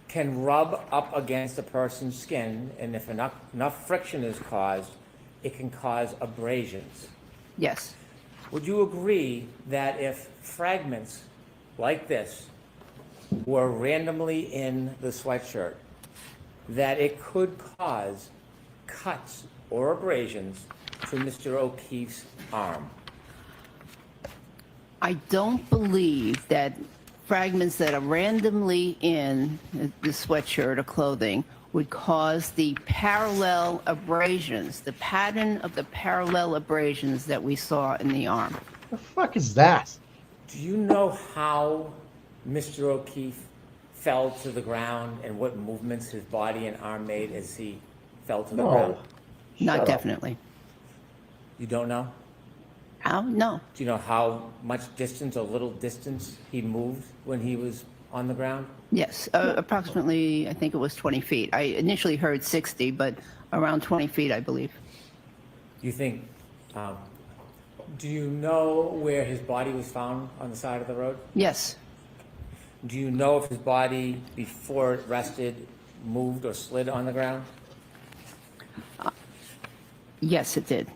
can rub up against a person's skin, and if enough friction is caused, it can cause abrasions? Yes. Would you agree that if fragments like this were randomly in the sweatshirt, that it could cause cuts or abrasions to Mr. O'Keefe's arm? I don't believe that fragments that are randomly in the sweatshirt or clothing would cause the parallel abrasions, the pattern of the parallel abrasions that we saw in the arm. The fuck is that? Do you know how Mr. O'Keefe fell to the ground and what movements his body and arm made as he fell to the ground? Not definitely. You don't know? How? No. Do you know how much distance or little distance he moved when he was on the ground? Yes, approximately, I think it was 20 feet. I initially heard 60, but around 20 feet, I believe. You think, do you know where his body was found on the side of the road? Yes. Do you know if his body, before it rested, moved or slid on the ground? Yes, it did.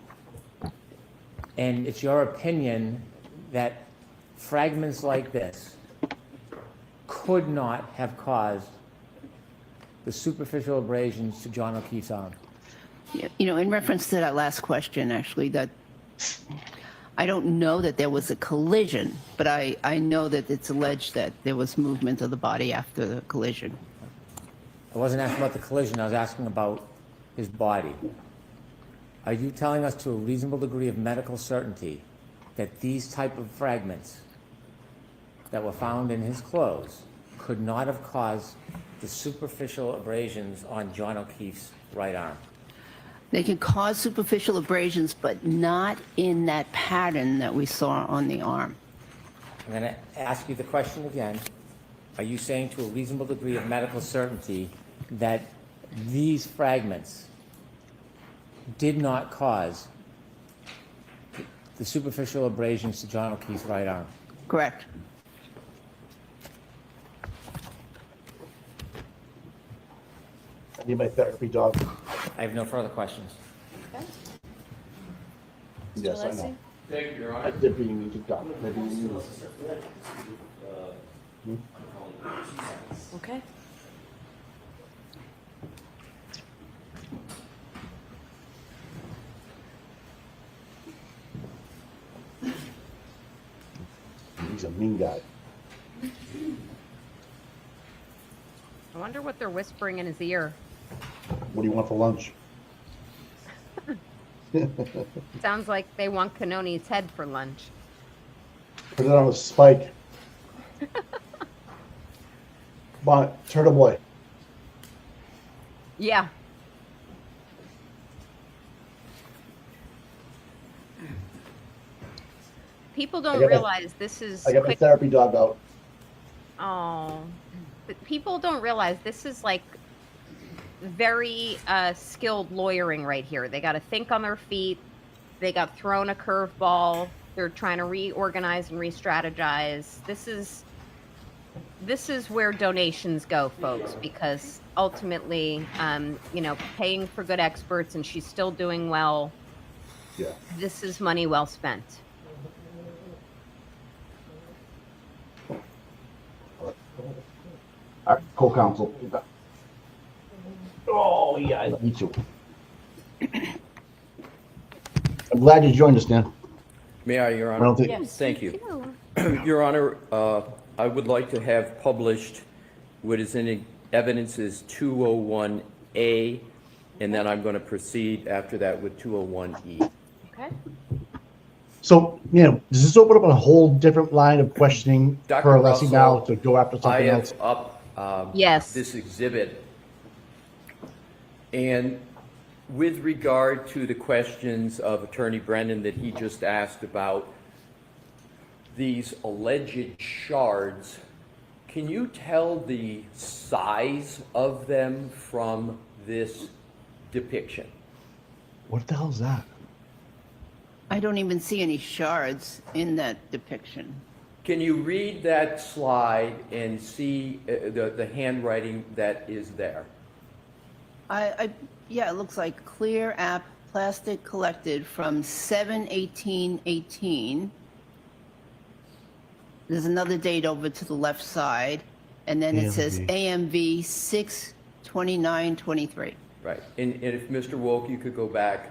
And it's your opinion that fragments like this could not have caused the superficial abrasions to John O'Keefe's arm? You know, in reference to that last question, actually, that I don't know that there was a collision, but I know that it's alleged that there was movement of the body after the collision. I wasn't asking about the collision, I was asking about his body. Are you telling us to a reasonable degree of medical certainty that these type of fragments that were found in his clothes could not have caused the superficial abrasions on John O'Keefe's right arm? They can cause superficial abrasions, but not in that pattern that we saw on the arm. I'm going to ask you the question again. Are you saying to a reasonable degree of medical certainty that these fragments did not cause the superficial abrasions to John O'Keefe's right arm? Correct. I need my therapy dog. I have no further questions. Yes, I know. Thank you, Your I Honor. did being need to dog. Maybe you need. Okay. He's a mean guy. I wonder what they're whispering in his ear. What do you want for lunch? Sounds like they want Canoni's head for lunch. Put it on a spike. Come on, turtle boy. Yeah. People don't realize this is I got my therapy dog out. Oh, but people don't realize this is like very skilled lawyering right here. They got to think on their feet. They got thrown a curveball. They're trying to reorganize and re-strategize. This is where donations go, folks, because ultimately, you know, paying for good experts, and she's still doing well. Yeah. This is money well spent. All right, co-counsel. Oh yeah, me too. I'm glad you joined us, Dan. May I, Your I Honor? don't think. Yes. Thank you. Your Honor, I would like to have published what is in evidence is 201A, and then I'm going to proceed after that with 201E. Okay. So, does this open up a whole different line of questioning Dr. for Alessi Russell, now to go after I something have else? up Yes. this exhibit. And with regard to the questions of Attorney Brennan that he just asked about these alleged shards, can you tell the size of them from this depiction? What the hell is that? I don't even see any shards in that depiction. Can you read that slide and see the handwriting that is there? Yeah, it looks like clear app plastic collected from 7/18/18. There's another date over to the left side, and then it says AMV 6/29/23. Right, and if Mr. Wolk, you could go back.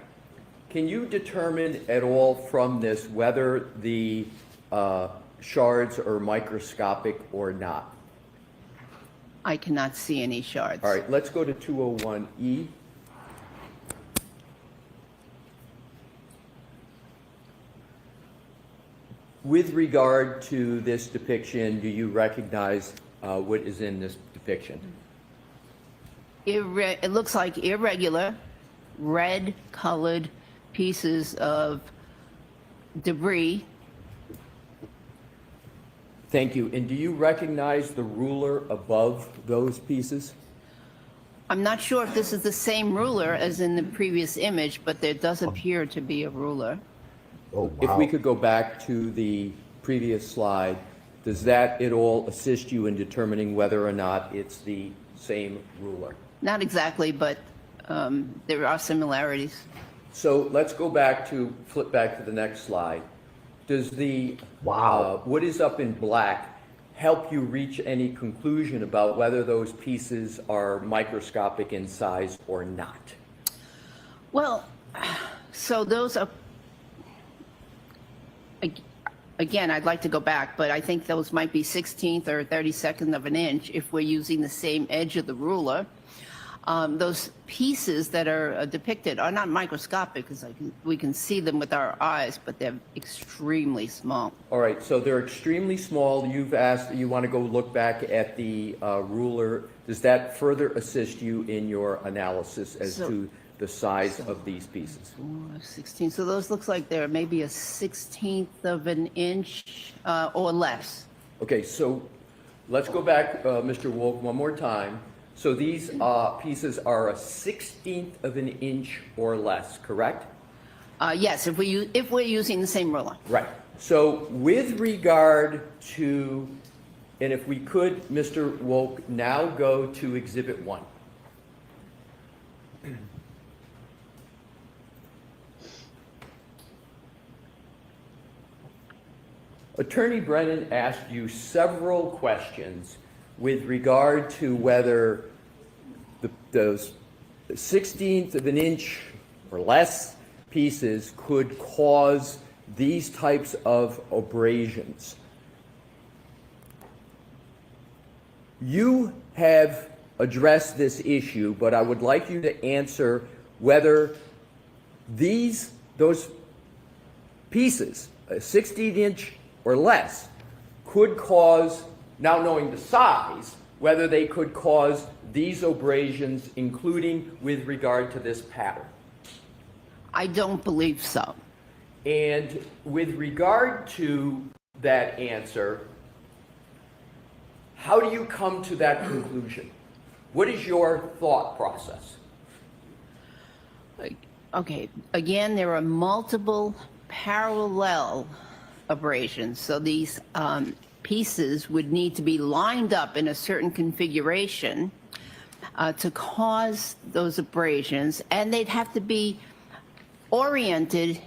Can you determine at all from this whether the shards are microscopic or not? I cannot see any shards. All right, let's go to 201E. With regard to this depiction, do you recognize what is in this depiction? It looks like irregular, red-colored pieces of debris. Thank you. And do you recognize the ruler above those pieces? I'm not sure if this is the same ruler as in the previous image, but there does appear to be a ruler. Oh, wow. If we could go back to the previous slide, does that at all assist you in determining whether or not it's the same ruler? Not exactly, but there are similarities. So let's go back to, flip back to the next slide. Does the, what is up in black help you reach any conclusion about whether those pieces are microscopic in size or not? Well, so those are, again, I'd like to go back, but I think those might be 16th or 32nd of an inch if we're using the same edge of the ruler. Those pieces that are depicted are not microscopic because we can see them with our eyes, but they're extremely small. All right, so they're extremely small. You've asked, you want to go look back at the ruler. Does that further assist you in your analysis as to the size of these pieces? 16. So those looks like they're maybe a 16th of an inch or less. Okay, so let's go back, Mr. Wolf, one more time. So these pieces are a 16th of an inch or less, correct? Yes, if we're using the same ruler. Right. So with regard to, and if we could, Mr. Wolk, now go to Exhibit 1. Attorney Brennan asked you several questions with regard to whether those 16th of an inch or less pieces could cause these types of abrasions. You have addressed this issue, but I would like you to answer whether those pieces, a 16-inch or less, could cause, now knowing the size, whether they could cause these abrasions, including with regard to this pattern. I don't believe so. And with regard to that answer, how do you come to that conclusion? What is your thought process? Okay, again, there are multiple parallel abrasions. So these pieces would need to be lined up in a certain configuration to cause those abrasions, and they'd have to be oriented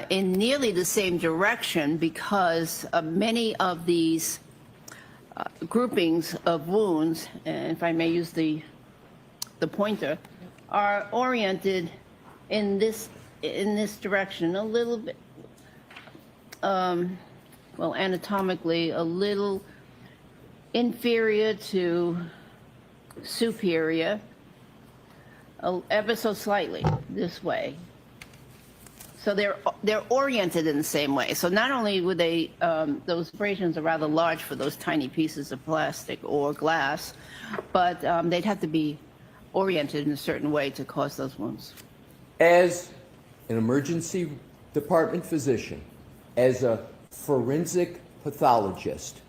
in nearly the same direction because many of these groupings of wounds, and if I may use the pointer, are oriented in this direction a little bit, well, anatomically a little inferior to superior, ever so slightly this way. So they're oriented in the same way. So not only would they, those abrasions are rather large for those tiny pieces of plastic or glass, but they'd have to be oriented in a certain way to cause those wounds. As an emergency department physician, as a forensic pathologist,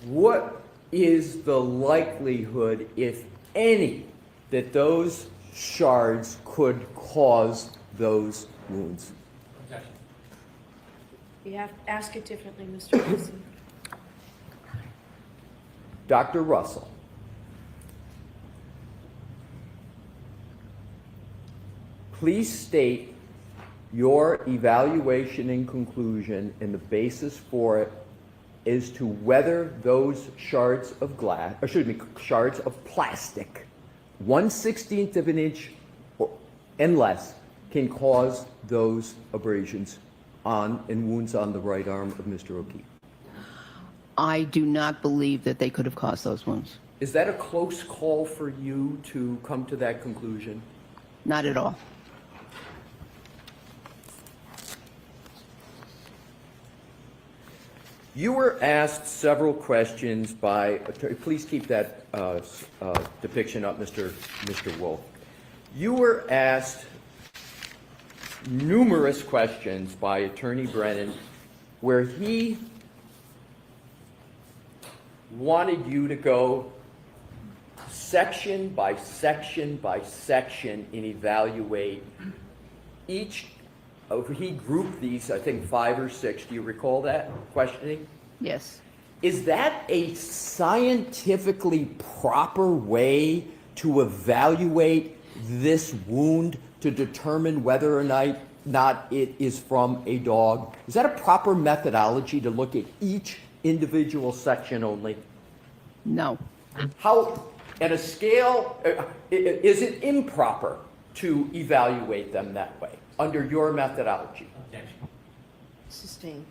what is the likelihood, if any, that those shards could cause those wounds? You have to ask it differently, Mr. Wilson. Dr. Russell, please state your evaluation and conclusion and the basis for it as to whether those shards of glass, or excuse me, shards of plastic, 1/16 of an inch and less, can cause those abrasions on and wounds on the right arm of Mr. O'Keefe. I do not believe that they could have caused those wounds. Is that a close call for you to come to that conclusion? Not at all. You were asked several questions by, please keep that depiction up, Mr. Wolf. You were asked numerous questions by Attorney Brennan where he wanted you to go section by section by section and evaluate each. He grouped these, I think, 5 or 6. Do you recall that questioning? Yes. Is that a scientifically proper way to evaluate this wound to determine whether or not it is from a dog? Is that a proper methodology to look at each individual section only? No. How, at a scale, is it improper to evaluate them that way under your methodology? Sustained.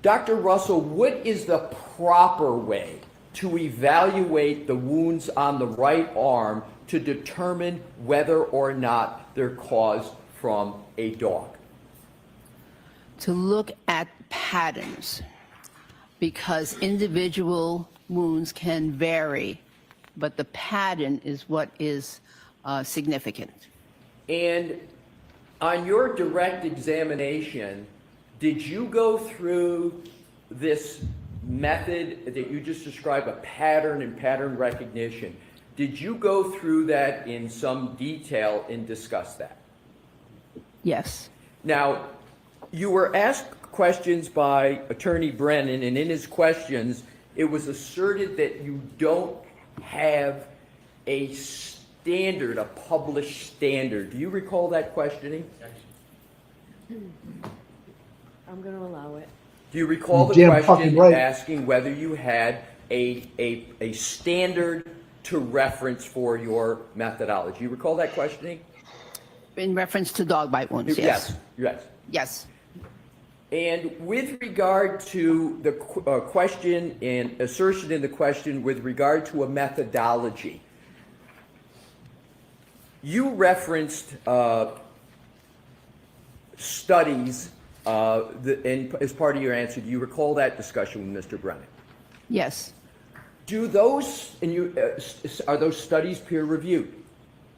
Dr. Russell, what is the proper way to evaluate the wounds on the right arm to determine whether or not they're caused from a dog? To look at patterns, because individual wounds can vary, but the pattern is what is significant. And on your direct examination, did you go through this method that you just described, a pattern and pattern recognition? Did you go through that in some detail and discuss that? Yes. Now, you were asked questions by Attorney Brennan, and in his questions, it was asserted that you don't have a standard, a published standard. Do you recall that questioning? I'm going to allow it. Do you recall the Damn question fucking right. asking whether you had a standard to reference for your methodology? You recall that questioning? In reference to dog bite wounds, yes. Yes. Yes. And with regard to the question and assertion in the question with regard to a methodology, you referenced studies, and as part of your answer, do you recall that discussion with Mr. Brennan? Yes. Do those, are those studies peer-reviewed?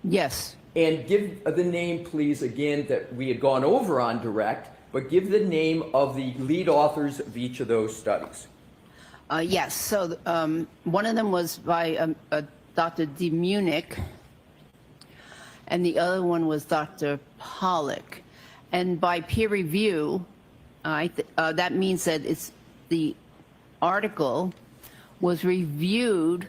Yes. And give the name, please, again, that we had gone over on direct, but give the name of the lead authors of each of those studies. Yes. So one of them was by Dr. D. Munich, and the other one was Dr. Pollock. And by peer review, that means that it's the article was reviewed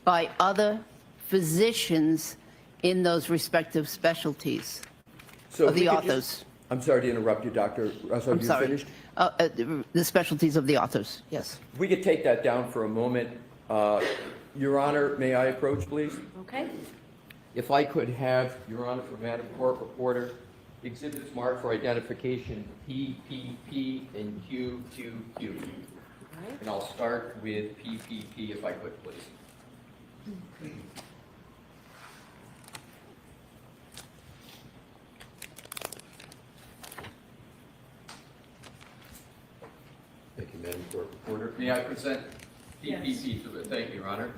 by other physicians in those respective specialties So of if we the could authors. just- I'm sorry to interrupt you, Dr. Russell. I'm Have you sorry. finished? The specialties of the authors, yes. If we could take that down for a moment. Your Honor, may I approach, please? Okay. If I could have, Your Honor, for Madam Court Reporter, exhibits marked for identification P, P, P, and Q, Q, Q. And I'll start with P, P, P if I could, please. Thank you, Madam Court Reporter. May I present PPP to it? Thank you, Your Honor.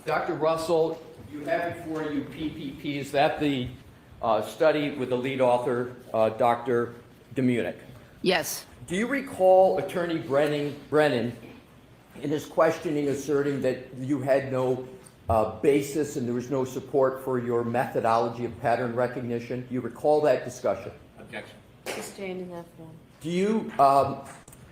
Dr. Russell, you have before you PPP. Is that the study with the lead author, Dr. Demunick? Yes. Do you recall Attorney Brennan in his questioning asserting that you had no basis and there was no support for your methodology of pattern recognition? Do you recall that discussion? Objection. Sustained in that form. Do you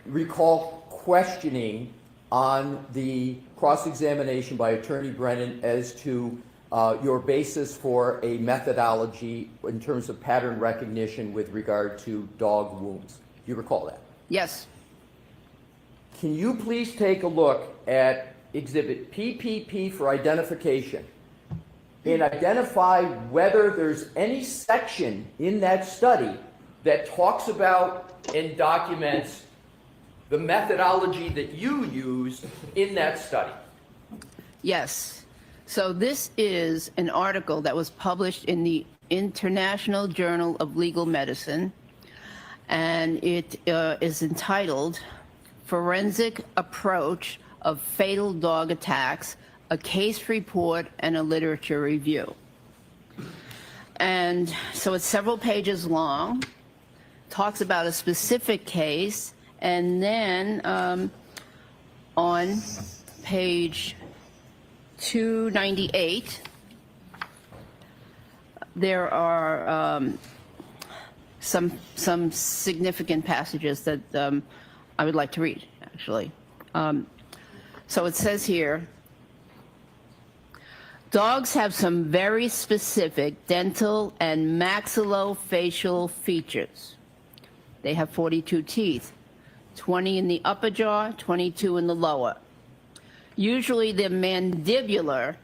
recall questioning on the cross-examination by Attorney Brennan as to your basis for a methodology in terms of pattern recognition with regard to dog wounds? Do you recall that? Yes. Can you please take a look at exhibit PPP for identification and identify whether there's any section in that study that talks about and documents the methodology that you used in that study? Yes. So this is an article that was published in the International Journal of Legal Medicine, and it is entitled Forensic Approach of Fatal Dog Attacks, a Case Report and a Literature Review. And so it's several pages long, talks about a specific case, and then on page 298, there are some significant passages that I would like to read, actually. So it says here, dogs have some very specific dental and maxillofacial features. They have 42 teeth, 20 in the upper jaw, 22 in the lower. Usually the mandibular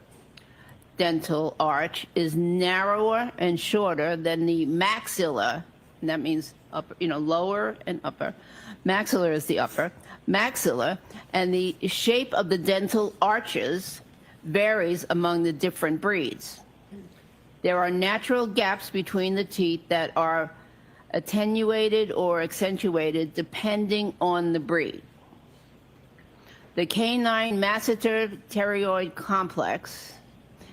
dental arch is narrower and shorter than the maxilla, and that means upper, lower and upper. Maxilla is the upper. Maxilla, and the shape of the dental arches varies among the different breeds. There are natural gaps between the teeth that are attenuated or accentuated depending on the breed. The canine masseter pterygoid complex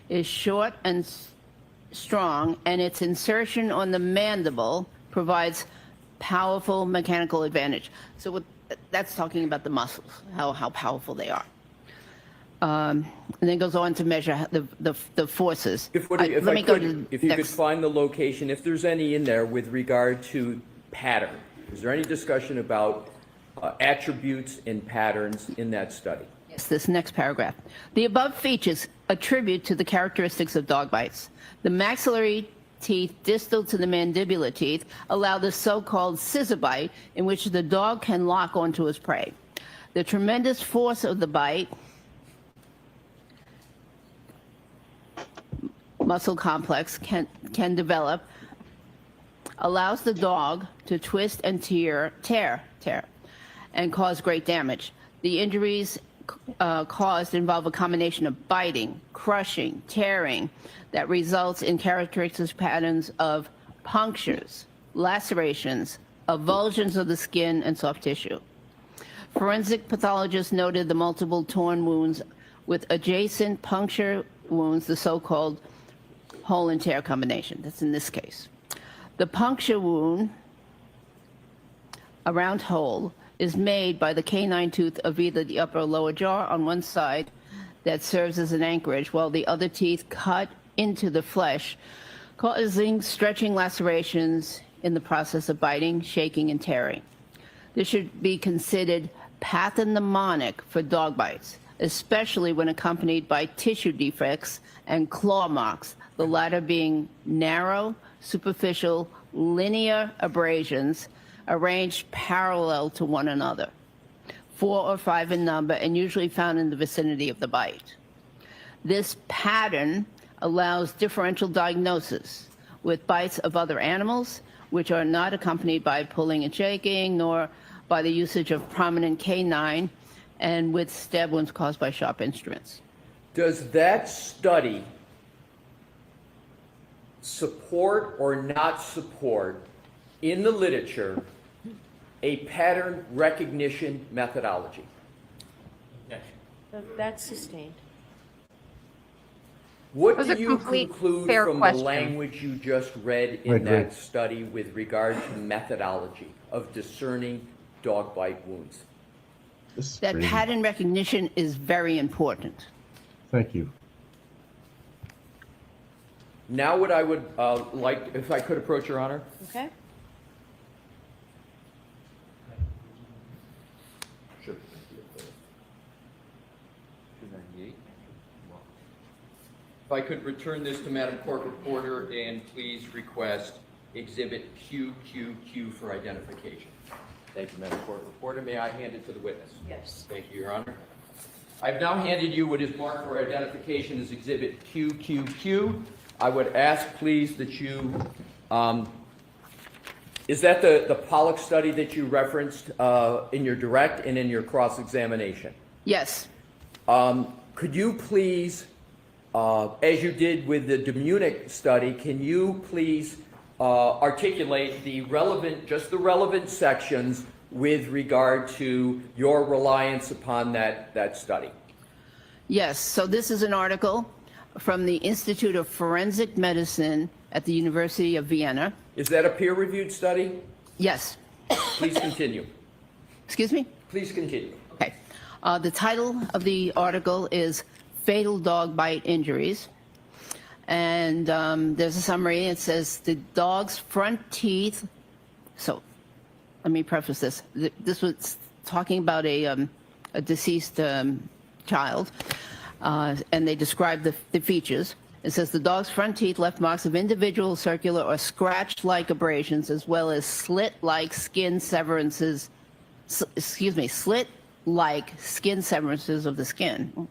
is short and strong, and its insertion on the mandible provides powerful mechanical advantage. So that's talking about the muscles, how powerful they are. And then goes on to measure the forces. If you could find the location, if there's any in there with regard to pattern, is there any discussion about attributes and patterns in that study? Yes, this next paragraph. The above features attribute to the characteristics of dog bites. The maxillary teeth distal to the mandibular teeth allow the so-called scissor bite in which the dog can lock onto his prey. The tremendous force of the bite, muscle complex can develop, allows the dog to twist and tear, and cause great damage. The injuries caused involve a combination of biting, crushing, tearing that results in characteristic patterns of punctures, lacerations, avulsions of the skin and soft tissue. Forensic pathologists noted the multiple torn wounds with adjacent puncture wounds, the so-called hole and tear combination. That's in this case. The puncture wound, a round hole, is made by the canine tooth of either the upper or lower jaw on one side that serves as an anchorage, while the other teeth cut into the flesh, causing stretching lacerations in the process of biting, shaking, and tearing. This should be considered pathognomonic for dog bites. especially when accompanied by tissue defects and claw marks, the latter being narrow, superficial, linear abrasions arranged parallel to one another, 4 or 5 in number, and usually found in the vicinity of the bite. This pattern allows differential diagnosis with bites of other animals, which are not accompanied by pulling and shaking, nor by the usage of prominent canine, and with stab wounds caused by sharp instruments. Does that study support or not support in the literature a pattern recognition methodology? That's sustained. What That was do a you complete conclude fair from question. the language you just read in that study with regard to methodology of discerning dog bite wounds? That crazy. pattern recognition is very important. Thank you. Now what I would like, if I could approach Your Honor. Okay. Sure. 298. If I could return this to Madam Court Reporter and please request Exhibit QQQ for identification. Thank you, Madam Court Reporter. May I hand it to the witness? Yes. Thank you, Your Honor. I've now handed you what is marked for identification as Exhibit QQQ. I would ask, please, that you, is that the Pollock study that you referenced in your direct and in your cross-examination? Yes. Could you please, as you did with the Demunic study, can you please articulate the relevant, just the relevant sections with regard to your reliance upon that study? Yes. So this is an article from the Institute of Forensic Medicine at the University of Vienna. Is that a peer-reviewed study? Yes. Please continue. Excuse me? Please continue. Okay. The title of the article is Fatal Dog Bite Injuries. And there's a summary. It says the dog's front teeth. So let me preface this. This was talking about a deceased child. And they describe the features. It says the dog's front teeth left marks of individual circular or scratch-like abrasions, as well as slit-like skin severances. Slit-like skin severances of the skin,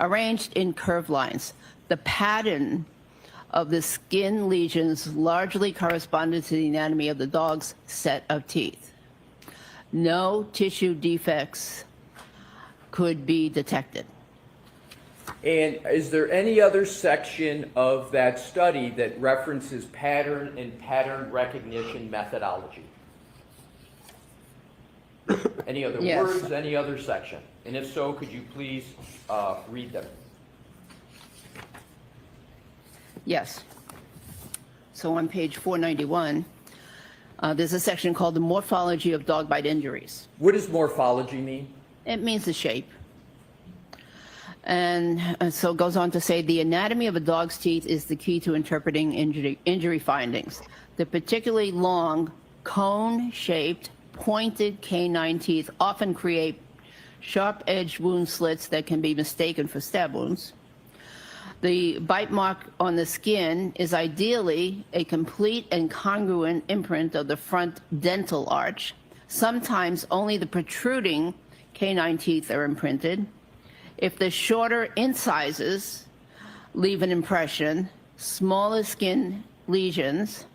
arranged in curved lines. The pattern of the skin lesions largely corresponded to the anatomy of the dog's set of teeth. No tissue defects could be detected. And is there any other section of that study that references pattern and pattern recognition methodology? Any other Yes. words, any other section? And if so, could you please read them? Yes. So on page 491, there's a section called the morphology of dog bite injuries. What does morphology mean? It means the shape. And so it goes on to say the anatomy of a dog's teeth is the key to interpreting injury findings. The particularly long, cone-shaped, pointed canine teeth often create sharp-edged wound slits that can be mistaken for stab wounds. The bite mark on the skin is ideally a complete and congruent imprint of the front dental arch. Sometimes only the protruding canine teeth are imprinted. If the shorter incisors leave an impression, smaller skin lesions,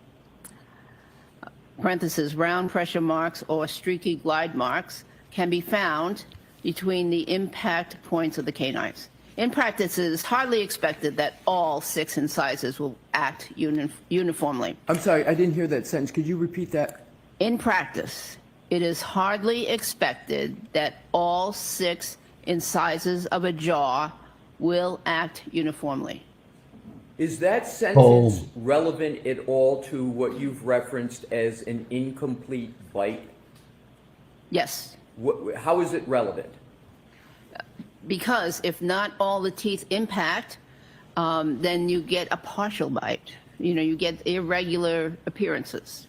parentheses, round pressure marks or streaky glide marks, can be found between the impact points of the canines. In practice, it is hardly expected that all 6 incisors will act uniformly. I'm sorry, I didn't hear that sentence. Could you repeat that? In practice, it is hardly expected that all 6 incisors of a jaw will act uniformly. Is that sentence relevant at all to what you've referenced as an incomplete bite? Yes. How is it relevant? Because if not all the teeth impact, then you get a partial bite. You know, you get irregular appearances.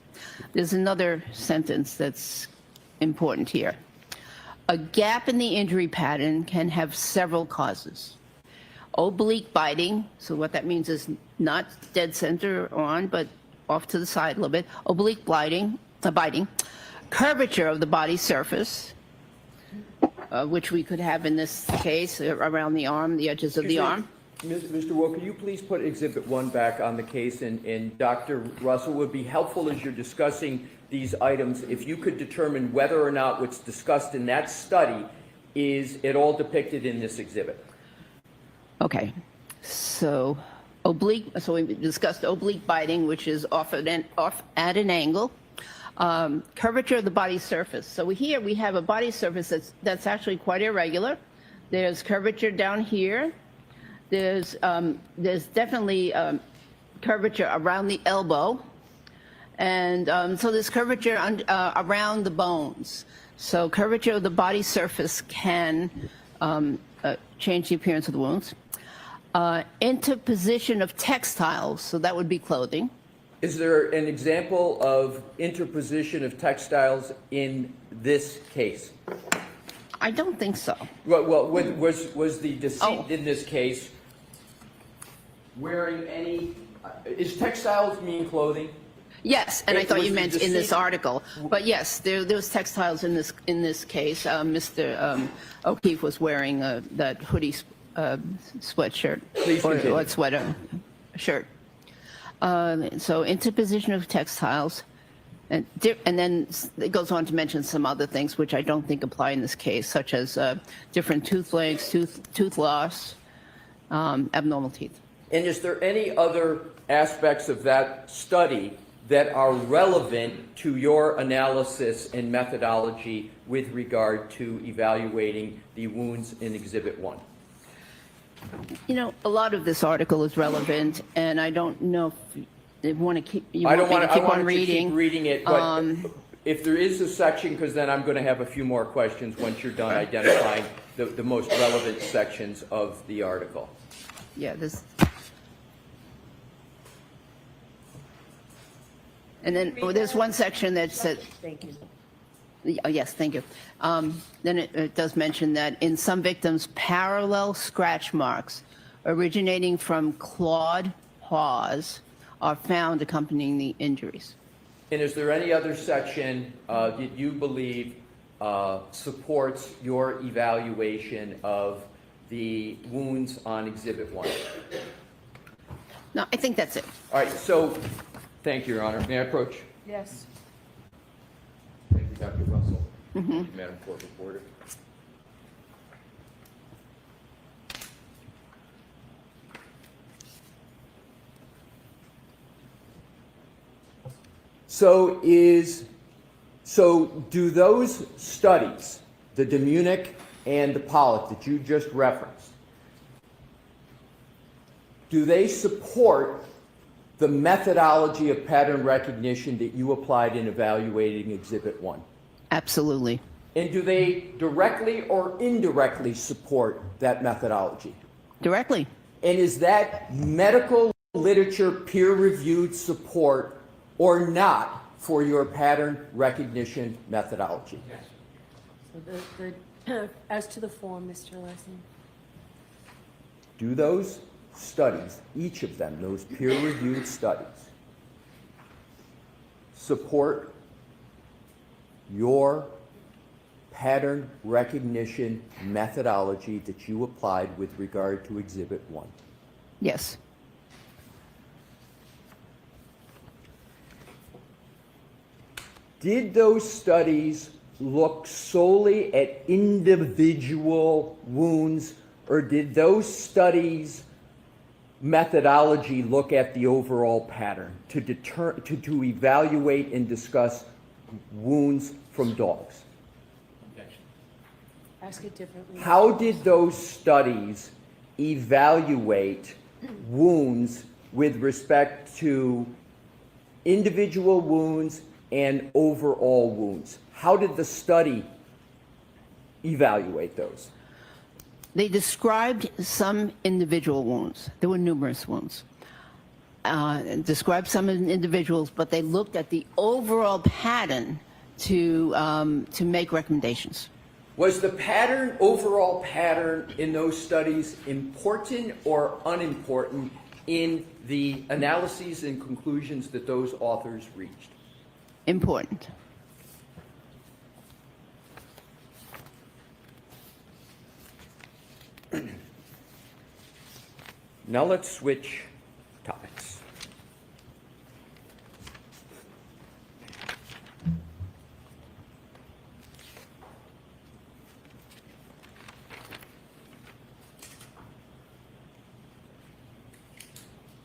There's another sentence that's important here. A gap in the injury pattern can have several causes. Oblique biting, so what that means is not dead center on, but off to the side a little bit. Oblique biting. Curvature of the body surface, which we could have in this case around the arm, the edges of the arm. Mr. Wu, could you please put Exhibit 1 back on the case? And Dr. Russell, would be helpful as you're discussing these items if you could determine whether or not what's discussed in that study is at all depicted in this exhibit. Okay, so we discussed oblique biting, which is off at an angle. Curvature of the body surface. So here we have a body surface that's actually quite irregular. There's curvature down here. There's definitely curvature around the elbow, and so there's curvature around the bones. So curvature of the body surface can change the appearance of the wounds. Interposition of textiles, so that would be clothing. Is there an example of interposition of textiles in this case? I don't think so. Well, was the decedent in this case wearing any? Is textiles mean clothing? Yes, and I thought you meant in this article, but yes, there was textiles in this case. Mr. O'Keefe was wearing that hoodie sweatshirt or sweater shirt. So interposition of textiles, and then it goes on to mention some other things which I don't think apply in this case, such as different tooth lengths, tooth loss, abnormal teeth. And is there any other aspects of that study that are relevant to your analysis and methodology with regard to evaluating the wounds in Exhibit 1? You know, a lot of this article is relevant, and I don't know if you want to keep. I don't want to keep on reading. Keep reading it, but if there is a section, because then I'm going to have a few more questions once you're done identifying the most relevant sections of the article. Yeah, this. And then there's one section that said. Thank you. Oh, yes, thank you. Then it does mention that in some victims, parallel scratch marks originating from clawed paws are found accompanying the injuries. And is there any other section that you believe supports your evaluation of the wounds on Exhibit 1? No, I think that's it. All right, so thank you, Your Honor. May I approach? Yes. Thank you, Dr. Russell. Madam Court Reporter. So do those studies, the Demunic and the Pollock that you just referenced, do they support the methodology of pattern recognition that you applied in evaluating Exhibit 1? Absolutely. And do they directly or indirectly support that methodology? Directly. And is that medical literature peer-reviewed support or not for your pattern recognition methodology? So as to the form, Mr. Lessing. Do those studies, each of them, those peer-reviewed studies, support your pattern recognition methodology that you applied with regard to Exhibit 1? Yes. Did those studies look solely at individual wounds, or did those studies' methodology look at the overall pattern to evaluate and discuss wounds from dogs? Ask it differently. How did those studies evaluate wounds with respect to individual wounds and overall wounds? How did the study evaluate those? They described some individual wounds. There were numerous wounds. Described some individuals, but they looked at the overall pattern to make recommendations. Was the pattern, overall pattern in those studies important or unimportant in the analyses and conclusions that those authors reached? Important. Now let's switch topics.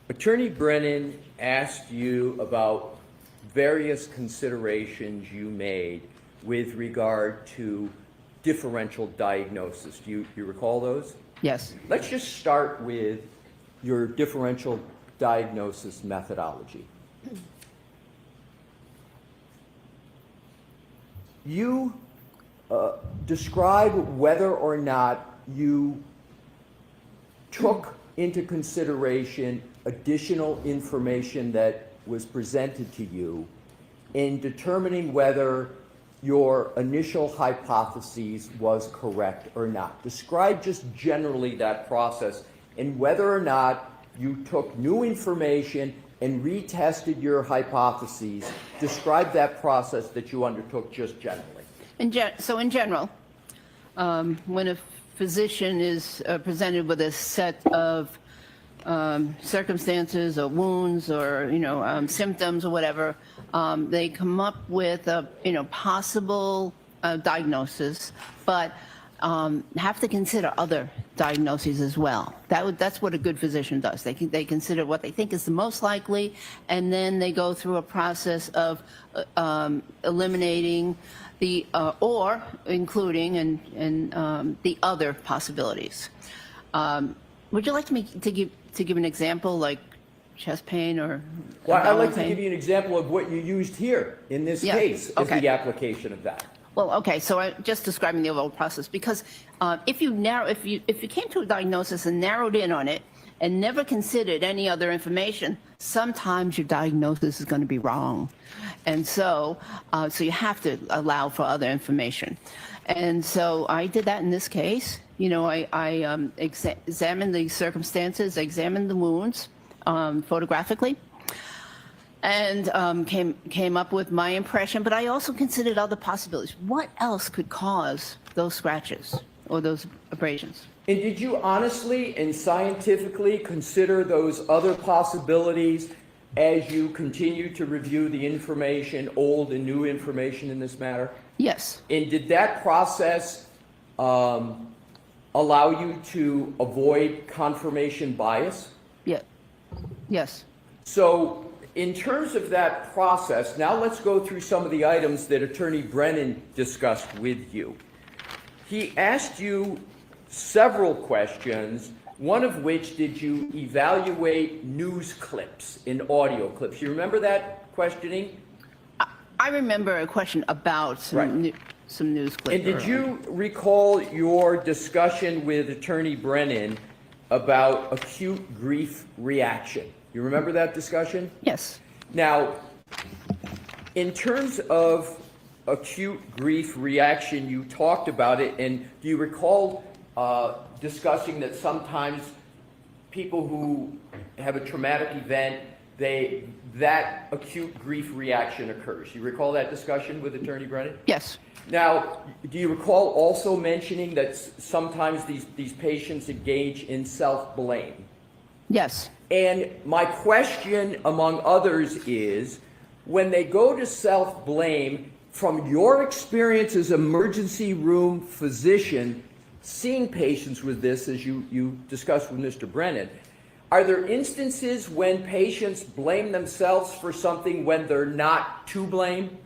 Attorney Brennan asked you about various considerations you made with regard to differential diagnosis. Do you recall those? Yes. Let's just start with your differential diagnosis methodology. You describe whether or not you took into consideration additional information that was presented to you in determining whether your initial hypothesis was correct or not. Describe just generally that process and whether or not you took new information and retested your hypotheses. Describe that process that you undertook just generally. So in general, when a physician is presented with a set of circumstances or wounds or symptoms or whatever, they come up with a possible diagnosis, but have to consider other diagnoses as well. That's what a good physician does. They consider what they think is the most likely, and then they go through a process of eliminating the or including and the other possibilities. Would you like me to give an example, like chest pain or Well, I'd like to pain? give you an example of what you used here in this case as the application of that. Well, okay, so I'm just describing the overall process, because if you came to a diagnosis and narrowed in on it and never considered any other information, sometimes your diagnosis is going to be wrong, and so you have to allow for other information. And so I did that in this case. I examined the circumstances, examined the wounds photographically, and came up with my impression, but I also considered other possibilities. What else could cause those scratches or those abrasions? And did you honestly and scientifically consider those other possibilities as you continue to review the information, old and new information in this matter? Yes. And did that process allow you to avoid confirmation bias? Yeah. Yes. So in terms of that process, now let's go through some of the items that Attorney Brennan discussed with you. He asked you several questions, one of which, did you evaluate news clips and audio clips? You remember that questioning? I remember a question about some news clips. And did you recall your discussion with Attorney Brennan about acute grief reaction? You remember that discussion? Yes. Now, in terms of acute grief reaction, you talked about it, and do you recall discussing that sometimes people who have a traumatic event, that acute grief reaction occurs? You recall that discussion with Attorney Brennan? Yes. Now, do you recall also mentioning that sometimes these patients engage in self-blame? Yes. And my question, among others, is when they go to self-blame, from your experience as emergency room physician, seeing patients with this, as you discussed with Mr. Brennan, are there instances when patients blame themselves for something when they're not to blame?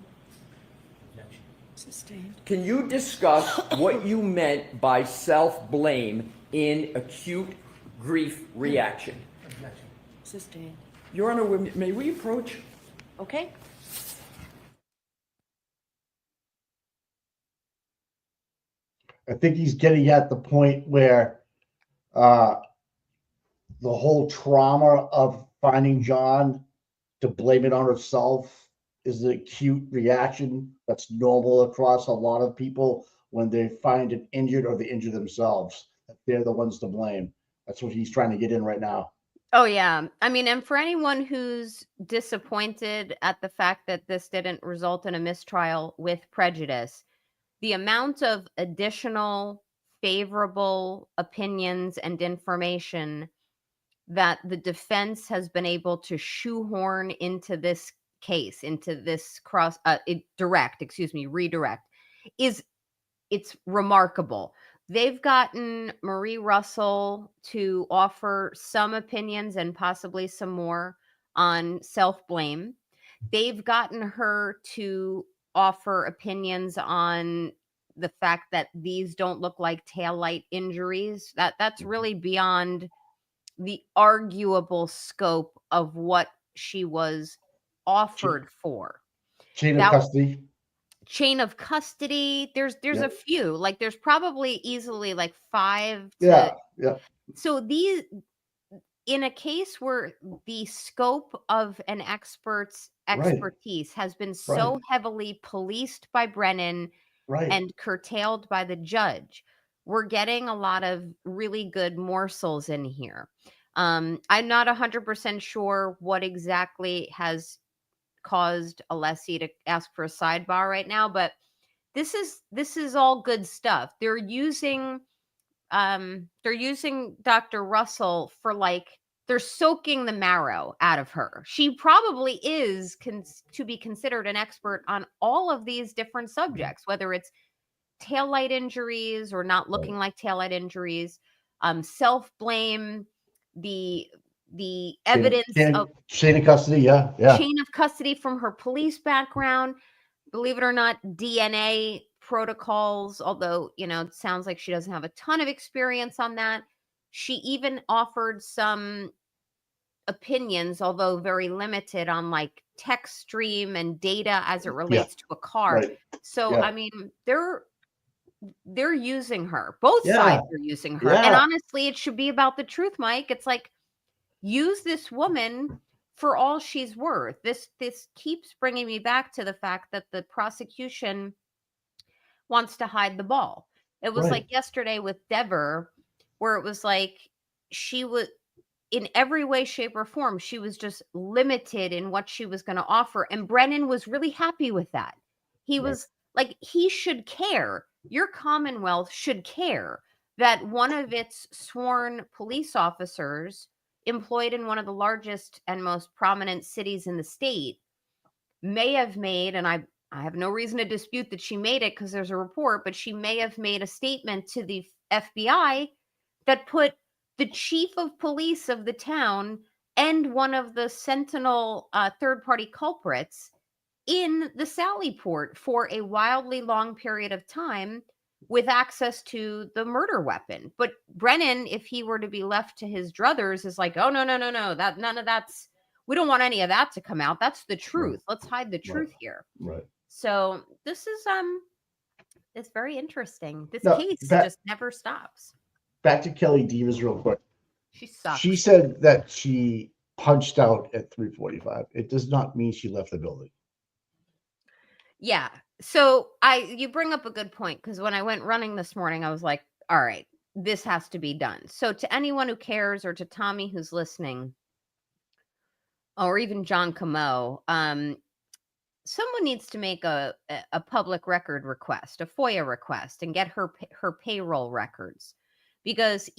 Sustained. Can you discuss what you meant by self-blame in acute grief reaction? Sustained. Your Honor, may we approach? Okay. I think he's getting at the point where the whole trauma of finding John, to blame it on herself, is an acute reaction that's normal across a lot of people when they find an injured or they injure themselves, that they're the ones to blame. That's what he's trying to get in right now. Oh, yeah. I mean, and for anyone who's disappointed at the fact that this didn't result in a mistrial with prejudice, the amount of additional favorable opinions and information that the defense has been able to shoehorn into this case, into this redirect, it's remarkable. They've gotten Marie Russell to offer some opinions and possibly some more on self-blame. They've gotten her to offer opinions on the fact that these don't look like taillight injuries. That's really beyond the arguable scope of what she was offered for. Chain of custody. Chain of custody. There's a few. Like there's probably easily like 5 to So these, in a case where the scope of an expert's expertise has been so heavily policed by Brennan and curtailed by the judge, we're getting a lot of really good morsels in here. I'm not 100% sure what exactly has caused Alessi to ask for a sidebar right now, but this is all good stuff. They're using Dr. Russell for they're soaking the marrow out of her. She probably is to be considered an expert on all of these different subjects, whether it's taillight injuries or not looking like taillight injuries, self-blame, the evidence of chain of custody, chain of custody from her police background. Believe it or not, DNA protocols, although, it sounds like she doesn't have a ton of experience on that. She even offered some opinions, although very limited, on text stream and data as it relates to a car. So, I mean, they're using her. Both sides are using her. And honestly, it should be about the truth, Mike. It's use this woman for all she's worth. This keeps bringing me back to the fact that the prosecution wants to hide the ball. It was like yesterday with Dever, where it was she was, in every way, shape, or form, she was just limited in what she was going to offer. And Brennan was really happy with that. He was he should care. Your Commonwealth should care that one of its sworn police officers employed in one of the largest and most prominent cities in the state may have made, and I have no reason to dispute that she made it because there's a report, but she may have made a statement to the FBI that put the chief of police of the town and one of the Sentinel third-party culprits in the Sally Port for a wildly long period of time with access to the murder weapon. But Brennan, if he were to be left to his druthers, is oh, no, that none of that's, we don't want any of that to come out. That's the truth. Let's hide the truth here. So this is it's very interesting. This case just never stops. Back to Kelly Divas real quick. She sucks. She said that she punched out at 3:45. It does not mean she left the building. Yeah. So you bring up a good point, because when I went running this morning, I was like, all right, this has to be done. So to anyone who cares, or to Tommy who's listening, or even John Camo, someone needs to make a public record request, a FOIA request, and get her payroll records, because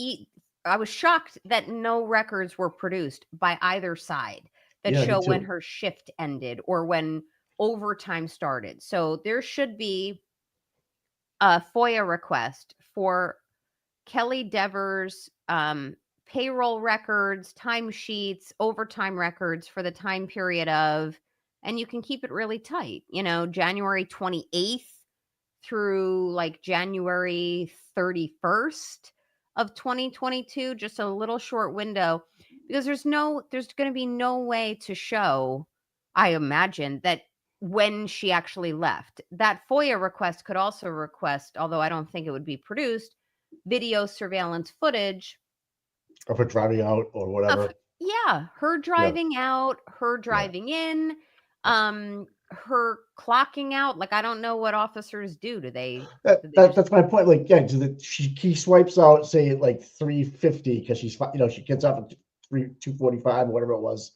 I was shocked that no records were produced by either side that show when her shift ended or when overtime started. So there should be a FOIA request for Kelly Devers' payroll records, timesheets, overtime records for the time period of, and you can keep it really tight, January 28th through January 31st of 2022, just a little short window, because there's going to be no way to show, I imagine, that when she actually left. That FOIA request could also request, although I don't think it would be produced, video surveillance footage of her driving out or whatever. Her driving out, her driving in, her clocking out, like I don't know what officers do. Do they? That's my point. Like, yeah, he swipes out, say at like 3:50 because she gets up at 2:45 or whatever it was.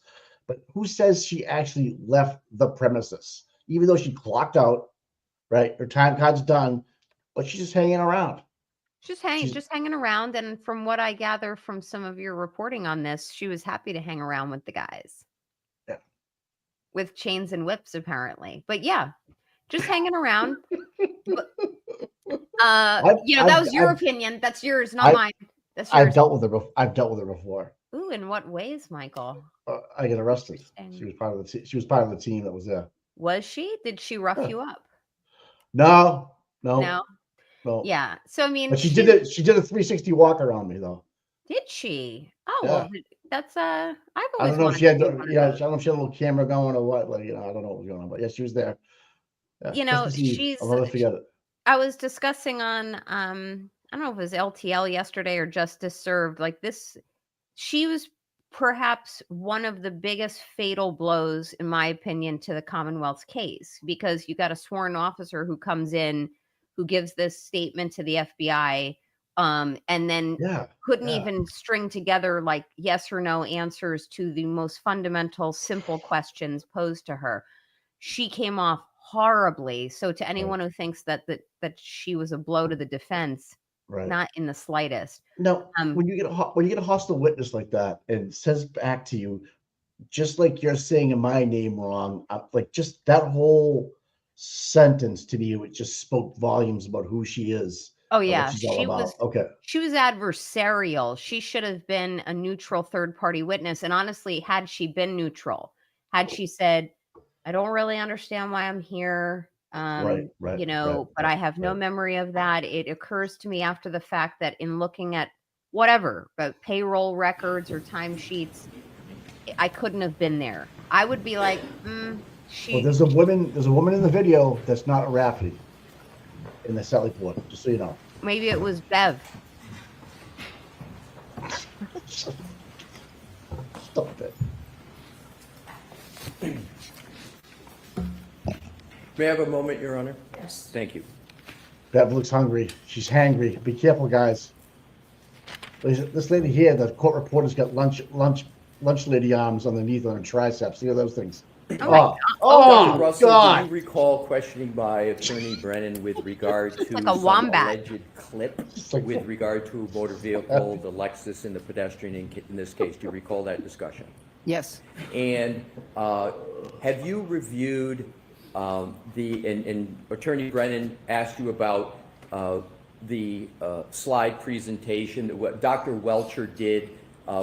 But who says she actually left the premises, even though she clocked out, right? Her time card's done, but she's just hanging around. Just hanging around, and from what I gather from some of your reporting on this, she was happy to hang around with the guys. Yeah. With chains and whips, apparently. But yeah, just hanging around. But, that was your opinion. That's yours, not mine. That's yours. I've dealt with her before. Ooh, in what ways, Michael? I get arrested. She was part of the she was part of the team that was there. Was she? Did she rough you up? No. Yeah. So I mean, but she did it. She did a 360 walk around me though. Did she? Oh Yeah. well, that's I've always. I don't know if she had, I don't know if she had a little camera going or what. Like, I don't know what was going on, but yeah, she was there. Yeah, she's. I'll never forget it. I was discussing on I don't know if it was LTL yesterday or Justice Served. Like this, she was perhaps one of the biggest fatal blows, in my opinion, to the Commonwealth's case, because you got a sworn officer who comes in, who gives this statement to the FBI, and then couldn't even string together like yes or no answers to the most fundamental, simple questions posed to her. She came off horribly. So to anyone who thinks that she was a blow to the defense, not in the slightest. No, when you get a hostile witness like that and says back to you, just like you're saying my name wrong, like just that whole sentence to me, it just spoke volumes about who she is. Oh yeah, she was adversarial. She should have been a neutral third-party witness. And honestly, had she been neutral, had she said, "I don't really understand why I'm here," but I have no memory of that. It occurs to me after the fact that in looking at whatever, but payroll records or timesheets, I couldn't have been there. I would be like, Well, there's a woman in the video that's not a Rafferty in the Sally Port, just so you know. Maybe it was Bev. Stop it. May I have a moment, Your Honor? Yes. Thank you. Bev looks hungry. She's hangry. Be careful, guys. This lady here, the court reporter's got lunch lady arms underneath on her triceps. Look at those things. Dr. Russell, do you recall questioning by Attorney Brennan with regard to like some wombat. alleged clip with regard to a motor vehicle, the Lexus and the pedestrian in this case? Do you recall that discussion? Yes. And have you reviewed and Attorney Brennan asked you about the slide presentation that what Dr. Welcher did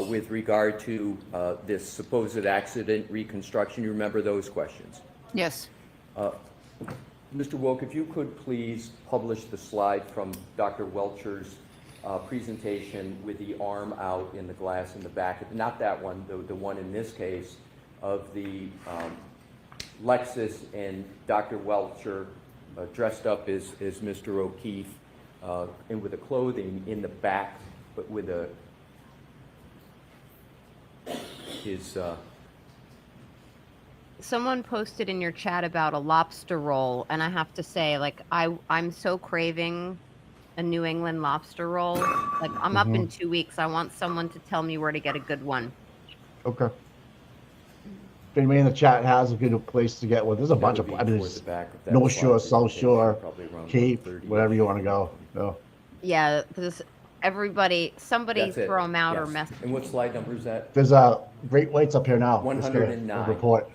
with regard to this supposed accident reconstruction? You remember those questions? Yes. Mr. Wilk, if you could please publish the slide from Dr. Welcher's presentation with the arm out in the glass in the back, not that one, the one in this case of the Lexus and Dr. Welcher dressed up as Mr. O'Keefe and with the clothing in the back, but with his Someone posted in your chat about a lobster roll, and I have to say, like, I'm so craving a New England lobster roll. Like, I'm up in 2 weeks. I want someone to tell me where to get a good one. Okay. If anybody in the chat has a good place to get one, there's a bunch of, North Shore, South Shore, Cape, whatever you want to go. No. Yeah, because somebody throw them out or mess. And what slide number is that? There's great whites up here now. 109. Report.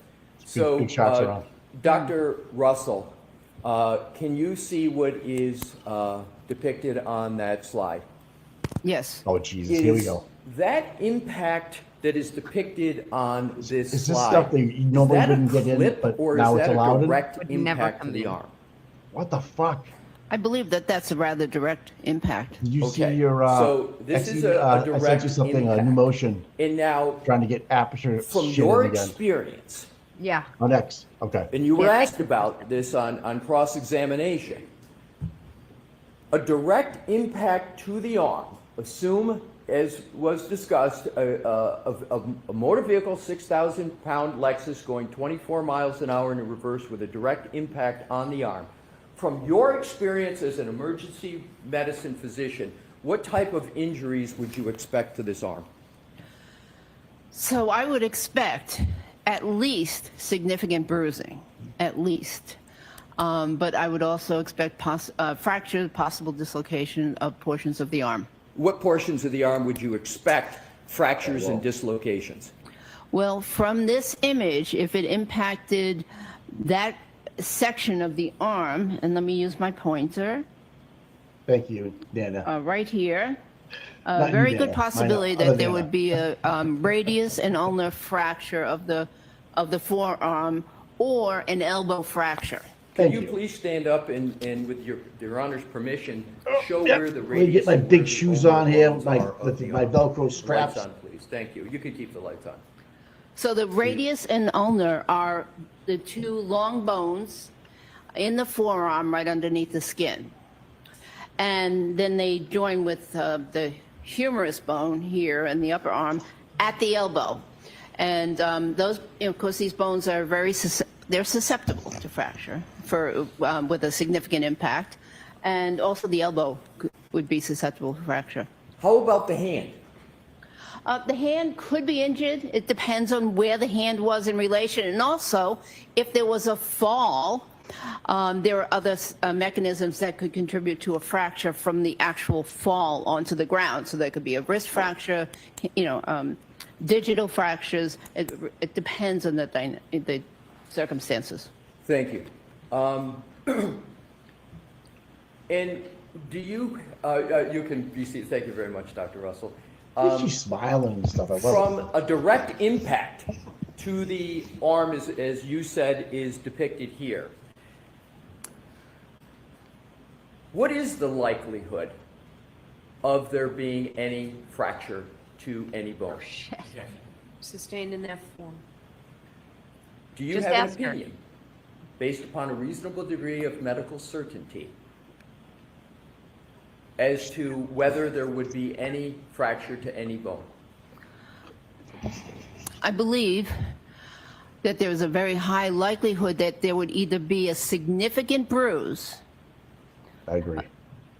So, big shots around. Dr. Russell, can you see what is depicted on that slide? Yes. Oh, Jesus, here we go. That impact that is depicted on this Is this slide, stuff that nobody wouldn't get in, clip, but or now is it's that allowed a in? direct Would never impact come to the in. arm? What the fuck? I believe that's a rather direct impact. Did you see Okay. your, So this is a I direct sent you something, a impact. new motion, And now, trying to get aperture from shit your in again. experience, Yeah. On X, okay. and you were asked about this on cross-examination, a direct impact to the arm, assume as was discussed, a motor vehicle, 6,000-pound Lexus going 24 miles an hour in reverse with a direct impact on the arm. From your experience as an emergency medicine physician, what type of injuries would you expect to this arm? So I would expect at least significant bruising, at least. But I would also expect fracture, possible dislocation of portions of the arm. What portions of the arm would you expect fractures and dislocations? Well, from this image, if it impacted that section of the arm, and let me use my pointer. Thank you, Nana. Right here. Not Very you, good Nana. possibility Mine, other that there Nana. would be a radius and ulnar fracture of the forearm or an elbow fracture. Can you please stand up and with your Honor's permission, show Yep. where the Let me radius get my and big where the shoes ulnar on here bones with my- are of with the my arm. Velcro straps. Lights on, please. Thank you. You can keep the lights on. So the radius and ulnar are the two long bones in the forearm right underneath the skin. And then they join with the humerus bone here in the upper arm at the elbow. And those, of course, these bones are they're susceptible to fracture with a significant impact. And also the elbow would be susceptible to fracture. How about the hand? The hand could be injured. It depends on where the hand was in relation. And also, if there was a fall, there are other mechanisms that could contribute to a fracture from the actual fall onto the ground. So there could be a wrist fracture, digital fractures. It depends on the circumstances. Thank you. And do you, you can be seated. Thank you very much, Dr. Russell. She's smiling and stuff. I love it. From a direct impact to the arm, as you said, is depicted here. What is the likelihood of there being any fracture to any bone? Sustained in that form. Do you Just have an ask her. opinion based upon a reasonable degree of medical certainty as to whether there would be any fracture to any bone? I believe that there's a very high likelihood that there would either be a significant bruise I agree.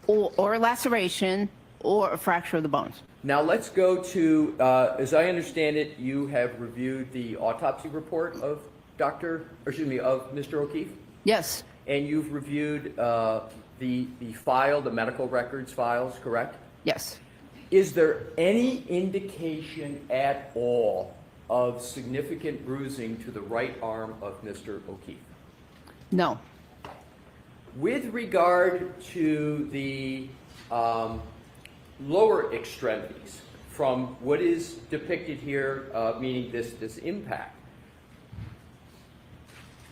or a laceration or a fracture of the bones. Now let's go to, as I understand it, you have reviewed the autopsy report of Mr. O'Keefe? Yes. And you've reviewed the file, the medical records files, correct? Yes. Is there any indication at all of significant bruising to the right arm of Mr. O'Keefe? No. With regard to the lower extremities, from what is depicted here, meaning this impact,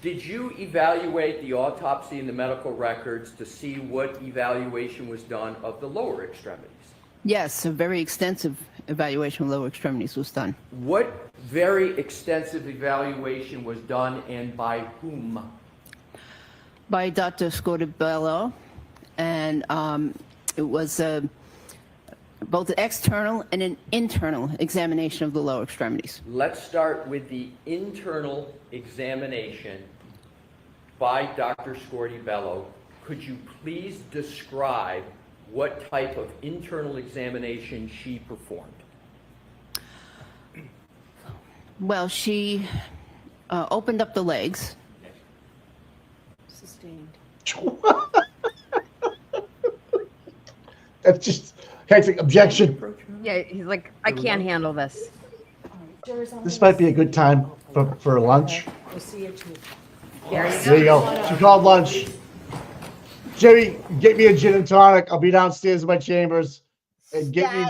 did you evaluate the autopsy and the medical records to see what evaluation was done of the lower extremities? Yes, a very extensive evaluation of lower extremities was done. What very extensive evaluation was done and by whom? By Dr. Scortibello, and it was both an external and an internal examination of the lower extremities. Let's start with the internal examination by Dr. Scortibello. Could you please describe what type of internal examination she performed? Well, she opened up the legs. Sustained. That's just, can't take objection. Yeah, he's like, I can't handle this. This might be a good time for lunch. We'll see you too. There you go. She called lunch. Jimmy, get me a gin and tonic. I'll be downstairs in my chambers, and get me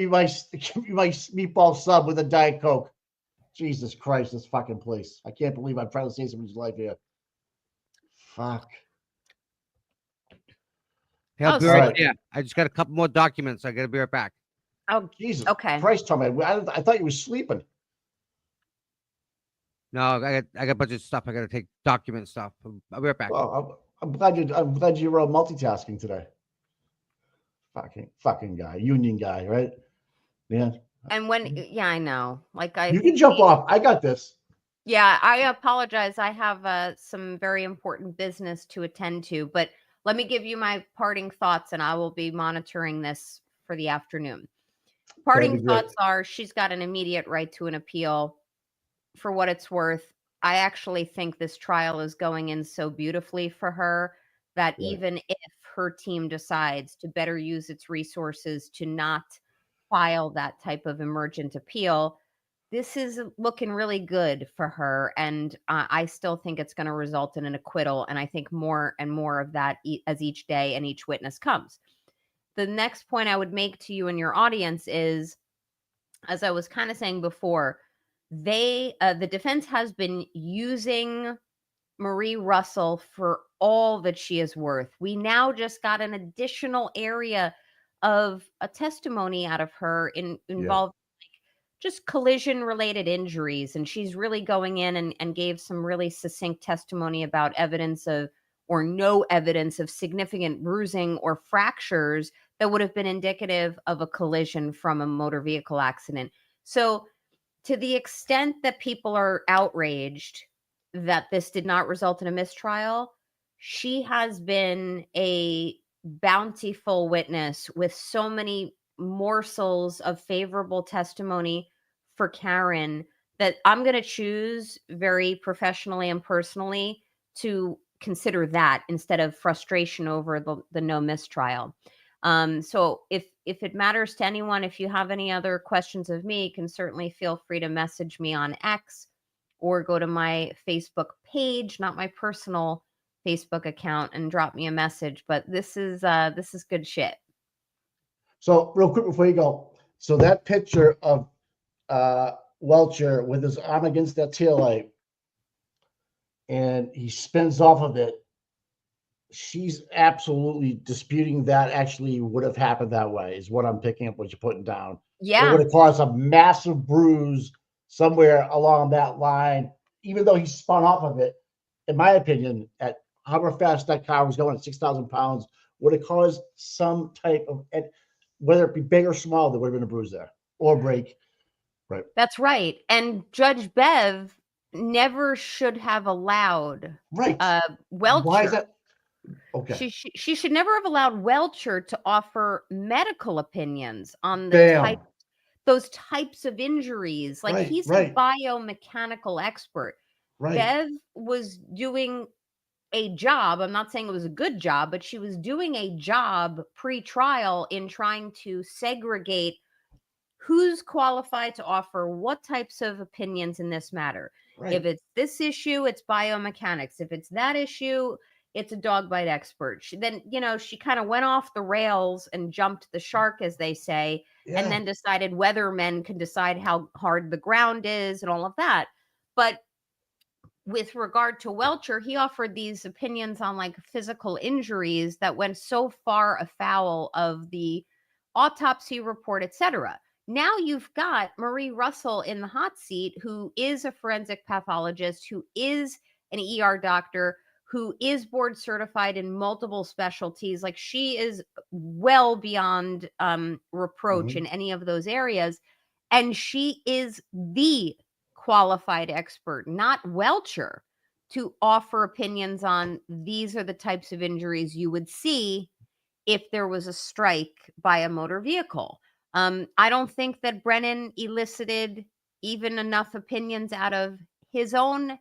my meatball sub with a Diet Coke. Jesus Christ, this fucking place. I can't believe I'm trying to save somebody's life here. Fuck. Hey, I'll be Oh, right sorry. there. I just got a couple more documents. I got to be right back. Oh, Jesus okay. Christ, Tommy. I thought you were sleeping. No, I got a bunch of stuff. I got to take document stuff. I'll be right back. Well, I'm glad you're multitasking today. Fucking guy, union guy, right? Yeah. And when, yeah, I know. Like I, You can jump off. I got this. yeah, I apologize. I have some very important business to attend to, but let me give you my parting thoughts, and I will be monitoring this for the afternoon. That'd be Parting great. thoughts are she's got an immediate right to an appeal. For what it's worth, I actually think this trial is going in so beautifully for her that Right. even if her team decides to better use its resources to not file that type of emergent appeal, this is looking really good for her. And I still think it's going to result in an acquittal. And I think more and more of that as each day and each witness comes. The next point I would make to you and your audience is, as I was kind of saying before, the defense has been using Marie Russell for all that she is worth. We now just got an additional area of a testimony out of her involved just collision related injuries. And she's really going in and gave some really succinct testimony about evidence of, or no evidence of, significant bruising or fractures that would have been indicative of a collision from a motor vehicle accident. So to the extent that people are outraged that this did not result in a mistrial, she has been a bountiful witness with so many morsels of favorable testimony for Karen that I'm going to choose very professionally and personally to consider that instead of frustration over the no mistrial. So if it matters to anyone, if you have any other questions of me, you can certainly feel free to message me on X or go to my Facebook page, not my personal Facebook account, and drop me a message. But this is good shit. So real quick before you go, so that picture of Welcher with his arm against that taillight and he spins off of it, she's absolutely disputing that actually would have happened that way, is what I'm picking up what you're putting down. Yeah. It would have caused a massive bruise somewhere along that line, even though he spun off of it, in my opinion, at however fast that car was going at 6,000 pounds, would have caused some type of, whether it be big or small, there would have been a bruise there or break. Right. That's right. And Judge Bev never should have allowed Welcher. Why is that? Okay. She should never have allowed Welcher to offer medical opinions on the those types of injuries. Like he's a biomechanical expert. Right. Bev was doing a job. I'm not saying it was a good job, but she was doing a job pre-trial in trying to segregate who's qualified to offer what types of opinions in this matter. Right. If it's this issue, it's biomechanics. If it's that issue, it's a dog bite expert. She kind of went off the rails and jumped the shark, as they say, and then decided weathermen can decide how hard the ground is and all of that. But with regard to Welcher, he offered these opinions on like physical injuries that went so far afoul of the autopsy report, etc. Now you've got Marie Russell in the hot seat, who is a forensic pathologist, who is an ER doctor, who is board certified in multiple specialties. Like she is well beyond reproach in any of those areas. And she is the qualified expert, not Welcher, to offer opinions on these are the types of injuries you would see if there was a strike by a motor vehicle. I don't think that Brennan elicited even enough opinions out of his own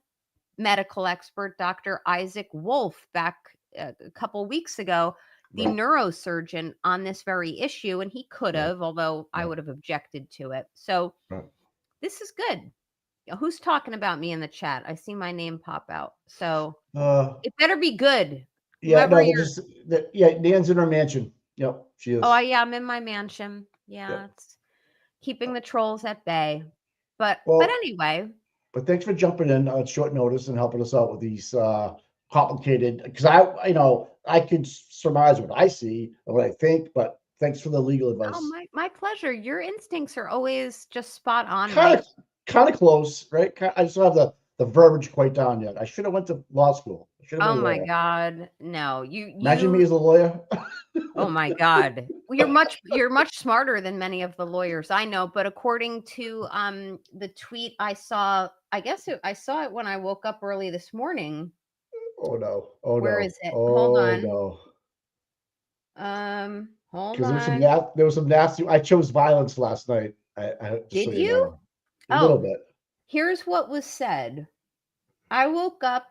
medical expert, Dr. Isaac Wolf, back a couple weeks ago, the neurosurgeon, on this very issue. And he could have, although I would have objected to it. So this is good. Who's talking about me in the chat? I see my name pop out. So it better be good. Yeah, Nan's in her mansion. Yep, she is. Oh, yeah, I'm in my mansion. Yeah, it's keeping the trolls at bay. But anyway. But thanks for jumping in on short notice and helping us out with these complicated, because I could surmise what I see and what I think, but thanks for the legal advice. Oh, my pleasure. Your instincts are always just spot on. Kind of close, right? I just don't have the verbiage quite down yet. I should have went to law school. I Should have Oh been a my lawyer. God. No, you Imagine me as a lawyer. Oh my God. Well, you're much smarter than many of the lawyers I know, but according to the tweet I saw, I saw it when I woke up early this morning. Oh no. Oh Where no. is it? Hold Oh on. no. Hold Because on. there was some nasty. I chose violence last night. Just Did so you you? know. A little Oh, bit. here's what was said. I woke up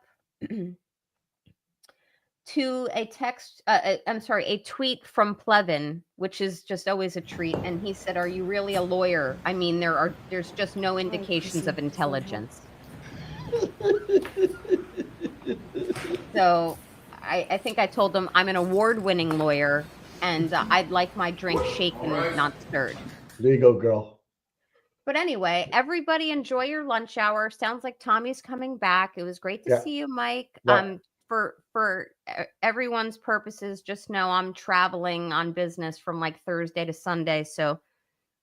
to a text, I'm sorry, a tweet from Plevin, which is just always a treat. And he said, "Are you really a lawyer? I mean, there's just no indications of intelligence." So I think I told him I'm an award-winning lawyer and I'd like my drink shaken, not stirred. There you go, girl. But anyway, everybody enjoy your lunch hour. Sounds like Tommy's coming back. It was great to Yeah. see you, Mike. Yeah. For everyone's purposes, just know I'm traveling on business from like Thursday to Sunday. So,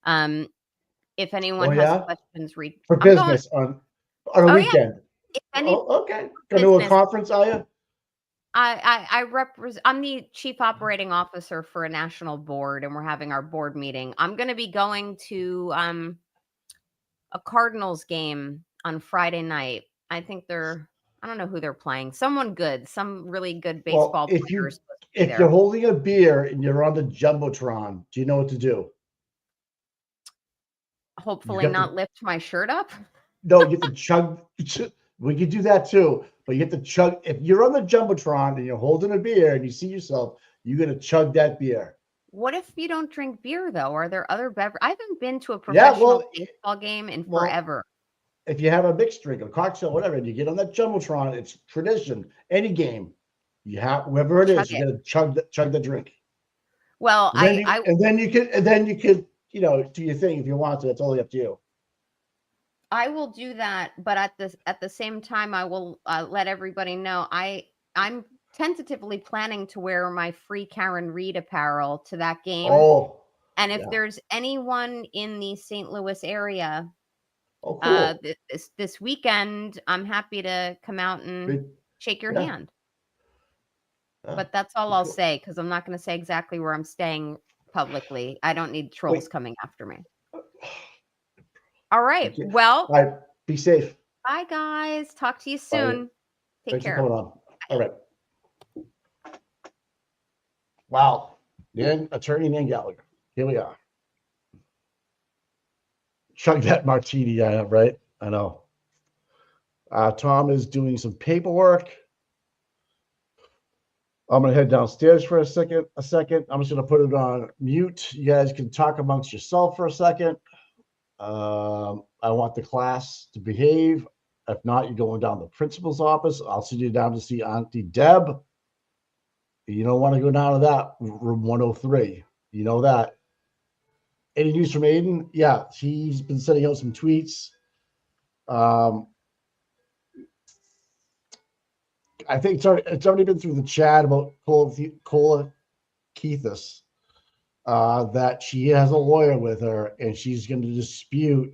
if anyone has questions, read for business on a Oh, yeah. weekend. If any Okay. Going to a business- conference, are you? I represent. I'm the chief operating officer for a national board, and we're having our board meeting. I'm going to be going to a Cardinals game on Friday night. I think I don't know who they're playing. Someone good, some really good baseball players. If you're holding a beer and you're on the Jumbotron, do you know what to do? Hopefully not lift my shirt up. No, you have to chug. We could do that too, but you have to chug. If you're on the Jumbotron and you're holding a beer and you see yourself, you're going to chug that beer. What if you don't drink beer, though? Are there other beverages? I haven't been to a professional baseball game in forever. If you have a mixed drink, a cocktail, whatever, and you get on that Jumbotron, it's tradition. Any game, you have whoever it is, you got to chug the drink. Well, and then you could, do your thing if you want to. It's totally up to you. I will do that, but at the same time, I will let everybody know I'm tentatively planning to wear my free Karen Reed apparel to that game. Oh, and if there's anyone in the St. Louis area, cool. This weekend, I'm happy to come out and shake your hand. But that's all I'll say, because I'm not going to say exactly where I'm staying publicly. I don't need trolls coming after me. All right. Well, all right. Be safe. Bye, guys. Talk to you soon. Take care. Thanks for coming on. All right. Wow. Attorney Nan Gallagher. Here we are. Chug that martini, right? I know. Tom is doing some paperwork. I'm going to head downstairs for a second. I'm just going to put it on mute. You guys can talk amongst yourself for a second. I want the class to behave. If not, you're going down to the principal's office. I'll send you down to see Auntie Deb. You don't want to go down to that room 103. You know that. Any news from Aiden? Yeah, he's been sending out some tweets. I think it's already been through the chat about Cola Keithis, that she has a lawyer with her and she's going to dispute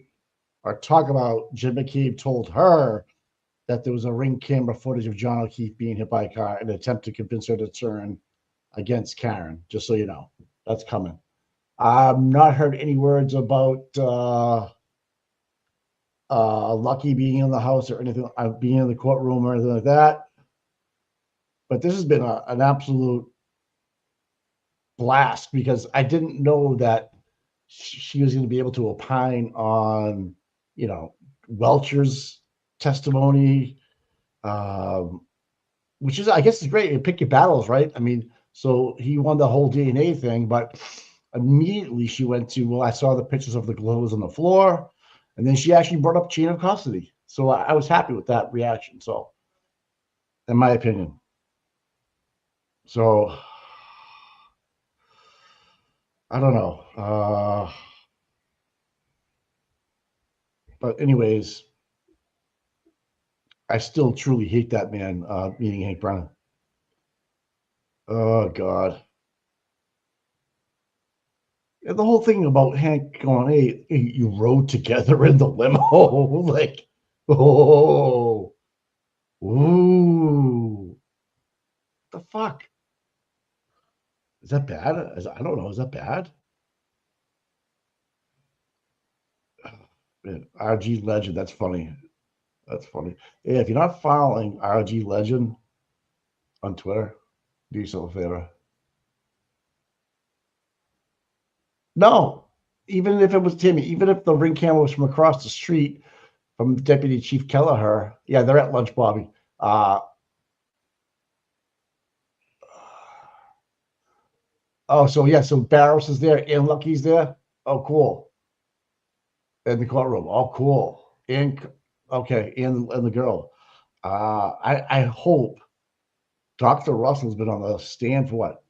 or talk about Jim McCabe told her that there was a ring camera footage of John O'Keefe being hit by a car in an attempt to convince her to turn against Karen, just so you know. That's coming. I've not heard any words about Lucky being in the house or anything, being in the courtroom or anything like that. But this has been an absolute blast because I didn't know that she was going to be able to opine on, Welcher's testimony, which is, I guess, is great. You pick your battles, right? I mean, so he won the whole DNA thing, but immediately she went to, well, I saw the pictures of the clothes on the floor, and then she actually brought up chain of custody. So I was happy with that reaction. So, in my opinion. So, I don't know. But anyways, I still truly hate that man, meaning Hank Brennan. Oh, God. And the whole thing about Hank going, hey, you rode together in the limo. Like, oh, ooh. The fuck? Is that bad? I don't know. Is that bad? Man, RG Legend. That's funny. That's funny. Yeah, if you're not following RG Legend on Twitter, do yourself a favor. No, even if it was Timmy, even if the ring camera was from across the street from Deputy Chief Kelleher, yeah, they're at lunch, Bobby. Oh, so yeah, so Barros is there and Lucky's there. Oh, cool. In the courtroom. Oh, cool. And okay, and the girl. I hope Dr. Russell's been on the stand for what?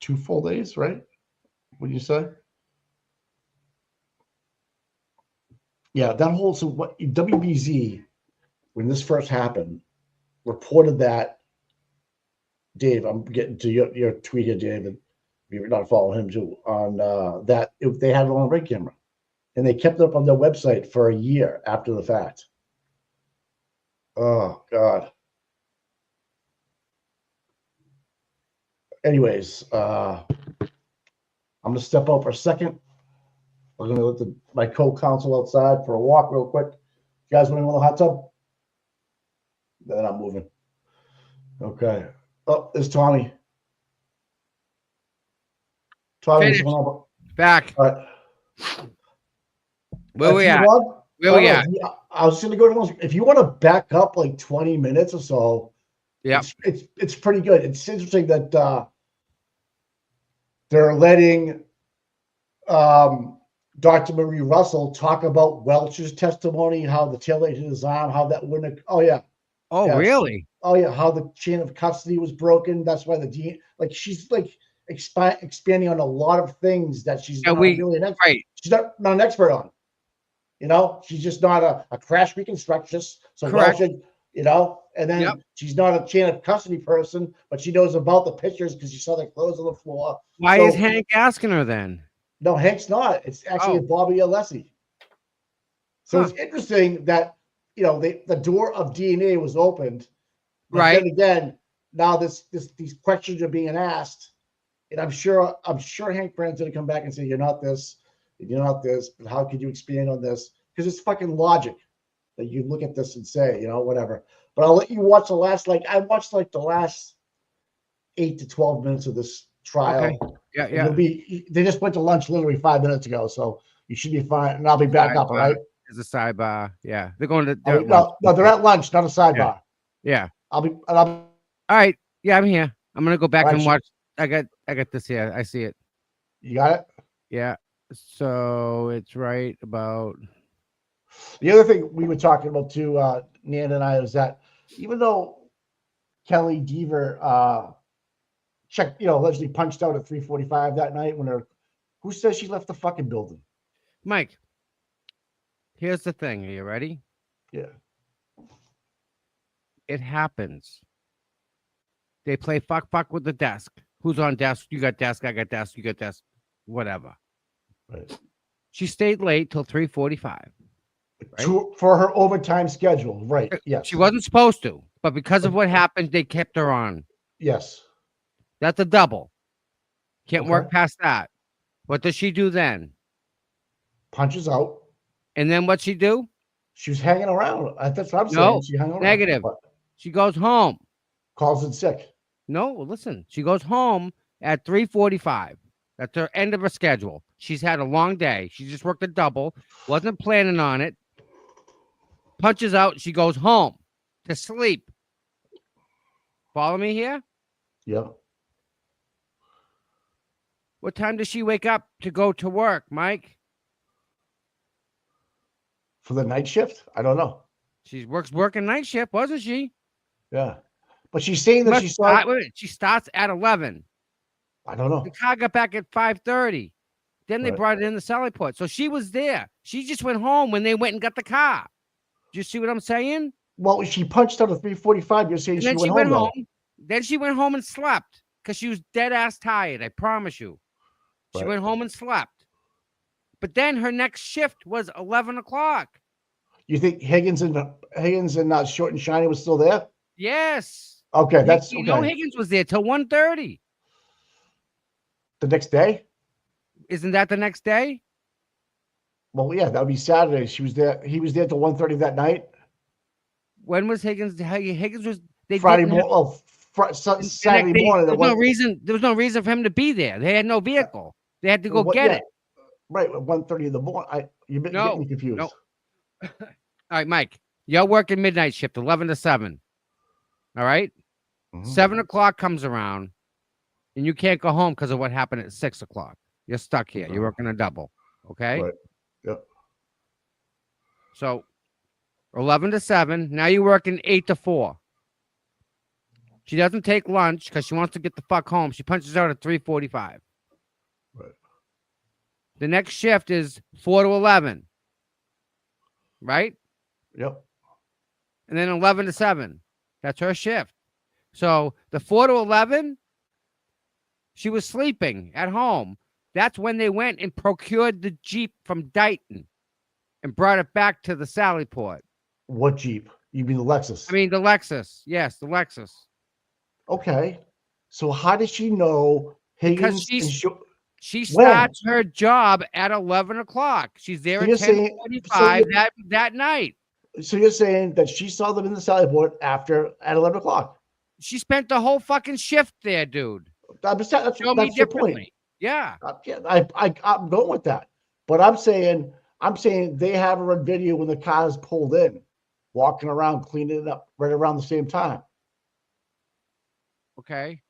2 full days, right? What do you say? Yeah, that whole so what WBZ when this first happened reported that. Dave, I'm getting to your tweet here, David. If you're not following him too, on that if they had it on a ring camera, and they kept it up on their website for a year after the fact. Oh God. Anyways, I'm gonna step out for a second. I'm gonna let my co-counsel outside for a walk real quick. You guys want to go in the hot tub? Then I'm moving. Okay. Oh, there's Tommy. Tommy, what's Finished. going on? Back. All right. Where we at? Vlog? Where we at? I was going to go to if you want to back up like 20 minutes or so. Yeah. It's pretty good. It's interesting that they're letting Dr. Marie Russell talk about Welch's testimony, how the tail hit his arm, how that wouldn't. Oh yeah. Oh Yes. really? Oh yeah, how the chain of custody was broken. That's why she's like expanding on a lot of things that she's not really an expert. Right. She's not an expert on. You know, she's just not a crash reconstructionist. So Correct. Welch, you know, and then she's not a chain of custody person, but she knows about the pictures because she saw the clothes on the floor. Why is Hank asking her then? No, Hank's not. It's actually Bobby Alessi. So it's interesting that the door of DNA was opened. But Right. then again, now these questions are being asked, and I'm sure Hank Brand's gonna come back and say, "You're not this, you're not this, but how could you expand on this?" Because it's fucking logic that you look at this and say, whatever. But I'll let you watch the last I watched the last 8 to 12 minutes of this trial. Okay. Yeah, And they just went to lunch literally 5 minutes ago, so you should be fine. And I'll be back up, all right? There's a sidebar. Yeah, they're going to. No, they're at lunch, not a sidebar. Yeah. All right. Yeah, I'm here. I'm gonna go back All right, and watch. I got this here. I see it. You got it? Yeah. So it's right about. The other thing we were talking about too, Nan and I, is that even though Kelly Deaver allegedly punched out at 3:45 that night who says she left the fucking building? Mike, here's the thing. Are you ready? Yeah. It happens. They play fuck with the desk. Who's on desk? You got desk. I got desk. You got desk. Whatever. Right. She stayed late till 3:45. Right? For her overtime schedule, right? Yes. She wasn't supposed to, but because of what happened, they kept her on. Yes. That's a double. Can't work past that. What does she do then? Punches out. And then what'd she do? She was hanging around. That's what I'm saying. No, She hung around. negative. What? She goes home. Calls in sick. No, listen. She goes home at 3:45. That's her end of her schedule. She's had a long day. She just worked a double. Wasn't planning on it. Punches out. She goes home to sleep. Follow me here? Yeah. What time does she wake up to go to work, Mike? For the night shift? I don't know. She working night shift, wasn't she? Yeah. But she's saying that she starts at 11. I don't know. The car got back at 5:30. Then they brought it in the Sally Port. So she was there. She just went home when they went and got the car. Do you see what I'm saying? Well, she punched out at 3:45. You're saying she went home. Then she went home and slept because she was dead ass tired. I promise you. She went home and slept. But then her next shift was 11 o'clock. You think Higgins and Short and Shiny was still there? Yes. Okay, that's You know okay. Higgins was there till 1:30. The next day? Isn't that the next day? Well, yeah, that would be Saturday. She was there. He was there till 1:30 that night. When was Higgins? Higgins was. They Friday didn't have morning. Oh, Saturday morning. There was no reason for him to be there. They had no vehicle. They had to go get it. Right, at 1:30 in the morning. You're getting me confused. No. All right, Mike. You're working midnight shift, 11 to 7. All right? 7 o'clock comes around, and you can't go home because of what happened at 6 o'clock. You're stuck here. You're working a double. Okay? Right. Yep. So 11 to 7. Now you're working 8 to 4. She doesn't take lunch because she wants to get the fuck home. She punches out at 3:45. Right. The next shift is 4 to 11. Right? Yep. And then 11 to 7. That's her shift. So the 4 to 11, she was sleeping at home. That's when they went and procured the Jeep from Dighton and brought it back to the Sallyport. What Jeep? You mean the Lexus? I mean, the Lexus. Yes, the Lexus. Okay. So how does she know Higgins? Because she starts her job at 11 o'clock. She's there at 10:45 that night. So you're saying that she saw them in the Sallyport at 11 o'clock? She spent the whole fucking shift there, dude. That's the point. Point. Yeah. I'm going with that. But I'm saying they have her on video when the car's pulled in, walking around, cleaning it up right around the same time. Okay.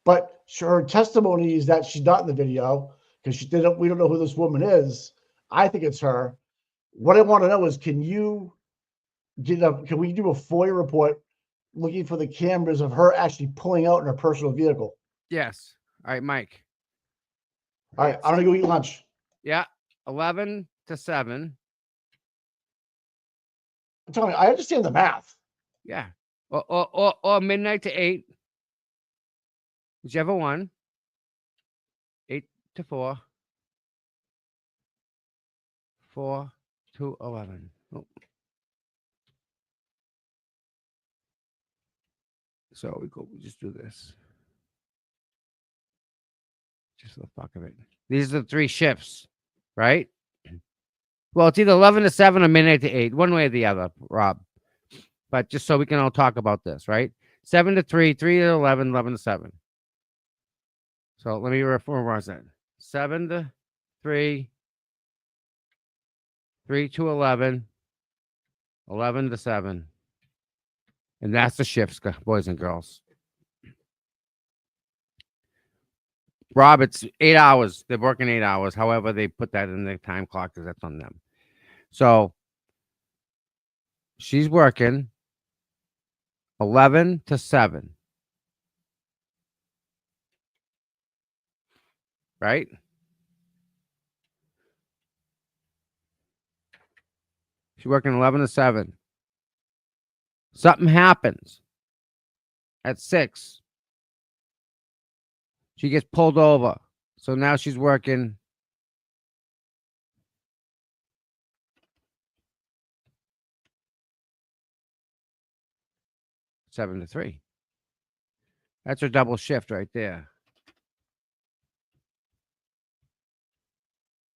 But her testimony is that she's not in the video because we don't know who this woman is. I think it's her. What I want to know is, can we do a FOIA report looking for the cameras of her actually pulling out in her personal vehicle? Yes. All right, Mike. All right, I'm gonna go eat lunch. Yeah, 11 to 7. I'm telling you, I understand the math. Yeah. Or midnight to 8. Whichever one. 8 to 4. 4 to 11. Oh. So we just do this. Just for the fuck of it. These are the 3 shifts, right? Well, it's either 11 to 7 or midnight to 8, one way or the other, Rob. But just so we can all talk about this, right? 7 to 3, 3 to 11, 11 to 7. So let me revise that. 7 to 3, 3 to 11, 11 to 7. And that's the shifts, boys and girls. Rob, it's 8 hours. They're working 8 hours. However, they put that in the time clock because that's on them. So she's working 11 to 7. Right? She's working 11 to 7. Something happens at 6. She gets pulled over. So now she's working 7 to 3. That's her double shift right there.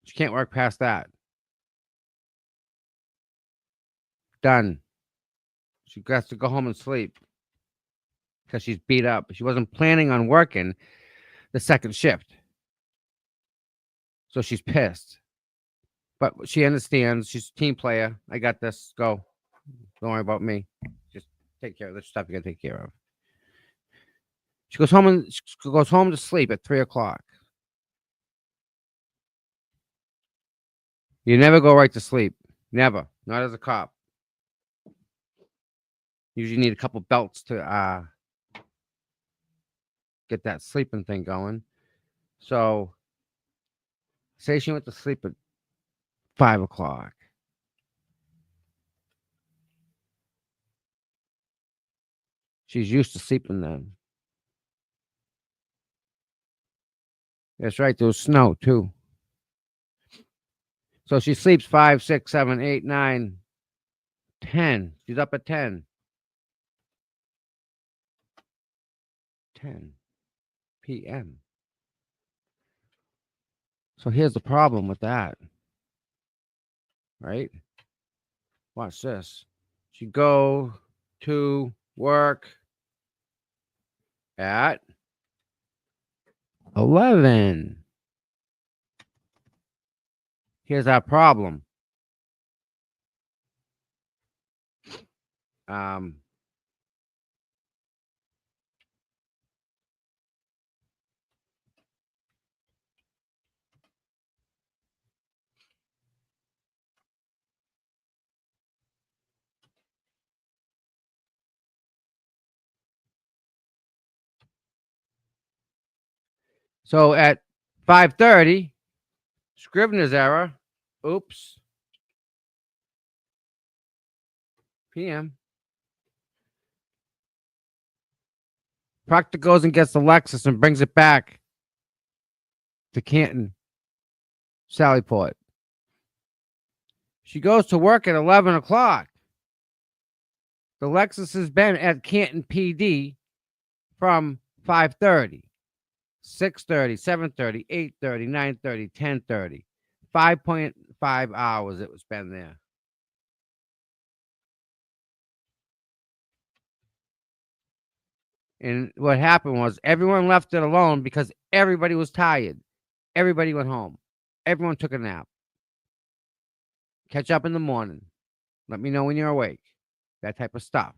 She can't work past that. Done. She has to go home and sleep because she's beat up. She wasn't planning on working the second shift. So she's pissed. But she understands. She's a team player. I got this. Go. Don't worry about me. Just take care of the stuff you got to take care of. She goes home to sleep at 3 o'clock. You never go right to sleep. Never. Not as a cop. Usually need a couple belts to get that sleeping thing going. So say she went to sleep at 5 o'clock. She's used to sleeping then. That's right. There was snow too. So she sleeps 5, 6, 7, 8, 9, 10. She's up at 10. 10 p.m. So here's the problem with that, right? Watch this. She go to work at 11. Here's our problem. So at 5:30, Scrivener's error. Oops. PM. Proctor goes and gets the Lexus and brings it back to Canton, Sallyport. She goes to work at 11 o'clock. The Lexus has been at Canton PD from 5:30, 6:30, 7:30, 8:30, 9:30, 10:30. 5.5 hours it was been there. And what happened was everyone left it alone because everybody was tired. Everybody went home. Everyone took a nap. Catch up in the morning. Let me know when you're awake. That type of stuff.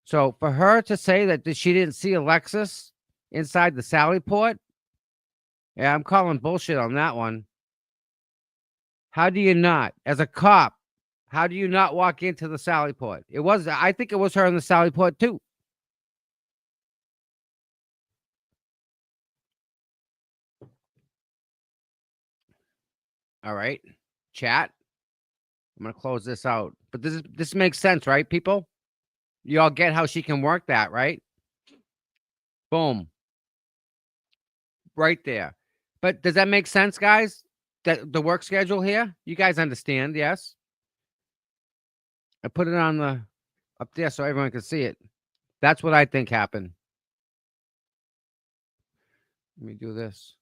So for her to say that she didn't see Alexis inside the Sallyport, yeah, I'm calling bullshit on that one. How do you not, as a cop, how do you not walk into the Sallyport? I think it was her in the Sallyport too. All right, chat. I'm gonna close this out, but this makes sense, right, people? You all get how she can work that, right? Boom, right there. But does that make sense, guys? That the work schedule here, you guys understand? Yes. I put it on the up there so everyone can see it. That's what I think happened. Let me do this.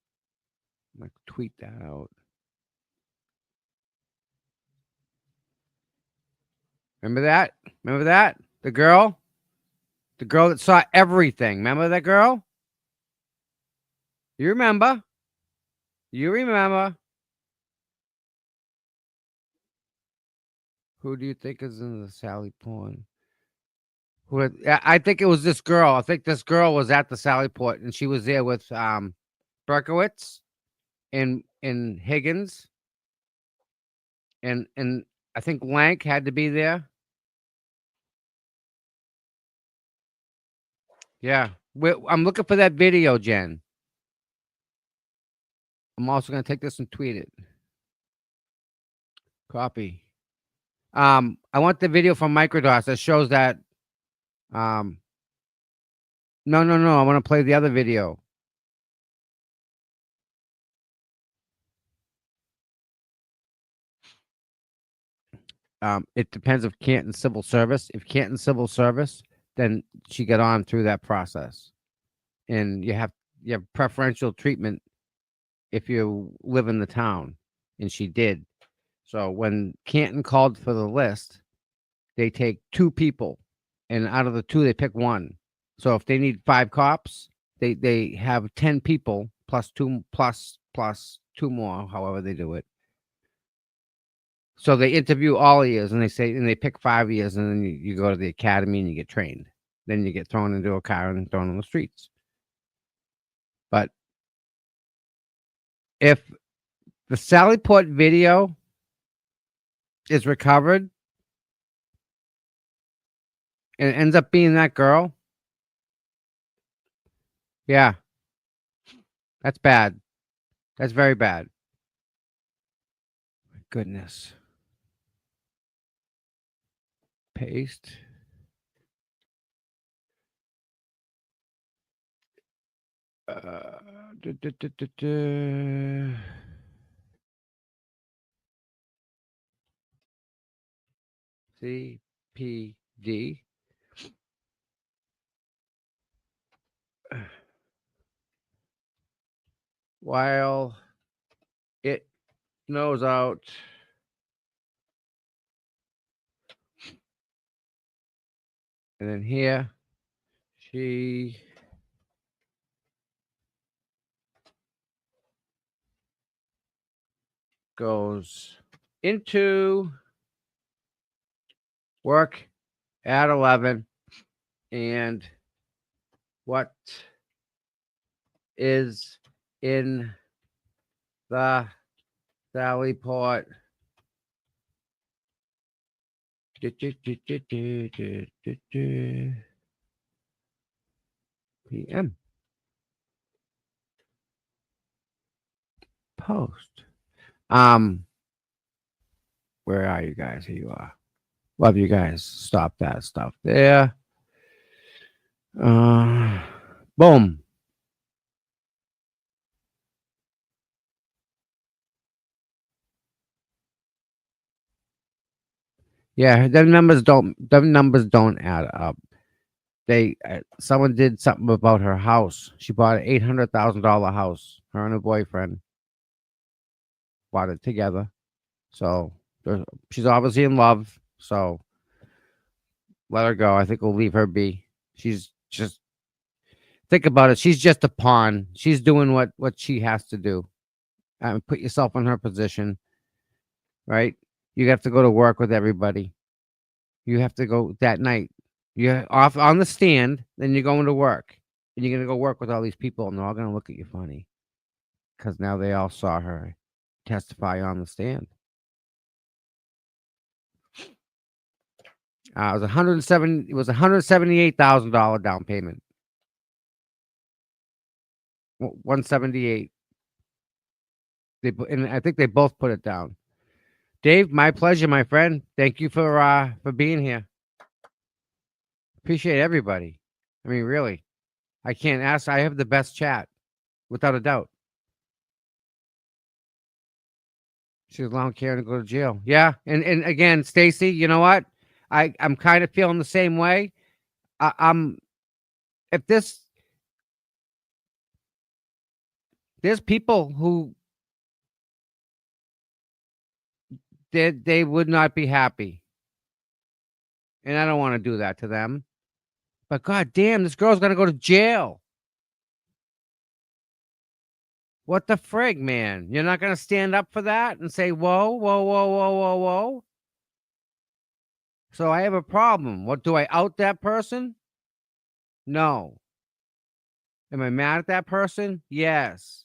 I'm gonna tweet that out. Remember that? Remember that? The girl that saw everything. Remember that girl? You remember? You remember? Who do you think is in the Sally porn? I think it was this girl. I think this girl was at the Sallyport and she was there with Berkowitz and Higgins and I think Lank had to be there. Yeah, I'm looking for that video, Jen. I'm also gonna take this and tweet it. Copy. I want the video from Microdos that shows that. No. I want to play the other video. It depends if Canton Civil Service. If Canton Civil Service, then she got on through that process, and you have preferential treatment if you live in the town, and she did. So when Canton called for the list, they take 2 people, and out of the 2, they pick 1. So if they need 5 cops, they have 10 people plus 2 plus 2 more, however they do it. So they interview all years and they pick 5 years, and then you go to the academy and you get trained. Then you get thrown into a car and thrown on the streets. But if the Sallyport video is recovered and it ends up being that girl, yeah, that's bad. That's very bad. My goodness. Paste. CPD. while it snows out, and then here she goes into work at 11, and what is in the Sally Port PM post. Where are you guys? Here you are. Love you guys. Stop that stuff there. Boom. Yeah, them numbers don't add up. They someone did something about her house. She bought an $800,000 house. Her and her boyfriend bought it together. So she's obviously in love. So let her go. I think we'll leave her be. She's just think about it. She's just a pawn. She's doing what she has to do. Put yourself in her position, right? You have to go to work with everybody. You have to go that night. You're off on the stand, then you're going to work. And you're going to go work with all these people, and they're all going to look at you funny because now they all saw her testify on the stand. It was $178,000 down payment. 178. And I think they both put it down. Dave, my pleasure, my friend. Thank you for being here. Appreciate everybody. I mean, really, I can't ask. I have the best chat, without a doubt. She's allowing Karen to go to jail. Yeah, and again, Stacy, you know what? I'm kind of feeling the same way. If there's people who they would not be happy, and I don't want to do that to them. But god damn, this girl's gonna go to jail. What the frig, man? You're not gonna stand up for that and say, whoa, whoa, whoa, whoa, whoa, whoa. So I have a problem. What, do I out that person? No. Am I mad at that person? Yes.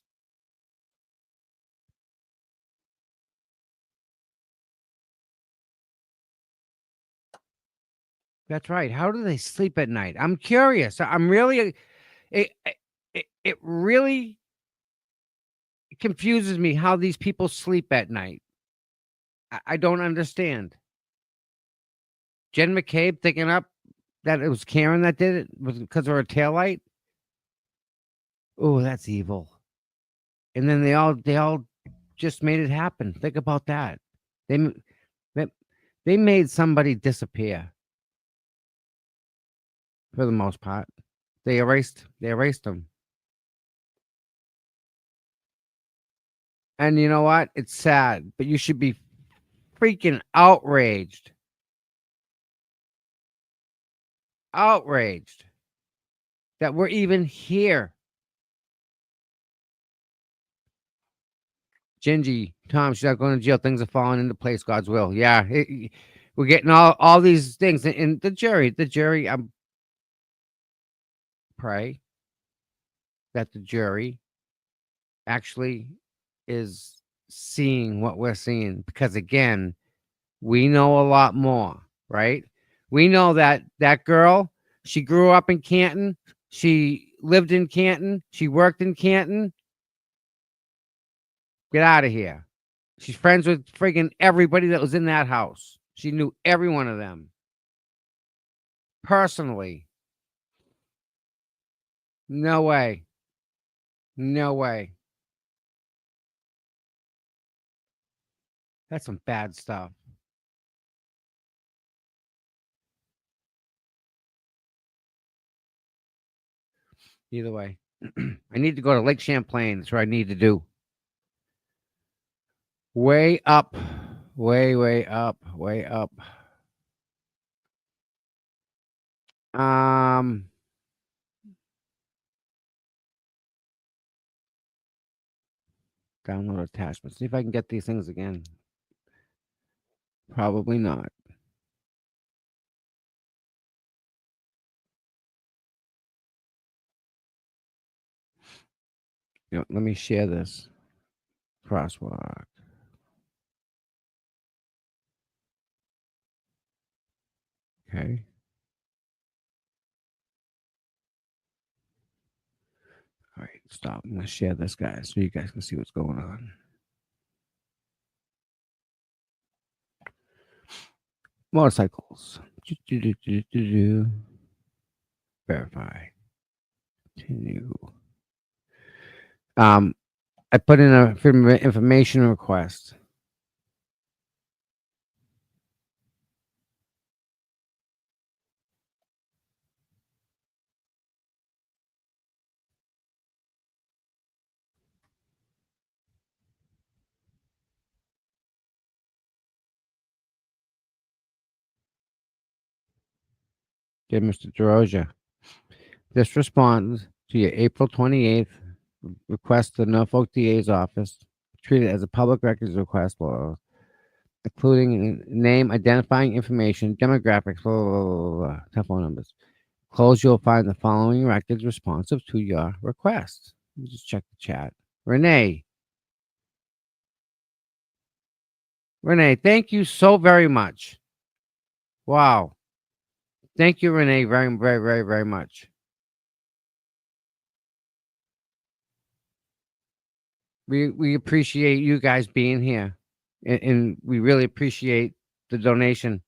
That's right. How do they sleep at night? I'm curious. I'm really, it really confuses me how these people sleep at night. I don't understand. Jen McCabe thinking up that it was Karen that did it was because of her taillight. Oh, that's evil. And then they all just made it happen. Think about that. They made somebody disappear. For the most part, they erased them. And you know what? It's sad, but you should be freaking outraged. Outraged that we're even here. Gingy, Tom, she's not going to jail. Things are falling into place. God's will. Yeah, we're getting all these things. And the jury. I'm pray that the jury actually is seeing what we're seeing, because again, we know a lot more, right? We know that girl, she grew up in Canton. She lived in Canton. She worked in Canton. Get out of here. She's friends with friggin' everybody that was in that house. She knew every one of them. Personally. No way. No way. That's some bad stuff. Either way, I need to go to Lake Champlain. That's what I need to do. Way up, way up, way up. Download attachments. See if I can get these things again. Probably not. Let me share this. Crosswalk. Okay. All right, stop. I'm going to share this, guys, so you guys can see what's going on. Motorcycles. Verify. Continue. I put in a freedom of information request. Dear Mr. DeRosa, this responds to your April 28th request to the Norfolk DA's office. Treat it as a public records request, including name, identifying information, demographics, telephone numbers. Close, you'll find the following records responsive to your request. Let me just check the chat. Renee, thank you so very much. Wow. Thank you, Renee, very, very, very, very much. We appreciate you guys being here, and we really appreciate the donation.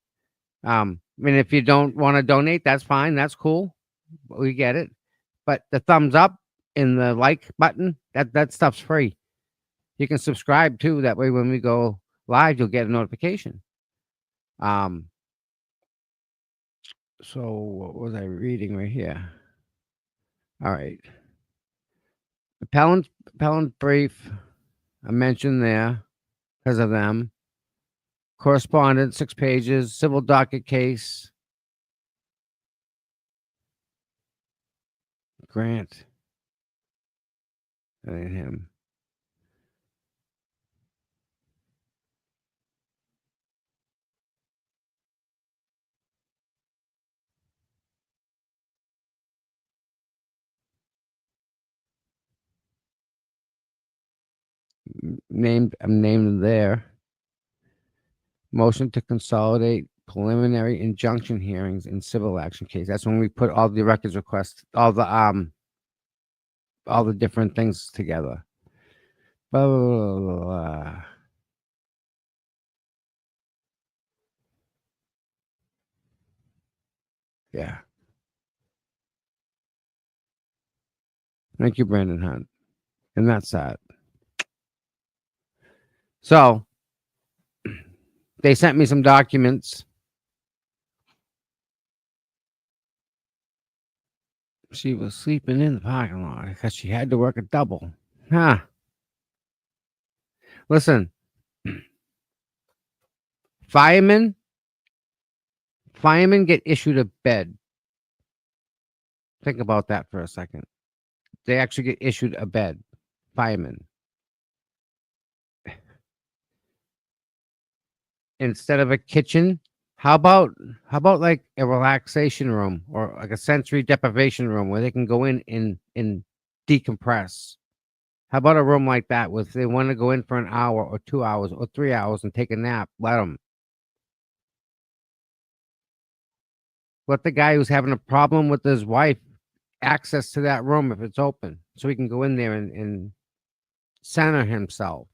I mean, if you don't want to donate, that's fine. That's cool. We get it. But the thumbs up and the like button, that stuff's free. You can subscribe too. That way, when we go live, you'll get a notification. So what was I reading right here? All right. Appellant brief, I mentioned there because of them. Correspondence, 6 pages. Civil docket case. Grant. That ain't him. I'm named there. Motion to consolidate preliminary injunction hearings in civil action case. That's when we put all the records requests, all the different things together. Blah, blah, blah, blah, blah. Yeah. Thank you, Brandon Hunt. And that's that. So they sent me some documents. She was sleeping in the parking lot because she had to work a double. Huh. Listen, firemen get issued a bed. Think about that for a second. They actually get issued a bed. Firemen. Instead of a kitchen, how about like a relaxation room or like a sensory deprivation room where they can go in and decompress? How about a room like that where if they want to go in for an hour or 2 hours or 3 hours and take a nap, let them. Let the guy who's having a problem with his wife access to that room if it's open so he can go in there and center himself.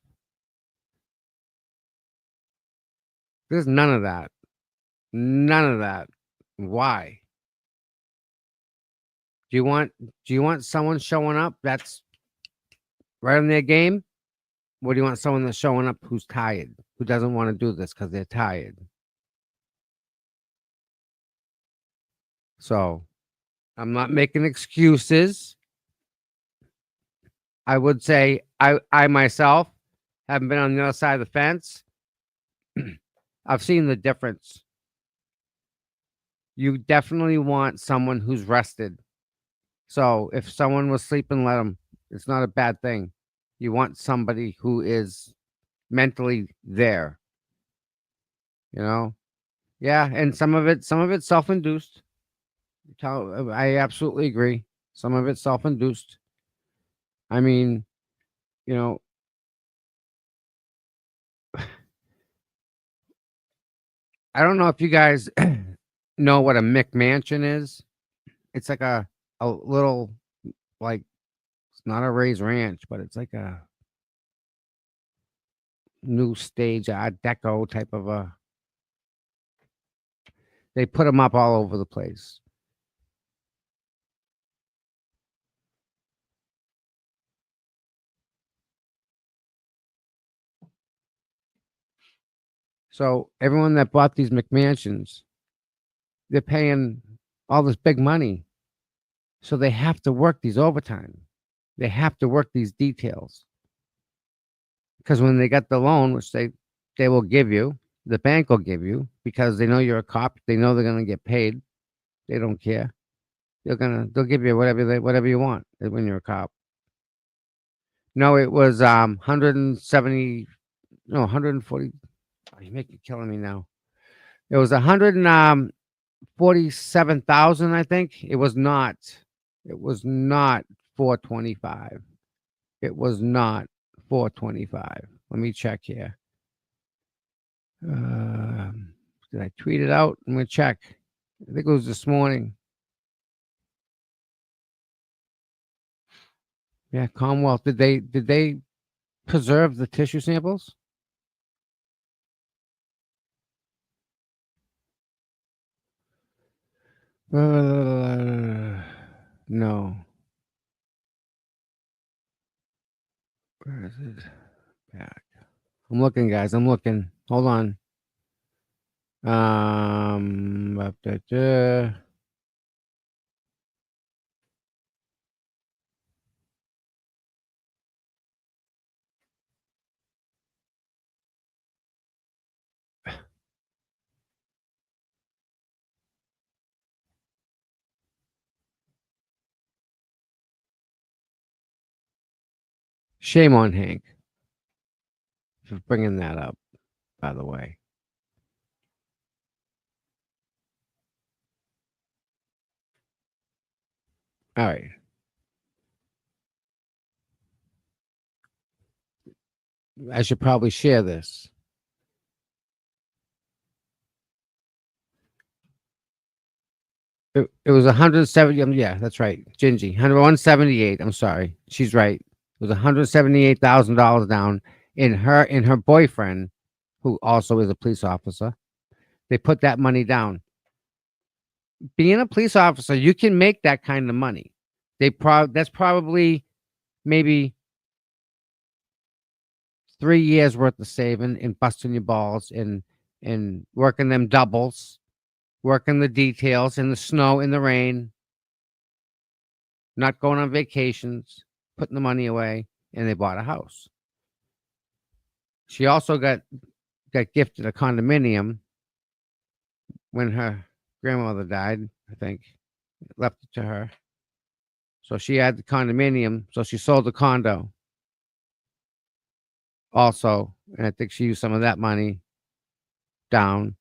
There's none of that. None of that. Why? Do you want someone showing up that's right on their game? Or do you want someone that's showing up who's tired, who doesn't want to do this because they're tired? So I'm not making excuses. I would say I myself haven't been on the other side of the fence. I've seen the difference. You definitely want someone who's rested. So if someone was sleeping, let them. It's not a bad thing. You want somebody who is mentally there. You know? Yeah, and some of it's self-induced. I absolutely agree. Some of it's self-induced. I mean, you know, I don't know if you guys know what a McMansion is. It's like a little, like, it's not a raised ranch, but it's like a new stage Art Deco type of a. They put them up all over the place. So everyone that bought these McMansions, they're paying all this big money. So they have to work these overtime. They have to work these details. Because when they get the loan, which they will give you, the bank will give you, because they know you're a cop, they know they're gonna get paid. They don't care. They'll give you whatever you want when you're a cop. No, it was 170, no, 140. Oh, you're killing me now. It was 147,000, I think. It was not 425. It was not 425. Let me check here. Did I tweet it out? I'm gonna check. I think it was this morning. Yeah, Commonwealth. Did they preserve the tissue samples? No. Where is it? Back. I'm looking, guys. I'm looking. Hold on. Shame on Hank for bringing that up, by the way. All right. I should probably share this. It was 170. Yeah, that's right. Gingy. 178. I'm sorry. She's right. It was $178,000 down in her boyfriend, who also is a police officer. They put that money down. Being a police officer, you can make that kind of money. That's probably maybe 3 years worth of saving and busting your balls and working them doubles, working the details in the snow, in the rain, not going on vacations, putting the money away, and they bought a house. She also got gifted a condominium when her grandmother died, I think. Left it to her. So she had the condominium, so she sold the condo also, and I think she used some of that money down.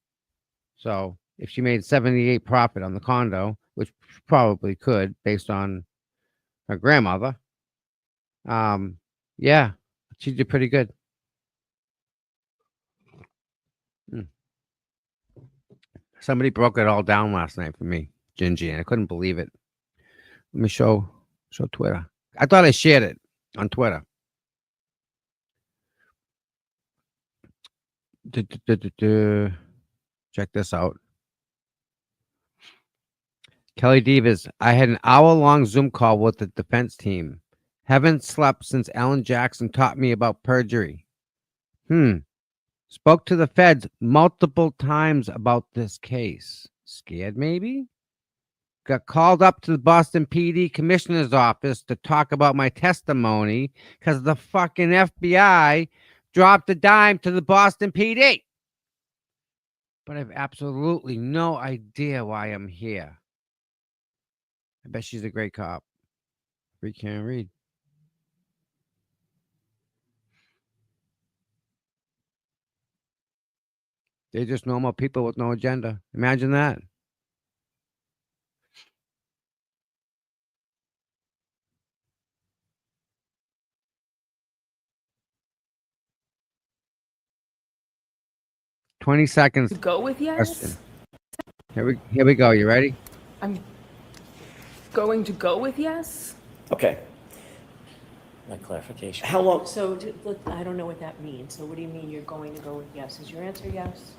So if she made 78 profit on the condo, which probably could based on her grandmother, yeah, she did pretty good. Somebody broke it all down last night for me, Gingy, and I couldn't believe it. Let me show Twitter. I thought I shared it on Twitter. Check this out. Kelly Divas, I had an hour-long Zoom call with the defense team. Haven't slept since Alan Jackson taught me about perjury. Spoke to the feds multiple times about this case. Scared, maybe? got called up to the Boston PD commissioner's office to talk about my testimony because the fucking FBI dropped a dime to the Boston PD. But I have absolutely no idea why I'm here. I bet she's a great cop. We can't read. They're just normal people with no agenda. Imagine that. $20 seconds. Go with yes. Question. Here we go. You ready? I'm going to go with yes. Okay. My clarification. How long? So look, I don't know what that means. So what do you mean you're going to go with yes? Is your answer yes?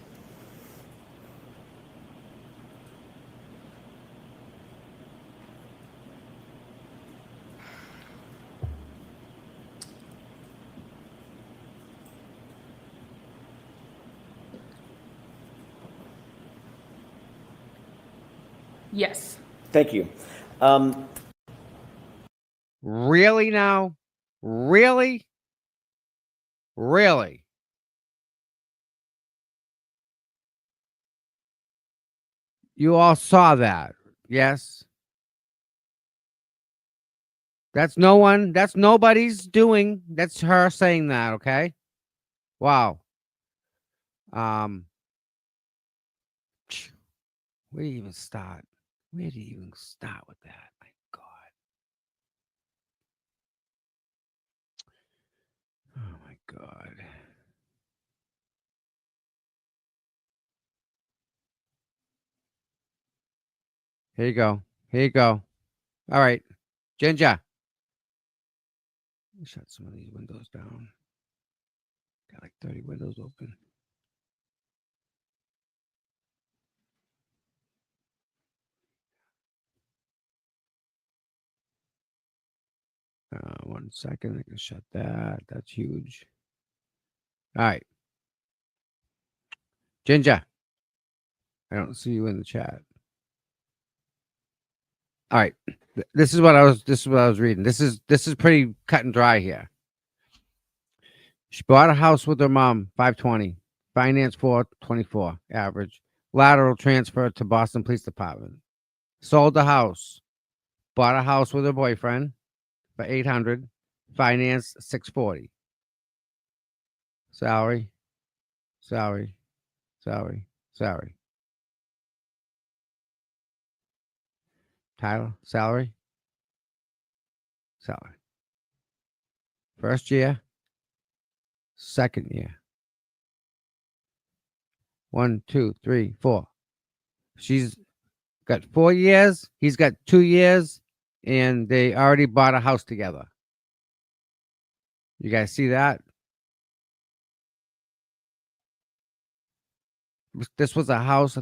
Yes. Thank you. Really now? Really? Really? You all saw that, yes? That's nobody's doing. That's her saying that, okay? Wow. Where do you even start? Where do you even start with that? My God. Oh my God. Here you go. Here you go. All right. Ginger. Let me shut some of these windows down. Got like 30 windows open. One second. I can shut that. That's huge. All right. Ginger. I don't see you in the chat. All right. This is what I was reading. This is pretty cut and dry here. She bought a house with her mom, 520. Finance 424, average. Lateral transfer to Boston Police Department. Sold the house. Bought a house with her boyfriend for 800. Finance 640. Salary. Title, salary. First year. Second year. 1, 2, 3, 4. She's got 4 years. He's got 2 years. And they already bought a house together. You guys see that? This was a house.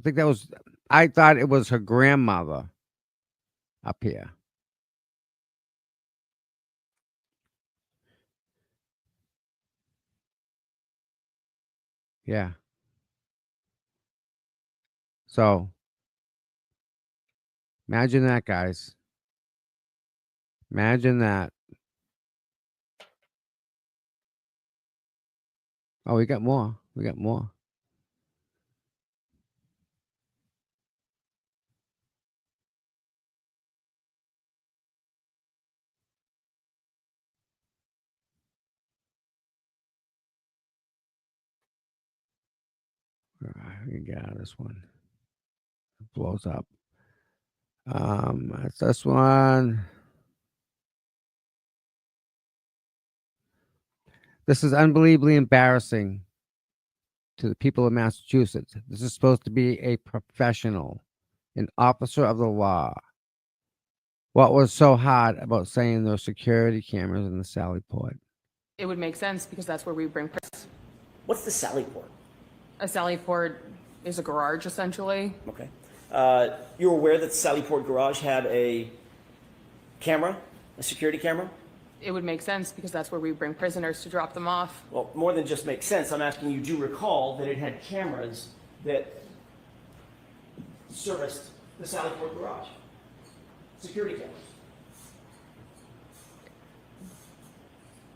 I thought it was her grandmother up here. Yeah. So imagine that, guys. Imagine that. Oh, we got more. All right, we can get out of this one. It blows up. That's this one. This is unbelievably embarrassing to the people of Massachusetts. This is supposed to be a professional, an officer of the law. What was so hard about saying those security cameras in the Sally Port? It would make sense because that's where we bring press. What's the Sally Port? A Sally Port is a garage, essentially. Okay. You're aware that the Sally Port garage had a camera, a security camera? It would make sense because that's where we bring prisoners to drop them off. Well, more than just makes sense. I'm asking you, do you recall that it had cameras that serviced the Sally Port garage? Security cameras.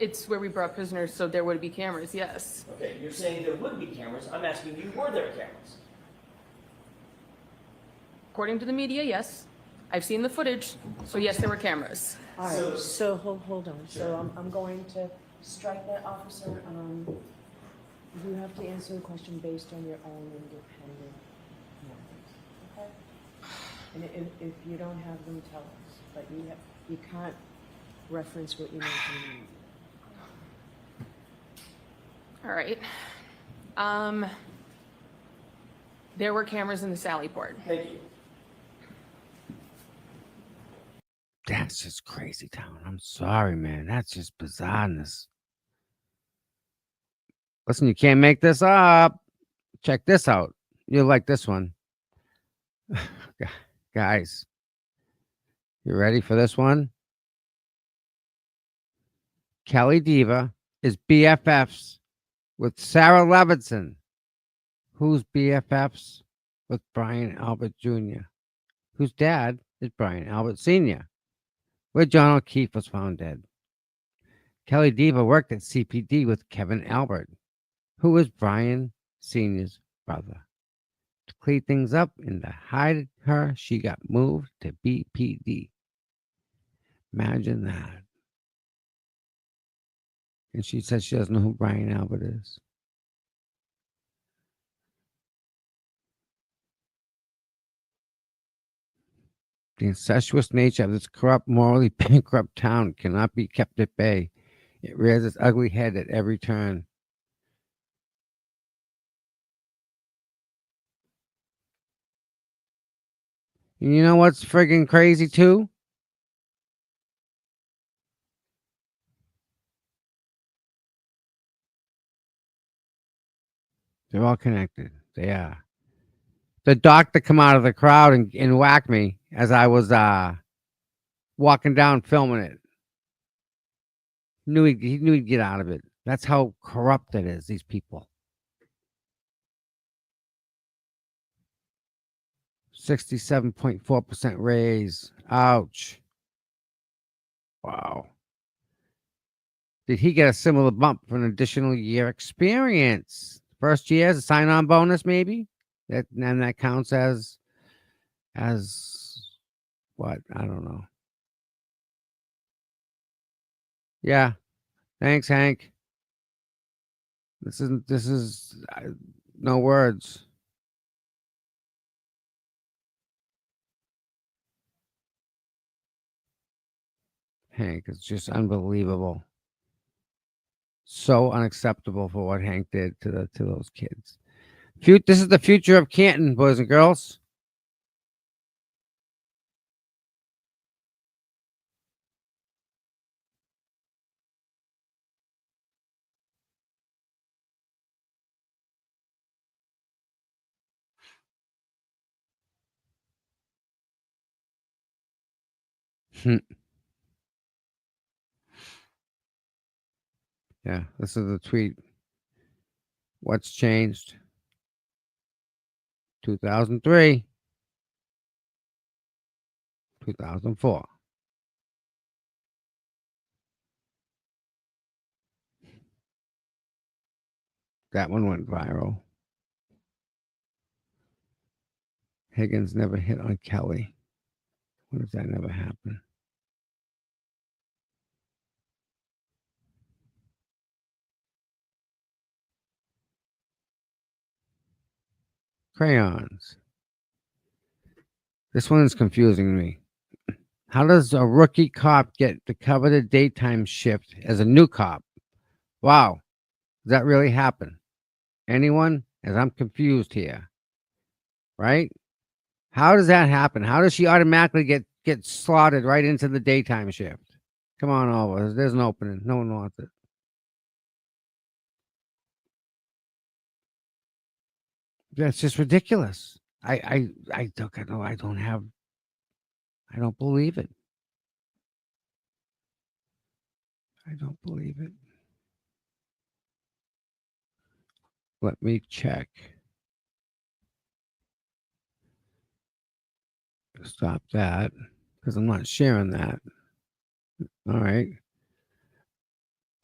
It's where we brought prisoners, so there would be cameras, yes. Okay, you're saying there would be cameras. I'm asking you, were there cameras? According to the media, yes. I've seen the footage, so yes, there were cameras. All right, so hold on. So I'm going to strike that, officer. You have to answer the question based on your own independent knowledge, okay? And if you don't have them, tell us. But you can't reference what you know from the media. All right. There were cameras in the Sally Port. Thank you. That's just crazy town. I'm sorry, man. That's just bizarreness. Listen, you can't make this up. Check this out. You'll like this one. Guys, you ready for this one? Kelly Diva is BFFs with Sarah Levinson, who's BFFs with Brian Albert Jr., whose dad is Brian Albert Sr., where John O'Keefe was found dead. Kelly Diva worked at CPD with Kevin Albert, who was Brian Sr.'s brother. To clean things up and to hide her, she got moved to BPD. Imagine that. And she says she doesn't know who Brian Albert is. The incestuous nature of this corrupt, morally bankrupt town cannot be kept at bay. It rears its ugly head at every turn. And you know what's friggin' crazy too? They're all connected. They are. The doctor come out of the crowd and whack me as I was walking down filming it. He knew he'd get out of it. That's how corrupt it is, these people. 67.4% raise. Ouch. Wow. Did he get a similar bump for an additional year experience? First year is a sign-on bonus, maybe? And that counts as what? I don't know. Yeah. Thanks, Hank. This is no words. Hank, it's just unbelievable. So unacceptable for what Hank did to those kids. This is the future of Canton, boys and girls. Yeah, this is the tweet. What's changed? 2003, 2004. That one went viral. Higgins never hit on Kelly. What if that never happened? Crayons. This one is confusing me. How does a rookie cop get to cover the daytime shift as a new cop? Wow. Does that really happen? Anyone? As I'm confused here. Right? How does that happen? How does she automatically get slotted right into the daytime shift? Come on over. There's an opening. No one wants it. That's just ridiculous. I don't know. I don't believe it. I don't believe it. Let me check. Stop that. because I'm not sharing that. All right.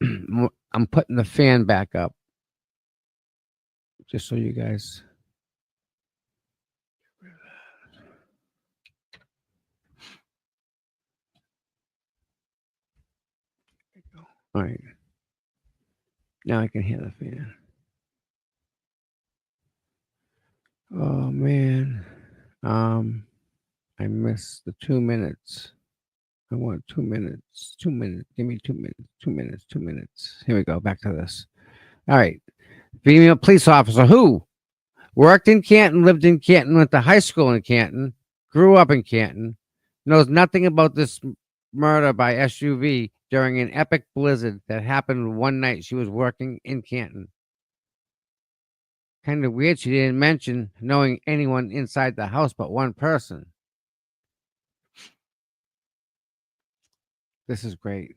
I'm putting the fan back up just so you guys. All right. Now I can hear the fan. Oh man. I missed the 2 minutes. I want 2 minutes. 2 minutes. Give me 2 minutes. 2 minutes. 2 minutes. Here we go. Back to this. All right. Female police officer who worked in Canton, lived in Canton, went to high school in Canton, grew up in Canton, knows nothing about this murder by SUV during an epic blizzard that happened one night she was working in Canton. Kind of weird she didn't mention knowing anyone inside the house but one person. This is great.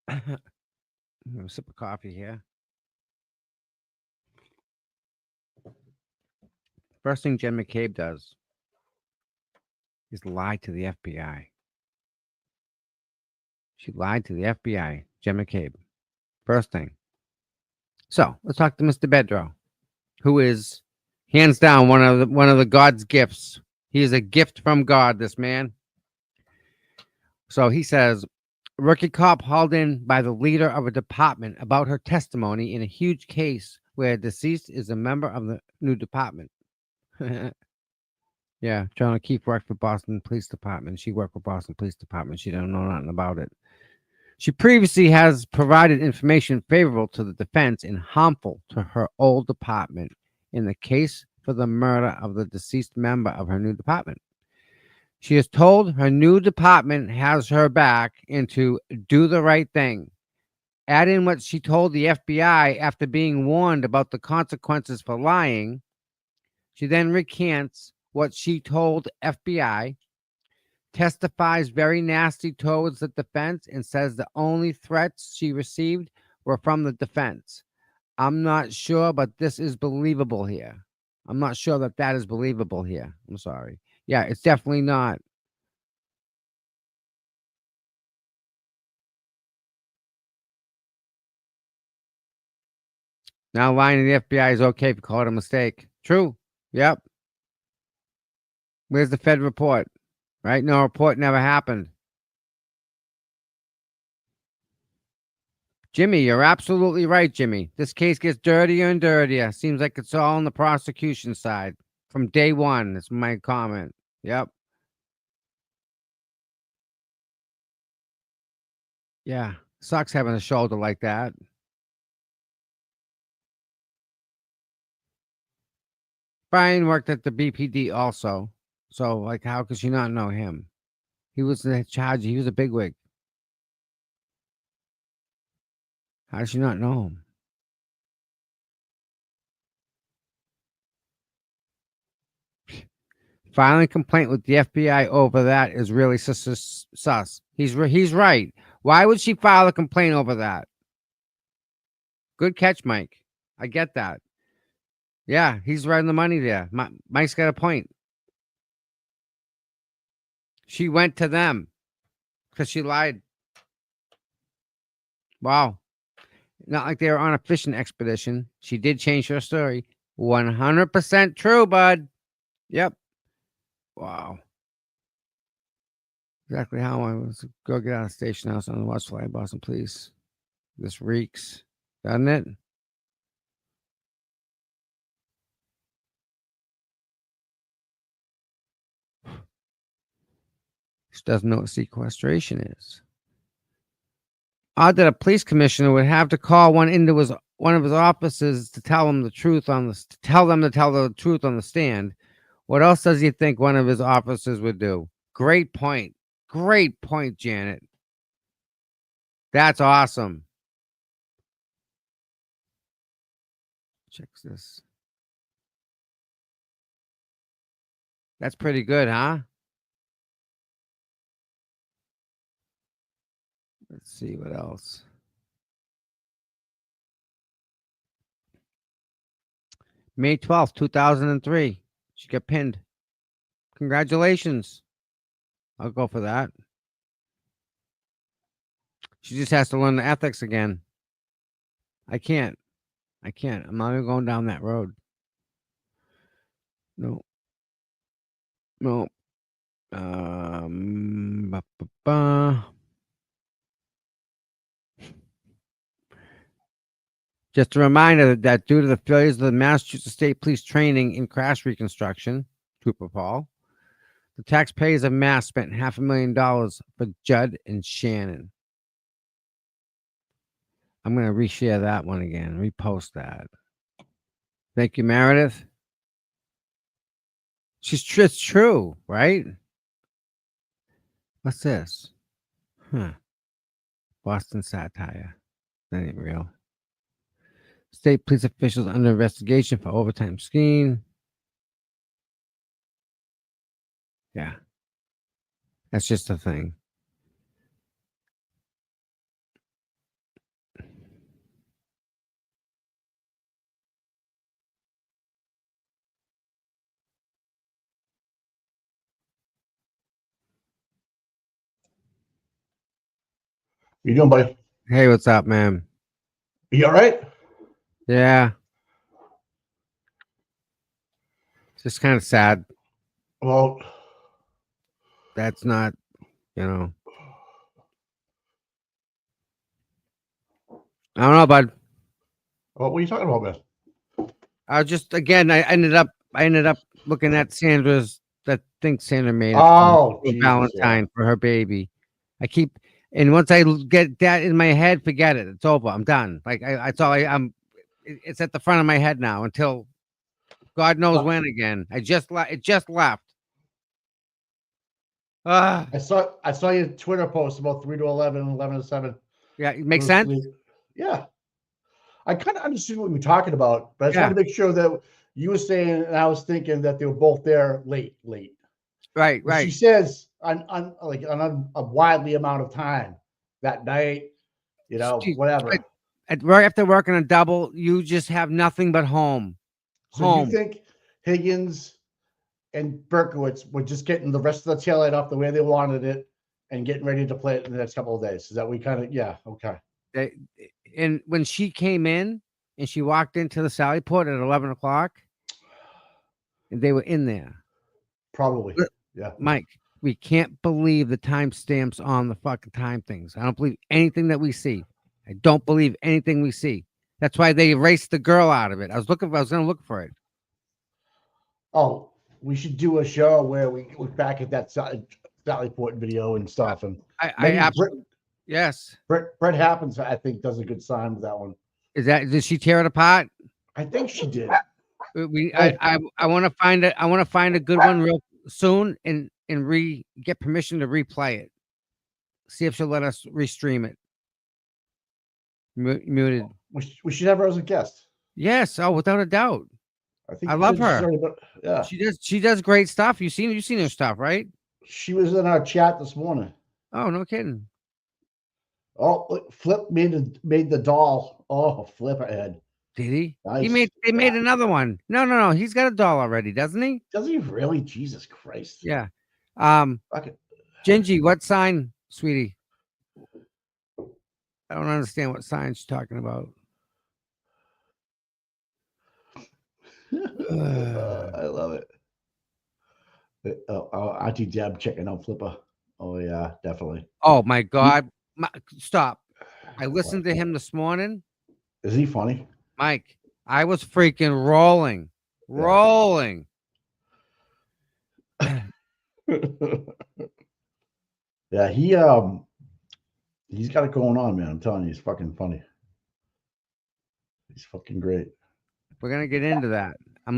I'm going to sip of coffee here. First thing Jen McCabe does is lie to the FBI. She lied to the FBI, Jen McCabe. First thing. So let's talk to Mr. Bedrow, who is hands down one of the God's gifts. He is a gift from God, this man. So he says, rookie cop hauled in by the leader of a department about her testimony in a huge case where deceased is a member of the new department. Yeah, John O'Keefe worked for Boston Police Department. She worked for Boston Police Department. She don't know nothing about it. She previously has provided information favorable to the defense and harmful to her old department in the case for the murder of the deceased member of her new department. She is told her new department has her back and to do the right thing. Add in what she told the FBI after being warned about the consequences for lying. She then recants what she told FBI, testifies very nasty towards the defense, and says the only threats she received were from the defense. I'm not sure, but this is believable here. I'm not sure that that is believable here. I'm sorry. Yeah, it's definitely not. Now lying to the FBI is okay if you call it a mistake. True. Yep. Where's the Fed report? Right? No report never happened. Jimmy, you're absolutely right, Jimmy. This case gets dirtier and dirtier. Seems like it's all on the prosecution side. From day one, that's my comment. Yep. Yeah. Sucks having a shoulder like that. Brian worked at the BPD also. So, like, how could she not know him? He was in charge. He was a bigwig. How does she not know him? Filing complaint with the FBI over that is really sus. He's right. Why would she file a complaint over that? Good catch, Mike. I get that. Yeah, he's right on the money there. Mike's got a point. She went to them because she lied. Wow. Not like they were on a fishing expedition. She did change her story. 100% true, bud. Yep. Wow. Exactly how I was. Go get out of station house on the West Fly, Boston, please. This reeks, doesn't it? She doesn't know what sequestration is. Odd that a police commissioner would have to call one of his offices to tell them the truth to tell the truth on the stand. What else does he think one of his officers would do? Great point. Great point, Janet. That's awesome. Check this. That's pretty good, huh? Let's see what else. May 12th, 2003. She got pinned. Congratulations. I'll go for that. She just has to learn the ethics again. I can't. I'm not even going down that road. No. No. Ba, ba, ba. Just a reminder that due to the failures of the Massachusetts State Police training in crash reconstruction, Trooper Paul, the taxpayers of Mass spent $500,000 for Judd and Shannon. I'm going to reshare that one again, repost that. Thank you, Meredith. It's true, right? What's this? Huh. Boston satire. That ain't real. State police officials under investigation for overtime scheme. Yeah. That's just a thing. You doing, buddy? Hey, what's up, man? You all right? Yeah. Just kind of sad. Well, that's not, I don't know, bud. What were you talking about, man? I just again, I ended up looking at Sandra's that thing Sandra made Oh, for Jesus, Valentine for her baby. And once I get that in my head, forget it. It's over. I'm done. Like it's all it's at the front of my head now until God knows when again. It just left. I saw your Twitter post about 3 to 11 and 11 to 7. Yeah, it makes sense. Yeah. I kind of understood what we were talking about, but I just wanted to make sure that you were saying, and I was thinking that they were both there late. Right. She says on a widely amount of time that night, whatever. Right after working a double, you just have nothing but home. So you think Higgins and Berkowitz were just getting the rest of the taillight off the way they wanted it and getting ready to play it in the next couple of days? Is that we kind of, yeah, okay. And when she came in and she walked into the Sally Port at 11 o'clock, and they were in there. Probably, yeah. Mike, we can't believe the timestamps on the fucking time things. I don't believe anything that we see. I don't believe anything we see. That's why they erased the girl out of it. I was going to look for it. Oh, we should do a show where we look back at that Sally Port video and stuff. And I absolutely, yes. Brett Happens, I think, does a good sign with that one. Did she tear it apart? I think she did. I want to find it. I want to find a good one real soon and get permission to replay it. See if she'll let us restream it. Muted. We should have her as a guest. Yes. Oh, without a doubt. I love her. Yeah. She does great stuff. You've seen her stuff, right? She was in our chat this morning. Oh, no kidding. Oh, look, Flip made the doll. Oh, Flip ahead. Did he? Nice. They made another one. No. He's got a doll already, doesn't he? Does he really? Jesus Christ. Yeah. Okay. Gingy, what sign, sweetie? I don't understand what sign she's talking about. I love it. Auntie Deb checking out Flipper. Oh yeah, definitely. Oh my God! Stop! I listened to him this morning. Is he funny, Mike? I was freaking rolling. Yeah, he's got it going on, man. I'm telling you, he's fucking funny. He's fucking great. We're gonna get into that. I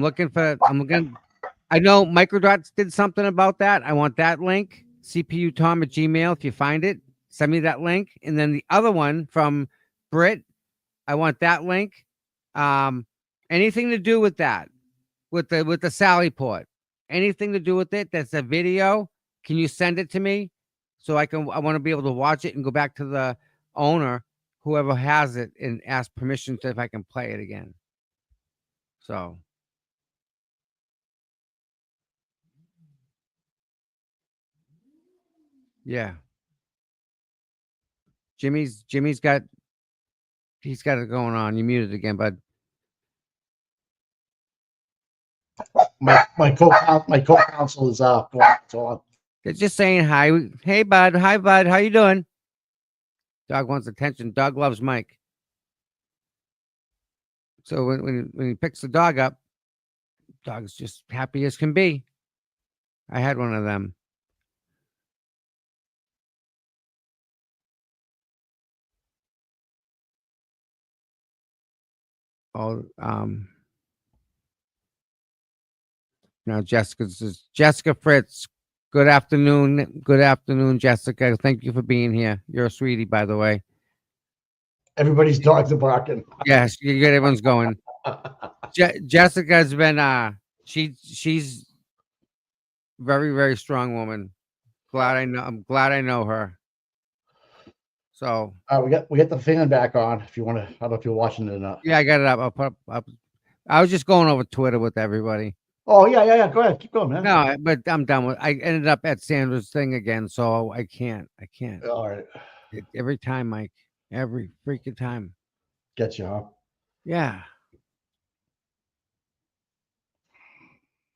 know Microdots did something about that. I want that link. CPUTom@gmail. If you find it, send me that link. And then the other one from Britt, I want that link. Anything to do with that, with the Sally Port, anything to do with it. That's a video. Can you send it to me so I want to be able to watch it and go back to the owner, whoever has it, and ask permission if I can play it again. So. Yeah. Jimmy's got he's got it going on. You muted again, bud. My co-counsel is going on. They're just saying hi. Hey, bud. Hi, bud. How you doing? Dog wants attention. Dog loves Mike. So when he picks the dog up, dog's just happy as can be. I had one of them. Oh, now Jessica Fritz. Good afternoon. Good afternoon, Jessica. Thank you for being here. You're a sweetie, by the way. Everybody's dogs are barking. Yes, you get everyone's going. Jessica's been she's very, very strong woman. I'm glad I know her. So we got the fan back on. If you want to, I don't know if you're watching it or not. yeah, I got it up. I'll put up. I was just going over Twitter with everybody. Oh yeah. Go ahead, keep going, man. No, but I'm done with. I ended up at Sandra's thing again, so I can't. All right. Every time, Mike. Every freaking time. Get you, huh? Yeah.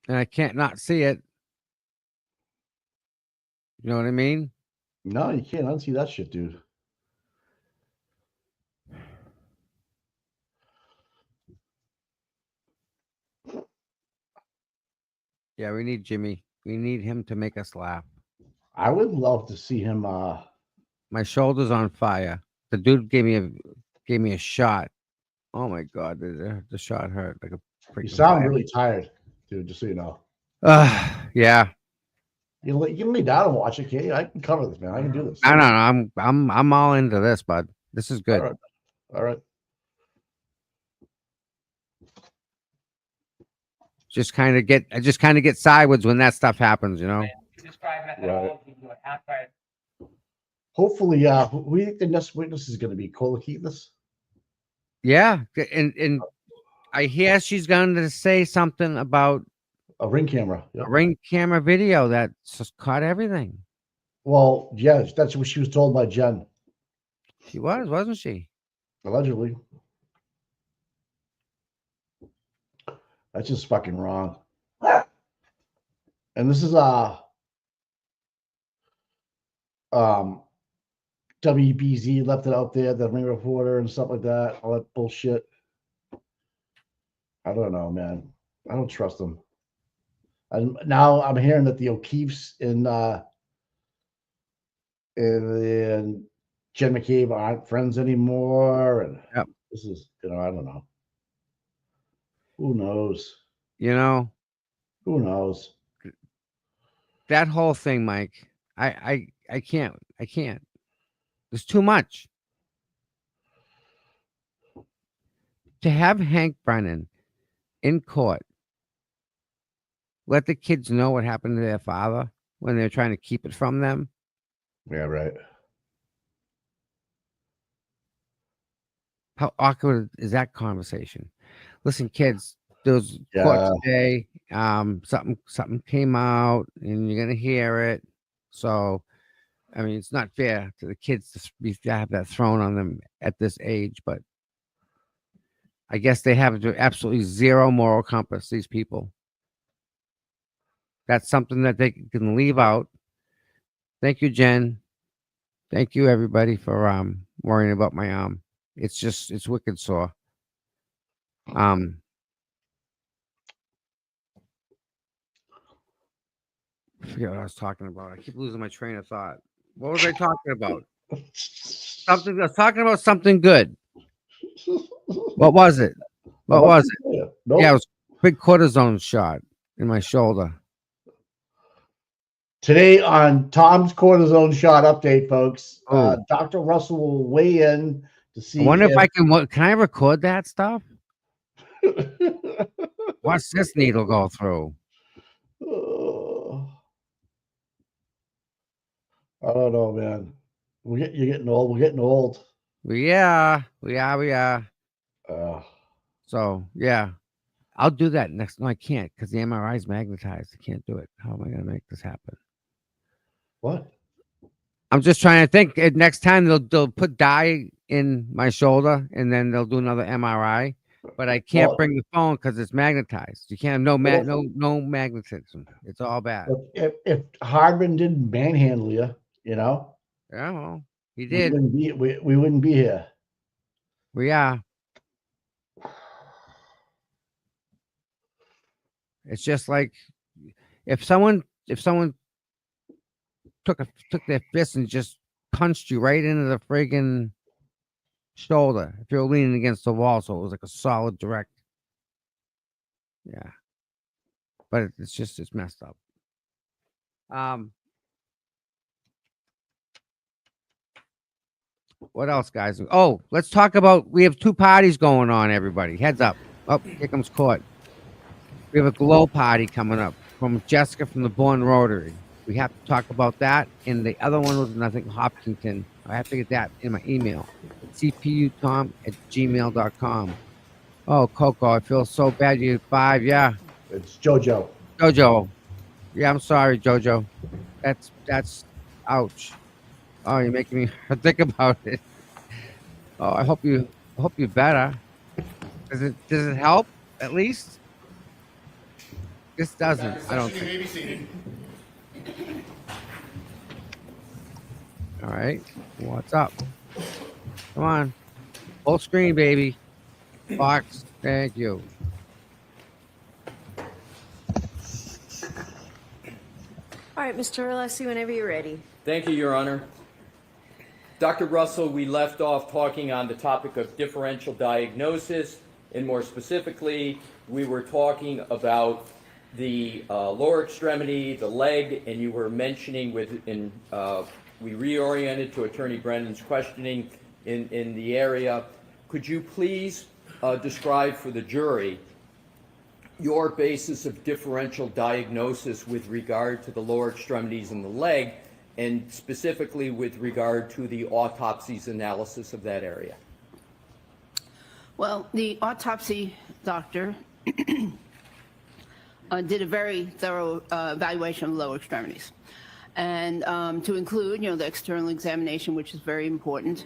And I can't not see it. You know what I mean? No, you can't unsee that shit, dude. Yeah, we need Jimmy. We need him to make us laugh. I would love to see him. My shoulder's on fire. The dude gave me a shot. Oh my god, the shot hurt like a freaking. You sound fire. really tired, dude. Just so you know. Yeah. You can lay down and watch it, can't you? I can cover this, man. I can do this. I don't know. I'm all into this, bud. This is good. All right. Just kind of get sideways when that stuff happens, you know. Right. Hopefully, who do you think the next witness is going to be? Kolakithis? Yeah, and I hear she's going to say something about a ring camera. Yep. A ring camera video that just caught everything. Well, yeah, that's what she was told by Jen. She was, wasn't she? Allegedly. That's just fucking wrong. And this is WBZ left it out there, the Ring Reporter and stuff like that, all that bullshit. I don't know, man. I don't trust them. And now I'm hearing that the O'Keefe's and Jen McCabe aren't friends anymore. And this is, I don't know. Who knows? You know, who knows? That whole thing, Mike. I can't. There's too much. To have Hank Brennan in court, let the kids know what happened to their father when they're trying to keep it from them. Yeah, right. How awkward is that conversation? Listen, kids, there was court today. Something came out, and you're gonna hear it. So, I mean, it's not fair to the kids to have that thrown on them at this age, but I guess they have absolutely zero moral compass, these people. That's something that they can leave out. Thank you, Jen. Thank you, everybody, for worrying about my arm. It's wicked sore. I forget what I was talking about. I keep losing my train of thought. What was I talking about? I was talking about something good. What was it? What was it? Nope. Yeah, it was a big cortisone shot in my shoulder. Today on Tom's cortisone shot update, folks, Dr. Russell will weigh in to see. I wonder if I can. Can I record that stuff? What's this needle go through? I don't know, man. You're getting old. We're getting old. We are. So yeah, I'll do that next. No, I can't because the MRI is magnetized. I can't do it. How am I going to make this happen? What? I'm just trying to think. Next time they'll put dye in my shoulder, and then they'll do another MRI. But I can't Well, bring the phone because it's magnetized. You can't have no magnetism. It's all bad. look, if Hardman didn't manhandle you, you know, Yeah, well, he we did. we wouldn't be here. We are. It's just like if someone took their fist and just punched you right into the friggin' shoulder if you're leaning against the wall, so it was like a solid direct. Yeah, but it's messed up. What else, guys? Oh, let's talk about. We have 2 parties going on. Everybody, heads up! Oh, here comes court. We have a glow party coming up from Jessica from the Bourne Rotary. We have to talk about that. And the other one was, I think, Hopkinton. I have to get that in my email. cputom@gmail.com. Oh, Coco, I feel so bad. You're 5. Yeah. It's JoJo. JoJo. Yeah, I'm sorry, JoJo. That's ouch. Oh, you're making me think about it. Oh, I hope you're better. Does it help at least? This doesn't. I don't think. You may be seated. All right. What's up? Come on. Full screen, baby. Fox. Thank you. All right, Mr. Alessi, whenever you're ready. Thank you, Your Honor. Dr. Russell, we left off talking on the topic of differential diagnosis, and more specifically, we were talking about the lower extremity, the leg, and you were mentioning we reoriented to Attorney Brennan's questioning in the area. Could you please describe for the jury your basis of differential diagnosis with regard to the lower extremities and the leg, and specifically with regard to the autopsy's analysis of that area? Well, the autopsy doctor did a very thorough evaluation of the lower extremities. And to include, the external examination, which is very important,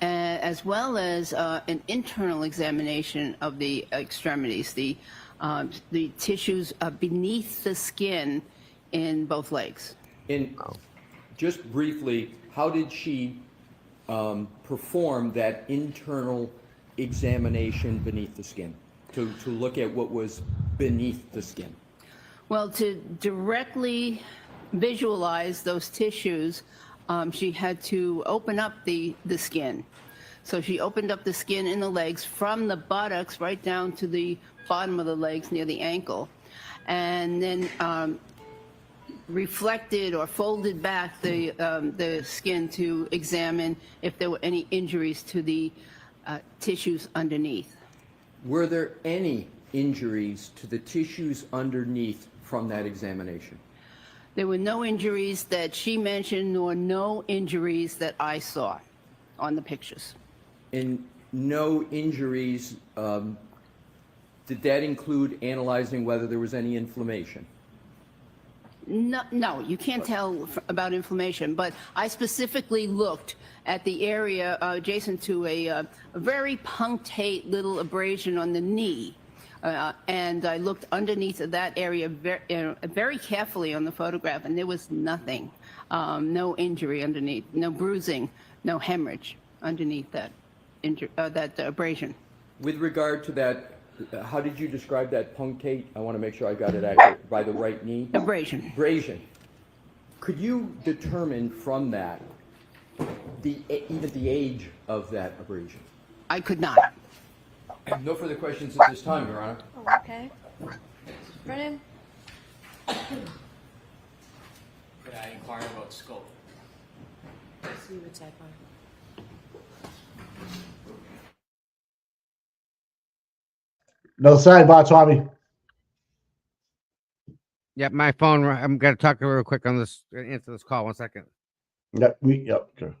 as well as an internal examination of the extremities, the tissues beneath the skin in both legs. And just briefly, how did she perform that internal examination beneath the skin to look at what was beneath the skin? Well, to directly visualize those tissues, she had to open up the skin. So she opened up the skin in the legs from the buttocks right down to the bottom of the legs near the ankle, and then reflected or folded back the skin to examine if there were any injuries to the tissues underneath. Were there any injuries to the tissues underneath from that examination? There were no injuries that she mentioned, nor no injuries that I saw on the pictures. And no injuries, did that include analyzing whether there was any inflammation? No, you can't tell about inflammation, but I specifically looked at the area adjacent to a very punctate little abrasion on the knee. And I looked underneath of that area very carefully on the photograph, and there was nothing. No injury underneath, no bruising, no hemorrhage underneath that abrasion. With regard to that, how did you describe that punctate? I want to make sure I got it accurate. By the right knee? Abrasion. Abrasion. Could you determine from that even the age of that abrasion? I could not. No further questions at this time, Your Honor. Oh, okay. Brennan? Could I inquire about scope? See what's that on. No sidebar, Tommy. Yep, my phone. I'm gonna talk real quick on this. Answer this call. 1 second. Yep, okay.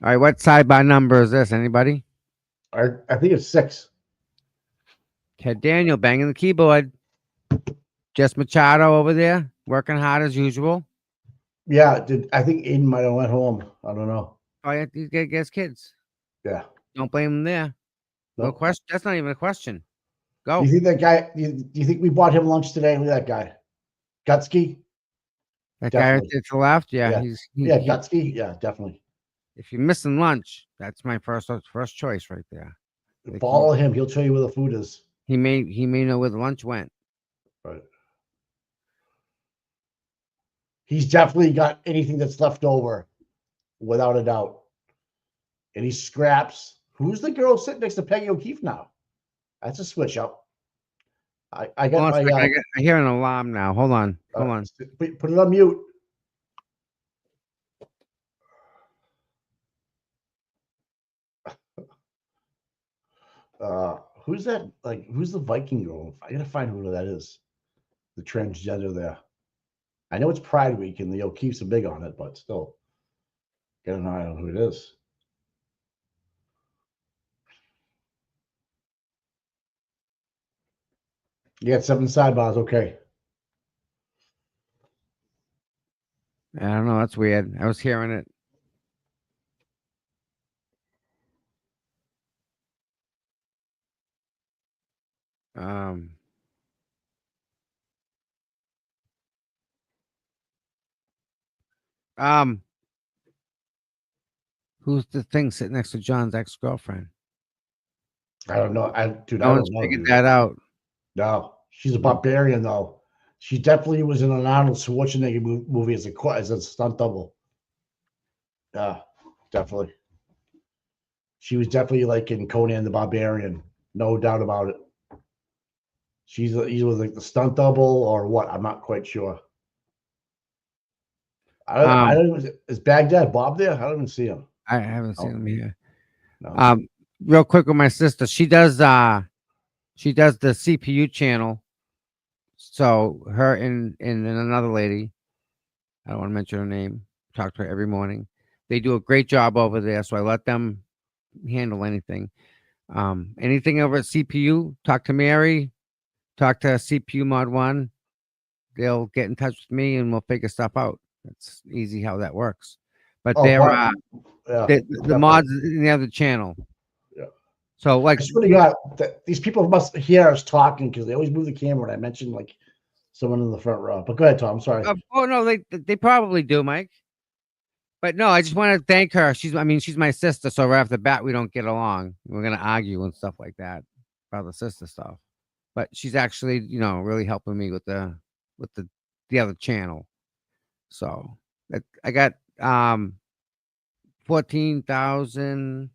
All right, what sidebar number is this? Anybody? I think it's 6. Ted Daniel banging the keyboard. Jess Machado over there working hard as usual. Yeah, I think Aiden might have went home. I don't know. Oh, yeah, he gets kids. Yeah. Don't blame him there. No Nope. question. That's not even a question. Do Go. you think that guy? Do you think we bought him lunch today? Look at that guy, Gutsky. That guy right Definitely. there to the left. Yeah, Yeah. Yeah, Gutsky. Yeah, definitely. If you're missing lunch, that's my first choice right there. Like Follow him. He'll tell you where the food is. He may know where the lunch went. Right. He's definitely got anything that's left over, without a doubt. And he scraps. Who's the girl sitting next to Peggy O'Keefe now? That's a switch up. I got Hold on a my. second, I hear an alarm now. Hold on. Hold on. Put it on mute. Who's that? Like, who's the Viking girl? I gotta find who that is. The transgender there. I know it's Pride Week and the O'Keefe's are big on it, but still, get an eye on who it is. You got 7 sidebars, okay. I don't know. That's weird. I was hearing it. Who's the thing sitting next to John's ex-girlfriend? I don't know. Dude, No I one's don't know. figured Dude. that out. No, she's a barbarian though. She definitely was in an Arnold Schwarzenegger movie as a stunt double. Yeah, definitely. She was definitely like in Conan the Barbarian, no doubt about it. She's either like the stunt double or what? I'm not quite sure. I don't. Is Baghdad Bob there? I don't even see him. I haven't seen him here. No. Real quick with my sister, she does the CPU channel. So her and another lady, I don't want to mention her name, talk to her every morning. They do a great job over there, so I let them handle anything. Anything over at CPU, talk to Mary, talk to CPU Mod 1. They'll get in touch with me and we'll figure stuff out. It's easy how that works. But the mods in the other channel. Yeah. So like, I swear to God, these people must hear us talking because they always move the camera when I mention like someone in the front row. But go ahead, Tom. I'm sorry. Oh no, they probably do, Mike. But no, I just want to thank her. She's my sister, so right off the bat we don't get along. We're gonna argue and stuff like that about the sister stuff. But she's actually, really helping me with the other channel. So I got 14,000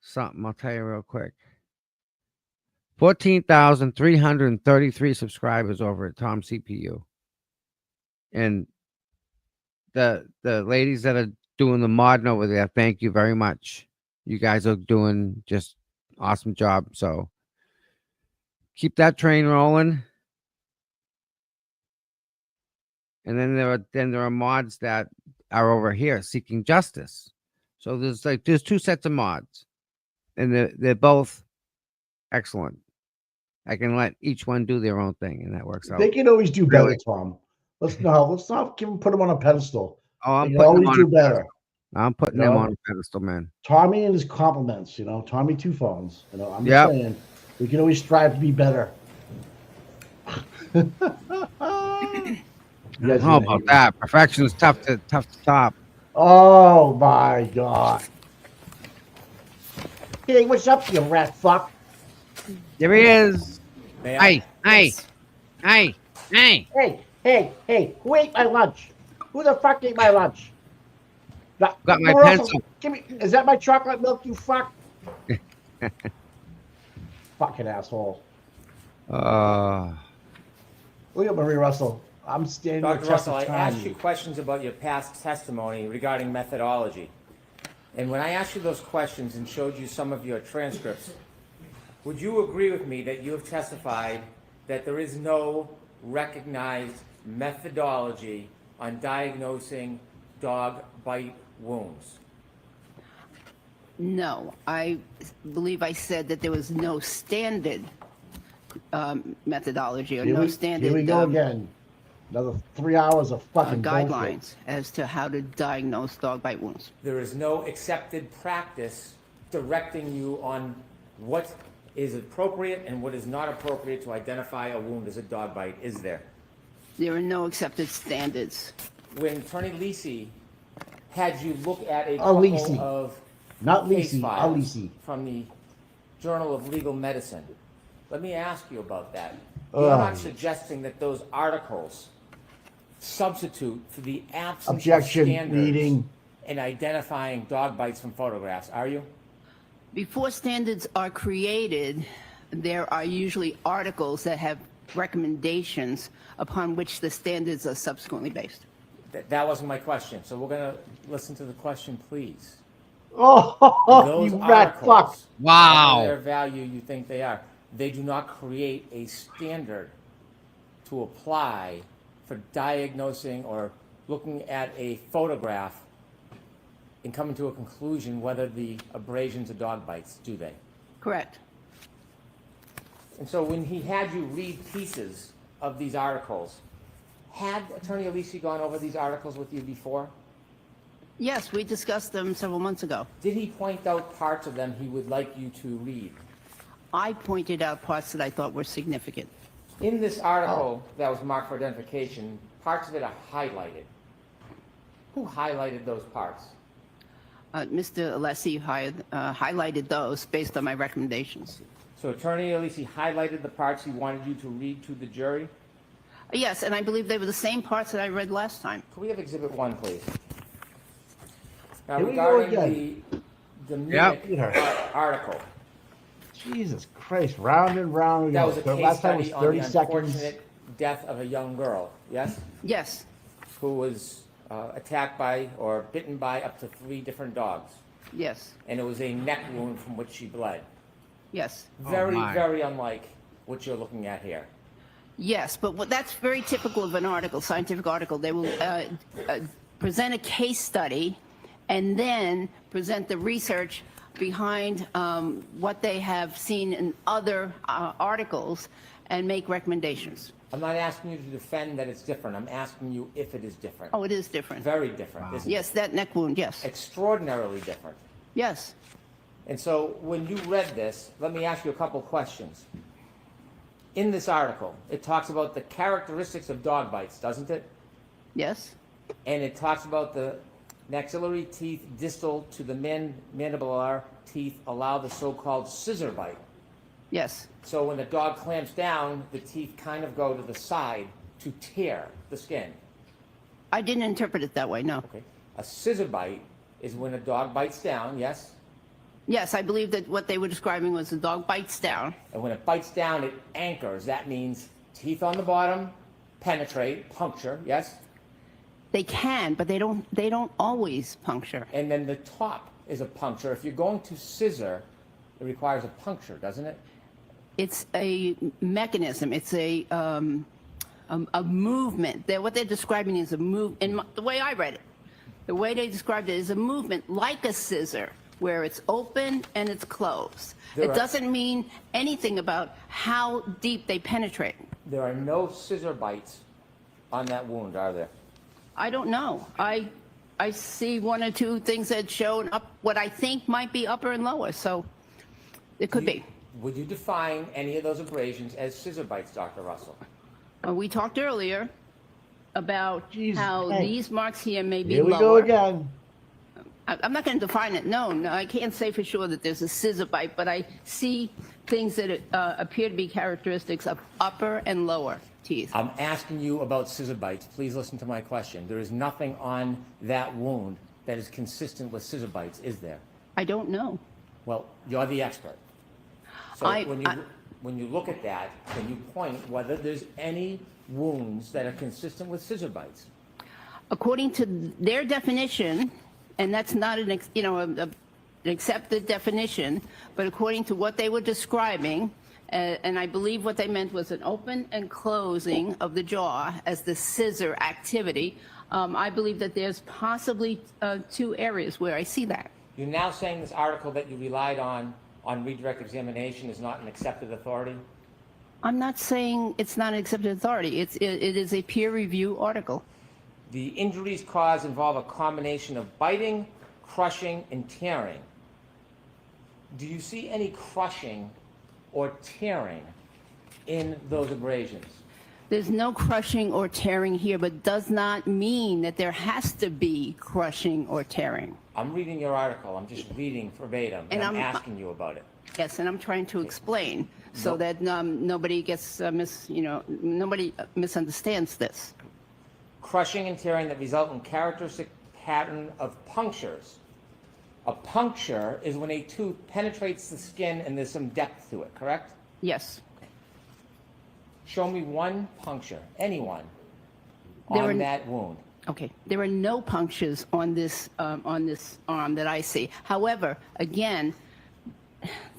something. I'll tell you real quick. 14,333 subscribers over at Tom CPU. And the ladies that are doing the modding over there, thank you very much. You guys are doing just awesome job. So keep that train rolling. And then there are mods that are over here seeking justice. So there's 2 sets of mods, and they're both excellent. I can let each one do their own thing, and that works out. They can always do better, Tom. Let's not put them on a pedestal. Oh, I'm they putting always them on do a better. pedestal. I'm putting them on a pedestal, man. Tommy and his compliments, Tommy 2 phones. I'm just saying we can always strive to be better. I don't know about that. Perfection is tough to top. Oh my God. Hey, what's up, you rat fuck? There he is. Hey, who ate my lunch? Who the fuck ate my lunch? Got my Russell, pencil. Is that my chocolate milk, you fuck? Fucking asshole. Look at Marie Russell. I'm standing Dr. Russell, I asked you questions about your past testimony regarding methodology. And when I asked you those questions and showed you some of your transcripts, would you agree with me that you have testified that there is no recognized methodology on diagnosing dog bite wounds? No, I believe I said that there was no standard methodology or no standard Here we go again. Another 3 hours of fucking bullshit. guidelines as to how to diagnose dog bite wounds. There is no accepted practice directing you on what is appropriate and what is not appropriate to identify a wound as a dog bite, is there? There are no accepted standards. When Attorney Lisi had you look at a Lisi. couple of Not case Lisi, files Lisi. from the Journal of Legal Medicine, let me ask you about that. You're not suggesting that those articles substitute for the absence Objection, of standards reading. in identifying dog bites from photographs, are you? Before standards are created, there are usually articles that have recommendations upon which the standards are subsequently based. That wasn't my question, so we're going to listen to the question, please. Oh, Those you rat fuck. articles, Wow. whatever their value you think they are, they do not create a standard to apply for diagnosing or looking at a photograph and coming to a conclusion whether the abrasions are dog bites, do they? Correct. And so when he had you read pieces of these articles, had Attorney Alisi gone over these articles with you before? Yes, we discussed them several months ago. Did he point out parts of them he would like you to read? I pointed out parts that I thought were significant. In this article that was marked for identification, parts of it are highlighted. Who highlighted those parts? Mr. Alessi highlighted those based on my recommendations. So Attorney Alisi highlighted the parts he wanted you to read to the jury? Yes, and I believe they were the same parts that I read last time. Could we have Exhibit 1, please? Now, Here we go regarding the Mimic article, Jesus Christ, round and round we that go. was a The case last time was study on the 30 seconds. unfortunate death of a young girl, yes? Yes. Who was attacked by or bitten by up to 3 different dogs. Yes. And it was a neck wound from which she bled. Yes. Very, very unlike what you're looking at here. Yes, but that's very typical of an article, scientific article. They will present a case study and then present the research behind what they have seen in other articles and make recommendations. I'm not asking you to defend that it's different. I'm asking you if it is different. Oh, it is different. Very different, isn't it? Yes, that neck wound, yes. Extraordinarily different. Yes. And so when you read this, let me ask you a couple questions. In this article, it talks about the characteristics of dog bites, doesn't it? Yes. And it talks about the maxillary teeth distal to the mandibular teeth allow the so-called scissor bite. Yes. So when the dog clamps down, the teeth kind of go to the side to tear the skin. I didn't interpret it that way, no. Okay. A scissor bite is when a dog bites down, yes? Yes, I believe that what they were describing was the dog bites down. And when it bites down, it anchors. That means teeth on the bottom, penetrate, puncture, yes? They can, but they don't always puncture. And then the top is a puncture. If you're going to scissor, it requires a puncture, doesn't it? It's a mechanism. It's a movement. What they're describing is a move. And the way I read it, the way they described it is a movement like a scissor, where it's open and it's closed. It doesn't mean anything about how deep they penetrate. There are no scissor bites on that wound, are there? I don't know. I see 1 or 2 things that show up what I think might be upper and lower, so it could be. Would you define any of those abrasions as scissor bites, Dr. Russell? We talked earlier about how these marks here may be Here we lower. go again. I'm not going to define it. No, I can't say for sure that there's a scissor bite, but I see things that appear to be characteristics of upper and lower teeth. I'm asking you about scissor bites. Please listen to my question. There is nothing on that wound that is consistent with scissor bites, is there? I don't know. Well, you're the expert. So when you look at that, can you point whether there's any wounds that are consistent with scissor bites? According to their definition, and that's not an accepted definition, but according to what they were describing, and I believe what they meant was an open and closing of the jaw as the scissor activity. I believe that there's possibly 2 areas where I see that. You're now saying this article that you relied on redirect examination is not an accepted authority? I'm not saying it's not an accepted authority. It is a peer review article. The injuries caused involve a combination of biting, crushing, and tearing. Do you see any crushing or tearing in those abrasions? There's no crushing or tearing here, but does not mean that there has to be crushing or tearing. I'm reading your article. I'm just reading verbatim, and I'm asking you about it. Yes, and I'm trying to explain so that nobody gets nobody misunderstands this. Crushing and tearing that result in characteristic pattern of punctures. A puncture is when a tooth penetrates the skin and there's some depth to it, correct? Yes. Show me one puncture, anyone, on that wound. Okay, there are no punctures on this arm that I see. However, again,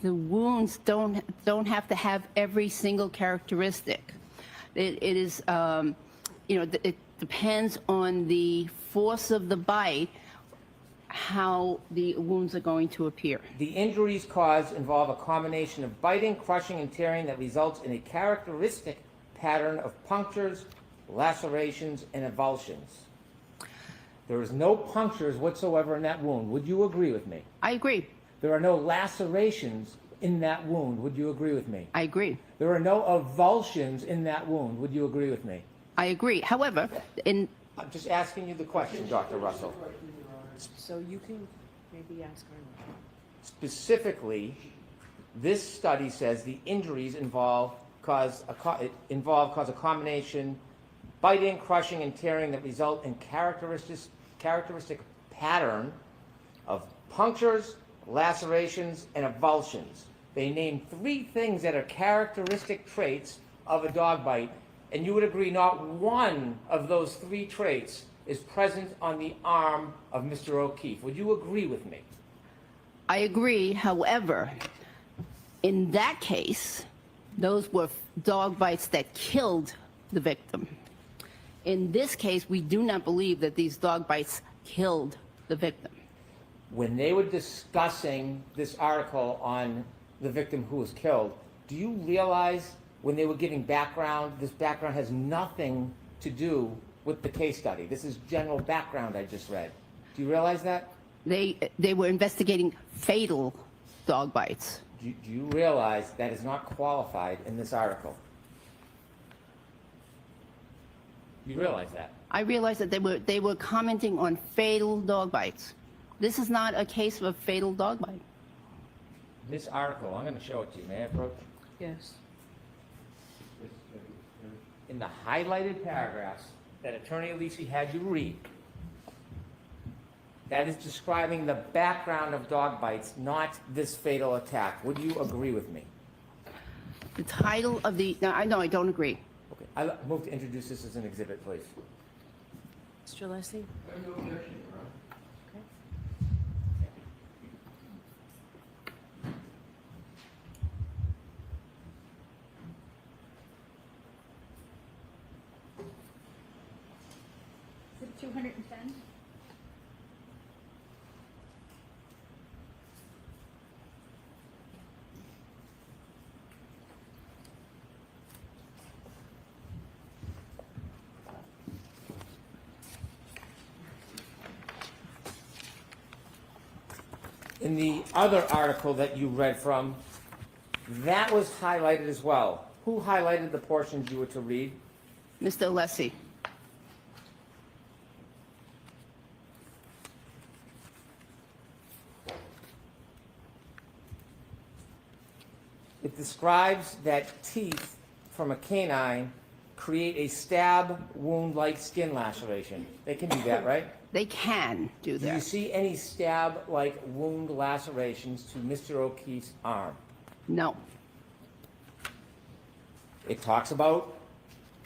the wounds don't have to have every single characteristic. It is it depends on the force of the bite, how the wounds are going to appear. The injuries caused involve a combination of biting, crushing, and tearing that results in a characteristic pattern of punctures, lacerations, and avulsions. There is no punctures whatsoever in that wound. Would you agree with me? I agree. There are no lacerations in that wound. Would you agree with me? I agree. There are no avulsions in that wound. Would you agree with me? I agree. However, I'm just asking you the question, Dr. Russell. So you can maybe ask her. Specifically, this study says the injuries cause a combination biting, crushing, and tearing that result in characteristic pattern of punctures, lacerations, and avulsions. They name 3 things that are characteristic traits of a dog bite, and you would agree not one of those 3 traits is present on the arm of Mr. O'Keefe. Would you agree with me? I agree. However, in that case, those were dog bites that killed the victim. In this case, we do not believe that these dog bites killed the victim. When they were discussing this article on the victim who was killed, do you realize when they were giving background, this background has nothing to do with the case study? This is general background I just read. Do you realize that? They were investigating fatal dog bites. Do you realize that is not qualified in this article? You realize that? I realize that they were commenting on fatal dog bites. This is not a case of a fatal dog bite. This article, I'm going to show it to you. May I approach? Yes. In the highlighted paragraphs that Attorney Alisi had you read, that is describing the background of dog bites, not this fatal attack. Would you agree with me? The title of the... No, I don't agree. Okay. I move to introduce this as an exhibit, please. Mr. Leslie? Is it 210? In the other article that you read from, that was highlighted as well. Who highlighted the portions you were to read? Mr. Alessi. It describes that teeth from a canine create a stab wound-like skin laceration. They can do that, right? They can do that. Do you see any stab-like wound lacerations to Mr. O'Keefe's arm? No. It talks about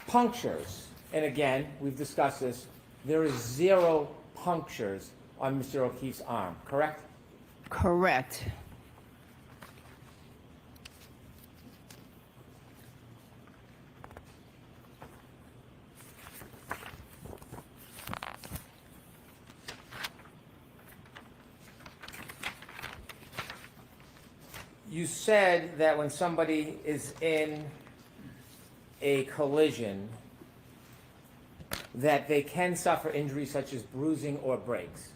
punctures. And again, we've discussed this. There is 0 punctures on Mr. O'Keefe's arm, correct? Correct. You said that when somebody is in a collision, that they can suffer injuries such as bruising or breaks.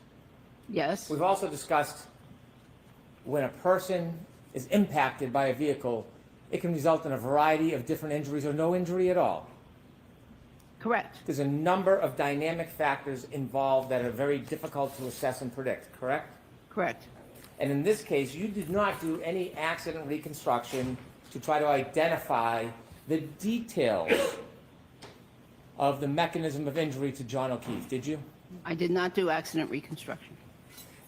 Yes. We've also discussed when a person is impacted by a vehicle, it can result in a variety of different injuries or no injury at all. Correct. There's a number of dynamic factors involved that are very difficult to assess and predict, correct? Correct. And in this case, you did not do any accident reconstruction to try to identify the details of the mechanism of injury to John O'Keefe, did you? I did not do accident reconstruction.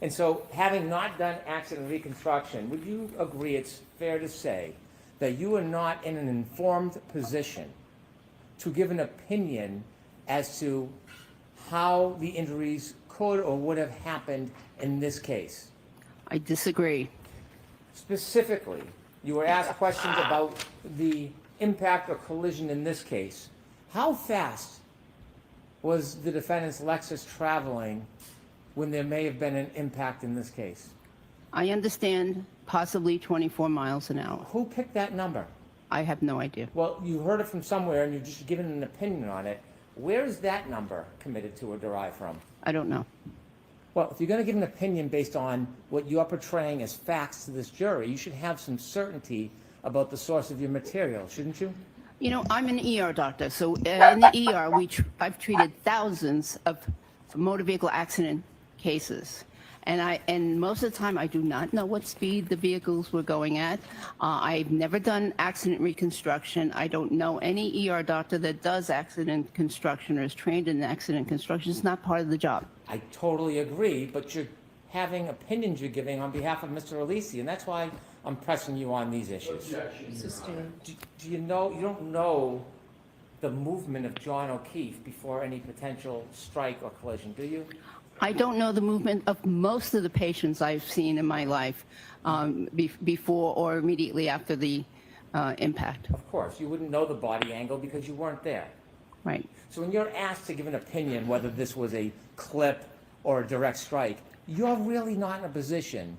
And so, having not done accident reconstruction, would you agree it's fair to say that you are not in an informed position to give an opinion as to how the injuries could or would have happened in this case? I disagree. Specifically, you were asked questions about the impact or collision in this case. How fast was the defendant's Lexus traveling when there may have been an impact in this case? I understand possibly 24 miles an hour. Who picked that number? I have no idea. Well, you heard it from somewhere and you've just given an opinion on it. Where is that number committed to or derived from? I don't know. Well, if you're going to give an opinion based on what you're portraying as facts to this jury, you should have some certainty about the source of your material, shouldn't you? You know, I'm an ER doctor, so in the ER, I've treated thousands of motor vehicle accident cases. And most of the time, I do not know what speed the vehicles were going at. I've never done accident reconstruction. I don't know any ER doctor that does accident construction or is trained in accident construction. It's not part of the job. I totally agree, but you're having opinions you're giving on behalf of Mr. Alisi, and that's why I'm pressing you on these issues. Do you know, you don't know the movement of John O'Keefe before any potential strike or collision, do you? I don't know the movement of most of the patients I've seen in my life before or immediately after the impact. Of course, you wouldn't know the body angle because you weren't there. Right. So when you're asked to give an opinion whether this was a clip or a direct strike, you're really not in a position,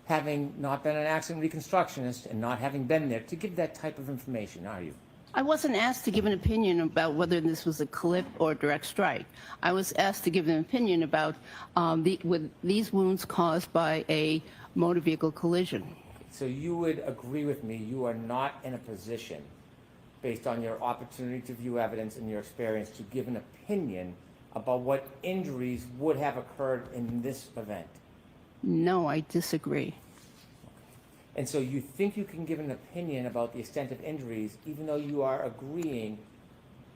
having not been an accident reconstructionist and not having been there, to give that type of information, are you? I wasn't asked to give an opinion about whether this was a clip or a direct strike. I was asked to give an opinion about with these wounds caused by a motor vehicle collision. So you would agree with me, you are not in a position, based on your opportunity to view evidence and your experience, to give an opinion about what injuries would have occurred in this event? No, I disagree. And so you think you can give an opinion about the extent of injuries, even though you are agreeing,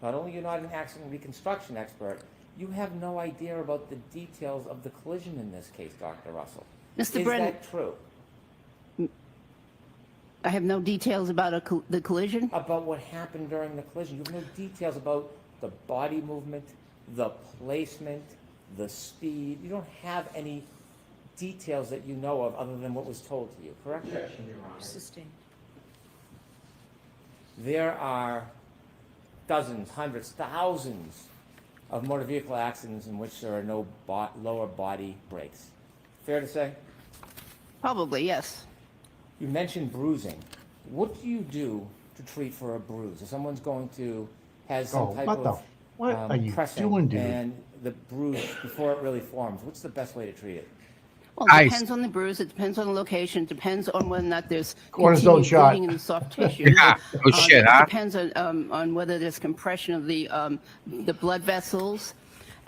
not only you're not an accident reconstruction expert, you have no idea about the details of the collision in this case, Dr. Russell. Mr. Brennan, is that true? I have no details about the collision? About what happened during the collision. You have no details about the body movement, the placement, the speed. You don't have any details that you know of other than what was told to you, correct? Sustained. There are dozens, hundreds, thousands of motor vehicle accidents in which there are no lower body brakes. Fair to say? Probably, yes. You mentioned bruising. What do you do to treat for a bruise? If someone's going to have some type of what are you pressing doing, dude? and the bruise before it really forms, what's the best way to treat it? Well, it depends on the bruise. It depends on the location. It depends on whether or not there's Cortisone continued shot. bleeding in the soft tissue. Yeah. Oh, shit, huh? It depends on whether there's compression of the blood vessels.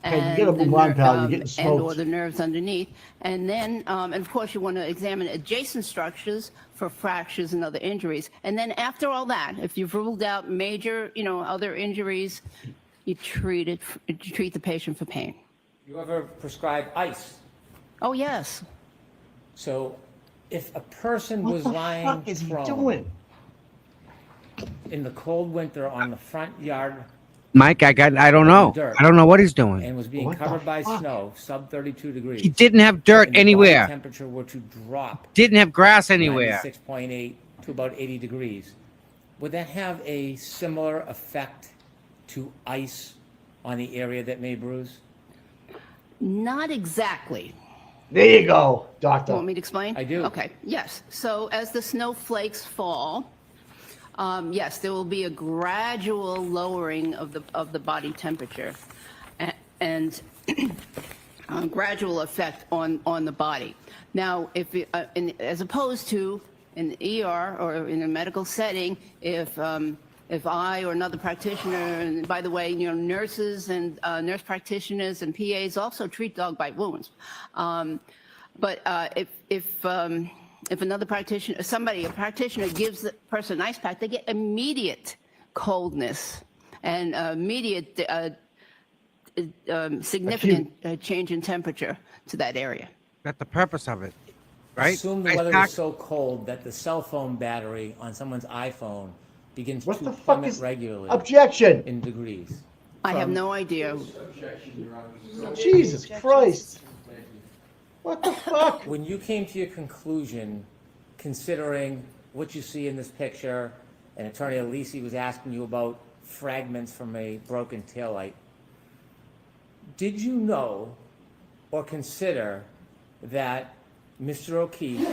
Hey, you gotta move on, pal. You're getting and smoked. or the nerves underneath. And then, and of course, you want to examine adjacent structures for fractures and other injuries. And then after all that, if you've ruled out major, other injuries, you treat the patient for pain. You ever prescribe ice? Oh, yes. So if a person What was the lying fuck is he prone doing? in the cold winter on the front yard Mike, I don't know. dirt. I don't know what he's doing. and was being What the covered by fuck? snow, sub 32 degrees. He didn't have dirt and the body anywhere. temperature were to drop Didn't have grass anywhere. 96.8 to about 80 degrees. Would that have a similar effect to ice on the area that may bruise? Not exactly. There you go, You doctor. want me to explain? I do. Okay, yes. So as the snowflakes fall, yes, there will be a gradual lowering of the body temperature and gradual effect on the body. Now, as opposed to in the ER or in a medical setting, if I or another practitioner, and by the way, nurses and nurse practitioners and PAs also treat dog bite wounds. But if another practitioner, a practitioner gives the person an ice pack, they get immediate coldness and immediate significant change in temperature to that area. That's the purpose of it, right? Assume the Ice weather pack? is so cold that the cell phone battery on someone's iPhone begins What to the fuck plummet is regularly objection? in degrees. I have no idea. Jesus Christ. What the fuck? When you came to your conclusion, considering what you see in this picture, and Attorney Alisi was asking you about fragments from a broken taillight, did you know or consider that Mr. O'Keefe,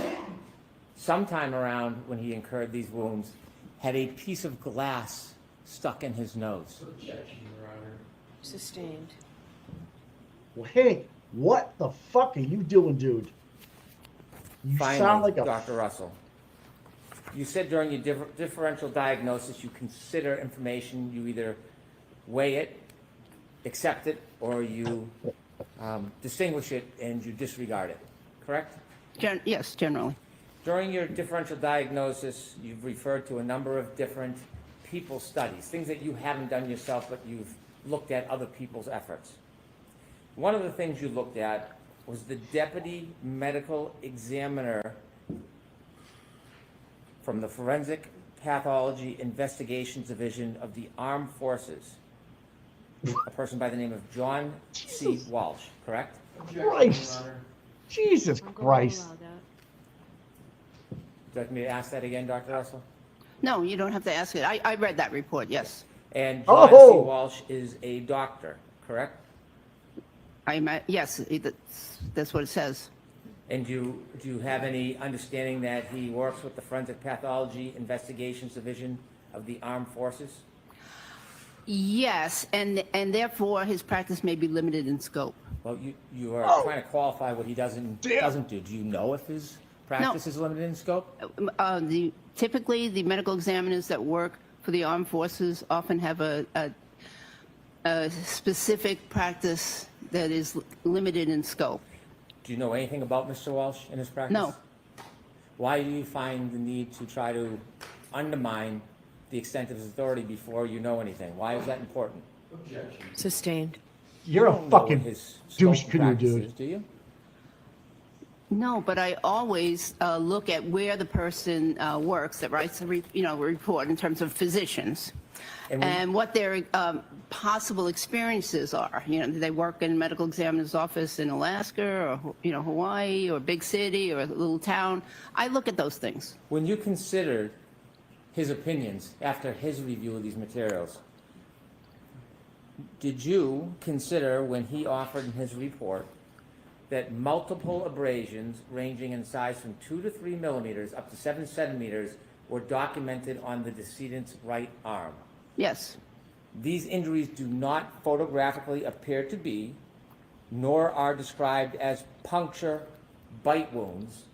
sometime around when he incurred these wounds, had a piece of glass stuck in his nose? Sustained. Well, hey, what the fuck are you doing, dude? You Finally, sound like a Dr. Russell, you said during your differential diagnosis you consider information, you either weigh it, accept it, or you distinguish it and you disregard it, correct? Yes, generally. During your differential diagnosis, you've referred to a number of different people studies, things that you haven't done yourself, but you've looked at other people's efforts. One of the things you looked at was the deputy medical examiner from the Forensic Pathology Investigations Division of the Armed Forces, a person by the name of John C. Walsh, correct? Christ. Jesus Christ. Would you like me to ask that again, Dr. Russell? No, you don't have to ask it. I read that report, yes. And John C. Walsh is a doctor, correct? Yes, that's what it says. And do you have any understanding that he works with the Forensic Pathology Investigations Division of the Armed Forces? Yes, and therefore his practice may be limited in scope. Well, you are trying to qualify what he doesn't do. Do you know if his practice is limited in scope? Typically, the medical examiners that work for the armed forces often have a specific practice that is limited in scope. Do you know anything about Mr. Walsh and his practice? No. Why do you find the need to try to undermine the extent of his authority before you know anything? Why is that important? Sustained. You're You a don't know what fucking his douche scope canoe, practice dude. is, do you? No, but I always look at where the person works that writes a report in terms of physicians and what their possible experiences are. You know, do they work in a medical examiner's office in Alaska or Hawaii or big city or a little town? I look at those things. When you considered his opinions after his review of these materials, did you consider when he offered in his report that multiple abrasions ranging in size from 2 to 3 millimeters up to 7 centimeters were documented on the decedent's right arm? Yes. These injuries do not photographically appear to be, nor are described as puncture bite wounds,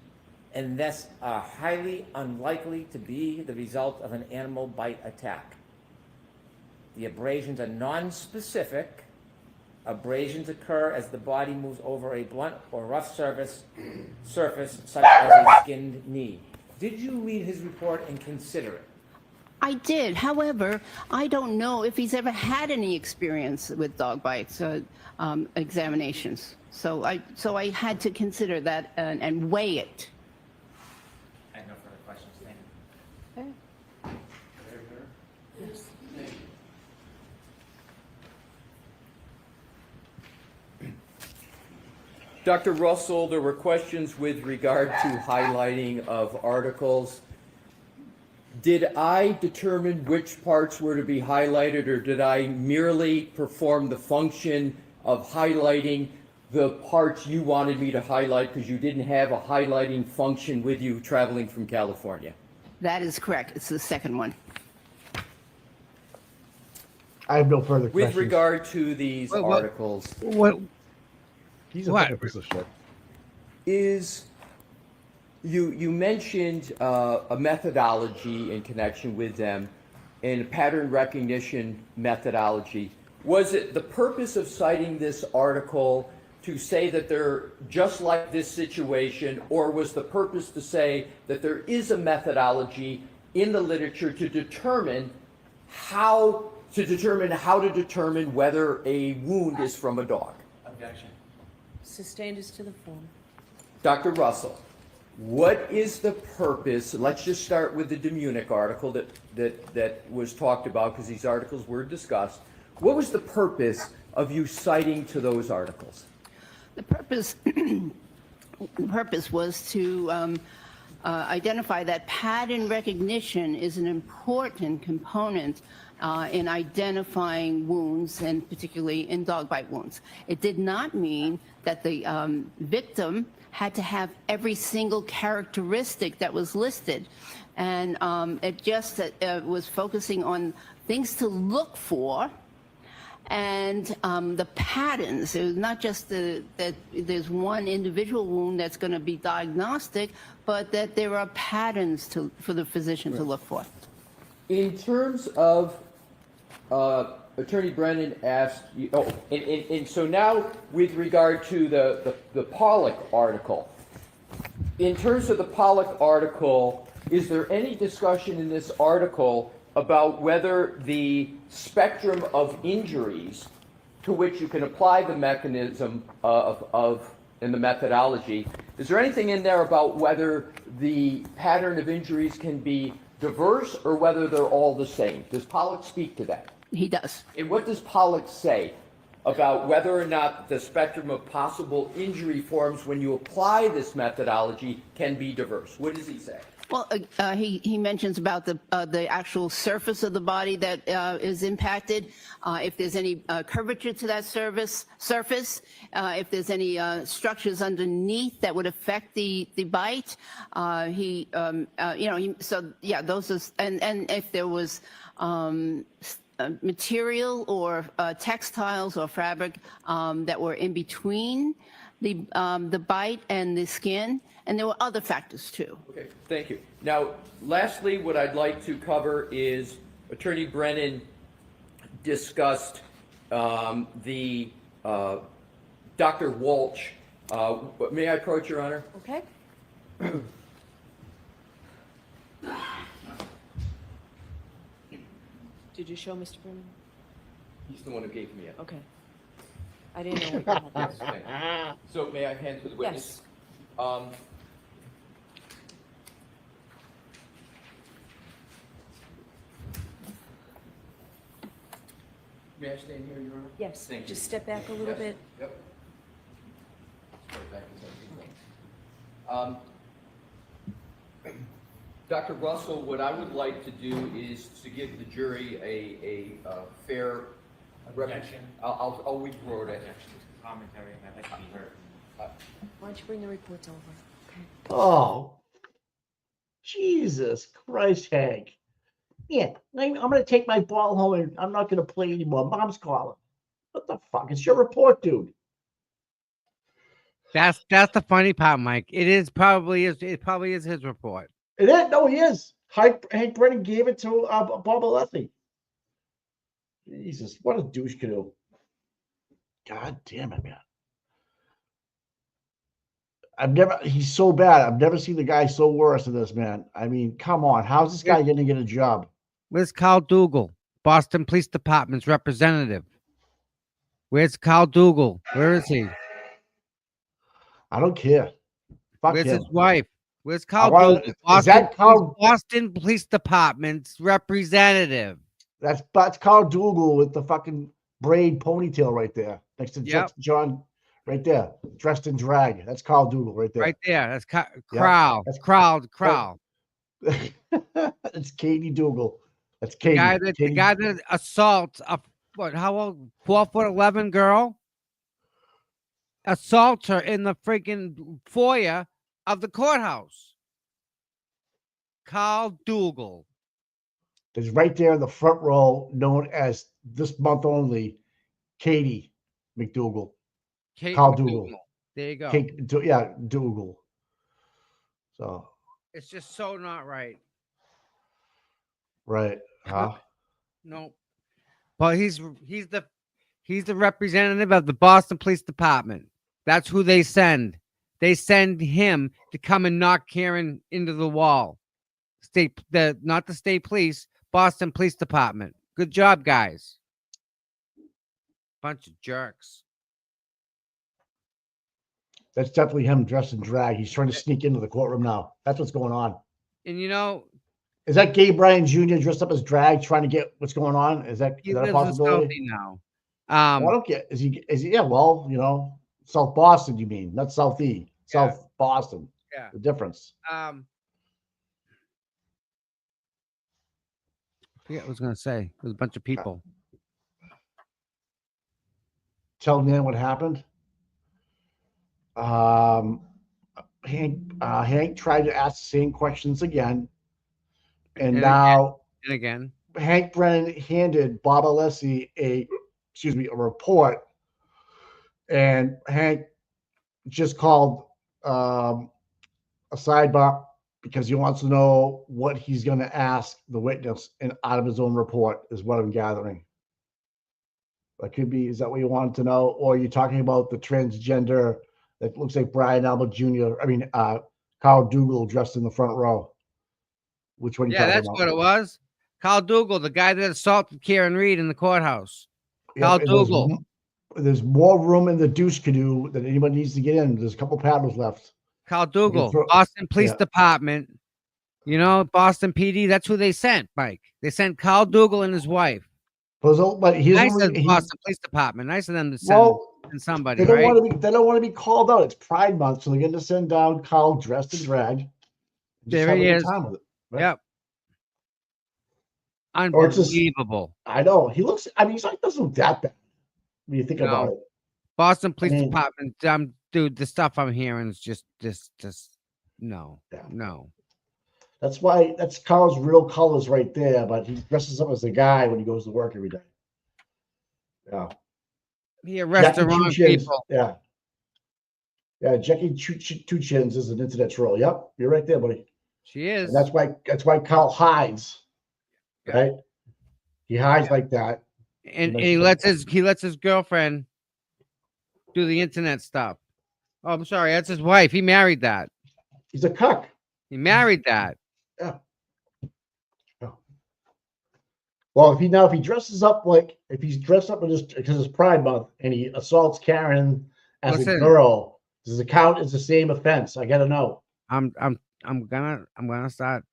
and thus are highly unlikely to be the result of an animal bite attack. The abrasions are non-specific. Abrasions occur as the body moves over a blunt or rough surface such as a skinned knee. Did you read his report and consider it? I did. However, I don't know if he's ever had any experience with dog bites examinations. So I had to consider that and weigh it. I have no further questions. Thank you. Dr. Russell, there were questions with regard to highlighting of articles. Did I determine which parts were to be highlighted, or did I merely perform the function of highlighting the parts you wanted me to highlight because you didn't have a highlighting function with you traveling from California. That is correct. It's the second one. I have no further With questions. regard to these articles, He's a What? fucking piece of shit. is you mentioned a methodology in connection with them and a pattern recognition methodology. Was it the purpose of citing this article to say that they're just like this situation, or was the purpose to say that there is a methodology in the literature to determine how to determine whether a wound is from a dog? Objection. Sustained is to the form. Dr. Russell, what is the purpose? Let's just start with the Demunic article that was talked about, because these articles were discussed. What was the purpose of you citing to those articles? The purpose was to identify that pattern recognition is an important component in identifying wounds, and particularly in dog bite wounds. It did not mean that the victim had to have every single characteristic that was listed. And it just was focusing on things to look for, and the patterns. It was not just that there's one individual wound that's going to be diagnostic, but that there are patterns for the physician to look for. In terms of, Attorney Brennan asked, and so now with regard to the Pollock article, in terms of the Pollock article, is there any discussion in this article about whether the spectrum of injuries to which you can apply the mechanism and the methodology, is there anything in there about whether the pattern of injuries can be diverse or whether they're all the same? Does Pollock speak to that? He does. And what does Pollock say about whether or not the spectrum of possible injury forms when you apply this methodology can be diverse? What does he say? Well, he mentions about the actual surface of the body that is impacted, if there's any curvature to that surface, if there's any structures underneath that would affect the bite. So yeah, those are, and if there was material or textiles or fabric that were in between the bite and the skin. And there were other factors too. Okay, thank you. Now, lastly, what I'd like to cover is Attorney Brennan discussed the Dr. Walsh. May I approach, Your Honor? Okay. Did you show Mr. Brennan? He's the one who gave me it. Okay. I didn't know what you had. Yes, okay. So may I hand to the witness? Yes. May I stand here, Your Honor? Yes. Thank you. Just step back a little Yes. bit. Yep. Step back as I do. Dr. Russell, what I would like to do is to give the jury a fair Objection. I'll withdraw that. Commentary, and I'd like to be heard. Why don't you bring the reports over? Okay. Oh, Jesus Christ, Hank. Yeah, I'm going to take my ball home and I'm not going to play anymore. Mom's calling. What the fuck? It's your report, dude. That's the funny part, Mike. It probably is his report. It is? No, he is. Hank Brennan gave it to Bob Alessi. Jesus, what a douche canoe. God damn it, man. He's so bad. I've never seen the guy so worse than this, man. I mean, come on. How's this guy going to get a job? Where's Carl Dougal, Boston Police Department's representative? Where's Carl Dougal? Where is he? I don't care. Fuck Where's him. his wife? Where's Carl Dougal? Is that Carl? Boston Police Department's representative. That's Carl Dougal with the fucking braid ponytail right there, next to John, right there, dressed in drag. That's Carl Dougal right there. Right there. That's Crowd. That's Crowd. It's Katie Dougal. That's Katie. The guy that assaults a how old? 12'11" girl. assault her in the freaking foyer of the courthouse. Carl Dougal. There's right there in the front row, known as this month only, Katie McDougal. Kate Carl McDougal. Dougal. There you go. Yeah, Dougal. So It's just so not right. right, huh? No. But he's the representative of the Boston Police Department. That's who they send. They send him to come and knock Karen into the wall. Not the state police, Boston Police Department. Good job, guys. Bunch of jerks. That's definitely him dressed in drag. He's trying to sneak into the courtroom now. That's what's going on. And you know, is that Gabe Bryan Jr. dressed up as drag, trying to get what's going on? Is that a possibility? now. I don't get. Is he? Yeah. Well, South Boston. You mean not South E? Yeah. South Boston. Yeah. The difference. I forget what I was gonna say. There's a bunch of people. Tell Nan what happened. Hank tried to ask the same questions again, and now again, Hank Brennan handed Bob Alessi a report, and Hank just called a sidebar because he wants to know what he's going to ask the witness and out of his own report is what I'm gathering. That could be, is that what you wanted to know? Or are you talking about the transgender that looks like Brian Albert Jr.? Carl Dougal dressed in the front row. Which one? Yeah, that's what it was. Carl Dougal, the guy that assaulted Karen Reed in the courthouse. Carl Dougal. There's more room in the douche canoe than anybody needs to get in. There's a couple paddles left. Carl Dougal, Boston Police Department. Boston PD. That's who they sent, Mike. They sent Carl Dougal and his wife. But he's Boston Police Department. Nice of them to send somebody. They don't want to be called out. It's Pride Month, so they're going to send down Carl dressed in drag. There he is. Time with it, right? Yep. Unbelievable. I know. He looks. He's like doesn't look that bad when you think about it. Boston Police Department. Dude, the stuff I'm hearing is just no. That's Carl's real colors right there, but he dresses up as a guy when he goes to work every day. Yeah. He arrests the wrong people. Yeah. Yeah, Jackie Two Chins is an internet troll. Yep, you're right there, buddy. She is. And that's why Carl hides. Right? He hides like that. And he lets his girlfriend do the internet stuff. Oh, I'm sorry, that's his wife. He married that. He's a cuck. He married that. Yeah. Well, if he dresses up if he's dressed up because it's Pride Month and he assaults Karen as a girl, does it count as the same offense? I gotta know. I'm gonna start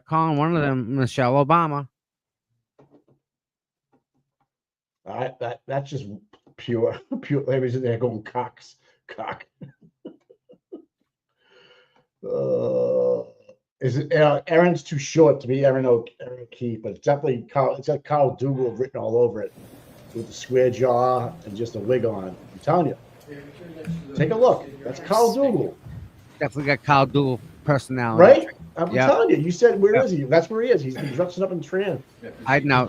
calling one of them Michelle Obama. That's just pure. Everybody's there going cock. Is it Aaron's too short to be Aaron O'Keefe, but it's definitely Carl. It's got Carl Dougal written all over it with the square jaw and just a wig on. I'm telling you. Take a look. That's Carl Dougal. Definitely got Carl Dougal personality. Right? I'm telling you. You said where is he? That's where he is. He's been dressing up in trans. I know.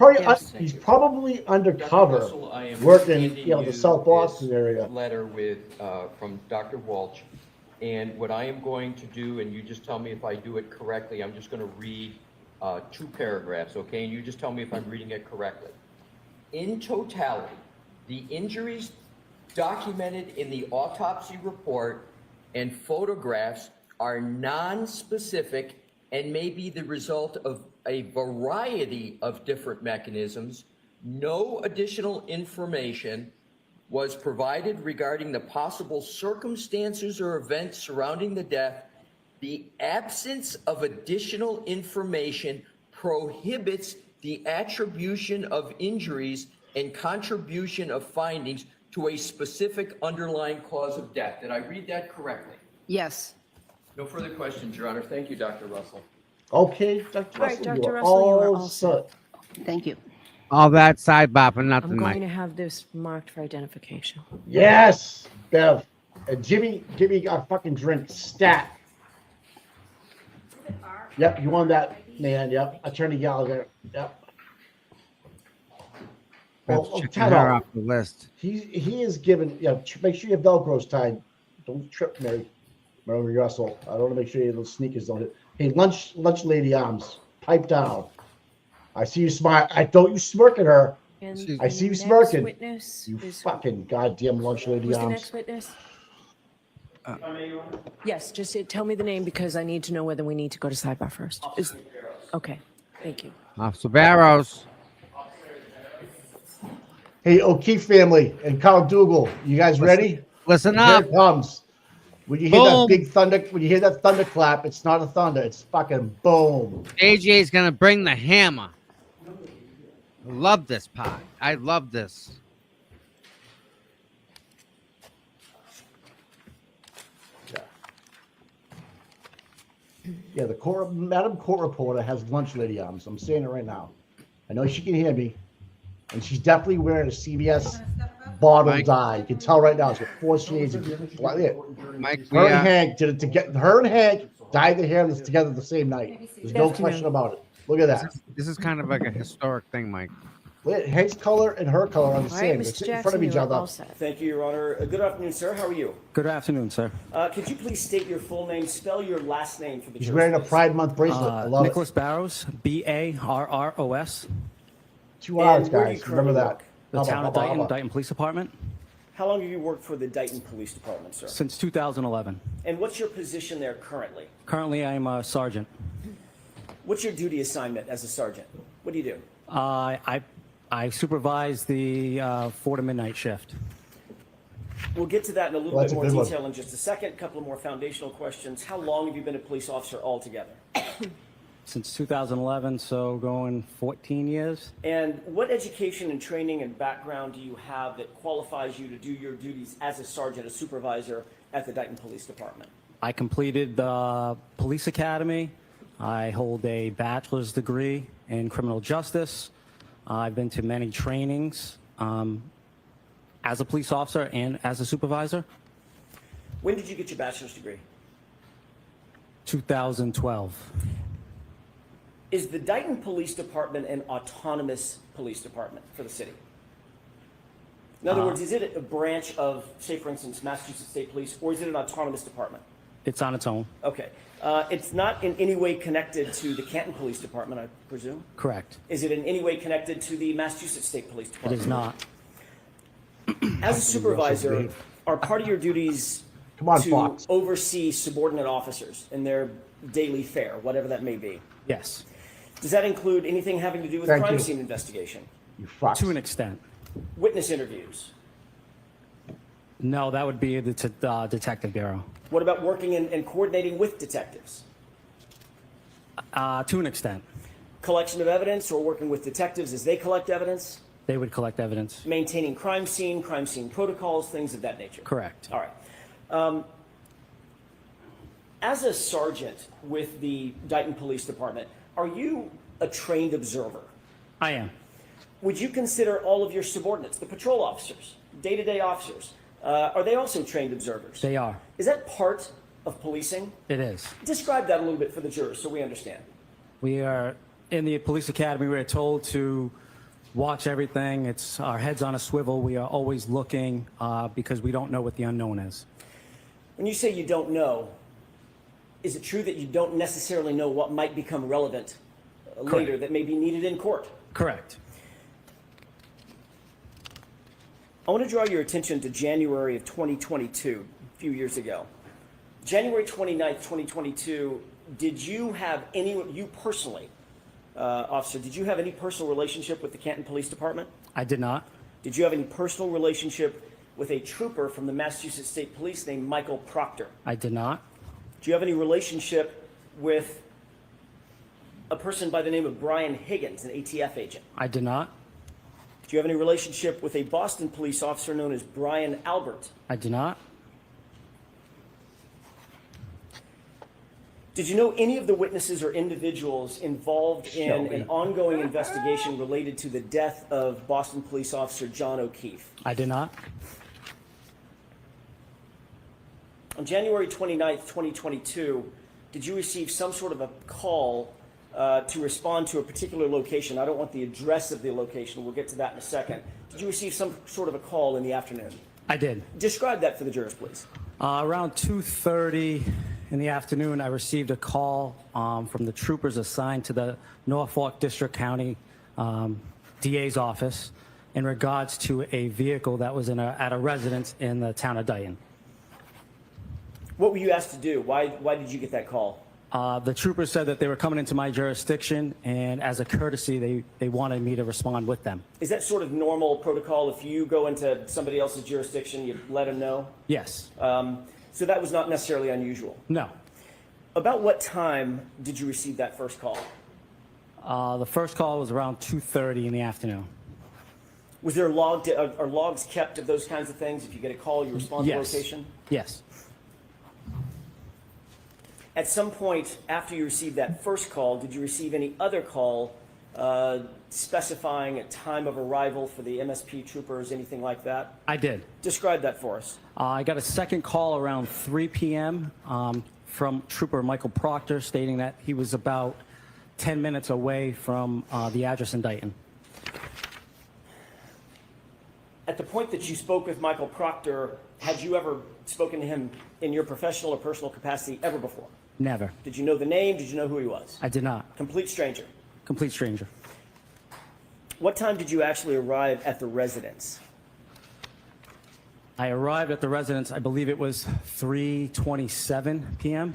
He's probably undercover, working the South Boston area. Letter from Dr. Walsh, and what I am going to do, and you just tell me if I do it correctly. I'm just going to read 2 paragraphs, okay? And you just tell me if I'm reading it correctly. In totality, the injuries documented in the autopsy report and photographs are non-specific and may be the result of a variety of different mechanisms. No additional information was provided regarding the possible circumstances or events surrounding the death. The absence of additional information prohibits the attribution of injuries and contribution of findings to a specific underlying cause of death. Did I read that correctly? Yes. No further questions, Your Honor. Thank you, Dr. Russell. Okay, Dr. All right, Russell, Dr. Russell, you are all set. Thank you. All that sidebar for I'm nothing, going Mike. to have this marked for identification. Yes, Bev. And Jimmy, give me a fucking drink. Stat. Yep, you won that, man. Yep. Attorney Gallagher. Yep. Bev's Well, checking time her out. off the list. He is given. Yeah, make sure your Velcro's tied. Don't trip, Mary Russell. I want to make sure your little sneakers don't hit. Hey, lunch lady arms. Pipe down. I see you smile. I don't you smirk at her. And I see you the next smirking. witness You is fucking goddamn lunch lady who's the arms. next witness? Yes, just tell me the name because I need to know whether we need to go to sidebar first. Okay, thank you. Officer Barrows. Hey, O'Keefe family and Carl Dougal, you guys ready? Listen Here up. it comes. When you hear that Boom. big thunder, when you hear that thunderclap, it's not a thunder. It's fucking boom. AJ's gonna bring the hammer. I love this part. I love this. Yeah, Madam Court Reporter has lunch lady arms. I'm saying it right now. I know she can hear me. And she's definitely wearing a CVS bottle Mike. dye. You can tell right now. She's got 4 shades of black. Mike, Her and Hank did it together. Her and Hank dyed their hair together the same night. There's no question about it. Look at that. This is kind of like a historic thing, Mike. Look at Hank's color and her color are the All right, same. Mr. They're sitting in Jackson, front of each you're other. all set. Thank you, Your Honor. Good afternoon, sir. How are you? Good afternoon, sir. Could you please state your full name, spell your last name for the He's jurors, wearing a please? Pride Month bracelet. I love Nicholas Barrows, Barros. 2 hours, And where do you guys. Remember currently that. work? The town of Dayton, Hubba. Dayton Police Department, How long have you worked for the Dayton Police Department, sir? since 2011. And what's your position there currently? Currently, I am a sergeant. What's your duty assignment as a sergeant? What do you do? I supervise the 4 to midnight shift. We'll get to that in a little Well, that's bit a more good one. detail in just a second. A couple of more foundational questions. How long have you been a police officer altogether? Since 2011, so going 14 years. And what education and training and background do you have that qualifies you to do your duties as a sergeant, a supervisor at the Dayton Police Department? I completed the police academy. I hold a bachelor's degree in criminal justice. I've been to many trainings as a police officer and as a supervisor. When did you get your bachelor's degree? 2012. Is the Dayton Police Department an autonomous police department for the city? In other words, is it a branch of, say, for instance, Massachusetts State Police, or is it an autonomous department? It's on its own. Okay. It's not in any way connected to the Canton Police Department, I presume? Correct. Is it in any way connected to the Massachusetts State Police It Department? is not. As a supervisor, are part of your duties on, to Fox. oversee subordinate officers in their daily fare, whatever that may be? Yes. Does that include anything having to do with Thank crime you. scene investigation? You fucks. To an extent. Witness interviews? No, that would be the detective bureau. What about working and coordinating with detectives? To an extent. Collection of evidence or working with detectives as they collect evidence? They would collect evidence. Maintaining crime scene protocols, things of that nature? Correct. All right. As a sergeant with the Dayton Police Department, are you a trained observer? I am. Would you consider all of your subordinates, the patrol officers, day-to-day officers, are they also trained observers? They are. Is that part of policing? It is. Describe that a little bit for the jurors so we understand. We are in the police academy. We're told to watch everything. It's our heads on a swivel. We are always looking because we don't know what the unknown is. When you say you don't know, is it true that you don't necessarily know what might become relevant later that may be needed in court? Correct. I want to draw your attention to January of 2022, a few years ago. January 29th, 2022, did you have any, you personally, officer, did you have any personal relationship with the Canton Police Department? I did not. Did you have any personal relationship with a trooper from the Massachusetts State Police named Michael Proctor? I did not. Do you have any relationship with a person by the name of Brian Higgins, an ATF agent? I did not. Do you have any relationship with a Boston police officer known as Brian Albert? I did not. Did you know any of the witnesses or individuals involved in Shelby. an ongoing investigation related to the death of Boston police officer John O'Keefe? I did not. On January 29th, 2022, did you receive some sort of a call to respond to a particular location? I don't want the address of the location. We'll get to that in a second. Did you receive some sort of a call in the afternoon? I did. Describe that for the jurors, please. Around 2:30 in the afternoon, I received a call from the troopers assigned to the Norfolk District County DA's office in regards to a vehicle that was at a residence in the town of Dayton. What were you asked to do? Why did you get that call? The troopers said that they were coming into my jurisdiction, and as a courtesy, they wanted me to respond with them. Is that sort of normal protocol? If you go into somebody else's jurisdiction, you let them know? Yes. So that was not necessarily unusual? No. About what time did you receive that first call? The first call was around 2:30 in the afternoon. Was there are logs kept of those kinds of things? If you get a call, you respond to Yes. location? Yes. At some point after you received that first call, did you receive any other call specifying a time of arrival for the MSP troopers, anything like that? I did. Describe that for us. I got a second call around 3 p.m. From Trooper Michael Proctor stating that he was about 10 minutes away from the address in Dayton. At the point that you spoke with Michael Proctor, had you ever spoken to him in your professional or personal capacity ever before? Never. Did you know the name? Did you know who he was? I did not. Complete stranger. Complete stranger. What time did you actually arrive at the residence? I arrived at the residence, I believe it was 3:27 p.m.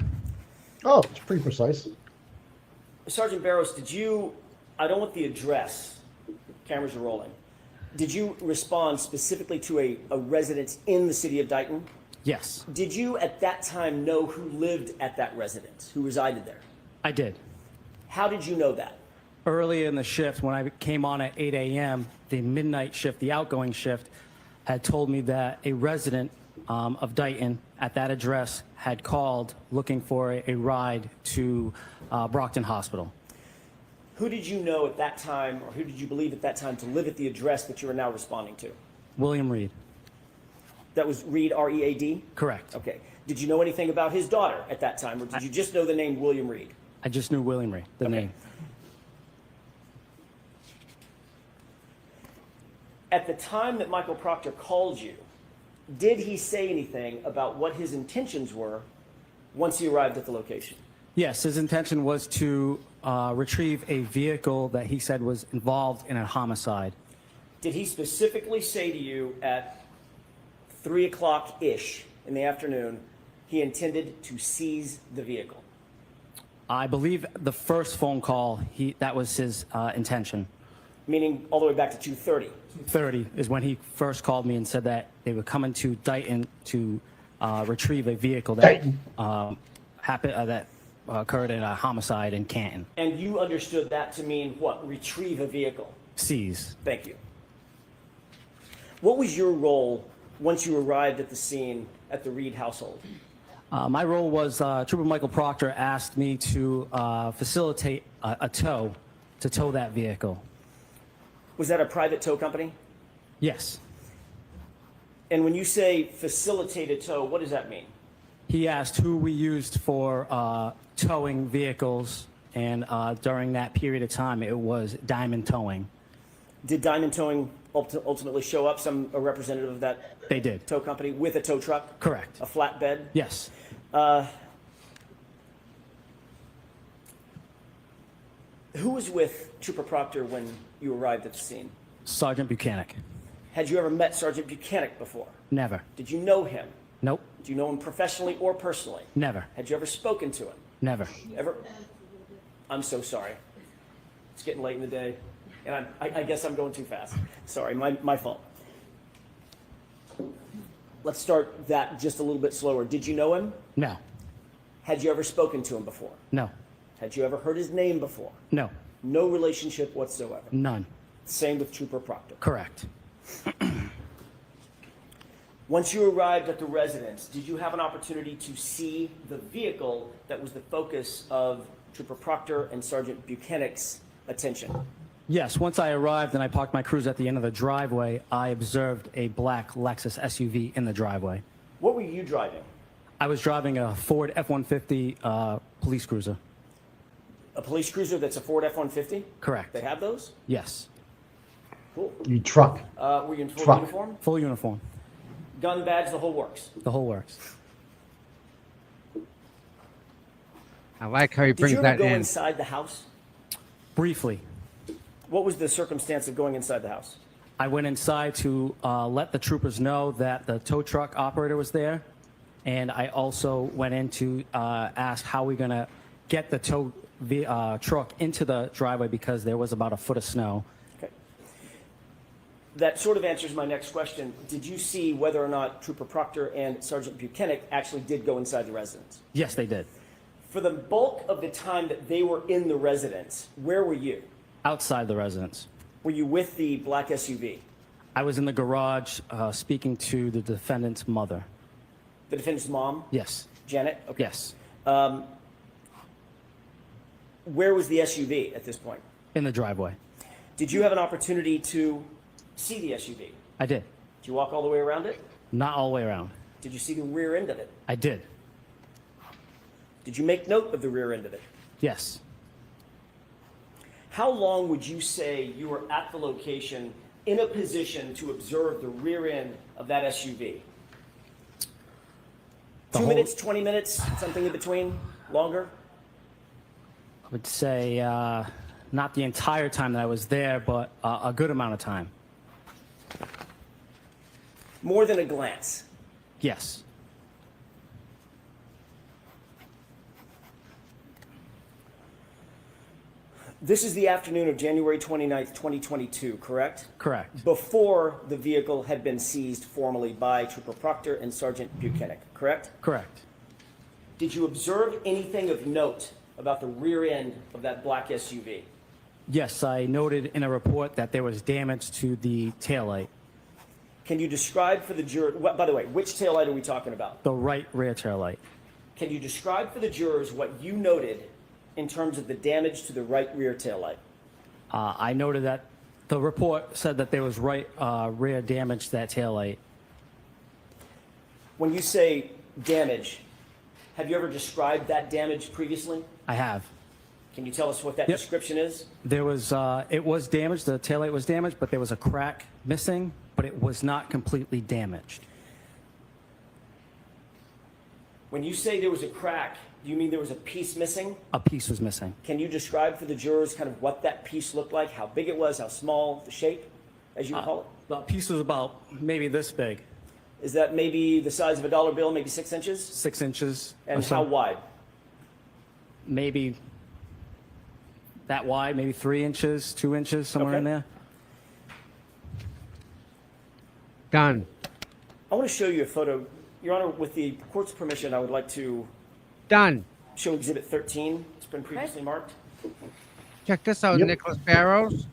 Oh, it's pretty precise. Sergeant Barrows, did you, I don't want the address, cameras are rolling. Did you respond specifically to a residence in the city of Dayton? Yes. Did you at that time know who lived at that residence, who resided there? I did. How did you know that? Early in the shift, when I came on at 8 a.m., the midnight shift, the outgoing shift, had told me that a resident of Dayton at that address had called looking for a ride to Brockton Hospital. Who did you know at that time, or who did you believe at that time to live at the address that you are now responding to? William Reed. That was Reed, R-E-A-D? Correct. Okay. Did you know anything about his daughter at that time, or did you just know the name William Reed? I just knew William Reed, the name. At the time that Michael Proctor called you, did he say anything about what his intentions were once he arrived at the location? Yes, his intention was to retrieve a vehicle that he said was involved in a homicide. Did he specifically say to you at 3 o'clock-ish in the afternoon he intended to seize the vehicle? I believe the first phone call, that was his intention. Meaning all the way back to 2:30? 2:30 is when he first called me and said that they were coming to Dayton to retrieve a vehicle that that occurred in a homicide in Canton. And you understood that to mean what? Retrieve a vehicle? Seize. Thank you. What was your role once you arrived at the scene at the Reed household? My role was Trooper Michael Proctor asked me to facilitate a tow to tow that vehicle. Was that a private tow company? Yes. And when you say facilitate a tow, what does that mean? He asked who we used for towing vehicles, and during that period of time, it was Diamond Towing. Did Diamond Towing ultimately show up, a representative of that They did. tow company, with a tow truck? Correct. A flatbed? Yes. Who was with Trooper Proctor when you arrived at the scene? Sergeant Buchanan. Had you ever met Sergeant Buchanan before? Never. Did you know him? Nope. Do you know him professionally or personally? Never. Had you ever spoken to him? Never. Ever? I'm so sorry. It's getting late in the day, and I guess I'm going too fast. Sorry, my fault. Let's start that just a little bit slower. Did you know him? No. Had you ever spoken to him before? No. Had you ever heard his name before? No. No relationship whatsoever? None. Same with Trooper Proctor? Correct. Once you arrived at the residence, did you have an opportunity to see the vehicle that was the focus of Trooper Proctor and Sergeant Buchanan's attention? Yes, once I arrived and I parked my cruiser at the end of the driveway, I observed a black Lexus SUV in the driveway. What were you driving? I was driving a Ford F-150 police cruiser. A police cruiser that's a Ford F-150? Correct. They have those? Yes. Cool. You truck. Were you in full Truck. uniform? Full uniform. Gun, badge, the whole works. The whole works. I like how he Did brings you ever that go in. inside the house? Briefly. What was the circumstance of going inside the house? I went inside to let the troopers know that the tow truck operator was there. And I also went in to ask how we're going to get the tow truck into the driveway because there was about a foot of snow. Okay. That sort of answers my next question. Did you see whether or not Trooper Proctor and Sergeant Buchanan actually did go inside the residence? Yes, they did. For the bulk of the time that they were in the residence, where were you? Outside the residence. Were you with the black SUV? I was in the garage speaking to the defendant's mother. The defendant's mom? Yes. Janet? Okay. Yes. Where was the SUV at this point? In the driveway. Did you have an opportunity to see the SUV? I did. Did you walk all the way around it? Not all the way around. Did you see the rear end of it? I did. Did you make note of the rear end of it? Yes. How long would you say you were at the location in a position to observe the rear end of that SUV? 2 minutes, 20 minutes, something in between? Longer? I would say not the entire time that I was there, but a good amount of time. More than a glance? Yes. This is the afternoon of January 29th, 2022, correct? Correct. Before the vehicle had been seized formally by Trooper Proctor and Sergeant Buchanan, correct? Correct. Did you observe anything of note about the rear end of that black SUV? Yes, I noted in a report that there was damage to the taillight. Can you describe for the juror, by the way, which taillight are we talking about? The right rear taillight. Can you describe for the jurors what you noted in terms of the damage to the right rear taillight? I noted that the report said that there was right rear damage to that taillight. When you say damage, have you ever described that damage previously? I have. Can you tell us what that description is? There was, it was damaged, the taillight was damaged, but there was a crack missing, but it was not completely damaged. When you say there was a crack, do you mean there was a piece missing? A piece was missing. Can you describe for the jurors kind of what that piece looked like, how big it was, how small, the shape, as you call it? The piece was about maybe this big. Is that maybe the size of a dollar bill, maybe 6 inches? 6 inches. And or so. how wide? Maybe that wide, maybe 3 inches, 2 inches, somewhere in there. Done. I want to show you a photo. Your Honor, with the court's permission, I would like to Done. show Exhibit 13. It's been previously marked. Check this out, Nicholas Barrows.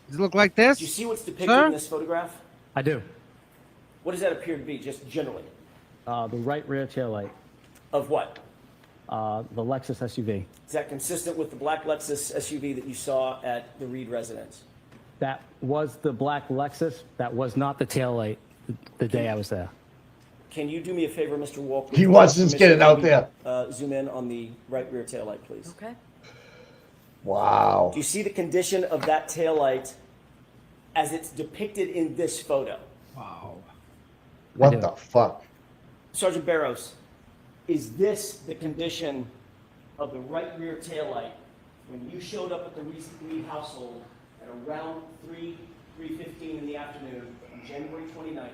Does it look like this? Do you see what's depicted Sir? in this photograph? I do. What does that appear to be, just generally? The right rear taillight. Of what? The Lexus SUV. Is that consistent with the black Lexus SUV that you saw at the Reed residence? That was the black Lexus. That was not the taillight the day I was there. Can you do me a favor, Mr. Walker? He wants us to get it out there. Zoom in on the right rear taillight, please. Okay. Wow. Do you see the condition of that taillight as it's depicted in this photo? Wow. What the fuck? Sergeant Barrows, is this the condition of the right rear taillight when you showed up at the Reed household at around 3:15 in the afternoon on January 29th,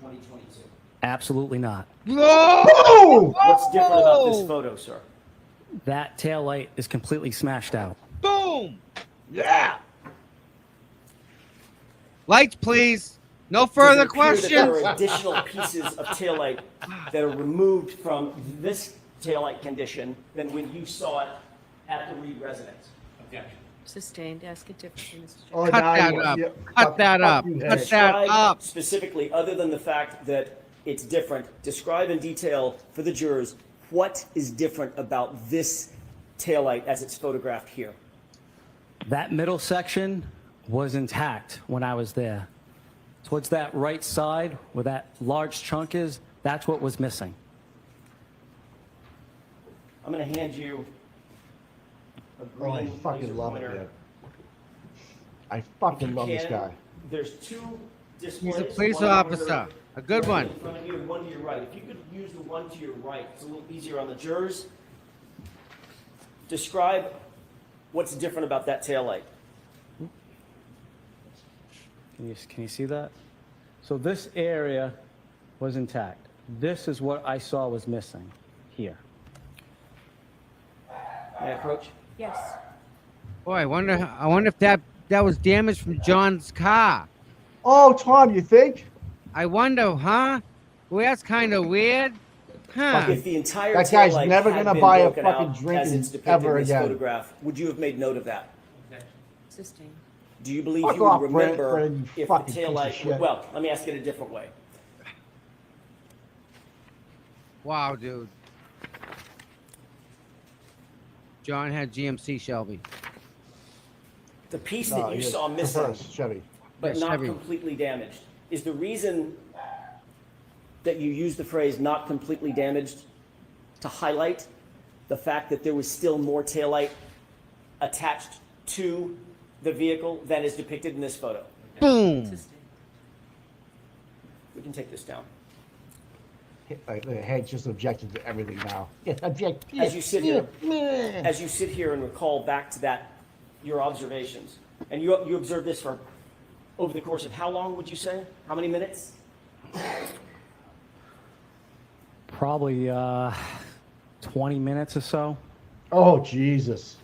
2022? Absolutely not. No! What's different about this photo, sir? That taillight is completely smashed out. Boom! Yeah! Lights, please. No further Does it appear that there are questions. additional pieces of taillight that are removed from this taillight condition than when you saw it at the Reed residence? Objection. Sustained. Ask a different. Mr. Oh, Cut now that you- up. yeah, Cut that up. you Cut had- that up. Specifically, other than the fact that it's different. Describe in detail for the jurors what is different about this taillight as it's photographed here. That middle section was intact when I was there. Towards that right side where that large chunk is, that's what was missing. I'm going to hand you a green I fucking laser love pointer. it, man. I fucking love this Can- guy. There's two displays. He's a police one over officer, a good one. in front of you and one to your right. If you could use the one to your right, it's a little easier on the jurors. Describe what's different about that taillight. Can you see that? So this area was intact. This is what I saw was missing here. May I approach? Yes. Boy, I wonder if that was damaged from John's car. Oh, Tom, you think? I wonder, huh? Well, that's kind of weird. Huh. If the entire That guy's taillight never had gonna been buy a broken fucking out drink as it's in- depicted ever in this again. photograph, would you have made note of that? Sustained. Do you believe Fuck you would off, Brent, remember Brent, you if the fucking piece of taillight? shit. Well, let me ask it a different way. Wow, dude. John had GMC Shelby. The piece No, that you he saw has missing, Traverse, Chevy. but Yeah, not Chevy. completely damaged, is the reason that you use the phrase "not completely damaged" to highlight the fact that there was still more taillight attached to the vehicle than is depicted in this photo. Boom. We can take this down. Hank's just objecting to everything now. Yeah, object. As you sit here, Yeah. as you sit here and recall back to that, your observations, and you observed this for over the course of how long would you say? How many minutes? Probably 20 minutes or so. Oh, Jesus.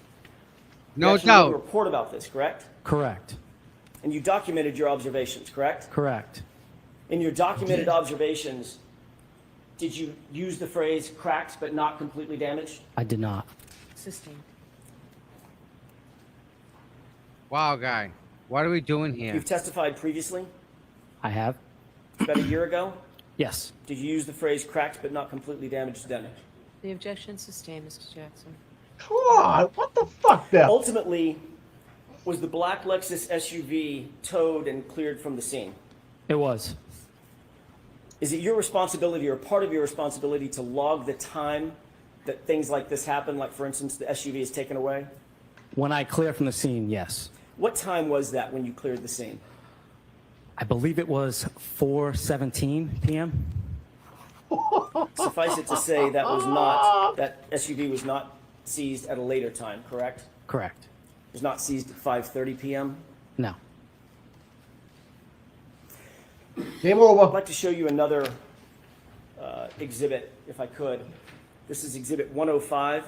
No You actually wrote a doubt. report about this, correct? Correct. And you documented your observations, correct? Correct. In your documented observations, did you use the phrase cracked but not completely damaged? I did not. Sustained. Wow, guy. What are we doing here? You've testified previously, I have? about a year ago. Yes. Did you use the phrase cracked but not completely damaged then? The objection sustained, Mr. Jackson. Come on. What the fuck, Beth? Ultimately, was the black Lexus SUV towed and cleared from the scene? It was. Is it your responsibility or part of your responsibility to log the time that things like this happen? Like, for instance, the SUV is taken away? When I cleared from the scene, yes. What time was that when you cleared the scene? I believe it was 4:17 p.m. Suffice it to say that SUV was not seized at a later time, correct? Correct. It was not seized at 5:30 p.m.? No. Game over. I'd like to show you another exhibit, if I could. This is exhibit 105.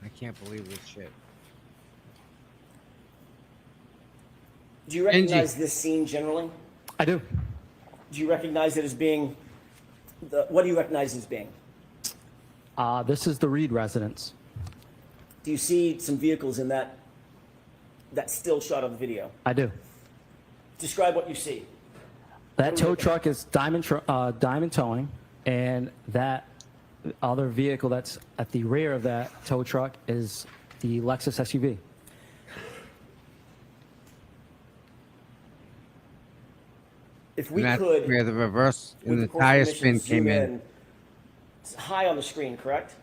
I can't believe this shit. Do you recognize this scene generally? I do. Do you recognize it as being, what do you recognize as being? This is the Reed residence. Do you see some vehicles in that still shot of the video? I do. Describe what you see. That tow truck is Diamond Towing, and that other vehicle that's at the rear of that tow truck is the Lexus SUV. If we And that's could, where the reverse with and the course tire permission, spin came zoom in. It's high on the screen, correct?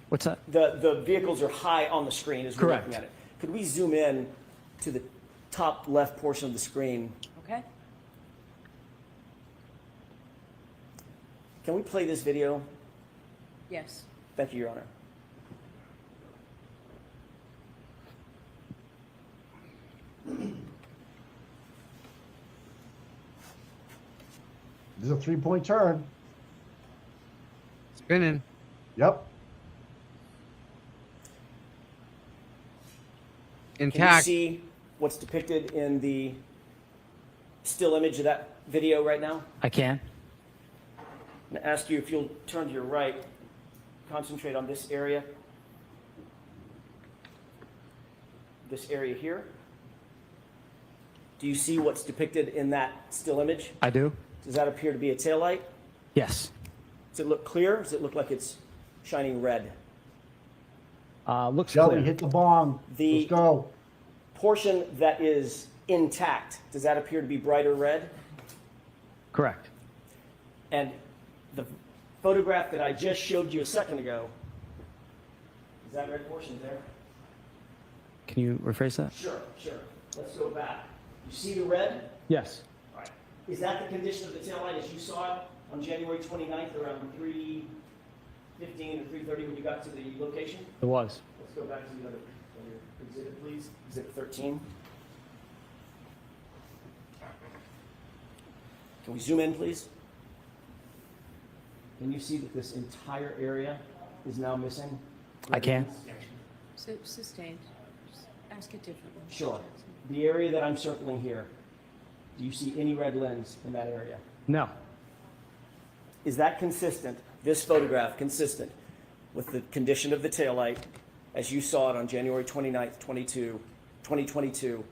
What's that? The vehicles are high on the screen as we're Correct. looking at it. Could we zoom in to the top left portion of the screen? Okay. Can we play this video? Yes. Thank you, Your Honor. This is a 3-point turn. Spinning. Yep. Can you Intact. see what's depicted in the still image of that video right now? I can. I'm going to ask you if you'll turn to your right, concentrate on this area. This area here. Do you see what's depicted in that still image? I do. Does that appear to be a taillight? Yes. Does it look clear? Does it look like it's shining red? Looks Shelby, clear. hit the bong. The Let's go. portion that is intact, does that appear to be brighter red? Correct. And the photograph that I just showed you a second ago, is that red portion there? Can you rephrase that? Sure. Let's go back. You see the red? Yes. All right. Is that the condition of the taillight as you saw it on January 29th around 3:15 or 3:30 when you got to the location? It was. Let's go back to the other exhibit, please. Exhibit 13. Can we zoom in, please? Can you see that this entire area is now missing? I can. Sustained. Just ask it differently. Sure. The area that I'm circling here, do you see any red lens in that area? No. Is that consistent, this photograph consistent with the condition of the taillight as you saw it on January 29th, 2022,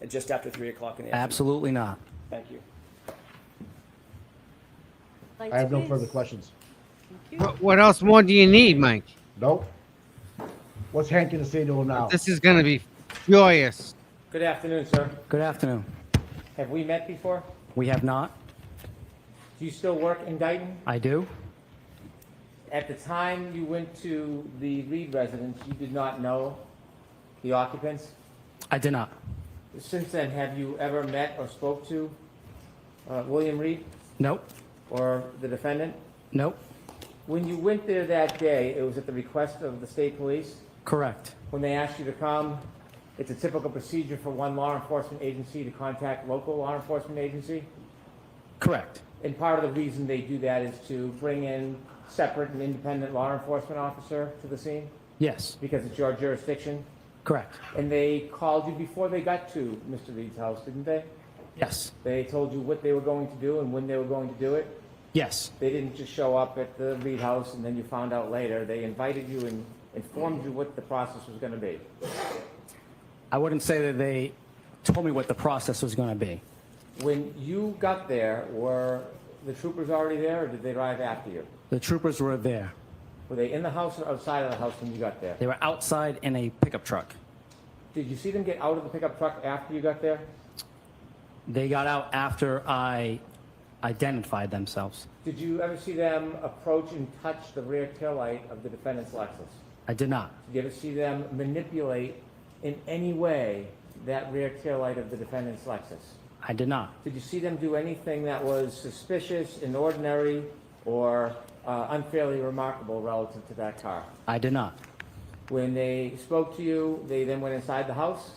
at just after 3 o'clock in the afternoon? Absolutely not. Thank you. I have no further questions. What else more do you need, Mike? Nope. What's Hank going to say to him now? This is going to be furious. Good afternoon, sir. Good afternoon. Have we met before? We have not. Do you still work in Dayton? I do. At the time you went to the Reed residence, you did not know the occupants? I did not. Since then, have you ever met or spoke to William Reed Nope. or the defendant? Nope. When you went there that day, it was at the request of the state police? Correct. When they asked you to come, it's a typical procedure for one law enforcement agency to contact local law enforcement agency? Correct. And part of the reason they do that is to bring in separate and independent law enforcement officer to the scene? Yes. Because it's your jurisdiction? Correct. And they called you before they got to Mr. Reed's house, didn't they? Yes. They told you what they were going to do and when they were going to do it? Yes. They didn't just show up at the Reed house and then you found out later. They invited you and informed you what the process was going to be. I wouldn't say that they told me what the process was going to be. When you got there, were the troopers already there or did they arrive after you? The troopers were there. Were they in the house or outside of the house when you got there? They were outside in a pickup truck. Did you see them get out of the pickup truck after you got there? They got out after I identified themselves. Did you ever see them approach and touch the rear taillight of the defendant's Lexus? I did not. Did you ever see them manipulate in any way that rear taillight of the defendant's Lexus? I did not. Did you see them do anything that was suspicious, inordinary, or unfairly remarkable relative to that car? I did not. When they spoke to you, they then went inside the house?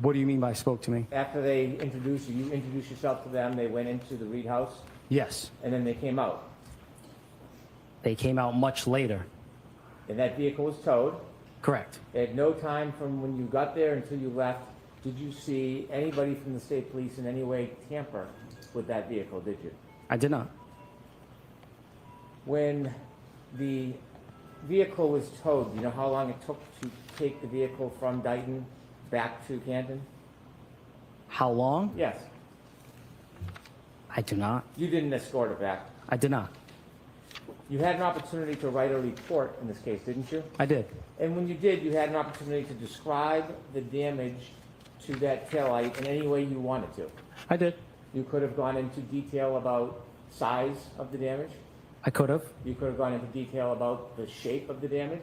What do you mean by spoke to me? After they introduced you, you introduced yourself to them, they went into the Reed house? Yes. And then they came out? They came out much later. And that vehicle was towed? Correct. At no time from when you got there until you left, did you see anybody from the state police in any way tamper with that vehicle, did you? I did not. When the vehicle was towed, do you know how long it took to take the vehicle from Dayton back to Canton? How long? Yes. I do not. You didn't escort it back. I did not. You had an opportunity to write a report in this case, didn't you? I did. And when you did, you had an opportunity to describe the damage to that taillight in any way you wanted to. I did. You could have gone into detail about size of the damage. I could have. You could have gone into detail about the shape of the damage.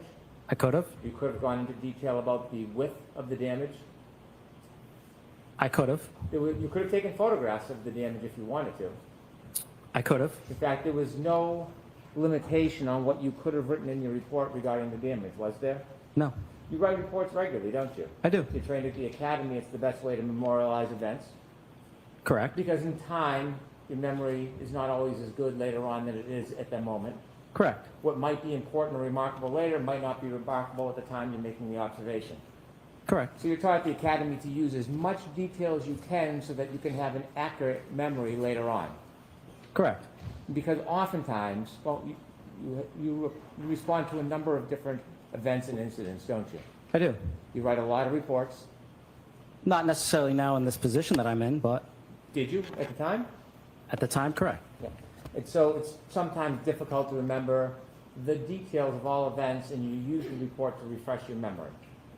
I could have. You could have gone into detail about the width of the damage. I could have. You could have taken photographs of the damage if you wanted to. I could have. In fact, there was no limitation on what you could have written in your report regarding the damage, was there? No. You write reports regularly, don't you? I do. You're trained at the academy. It's the best way to memorialize events. Correct. Because in time, your memory is not always as good later on than it is at that moment. Correct. What might be important or remarkable later might not be remarkable at the time you're making the observation. Correct. So you're taught at the academy to use as much detail as you can so that you can have an accurate memory later on. Correct. Because oftentimes, well, you respond to a number of different events and incidents, don't you? I do. You write a lot of reports. Not necessarily now in this position that I'm in, but Did you at the time? At the time, correct. Yeah. And so it's sometimes difficult to remember the details of all events, and you use the report to refresh your memory.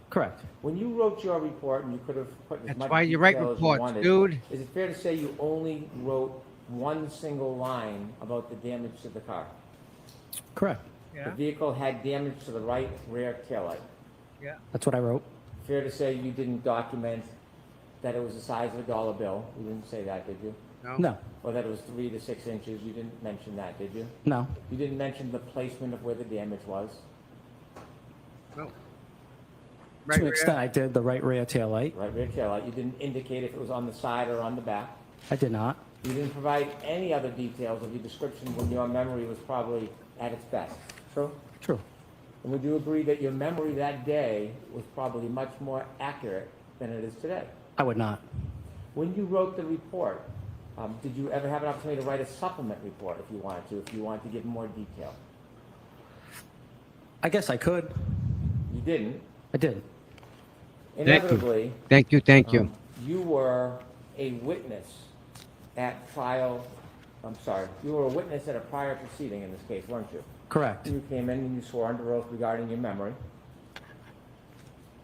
Correct. When you wrote your report, and you could have put as That's much why you write detail as you reports, wanted, dude. is it fair to say you only wrote one single line about the damage to the car? Correct. The vehicle had damage to the right rear taillight. Yeah. That's what I wrote. Fair to say you didn't document that it was the size of a dollar bill. You didn't say that, did you? No. Or that it was 3 to 6 inches. You didn't mention that, did you? No. You didn't mention the placement of where the damage was. No. To an extent, I did the right rear tail light. Right rear taillight. You didn't indicate if it was on the side or on the back. I did not. You didn't provide any other details of your description when your memory was probably at its best. True? True. And would you agree that your memory that day was probably much more accurate than it is today? I would not. When you wrote the report, did you ever have an opportunity to write a supplement report if you wanted to give more detail? I guess I could. You didn't. I did. Inevitably. Thank you. You were a witness at trial. I'm sorry. You were a witness at a prior proceeding in this case, weren't you? Correct. You came in and you swore under oath regarding your memory.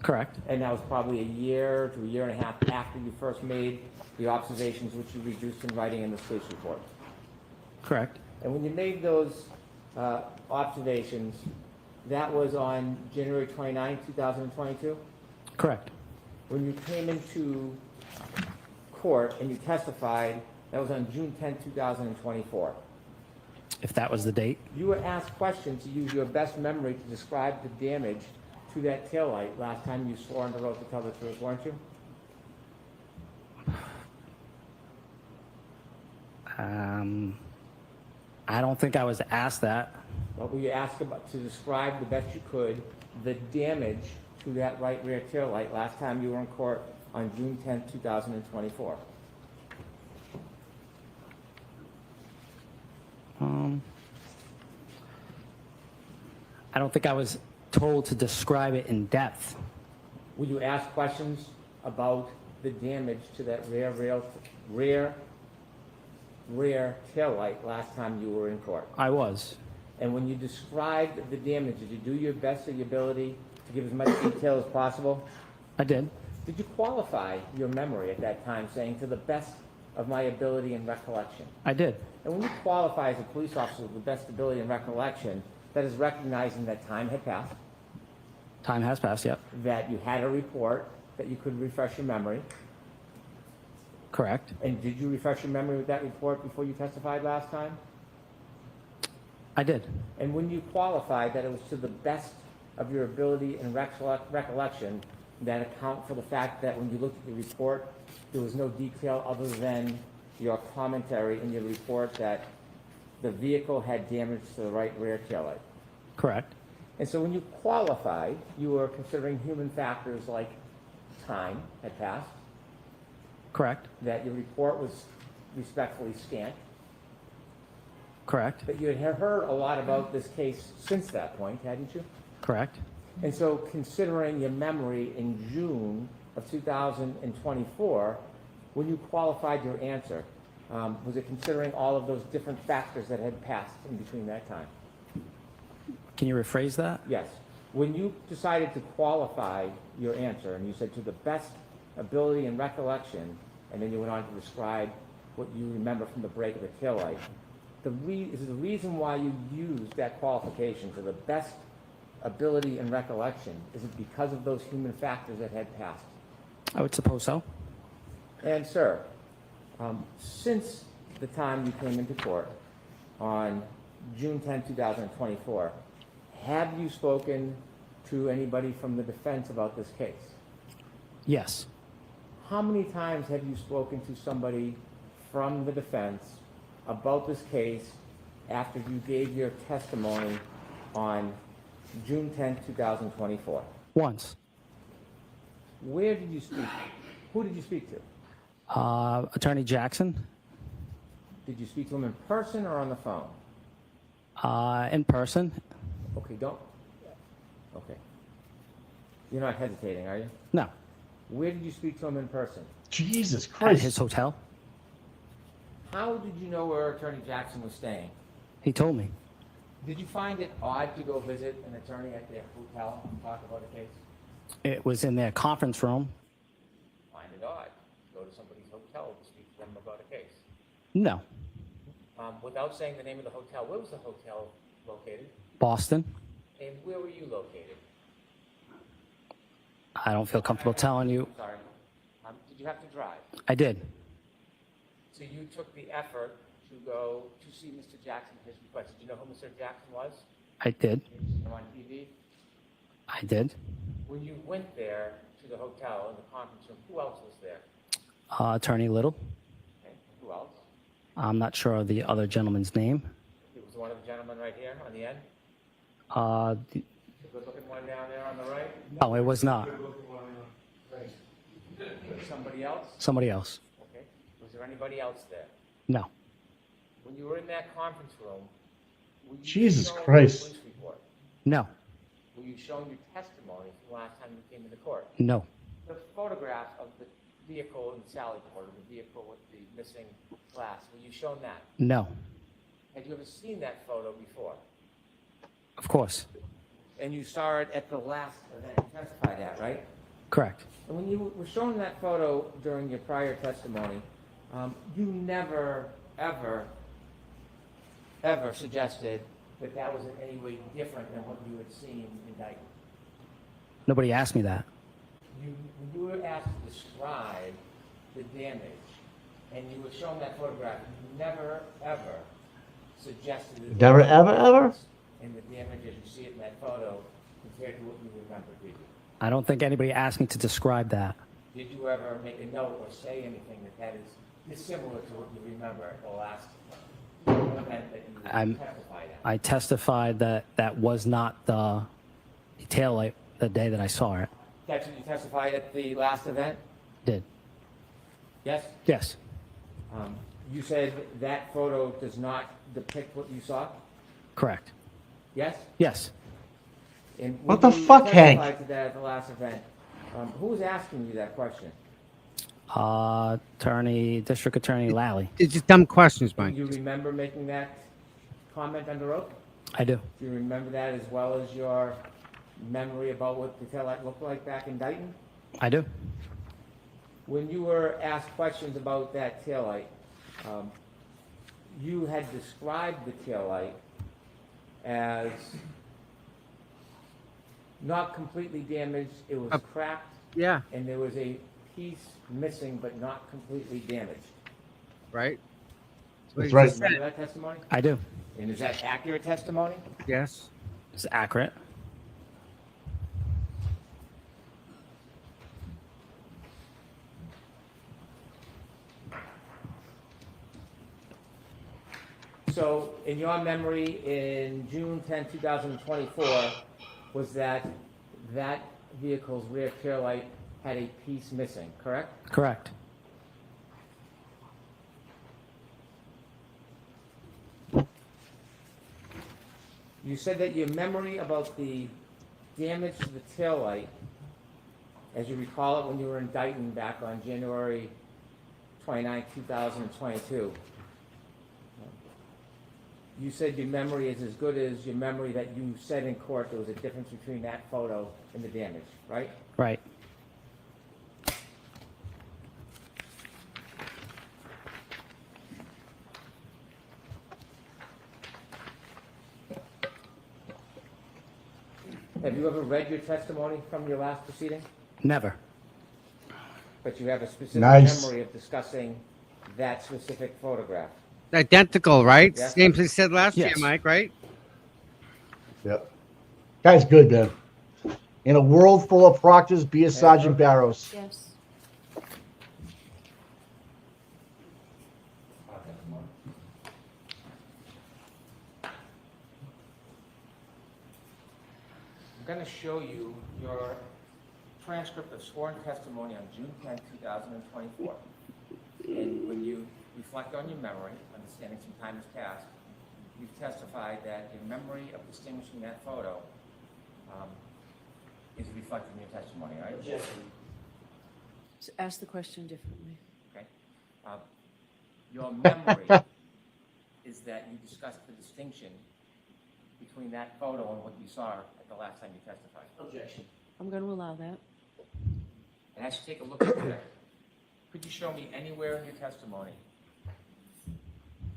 Correct. And that was probably a year to a year and a half after you first made the observations which you reduced in writing in this case report. Correct. And when you made those observations, that was on January 29, 2022? Correct. When you came into court and you testified, that was on June 10, 2024. If that was the date. You were asked questions to use your best memory to describe the damage to that taillight last time you swore under oath to tell the truth, weren't you? I don't think I was asked that. What were you asked about to describe the best you could the damage to that right rear taillight last time you were in court on June 10, 2024? I don't think I was told to describe it in depth. Will you ask questions about the damage to that rear taillight last time you were in court? I was. And when you described the damage, did you do your best of your ability to give as much detail as possible? I did. Did you qualify your memory at that time, saying to the best of my ability and recollection? I did. And when you qualify as a police officer with the best ability and recollection, that is recognizing that time had passed. Time has passed, yep. That you had a report, that you could refresh your memory. Correct. And did you refresh your memory with that report before you testified last time? I did. And when you qualified that it was to the best of your ability and recollection, that account for the fact that when you looked at the report, there was no detail other than your commentary in your report that the vehicle had damage to the right rear taillight. Correct. And so when you qualified, you were considering human factors like time had passed. Correct. That your report was respectfully scant. Correct. That you had heard a lot about this case since that point, hadn't you? Correct. And so considering your memory in June of 2024, when you qualified your answer, was it considering all of those different factors that had passed in between that time? Can you rephrase that? Yes. When you decided to qualify your answer, and you said to the best ability and recollection, and then you went on to describe what you remember from the break of the taillight, is the reason why you used that qualification to the best ability and recollection, is it because of those human factors that had passed? I would suppose so. And sir, since the time you came into court on June 10, 2024, have you spoken to anybody from the defense about this case? Yes. How many times have you spoken to somebody from the defense about this case after you gave your testimony on June 10, 2024? Once. Where did you speak? Who did you speak to? Attorney Jackson. Did you speak to him in person or on the phone? In person. Okay, okay. You're not hesitating, are you? No. Where did you speak to him in person? Jesus At Christ. his hotel. How did you know where Attorney Jackson was staying? He told me. Did you find it odd to go visit an attorney at their hotel and talk about a case? It was in their conference room. Find it odd. Go to somebody's hotel to speak to them about a case. No. Without saying the name of the hotel, where was the hotel located? Boston. And where were you located? I don't feel comfortable telling you. Sorry. Did you have to drive? I did. So you took the effort to go to see Mr. Jackson at his request. Did you know who Mr. Jackson was? I did. Did you see him on TV? I did. When you went there to the hotel in the conference room, who else was there? Attorney Little. Okay. Who else? I'm not sure of the other gentleman's name. It was one of the gentlemen right here on the end? The The good-looking one down there on the right? No, it was not. Somebody else? Somebody else. Okay. Was there anybody else there? No. When you were in that conference room, were you Jesus shown Christ. the police report? No. Were you shown your testimony from the last time you came into court? No. The photograph of the vehicle in Sally Port, or the vehicle with the missing glass, were you shown that? No. Had you ever seen that photo before? Of course. And you saw it at the last event you testified at, right? Correct. And when you were shown that photo during your prior testimony, you never, ever suggested that that was in any way different than what you had seen in Dayton. Nobody asked me that. When you were asked to describe the damage, and you were shown that photograph, you never, ever suggested that Never, ever? in the damage as you see it in that photo compared to what you remember, did you? I don't think anybody asked me to describe that. Did you ever make a note or say anything that is dissimilar to what you remember at the last event that you testified at? I testified that that was not the taillight the day that I saw it. That's what you testified at the last event? Did. Yes? Yes. You said that photo does not depict what you saw? Correct. Yes? Yes. And What when the you fuck, Hank? testified to that at the last event, who was asking you that question? District Attorney Lally. It's just dumb questions, Mike. Do you remember making that comment under oath? I do. Do you remember that as well as your memory about what the taillight looked like back in Dayton? I do. When you were asked questions about that taillight, you had described the taillight as not completely damaged, it was cracked. Yeah. And there was a piece missing but not completely damaged. Right? That's right. Remember that testimony? I do. And is that accurate testimony? Yes. It's accurate. So, in your memory, in June 10, 2024, was that vehicle's rear taillight had a piece missing, correct? Correct. You said that your memory about the damage to the taillight, as you recall it when you were in Dayton back on January 29, 2022, you said your memory is as good as your memory that you said in court there was a difference between that photo and the damage, right? Right. Have you ever read your testimony from your last proceeding? Never. But you have a specific Nice. memory of discussing that specific photograph. Identical, right? Yes. Same thing said last year, Yes. Mike, right? Yep. Guy's good, man. In a world full of Proctors, be a Sergeant Barrows. Yes. I'm going to show you your transcript of sworn testimony on June 10, 2024. And when you reflect on your memory, understanding some time has passed, you've testified that your memory of distinguishing that photo is reflected in your testimony, right? Yes. So ask the question differently. Okay. your memory is that you discussed the distinction between that photo and what you saw at the last time you testified. Objection. I'm going to allow that. And I should take a look at that. Could you show me anywhere in your testimony?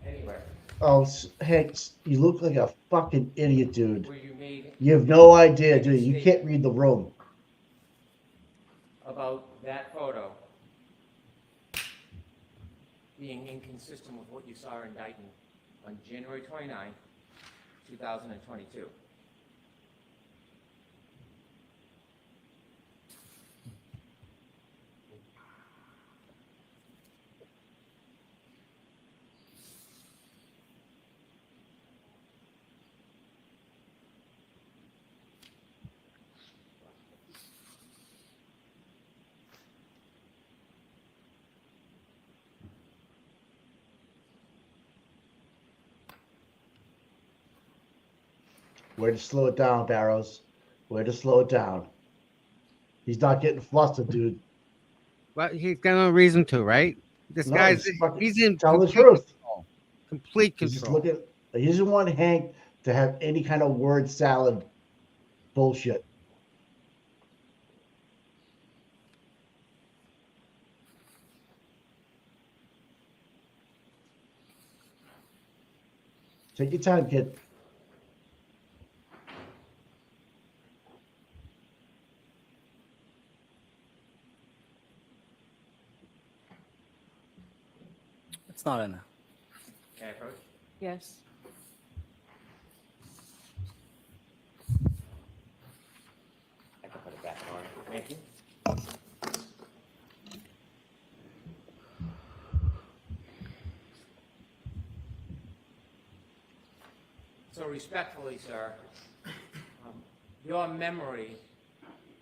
Anywhere. Oh, Hank, you look like a fucking idiot, dude. Where you made You have no idea, dude. You can't read the room. about that photo being inconsistent with what you saw in Dayton on January 29th, 2022. Way to slow it down, Barrows. Way to slow it down. He's not getting flustered, dude. Well, he's got no reason to, right? This No, guy's fucking he's in tell the complete truth. control. Complete He's just control. looking. He doesn't want Hank to have any kind of word salad bullshit. Take your time, kid. It's not in there. Can I approach? Yes. I can put it back on. Thank you. So respectfully, sir, your memory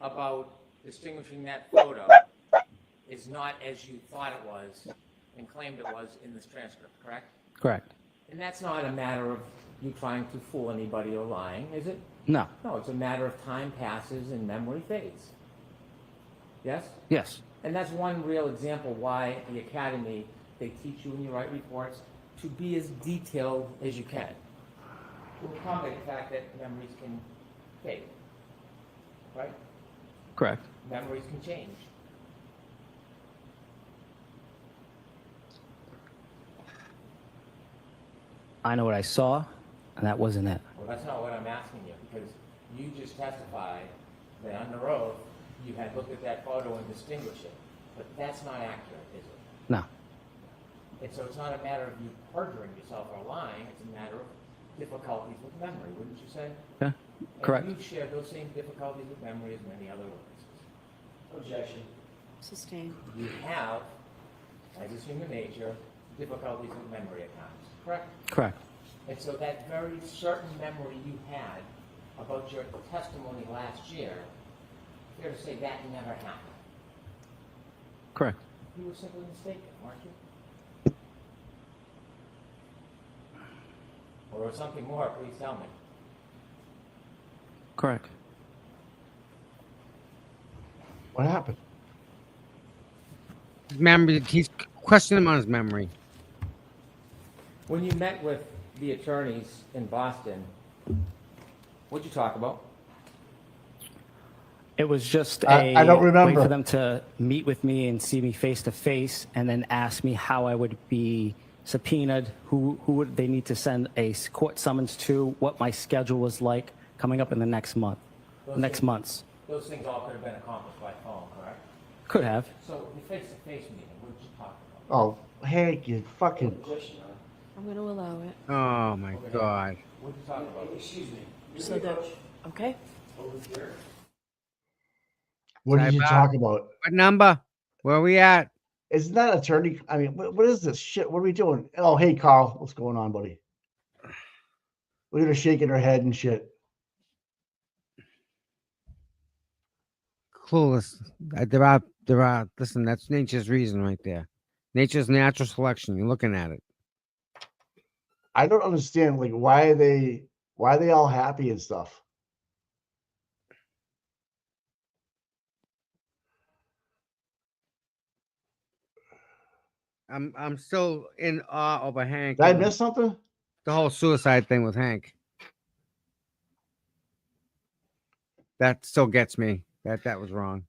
about distinguishing that photo is not as you thought it was and claimed it was in this transcript, correct? Correct. And that's not a matter of you trying to fool anybody or lying, is it? No. No, it's a matter of time passes and memory fades. Yes? Yes. And that's one real example why the academy, they teach you when you write reports to be as detailed as you can. To accommodate the fact that memories can fade. Right? Correct. Memories can change. I know what I saw, and that wasn't it. Well, that's not what I'm asking you, because you just testified that under oath you had looked at that photo and distinguished it. But that's not accurate, is it? No. And so it's not a matter of you perjuring yourself or lying, it's a matter of difficulties with memory, wouldn't you say? Yeah. Correct. And you share those same difficulties with memory as many other witnesses. Objection. Sustained. You have, as is human nature, difficulties with memory at times, correct? Correct. And so that very certain memory you had about your testimony last year, fair to say that never happened. Correct. You were simply mistaken, weren't you? Or something more, please tell me. Correct. What happened? His memory. He's questioning him on his memory. When you met with the attorneys in Boston, what'd you talk about? It was just I don't remember. way for them to meet with me and see me face to face, and then ask me how I would be subpoenaed, who would they need to send a court summons to, what my schedule was like coming up in the next month, months. Those things all could have been accomplished by phone, correct? Could have. So the face-to-face meeting, what did you talk about? Oh, Hank, you fucking. I'm going to allow it. Oh my God. What did you talk about? Excuse me. So that, okay. Over here. What did you Sidebar. talk about? What number? Where are we at? Isn't that attorney? I mean, what is this shit? What are we doing? Oh, hey, Carl. What's going on, buddy? Look at her shaking her head and shit. Clueless. There are. Listen, that's nature's reason right there. Nature's natural selection. You're looking at it. I don't understand. Like, why are they all happy and stuff? I'm still in awe over Hank. Did I and miss something? the whole suicide thing with Hank. That still gets me. That was wrong.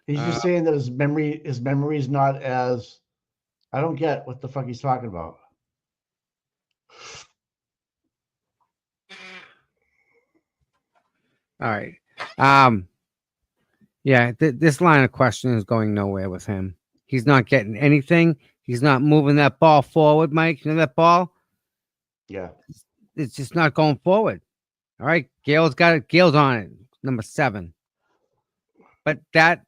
He's just saying that his memory is not as. I don't get what the fuck he's talking about. All right. Yeah, this line of questioning is going nowhere with him. He's not getting anything. He's not moving that ball forward, Mike. You know that ball? Yeah. It's just not going forward. All right. Gail's got it. Gail's on it. Number 7. But that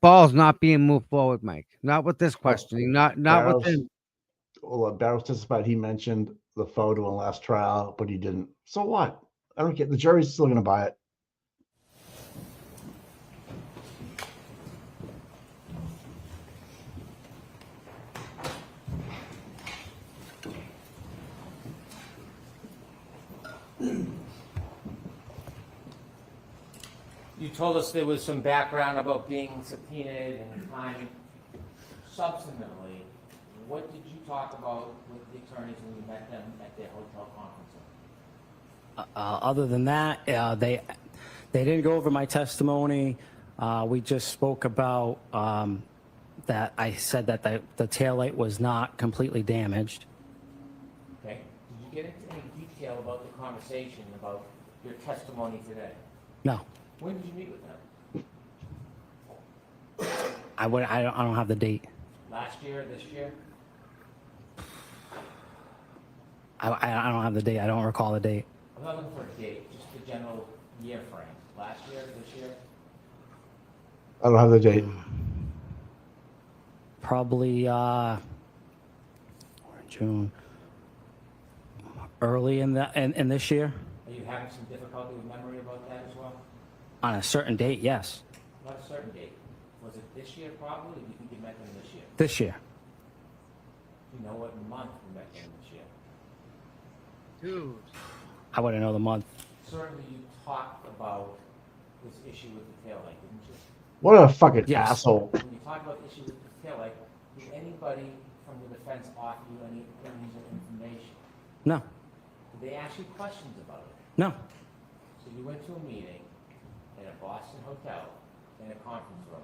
ball's not being moved forward, Mike. Not with this questioning. Not with Barrows, him. well, Barrows testified he mentioned the photo in last trial, but he didn't. So what? I don't get. The jury's still going to buy it. You told us there was some background about being subpoenaed and time. Substantively, what did you talk about with the attorneys when you met them at their hotel conference room? Other than that, they didn't go over my testimony. We just spoke about that I said that the taillight was not completely damaged. Okay. Did you get into any detail about the conversation about your testimony today? No, When did you meet with them? I don't have the date. Last year, this year? I don't have the date. I don't recall the date. I'm not looking for a date, just the general year frame. Last year, this year? I don't have the date. Probably June, early in this year. Are you having some difficulty with memory about that as well? On a certain date, yes. Not a certain date. Was it this year probably, or do you think you met them this year? This year. Do you know what month you met them this year? Dude. I wouldn't know the month. Certainly you talked about this issue with the taillight, didn't you? What a fucking Yes. asshole. When you talk about the issue with the taillight, did anybody from the defense offer you any opinions or information? No, Did they ask you questions about it? no. So you went to a meeting in a Boston hotel in a conference room,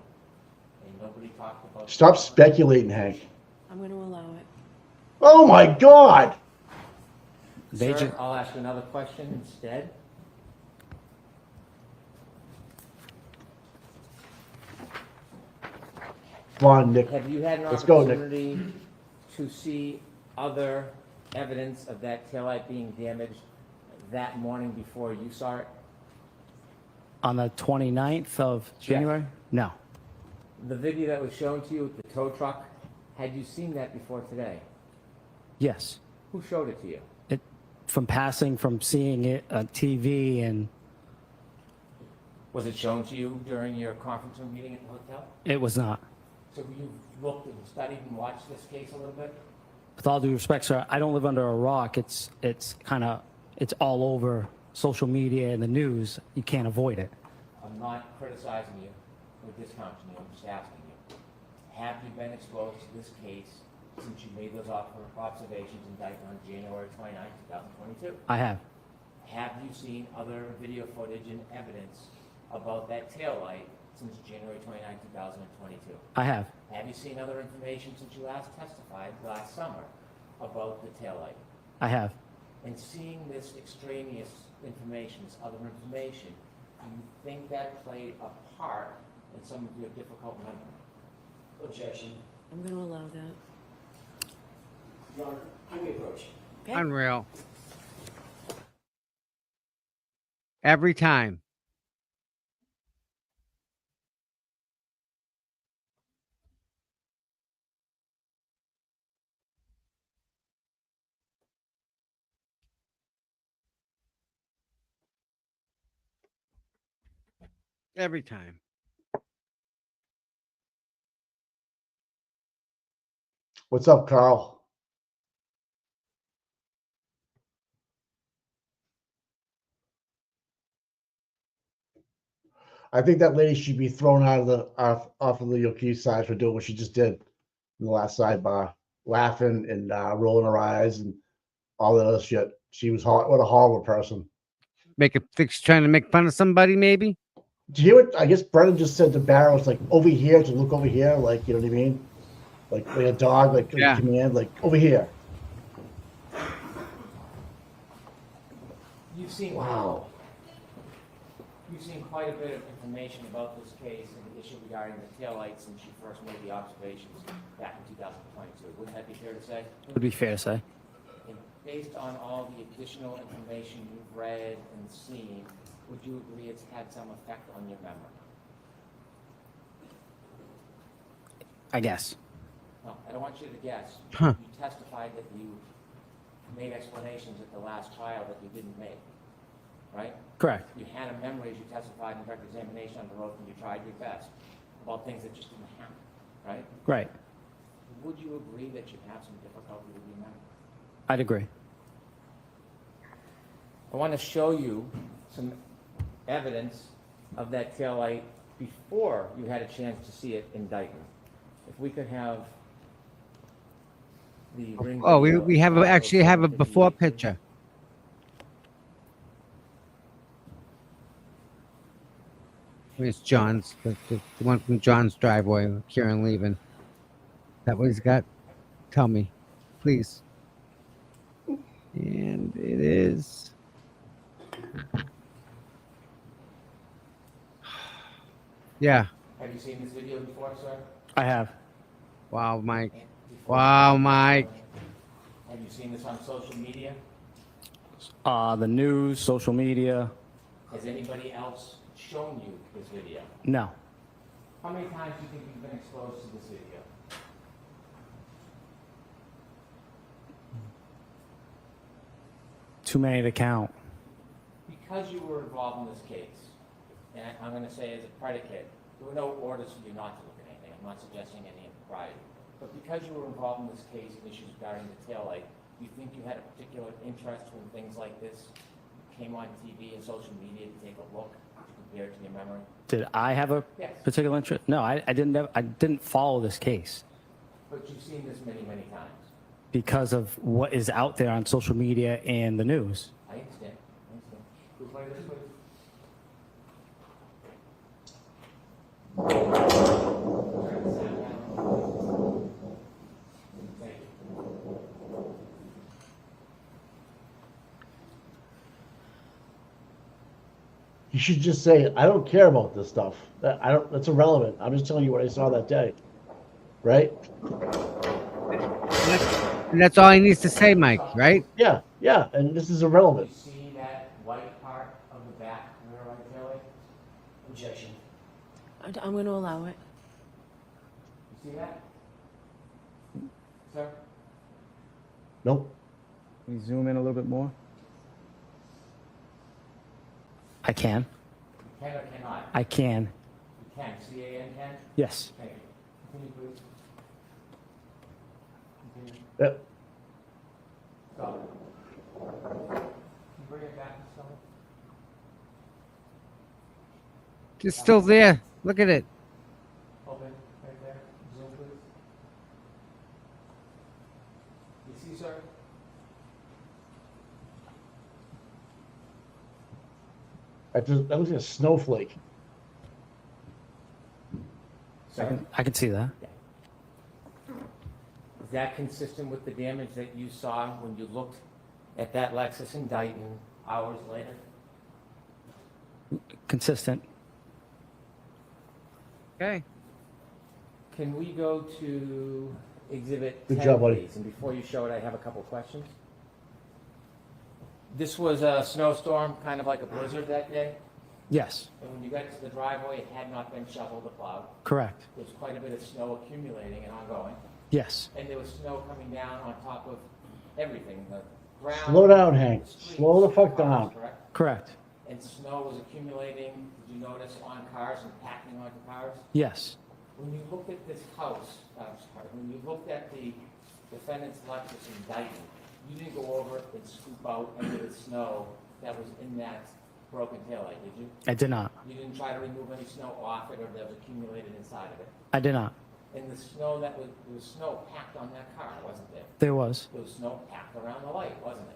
and nobody talked about. Stop speculating, Hank. I'm going to allow it. Oh my God. Sir, I'll ask you another question instead. Come on, Nick. Have you had an Let's go, Nick. opportunity to see other evidence of that taillight being damaged that morning before you saw it? On the 29th of January? No. The video that was shown to you with the tow truck, had you seen that before today? Yes. Who showed it to you? From seeing it on TV and Was it shown to you during your conference room meeting at the hotel? it was not. So you looked and studied and watched this case a little bit? With all due respect, sir, I don't live under a rock. It's all over social media and the news. You can't avoid it. I'm not criticizing you or discounting you, I'm just asking you. Have you been exposed to this case since you made those observations indicted on January 29, 2022? I have. Have you seen other video footage and evidence about that taillight since January 29, 2022? I have. Have you seen other information since you last testified last summer about the taillight? I have. And seeing this extraneous information, this other information, do you think that played a part in some of your difficult memory? Objection. I'm going to allow that. Your Honor, you may approach. Okay. Unreal. Every time. Every time. What's up, Carl? I think that lady should be thrown out of the off of the O'Keefe side for doing what she just did in the last sidebar, laughing and rolling her eyes and all that other shit. She was what a horrible person. Make a fix, trying to make fun of somebody, maybe. Do you hear what I guess Brennan just said to Barrows, like over here, to look over here, like you know what I mean? Like a dog, like Yeah. a command, like over here. You've seen Wow. You've seen quite a bit of information about this case and the issue regarding the taillights since you first made the observations back in 2022. Wouldn't that be fair to say? Would be fair to say. And based on all the additional information you've read and seen, would you agree it's had some effect on your memory? I guess. No, I don't want you to guess. Huh. You testified that you made explanations at the last trial that you didn't make, right? Correct. You had a memory as you testified in direct examination under oath, and you tried your best about things that just didn't happen, right? Right. Would you agree that you have some difficulty with your memory? I'd agree. I want to show you some evidence of that taillight before you had a chance to see it in Dayton. If we could have the ring. Oh, video we have of actually have a 7:58. before picture. Where's John's? The one from John's driveway. Kieran leaving. Is that what he's got? Tell me, please. And it is. Yeah. Have you seen this video before, sir? I have. Wow, Mike. Wow, Mike. Have you seen this on social media? The news, social media. Has anybody else shown you this video? No. How many times do you think you've been exposed to this video? Too many to count. Because you were involved in this case, and I'm going to say as a predicate, there were no orders for you not to look at anything. I'm not suggesting any impropriety. But because you were involved in this case and issues regarding the taillight, do you think you had a particular interest when things like this came on TV and social media to take a look to compare it to your memory? Did I have a Yes. particular interest? No, I didn't follow this case But you've seen this many, many times. because of what is out there on social media and the news. I understand. I understand. Can we play this, please? Thank you. You should just say, I don't care about this stuff. I don't. That's irrelevant. I'm just telling you what I saw that day, right? And that's all he needs to say, Mike, right? Yeah, yeah. And this is irrelevant. You see that white part of the back rear right taillight? Objection. I'm going to allow it. You see that? Sir? Nope. Can you zoom in a little bit more? I can. You can or cannot? I can. You can. C-A-N can? Yes. Thank you. Continue, please. Continue. Yep. Stop it. Can you bring it back and stop it? It's still there. Look at it. Open, right there. Zoom, please. You see, sir? That looks like a snowflake. I can see that. Is that consistent with the damage that you saw when you looked at that Lexus in Dayton hours later? Consistent. Okay. Can we go to Exhibit Good 10, job, buddy. please? And before you show it, I have a couple questions. This was a snowstorm, kind of like a blizzard that day? Yes. And when you got to the driveway, it had not been shoveled or plowed. Correct. There was quite a bit of snow accumulating and ongoing. Yes. And there was snow coming down on top of everything, the ground. Slow down, Hank. the streets, Slow the fuck cars, down. correct? Correct. And snow was accumulating, did you notice, on cars and packing onto cars? Yes. When you looked at this house, when you looked at the defendant's Lexus in Dayton, you didn't go over and scoop out any of the snow that was in that broken taillight, did you? I did not. You didn't try to remove any snow off it or that was accumulated inside of it? I did not. And the snow that was, there was snow packed on that car, wasn't there? There was. There was snow packed around the light, wasn't it?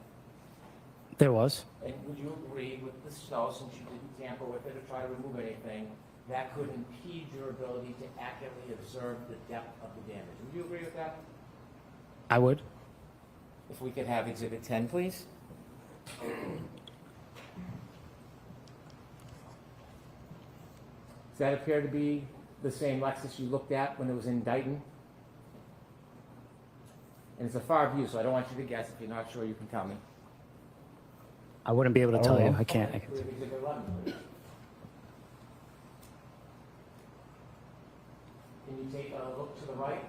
There was. And would you agree with the snow, since you didn't tamper with it or try to remove anything, that could impede your ability to accurately observe the depth of the damage? Would you agree with that? I would. If we could have Exhibit 10, please. Does that appear to be the same Lexus you looked at when it was in Dayton? And it's a far view, so I don't want you to guess. If you're not sure, you can tell me. I wouldn't be able to tell you. I can't. Okay, Exhibit 11, please. Can you take a look to the right?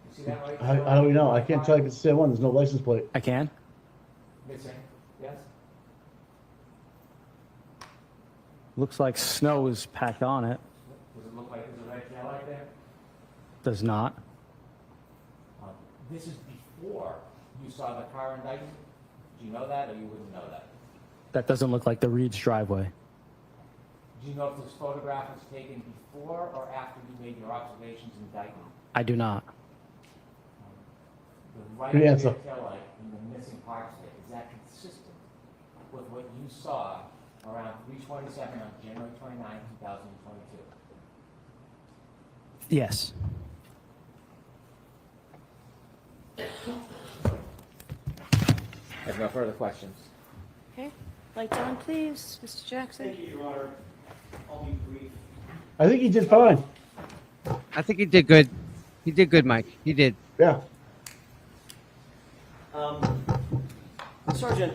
You see that right? How do we know? I can't tell you if it's the same one. There's no license plate. I can. Missing, yes? Looks like snow is packed on it. Does it look like there's a red tail light there? Does not. This is before you saw the car in Dayton? Do you know that, or you wouldn't know that? That doesn't look like the Reed's driveway. Do you know if this photograph was taken before or after you made your observations in Dayton? I do not. The right Good rear answer. tail light and the missing parts of it, is that consistent with what you saw around 3:27 on January 29, 2022? Yes. I have no further questions. Okay, lights on, please, Mr. Jackson. Thank you, Your Honor. I'll be brief. I think he did fine. I think he did good. He did good, Mike. He did. Yeah. Sergeant,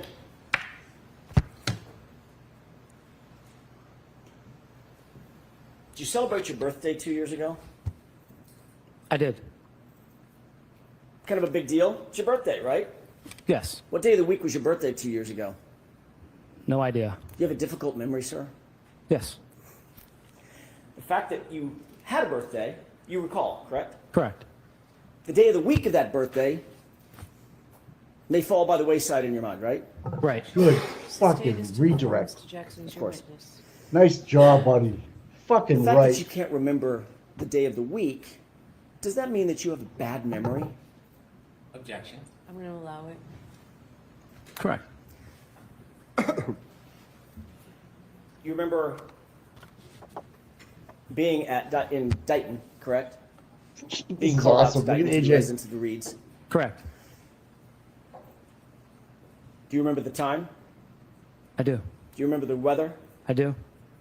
did you celebrate your birthday 2 years ago? I did. Kind of a big deal. It's your birthday, right? Yes. What day of the week was your birthday 2 years ago? No idea. Do you have a difficult memory, sir? Yes. The fact that you had a birthday, you recall, correct? Correct. The day of the week of that birthday may fall by the wayside in your mind, right? Right. Good fucking redirect. Mr. Jackson's Of your course. witness. Nice job, buddy. Fucking The fact right. that you can't remember the day of the week, does that mean that you have a bad memory? Objection. I'm going to allow it. Correct. You remember being in Dayton, correct? Being is called awesome. out to Look at Dayton to AJ. residents of the Reeds. Correct. Do you remember the time? I do. Do you remember the weather? I do.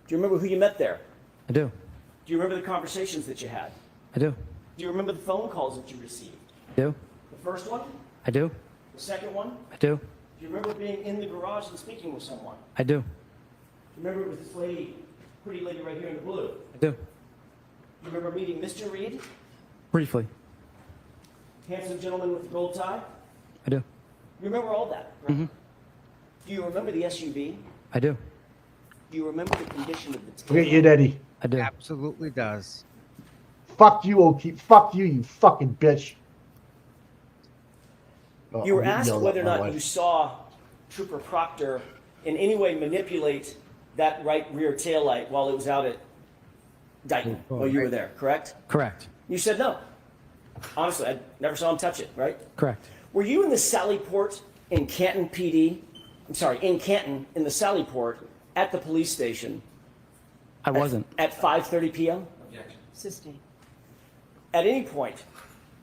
Do you remember who you met there? I do. Do you remember the conversations that you had? I do. Do you remember the phone calls that you received? I do. The first one? I do. The second one? I do. Do you remember being in the garage and speaking with someone? I do. Do you remember it was this lady, pretty lady right here in the blue? I do. Do you remember meeting Mr. Reed? Briefly. Handsome gentleman with the gold tie? I do. You remember all that? Right? Mm-hmm. Do you remember the SUV? I do. Do you remember the condition of the tail? Look at you, Daddy. I do. Absolutely does. Fuck you, O'Keefe. Fuck you, you fucking bitch. Oh, You were I'm getting asked yelled whether or at by my not wife. you saw Trooper Proctor in any way manipulate that right rear taillight while it was out at Dayton, while you were there, correct? Correct. You said no. Honestly, I never saw him touch it, right? Correct. Were you in the Sallyport in Canton PD? I'm sorry, in Canton, in the Sallyport, at the police station I wasn't. at 5:30 p.m.? Objection. Sustained. At any point,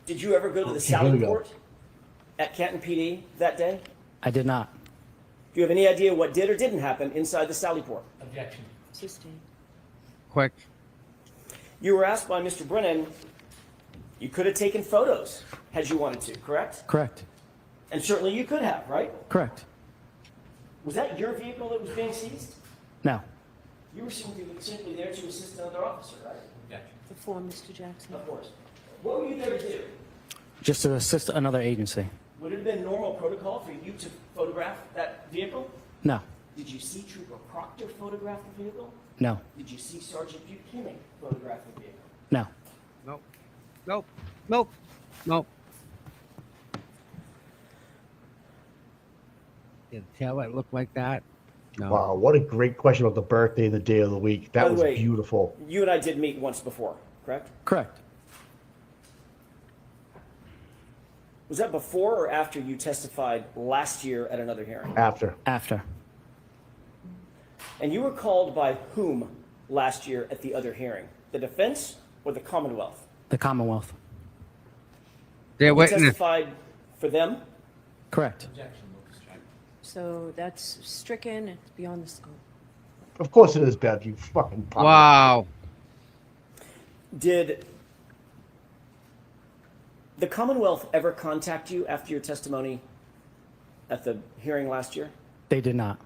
did you ever go to the Okay, here we go. Sallyport at Canton PD that day? I did not. Do you have any idea what did or didn't happen inside the Sallyport? Objection. Sustained. Quick. You were asked by Mr. Brennan, you could have taken photos had you wanted to, correct? Correct. And certainly you could have, right? Correct. Was that your vehicle that was being seized? No. You were simply there to assist another officer, right? Objection. The form, Mr. Jackson. Of course. What were you there to do? Just to assist another agency. Would it have been normal protocol for you to photograph that vehicle? No. Did you see Trooper Proctor photograph the vehicle? No. Did you see Sergeant Buchanan photograph the vehicle? No. Nope. Nope. Nope. Nope. Yeah, the tail light looked like that. No. Wow, what a great question about the birthday, the day of the week. By That the was way, beautiful. You and I did meet once before, correct? Correct. Was that before or after you testified last year at another hearing? After. After. And you were called by whom last year at the other hearing? The defense or the Commonwealth? The Commonwealth. Their You witness. testified for them? Correct. So that's stricken, it's beyond the scope. Of course it is, Bev. You fucking punk. Wow. Did the Commonwealth ever contact you after your testimony at the hearing last year? They did not.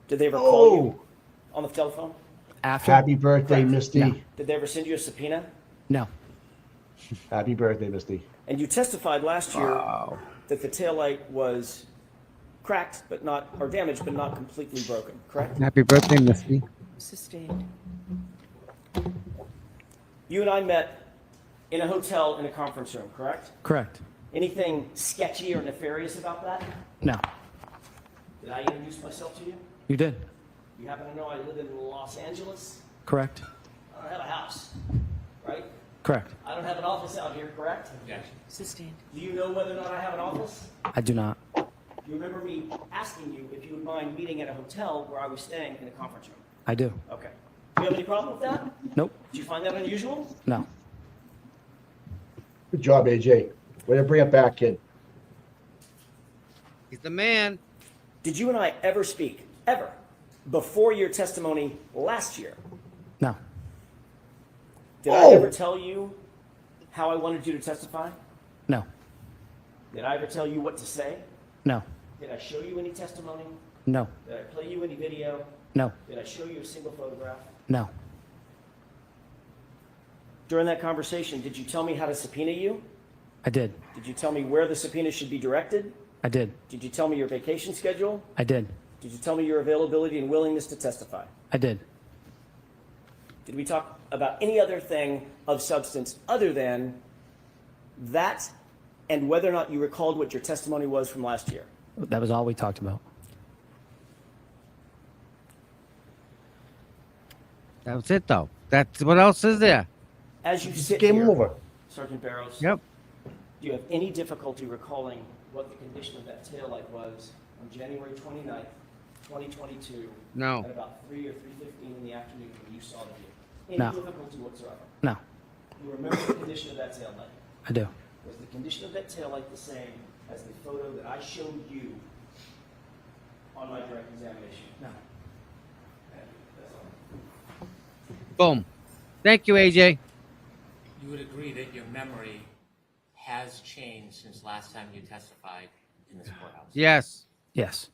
Did they ever call you on the telephone? After. Happy birthday, Correct. Misty. No. Did they ever send you a subpoena? No. Happy birthday, Misty. And you testified last year Wow. that the taillight was cracked but not, or damaged but not completely broken, correct? Happy birthday, Misty. Sustained. You and I met in a hotel in a conference room, correct? Correct. Anything sketchy or nefarious about that? No. Did I introduce myself to you? You did. You happen to know I live in Los Angeles? Correct. I don't have a house, right? Correct. I don't have an office out here, correct? Sustained. Do you know whether or not I have an office? I do not. Do you remember me asking you if you would mind meeting at a hotel where I was staying in a conference room? I do. Okay. Do you have any problem with that? Nope. Did you find that unusual? No. Good job, AJ. Way to bring it back, kid. He's the man. Did you and I ever speak, ever, before your testimony last year? No. Did I ever tell you how I wanted you to testify? No. Did I ever tell you what to say? No. Did I show you any testimony? No. Did I play you any video? No. Did I show you a single photograph? No. During that conversation, did you tell me how to subpoena you? I did. Did you tell me where the subpoena should be directed? I did. Did you tell me your vacation schedule? I did. Did you tell me your availability and willingness to testify? I did. Did we talk about any other thing of substance other than that and whether or not you recalled what your testimony was from last year? That was all we talked about. That was it, though. That's what else is there? As you sit Game here, over. Sergeant Barrows, Yep. do you have any difficulty recalling what the condition of that taillight was on January 29th, 2022? No. At about 3 or 3:15 in the afternoon when you saw the view? Any No. difficulty whatsoever? No. You remember the condition of that taillight? I do. Was the condition of that taillight the same as the photo that I showed you on my direct examination? No. That's all. Boom. Thank you, AJ. You would agree that your memory has changed since last time you testified in this courthouse? Yes. Yes.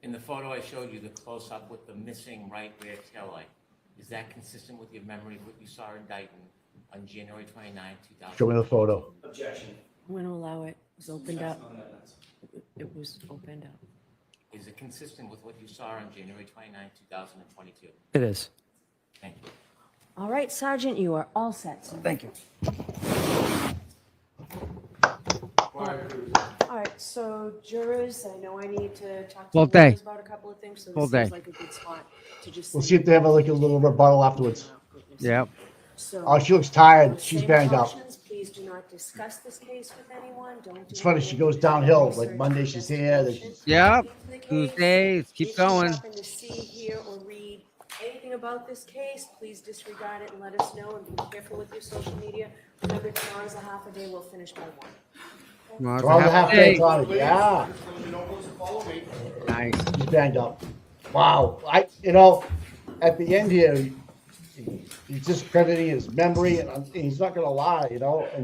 In the photo I showed you, the close-up with the missing right rear taillight, is that consistent with your memory of what you saw in Dayton on January 29, 2000? Show me the photo. Objection. I'm going to allow it. It was opened That's up. not evidence. It was opened up. Is it consistent with what you saw on January 29, 2022? It is. Thank you. All right, Sergeant, you are all set. sir. Thank you. All right, so jurors, I know I need to talk to Full the day. lawyers about a couple of things, so Full this seems day. like a good spot to just. We'll see if they have like a little rebuttal afterwards. Yep. So, Oh, she looks tired. She's same banged up. cautions, please do not discuss this case with anyone. Don't do It's funny, she any goes downhill. Like research, Monday she's here, then she's Yep. into the case. Tuesdays. Keep If going. you happen to see, hear, or read anything about this case, please disregard it and let us know, and be careful with your social media. Remember, tomorrow's a half a day, we'll finish by 1. Tomorrow's Tomorrow's a half day, Tommy. Ladies, Yeah. you know, follow me. Nice. He's banged up. Wow. At the end here, he's discrediting his memory, and he's not going to lie,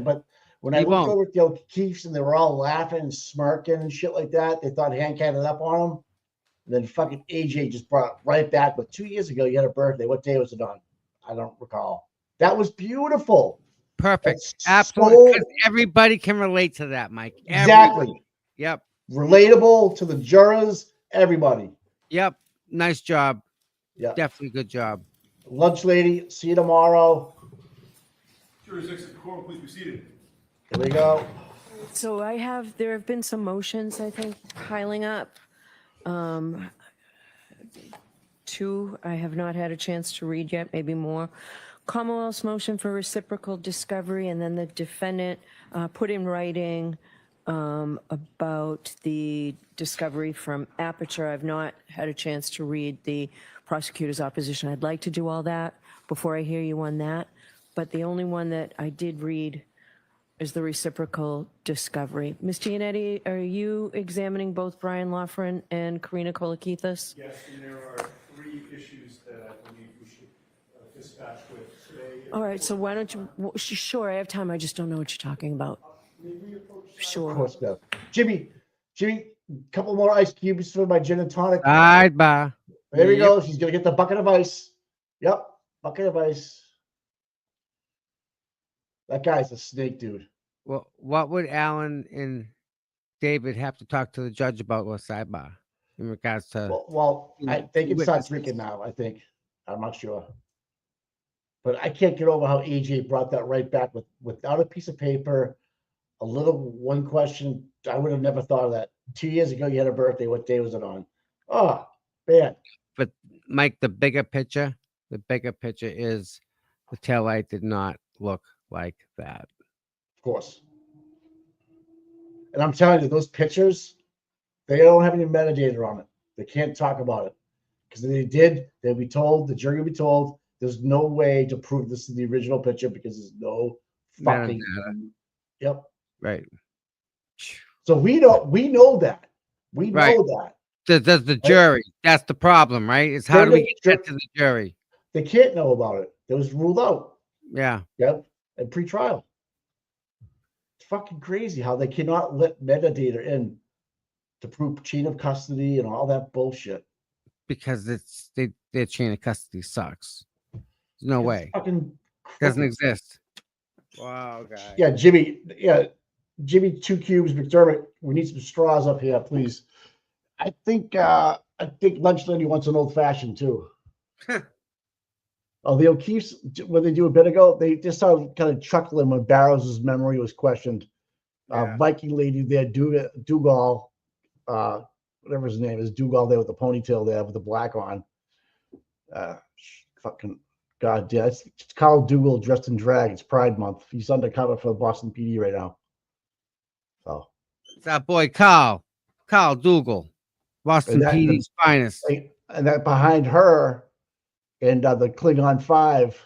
but when I He looked won't. over at the O'Keefe's and they were all laughing and smirking and shit like that, they thought Hank had it up on him. And then fucking AJ just brought it right back. But 2 years ago, you had a birthday. What day was it on? I don't recall. That was beautiful. Perfect. That's Absolutely. so- 'Cause everybody can relate to that, Mike. Exactly. Yep. Relatable to the jurors, everybody. Yep. Nice job. Yeah. Definitely good job. Lunch lady, see you tomorrow. Jurisdiction, court, please be seated. Here we go. So there have been some motions, I think, piling up. Two, I have not had a chance to read yet, maybe more. Commonwealth's motion for reciprocal discovery, and then the defendant put in writing about the discovery from Aperture. I've not had a chance to read the prosecutor's opposition. I'd like to do all that before I hear you on that. But the only one that I did read is the reciprocal discovery. Ms. Giannetti, are you examining both Brian Loughran and Karina Kolakithis? Yes, and there are 3 issues that I believe we should dispatch with today. All right, so why don't you, sure, I have time, I just don't know what you're talking about. Sure. Of course, no. Jimmy, couple more ice cubes for my gin and tonic. Sidebar. There we go. She's gonna get the bucket of ice. Yep, bucket of ice. That guy's a snake, dude. Well, what would Alan and David have to talk to the judge about with Sidebar in regards to? Well, they can start witnesses? drinking now. I think. I'm not sure, but I can't get over how AJ brought that right back without a piece of paper. A little one question. I would have never thought of that. 2 years ago, you had a birthday. What day was it on? Oh, man. But Mike, the bigger picture is the taillight did not look like that. Of course. And I'm telling you, those pictures, they don't have any metadata on it. They can't talk about it. Because if they did, they'd be told, the jury would be told, there's no way to prove this is the original picture because there's no fucking. Yep. Right. So we know that. We Right. know that. Does the jury? That's the problem, right? Is how do we get that to the jury? They can't know about it. It was ruled out. Yeah. Yep. At pre-trial. It's fucking crazy how they cannot let metadata in to prove chain of custody and all that bullshit. Because their chain of custody sucks. There's no way. Fucking Doesn't exist. Wow, guy. Yeah, Jimmy. Yeah, Jimmy. 2 cubes. McDermott. We need some straws up here, please. I think Lunch Lady wants an old fashioned too. Oh, the O'Keefe's, when they do a bit ago, they just started kind of chuckling when Barrows' memory was questioned. Viking lady there, Dougal, whatever his name is, Dougal there with the ponytail there with the black on. Fucking God, yeah, it's Carl Dougal dressed in drag. It's Pride Month. He's undercover for the Boston PD right now. So it's that boy Carl Dougal, Boston PD's finest. And that behind her, and the Klingon 5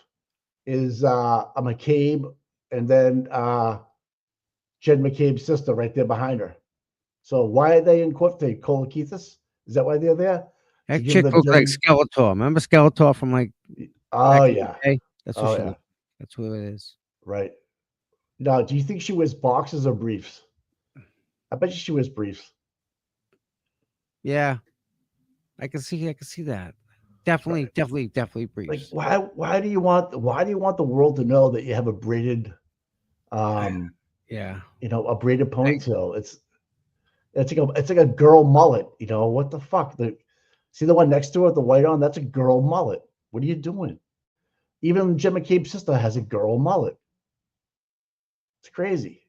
is a McCabe, and then Jen McCabe's sister right there behind her. So why are they in court today? Kolakithis? Is that why they're there? That chick looks like Skeletor. Remember Skeletor from like? Oh yeah, that's what she looks. That's who it is. Right. Now, do you think she wears boxers or briefs? I bet you she wears briefs. Yeah, I can see that. Definitely briefs. Like why do you want the world to know that you have a braided a braided ponytail? It's like a girl mullet, what the fuck? See the one next to her with the white on? That's a girl mullet. What are you doing? Even Jim McCabe's sister has a girl mullet. It's crazy.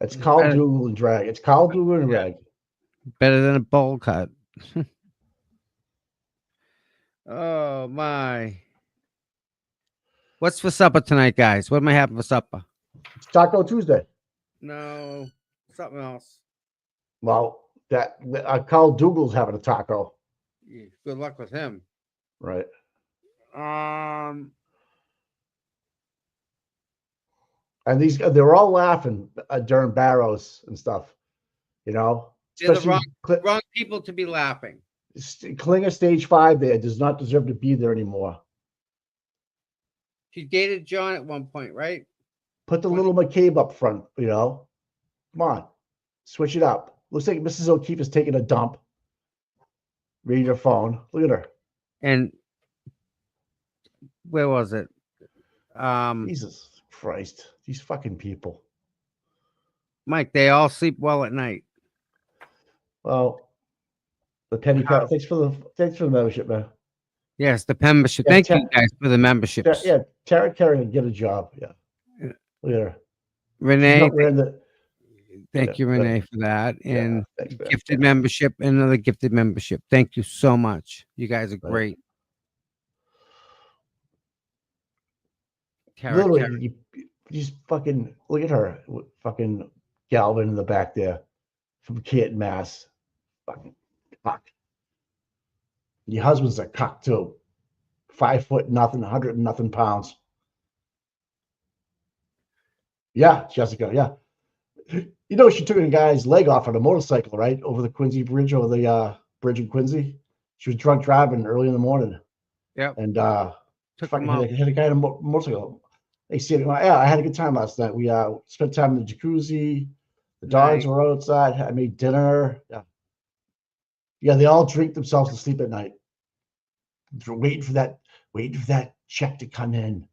It's Carl Dougal and drag. It's Carl Dougal and drag. Better than a bowl cut. Oh my. What's for supper tonight, guys? What am I having for supper? It's Taco Tuesday. No, something else. Well, that Carl Dougal's having a taco. Yeah, good luck with him. Right. And they're all laughing during Barrows and stuff, They're the wrong people to be laughing. Klinger stage 5 there does not deserve to be there anymore. She dated John at one point, right? Put the little McCabe up front, Come on. Switch it up. Looks like Mrs. O'Keefe is taking a dump. Reading her phone. Look at her. And where was it? Jesus Christ. These fucking people. Mike, they all sleep well at night. Well, the penny thanks for the membership, man. Yes, the membership. Yeah, Thank you guys for the memberships. Tara Carey can get a job. Yeah. Look at her. Renee, Thank you, Renee, for that. And thanks, man. gifted membership, another gifted membership. Thank you so much. You guys are great. Tara, Literally, you just fucking look at her, fucking Galvin in the back there from Canton, Mass. Fucking cock. Your husband's a cock too. 5 foot nothing, 100 and nothing pounds. Yeah, Jessica. Yeah. You know, she took a guy's leg off on a motorcycle, right? Over the Quincy Bridge, over the bridge in Quincy. She was drunk driving early in the morning. Yep. And Took fucking him out. hit a guy on a motorcycle. They said, yeah, I had a good time last night. We spent time in the jacuzzi. The dogs Nice. were outside. I made dinner. Yeah. Yeah, they all drink themselves to sleep at night. They're waiting for that check to come in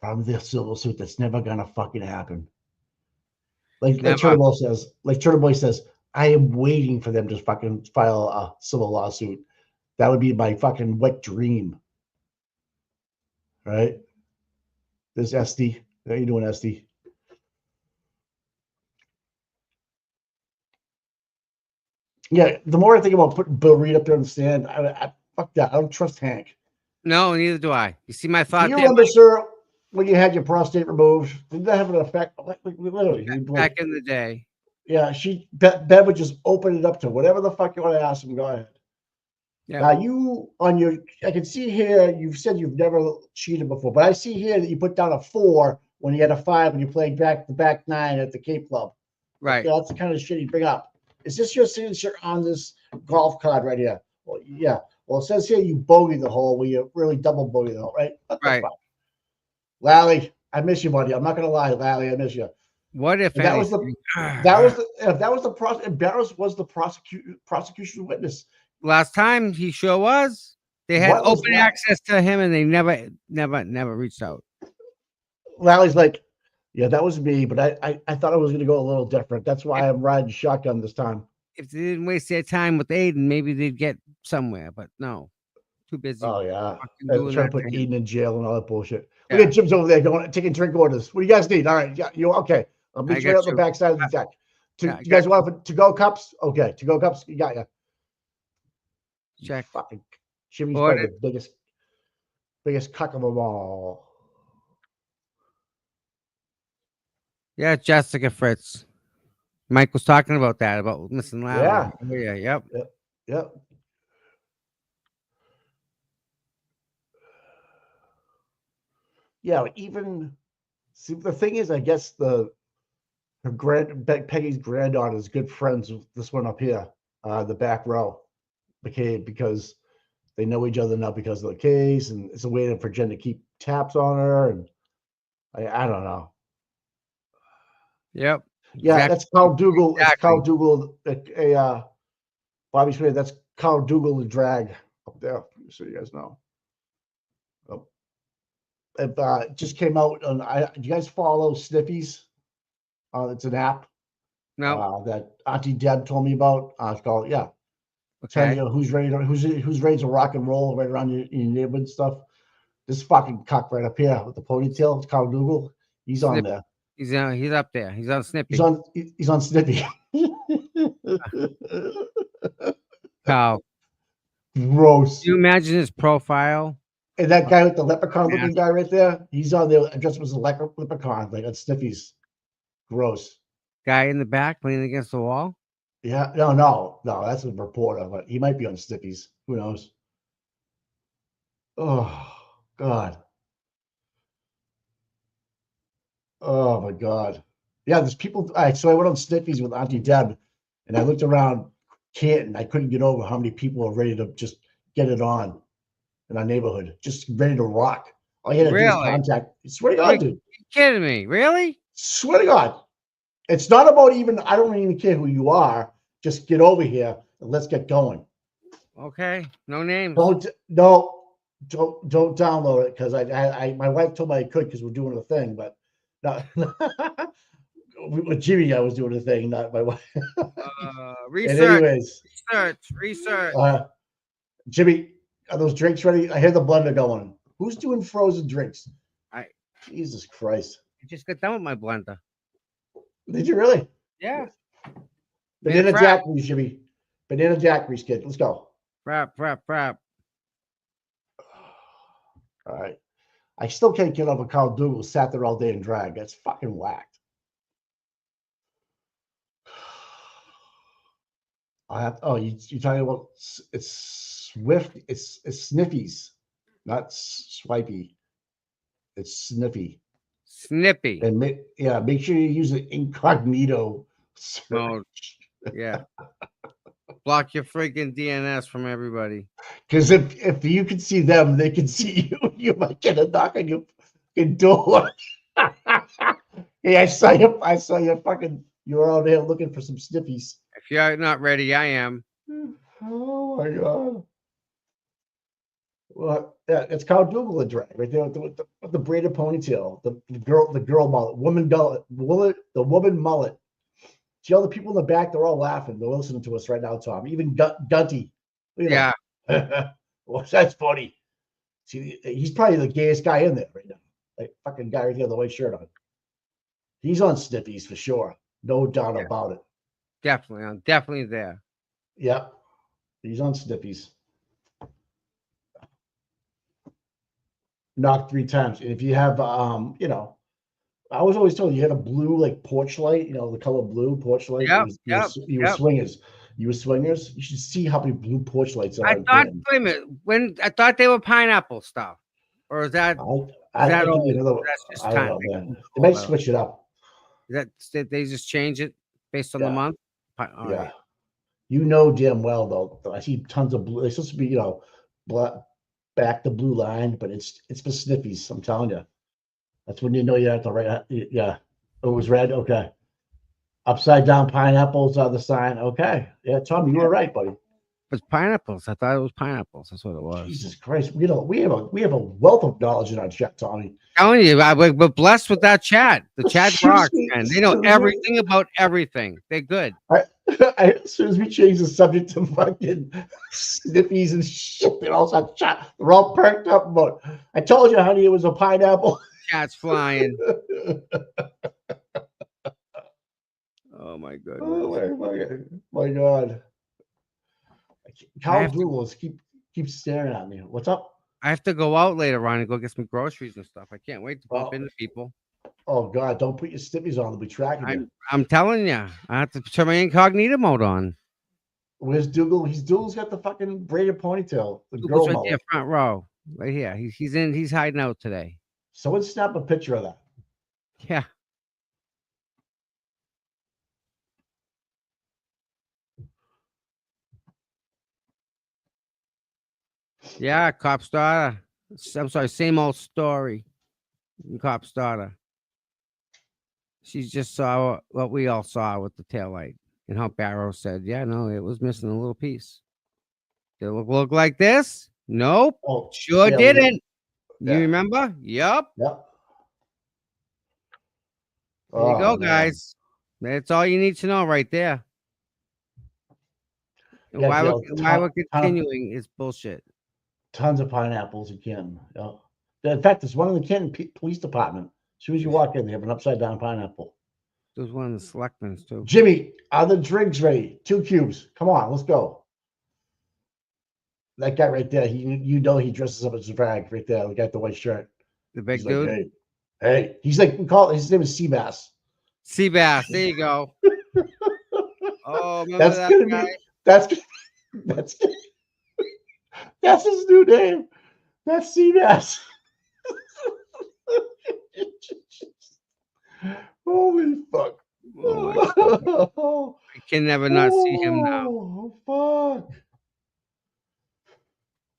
from the civil suit that's never gonna fucking happen. Like Turtle Boy says, I am waiting for them to fucking file a civil lawsuit. That would be my fucking wet dream. Right? There's SD. How you doing, SD? Yeah, the more I think about putting Bill Reed up there on the stand, I fuck that. I don't trust Hank. No, neither do I. You see my thought Do you there, remember, Mike? sir, when you had your prostate removed? Did that have an effect? Like, literally, Back in the day. Yeah, Bev would just open it up to whatever the fuck you want to ask him. Go ahead. Yeah. Now I can see here, you've said you've never cheated before, but I see here that you put down a 4 when you had a 5 when you played back 9 at the Cape Club. Right. Yeah, that's the kind of shit you bring up. Is this your signature on this golf card right here? Well, yeah. Well, it says here you bogeyed the hole where you really double bogeyed the hole, right? What the fuck? Lally, I miss you, buddy. I'm not gonna lie, Lally, I miss you. What if And that was anything? Barrows was the prosecution witness. Last time he sure was. They had What was open that? access to him, and they never reached out. Lally's like, yeah, that was me, but I thought I was gonna go a little different. That's why I'm riding shotgun this time. If they didn't waste their time with Aiden, maybe they'd get somewhere. But no, too busy. Oh yeah, doing trying that to put to him. Eden in jail and all that bullshit. Yeah. We got Jim's over there going taking drink orders. What do you guys need? All right, yeah, you okay? I'll meet I you right got up the you. back side of the deck. Yeah, I You guys got want to go cups? Okay, to go cups. You got you. Check. Fucking Jimmy's Ordered. probably the biggest cuck of them all. Yeah, Jessica Fritz. Mike was talking about that, about missing Lally. Yeah. Oh, yeah, yep. Yep. Yeah, even see the thing is, I guess Peggy's granddaughter is good friends with this one up here, the back row, because they know each other now because of the case, and it's a way for Jen to keep tabs on her, and I don't know. Yep. Yeah, Exactly. that's Carl Dougal. It's Exactly. Carl Dougal. Bobby Smith. That's Carl Dougal the drag up there, so you guys know. It just came out on. Do you guys follow Sniffies? It's an app. No. That Auntie Deb told me about. It's called Tell Okay. you who's ready to rock and roll right around your neighborhood and stuff. This fucking cock right up here with the ponytail. It's Carl Dougal. He's on there. He's up there. He's on Snippy. He's on Snippy. How Gross. Can you imagine his profile? And that guy with the leprechaun looking guy right there, he's on there dressed as a leprechaun, like on Sniffy's. Gross. Guy in the back leaning against the wall. Yeah, no, that's a reporter, but he might be on Snippy's. Who knows? Oh God. Oh my God. Yeah, there's people. So I went on Snippy's with Auntie Deb, and I looked around Canton. I couldn't get over how many people are ready to just get it on in our neighborhood, just ready to rock. All you had to do is contact. I swear to God, dude. You kidding me? Really? Swear to God. It's not about even. I don't even care who you are. Just get over here and let's get going. Okay. No names. Don't download it because I my wife told me I could because we're doing a thing, but no. With Jimmy, I was doing a thing, not my wife. Research. Jimmy, are those drinks ready? I hear the blender going. Who's doing frozen drinks? Jesus Christ. I just got done with my blender. Did you really? Yeah. Banana Frap. daiquiris, Jimmy. Banana daiquiris, kid. Let's go. Frap. All right. I still can't get over Carl Dougal sat there all day and drag. That's fucking whacked. You're talking about it's Swift. It's Sniffies, not Swipey. It's Sniffy. Snippy. And make sure you use an incognito search. Mode. Yeah. Block your freaking DNS from everybody. Because if you can see them, they can see you. You might get a knock on your fucking door. Hey, I saw you fucking. You were out there looking for some sniffies. If you're not ready, I am. Oh my god. Well, yeah, it's Carl Dougal in drag right there with the braided ponytail, the girl mullet, the woman mullet. See all the people in the back? They're all laughing. They're listening to us right now, Tom. Even Gunty. Yeah. Well, that's funny. See, he's probably the gayest guy in there right now. Like fucking guy right here, the white shirt on. He's on Sniffies for sure. No doubt about it. Definitely. I'm definitely there. Yep. He's on Sniffies. Knocked 3 times. And if you have, I was always told you had a blue like porch light, the color blue porch light. You were swingers. You were swingers. You should see how many blue porch lights are. Wait a minute. I thought they were pineapple stuff. Or is that I that don't old? know, That's just I time. don't know, man. They might switch it up. That they just change it based on the month? All yeah. right. You know damn well though. I see tons of blue. It's supposed to be, back the blue line, but it's for sniffies. I'm telling you. That's when you know you have to write. Yeah. Oh, it was red. Okay. Upside down pineapples are the sign. Okay. Yeah, Tom, you were right, buddy. It's pineapples. I thought it was pineapples. That's what it was. Jesus Christ. We have a wealth of knowledge in our chat, Tommy. I'm telling you, we're blessed with that chat. The chat rocks, man. They know everything about everything. They're good. As soon as we change the subject to fucking sniffies and shit, they all start chat. They're all perked up about. I told you, honey, it was a pineapple. Chat's flying. Oh my goodness. Oh my god. Carl Dougal keeps staring at me. What's up? I have to go out later on and go get some groceries and stuff. I can't wait to bump into people. Oh God! Don't put your sniffies on; they'll be tracking you. I'm telling you, I have to turn my incognito mode on. Where's Dougal? Dougal's got the fucking braided ponytail. The Dougal's girl right there, front row, right here. He's hiding out today. Someone snap a picture of that. Yeah. Yeah, cop's daughter. I'm sorry, same old story. Cop's daughter. She just saw what we all saw with the taillight. And how Barrow said, yeah, no, it was missing a little piece. Did it look like this? Nope. Oh, sure yeah, didn't. Yeah. You remember? Yep. Yep. There you go, man. guys. That's all you need to know right there. And Yeah, why Dale, we're continuing is bullshit. Tons of pineapples in Canton. Yeah. In fact, there's one in the Canton Police Department. As soon as you walk in, they have an upside down pineapple. There's one of the selectments too. Jimmy, are the drinks ready? 2 cubes. Come on, let's go. That guy right there, he dresses up as a drag right there. The guy with the white shirt. The big He's dude. Like, hey, he's like, we call it, his name is Seabass. Seabass. There you go. Oh, remember That's that gonna guy? That's his new name. That's Seabass. Holy fuck. Oh I can never not see him now. Oh, fuck.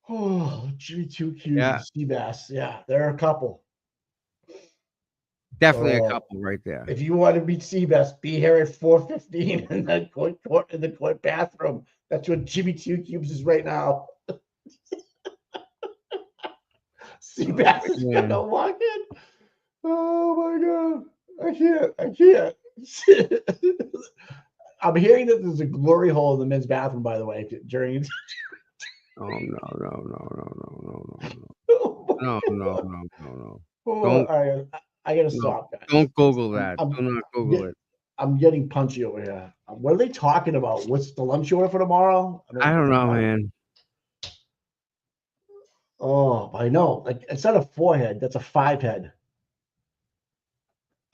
Oh, Jimmy 2 cubes. Yeah. Seabass. Yeah, they're a couple. Definitely a couple right there. If you want to meet Seabass, be here at 4:15 in the court bathroom. That's what Jimmy 2 cubes is right now. Seabass is gonna walk in. Oh my god. I can't. I'm hearing that there's a glory hole in the men's bathroom, by the way, during. Oh no. Oh, Don't. I gotta stop, guys. Don't Google that. Do not Google it. I'm getting punchy over here. What are they talking about? What's the lunch order for tomorrow? I don't know, man. Oh, I know. Like it's not a 4-head. That's a 5-head.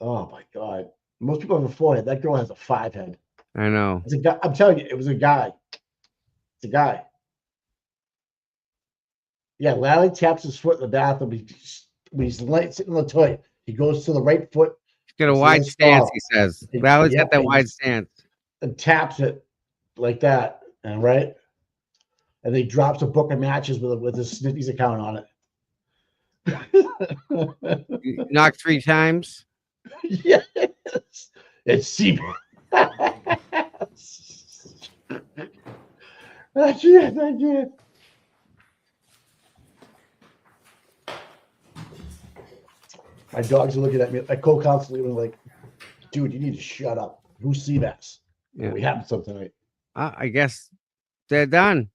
Oh my god. Most people have a 4-head. That girl has a 5-head. I know. It's a guy. I'm telling you, it was a guy. It's a guy. Yeah, Larry taps his foot in the bathroom. When he's sitting on the toilet, he goes to the right foot. He's got a wide stance, he says. Larry's got that wide stance. And taps it like that. And right? And then he drops a book of matches with his Snitty's account on it. Knocked 3 times. Yes. It's Sidebars. I can't. My dogs are looking at me. My co-counsel even like, dude, you need to shut up. Who's Sidebars? Yeah. We have some tonight. I guess they're done.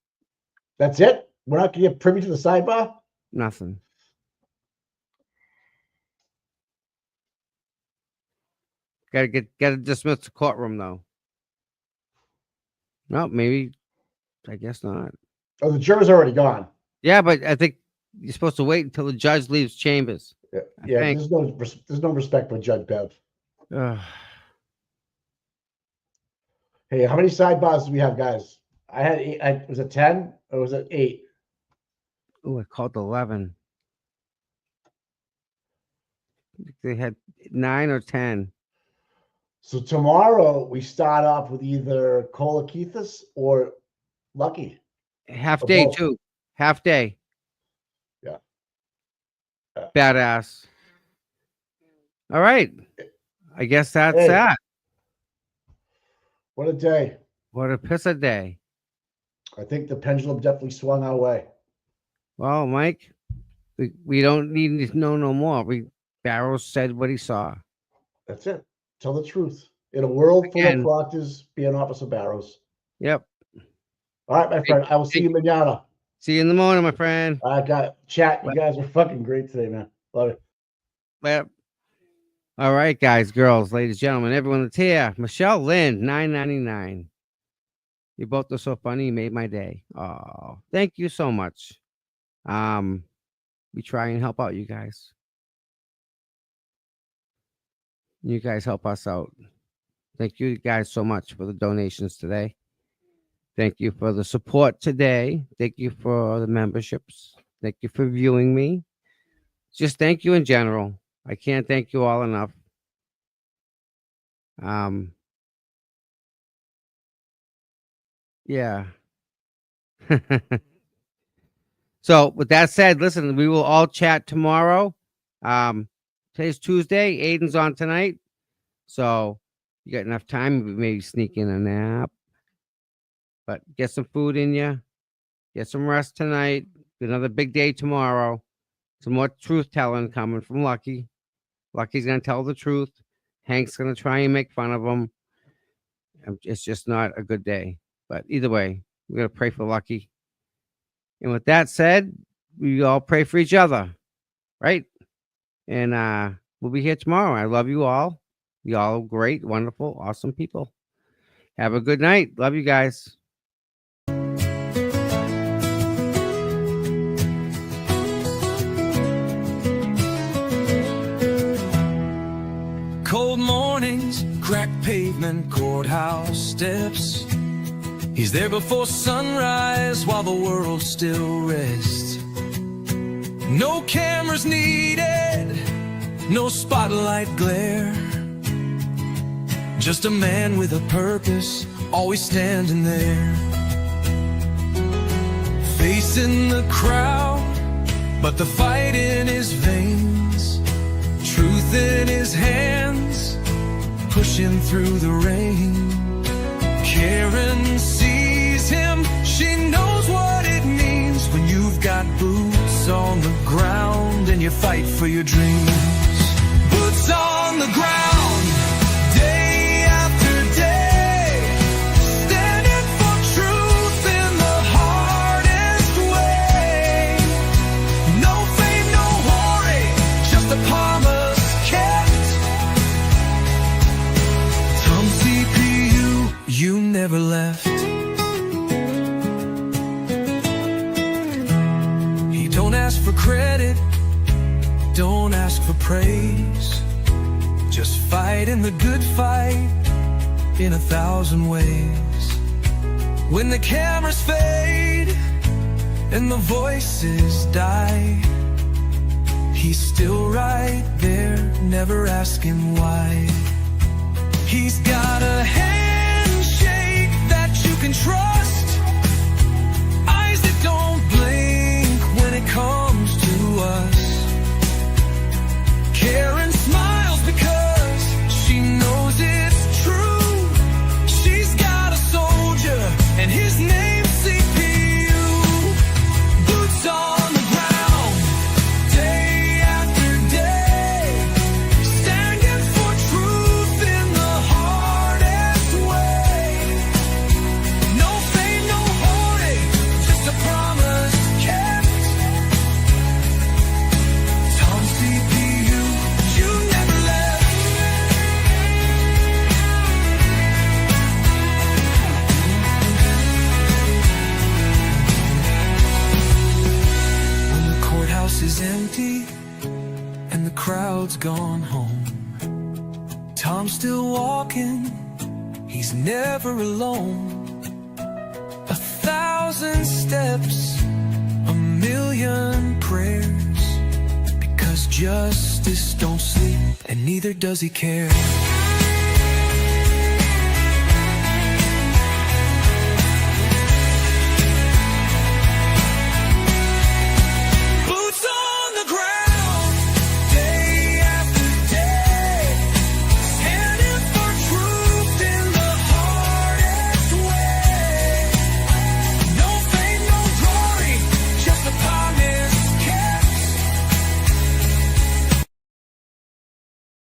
That's it? We're not going to get privy to the sidebar? Nothing. Gotta dismiss the courtroom though. No, maybe. I guess not. Oh, the juror's already gone. Yeah, but I think you're supposed to wait until the judge leaves chambers. Yeah, there's no respect for Judge Bev. Hey, how many sidebars do we have, guys? I had 8. Was it 10 or was it 8? Oh, I called 11. They had 9 or 10. So tomorrow we start off with either Kolakithis or Lucky. Half Or day both. too. Half day. Yeah. Badass. All right. I guess that's Hey. that. What a day. What a piss a day. I think the pendulum definitely swung our way. Well, Mike, we don't need to know no more. Barrows said what he saw. That's it. Tell the truth. In a world full Again. of proctors, be an Officer Barrows. Yep. All right, my friend. I will see you manana. See you in the morning, my friend. I got chat. You guys are fucking great today, man. Love it. Yep. All right, guys, girls, ladies, gentlemen, everyone that's here. Michelle Lynn, $9.99. You both are so funny. You made my day. Oh, thank you so much. We try and help out you guys. You guys help us out. Thank you guys so much for the donations today. Thank you for the support today. Thank you for the memberships. Thank you for viewing me. Just thank you in general. I can't thank you all enough. Yeah. So with that said, listen, we will all chat tomorrow. Today's Tuesday. Aiden's on tonight. So you got enough time, maybe sneak in a nap. But get some food in you. Get some rest tonight. Another big day tomorrow. Some more truth telling coming from Lucky. Lucky's going to tell the truth. Hank's going to try and make fun of him. It's just not a good day. But either way, we're going to pray for Lucky. And with that said, we all pray for each other. Right? And we'll be here tomorrow. I love you all. You all are great, wonderful, awesome people. Have a good night. Love you guys. Cold mornings, cracked pavement, courthouse steps. He's there before sunrise while the world still rests. No cameras needed, no spotlight glare. Just a man with a purpose, always standing there. Facing the crowd, but the fight in his veins. Truth in his hands, pushing through the rain. Karen sees him, she knows what it means when you've got boots on the ground and you fight for your dreams. Boots on the ground, day after day, standing for truth in the hardest way. No fame, no glory, just a promise kept. for credit, don't ask for praise. Just fight in the good fight in 1,000 ways. When the cameras fade and the voices die, he's still right there, never asking why. He's got a handshake that you can trust, eyes that don't blink when it comes to us. Karen smiles because she knows it's true. She's got a soldier and his name's CPU. Boots on the ground, day after day, standing for truth in the hardest way. No fame, no hoarding, just a promise kept. Tom CPU, you never left. When the courthouse is empty and the crowd's gone home, Tom's still walking, he's never alone. 1,000 steps, 1,000,000 prayers, because justice don't sleep and neither does he care.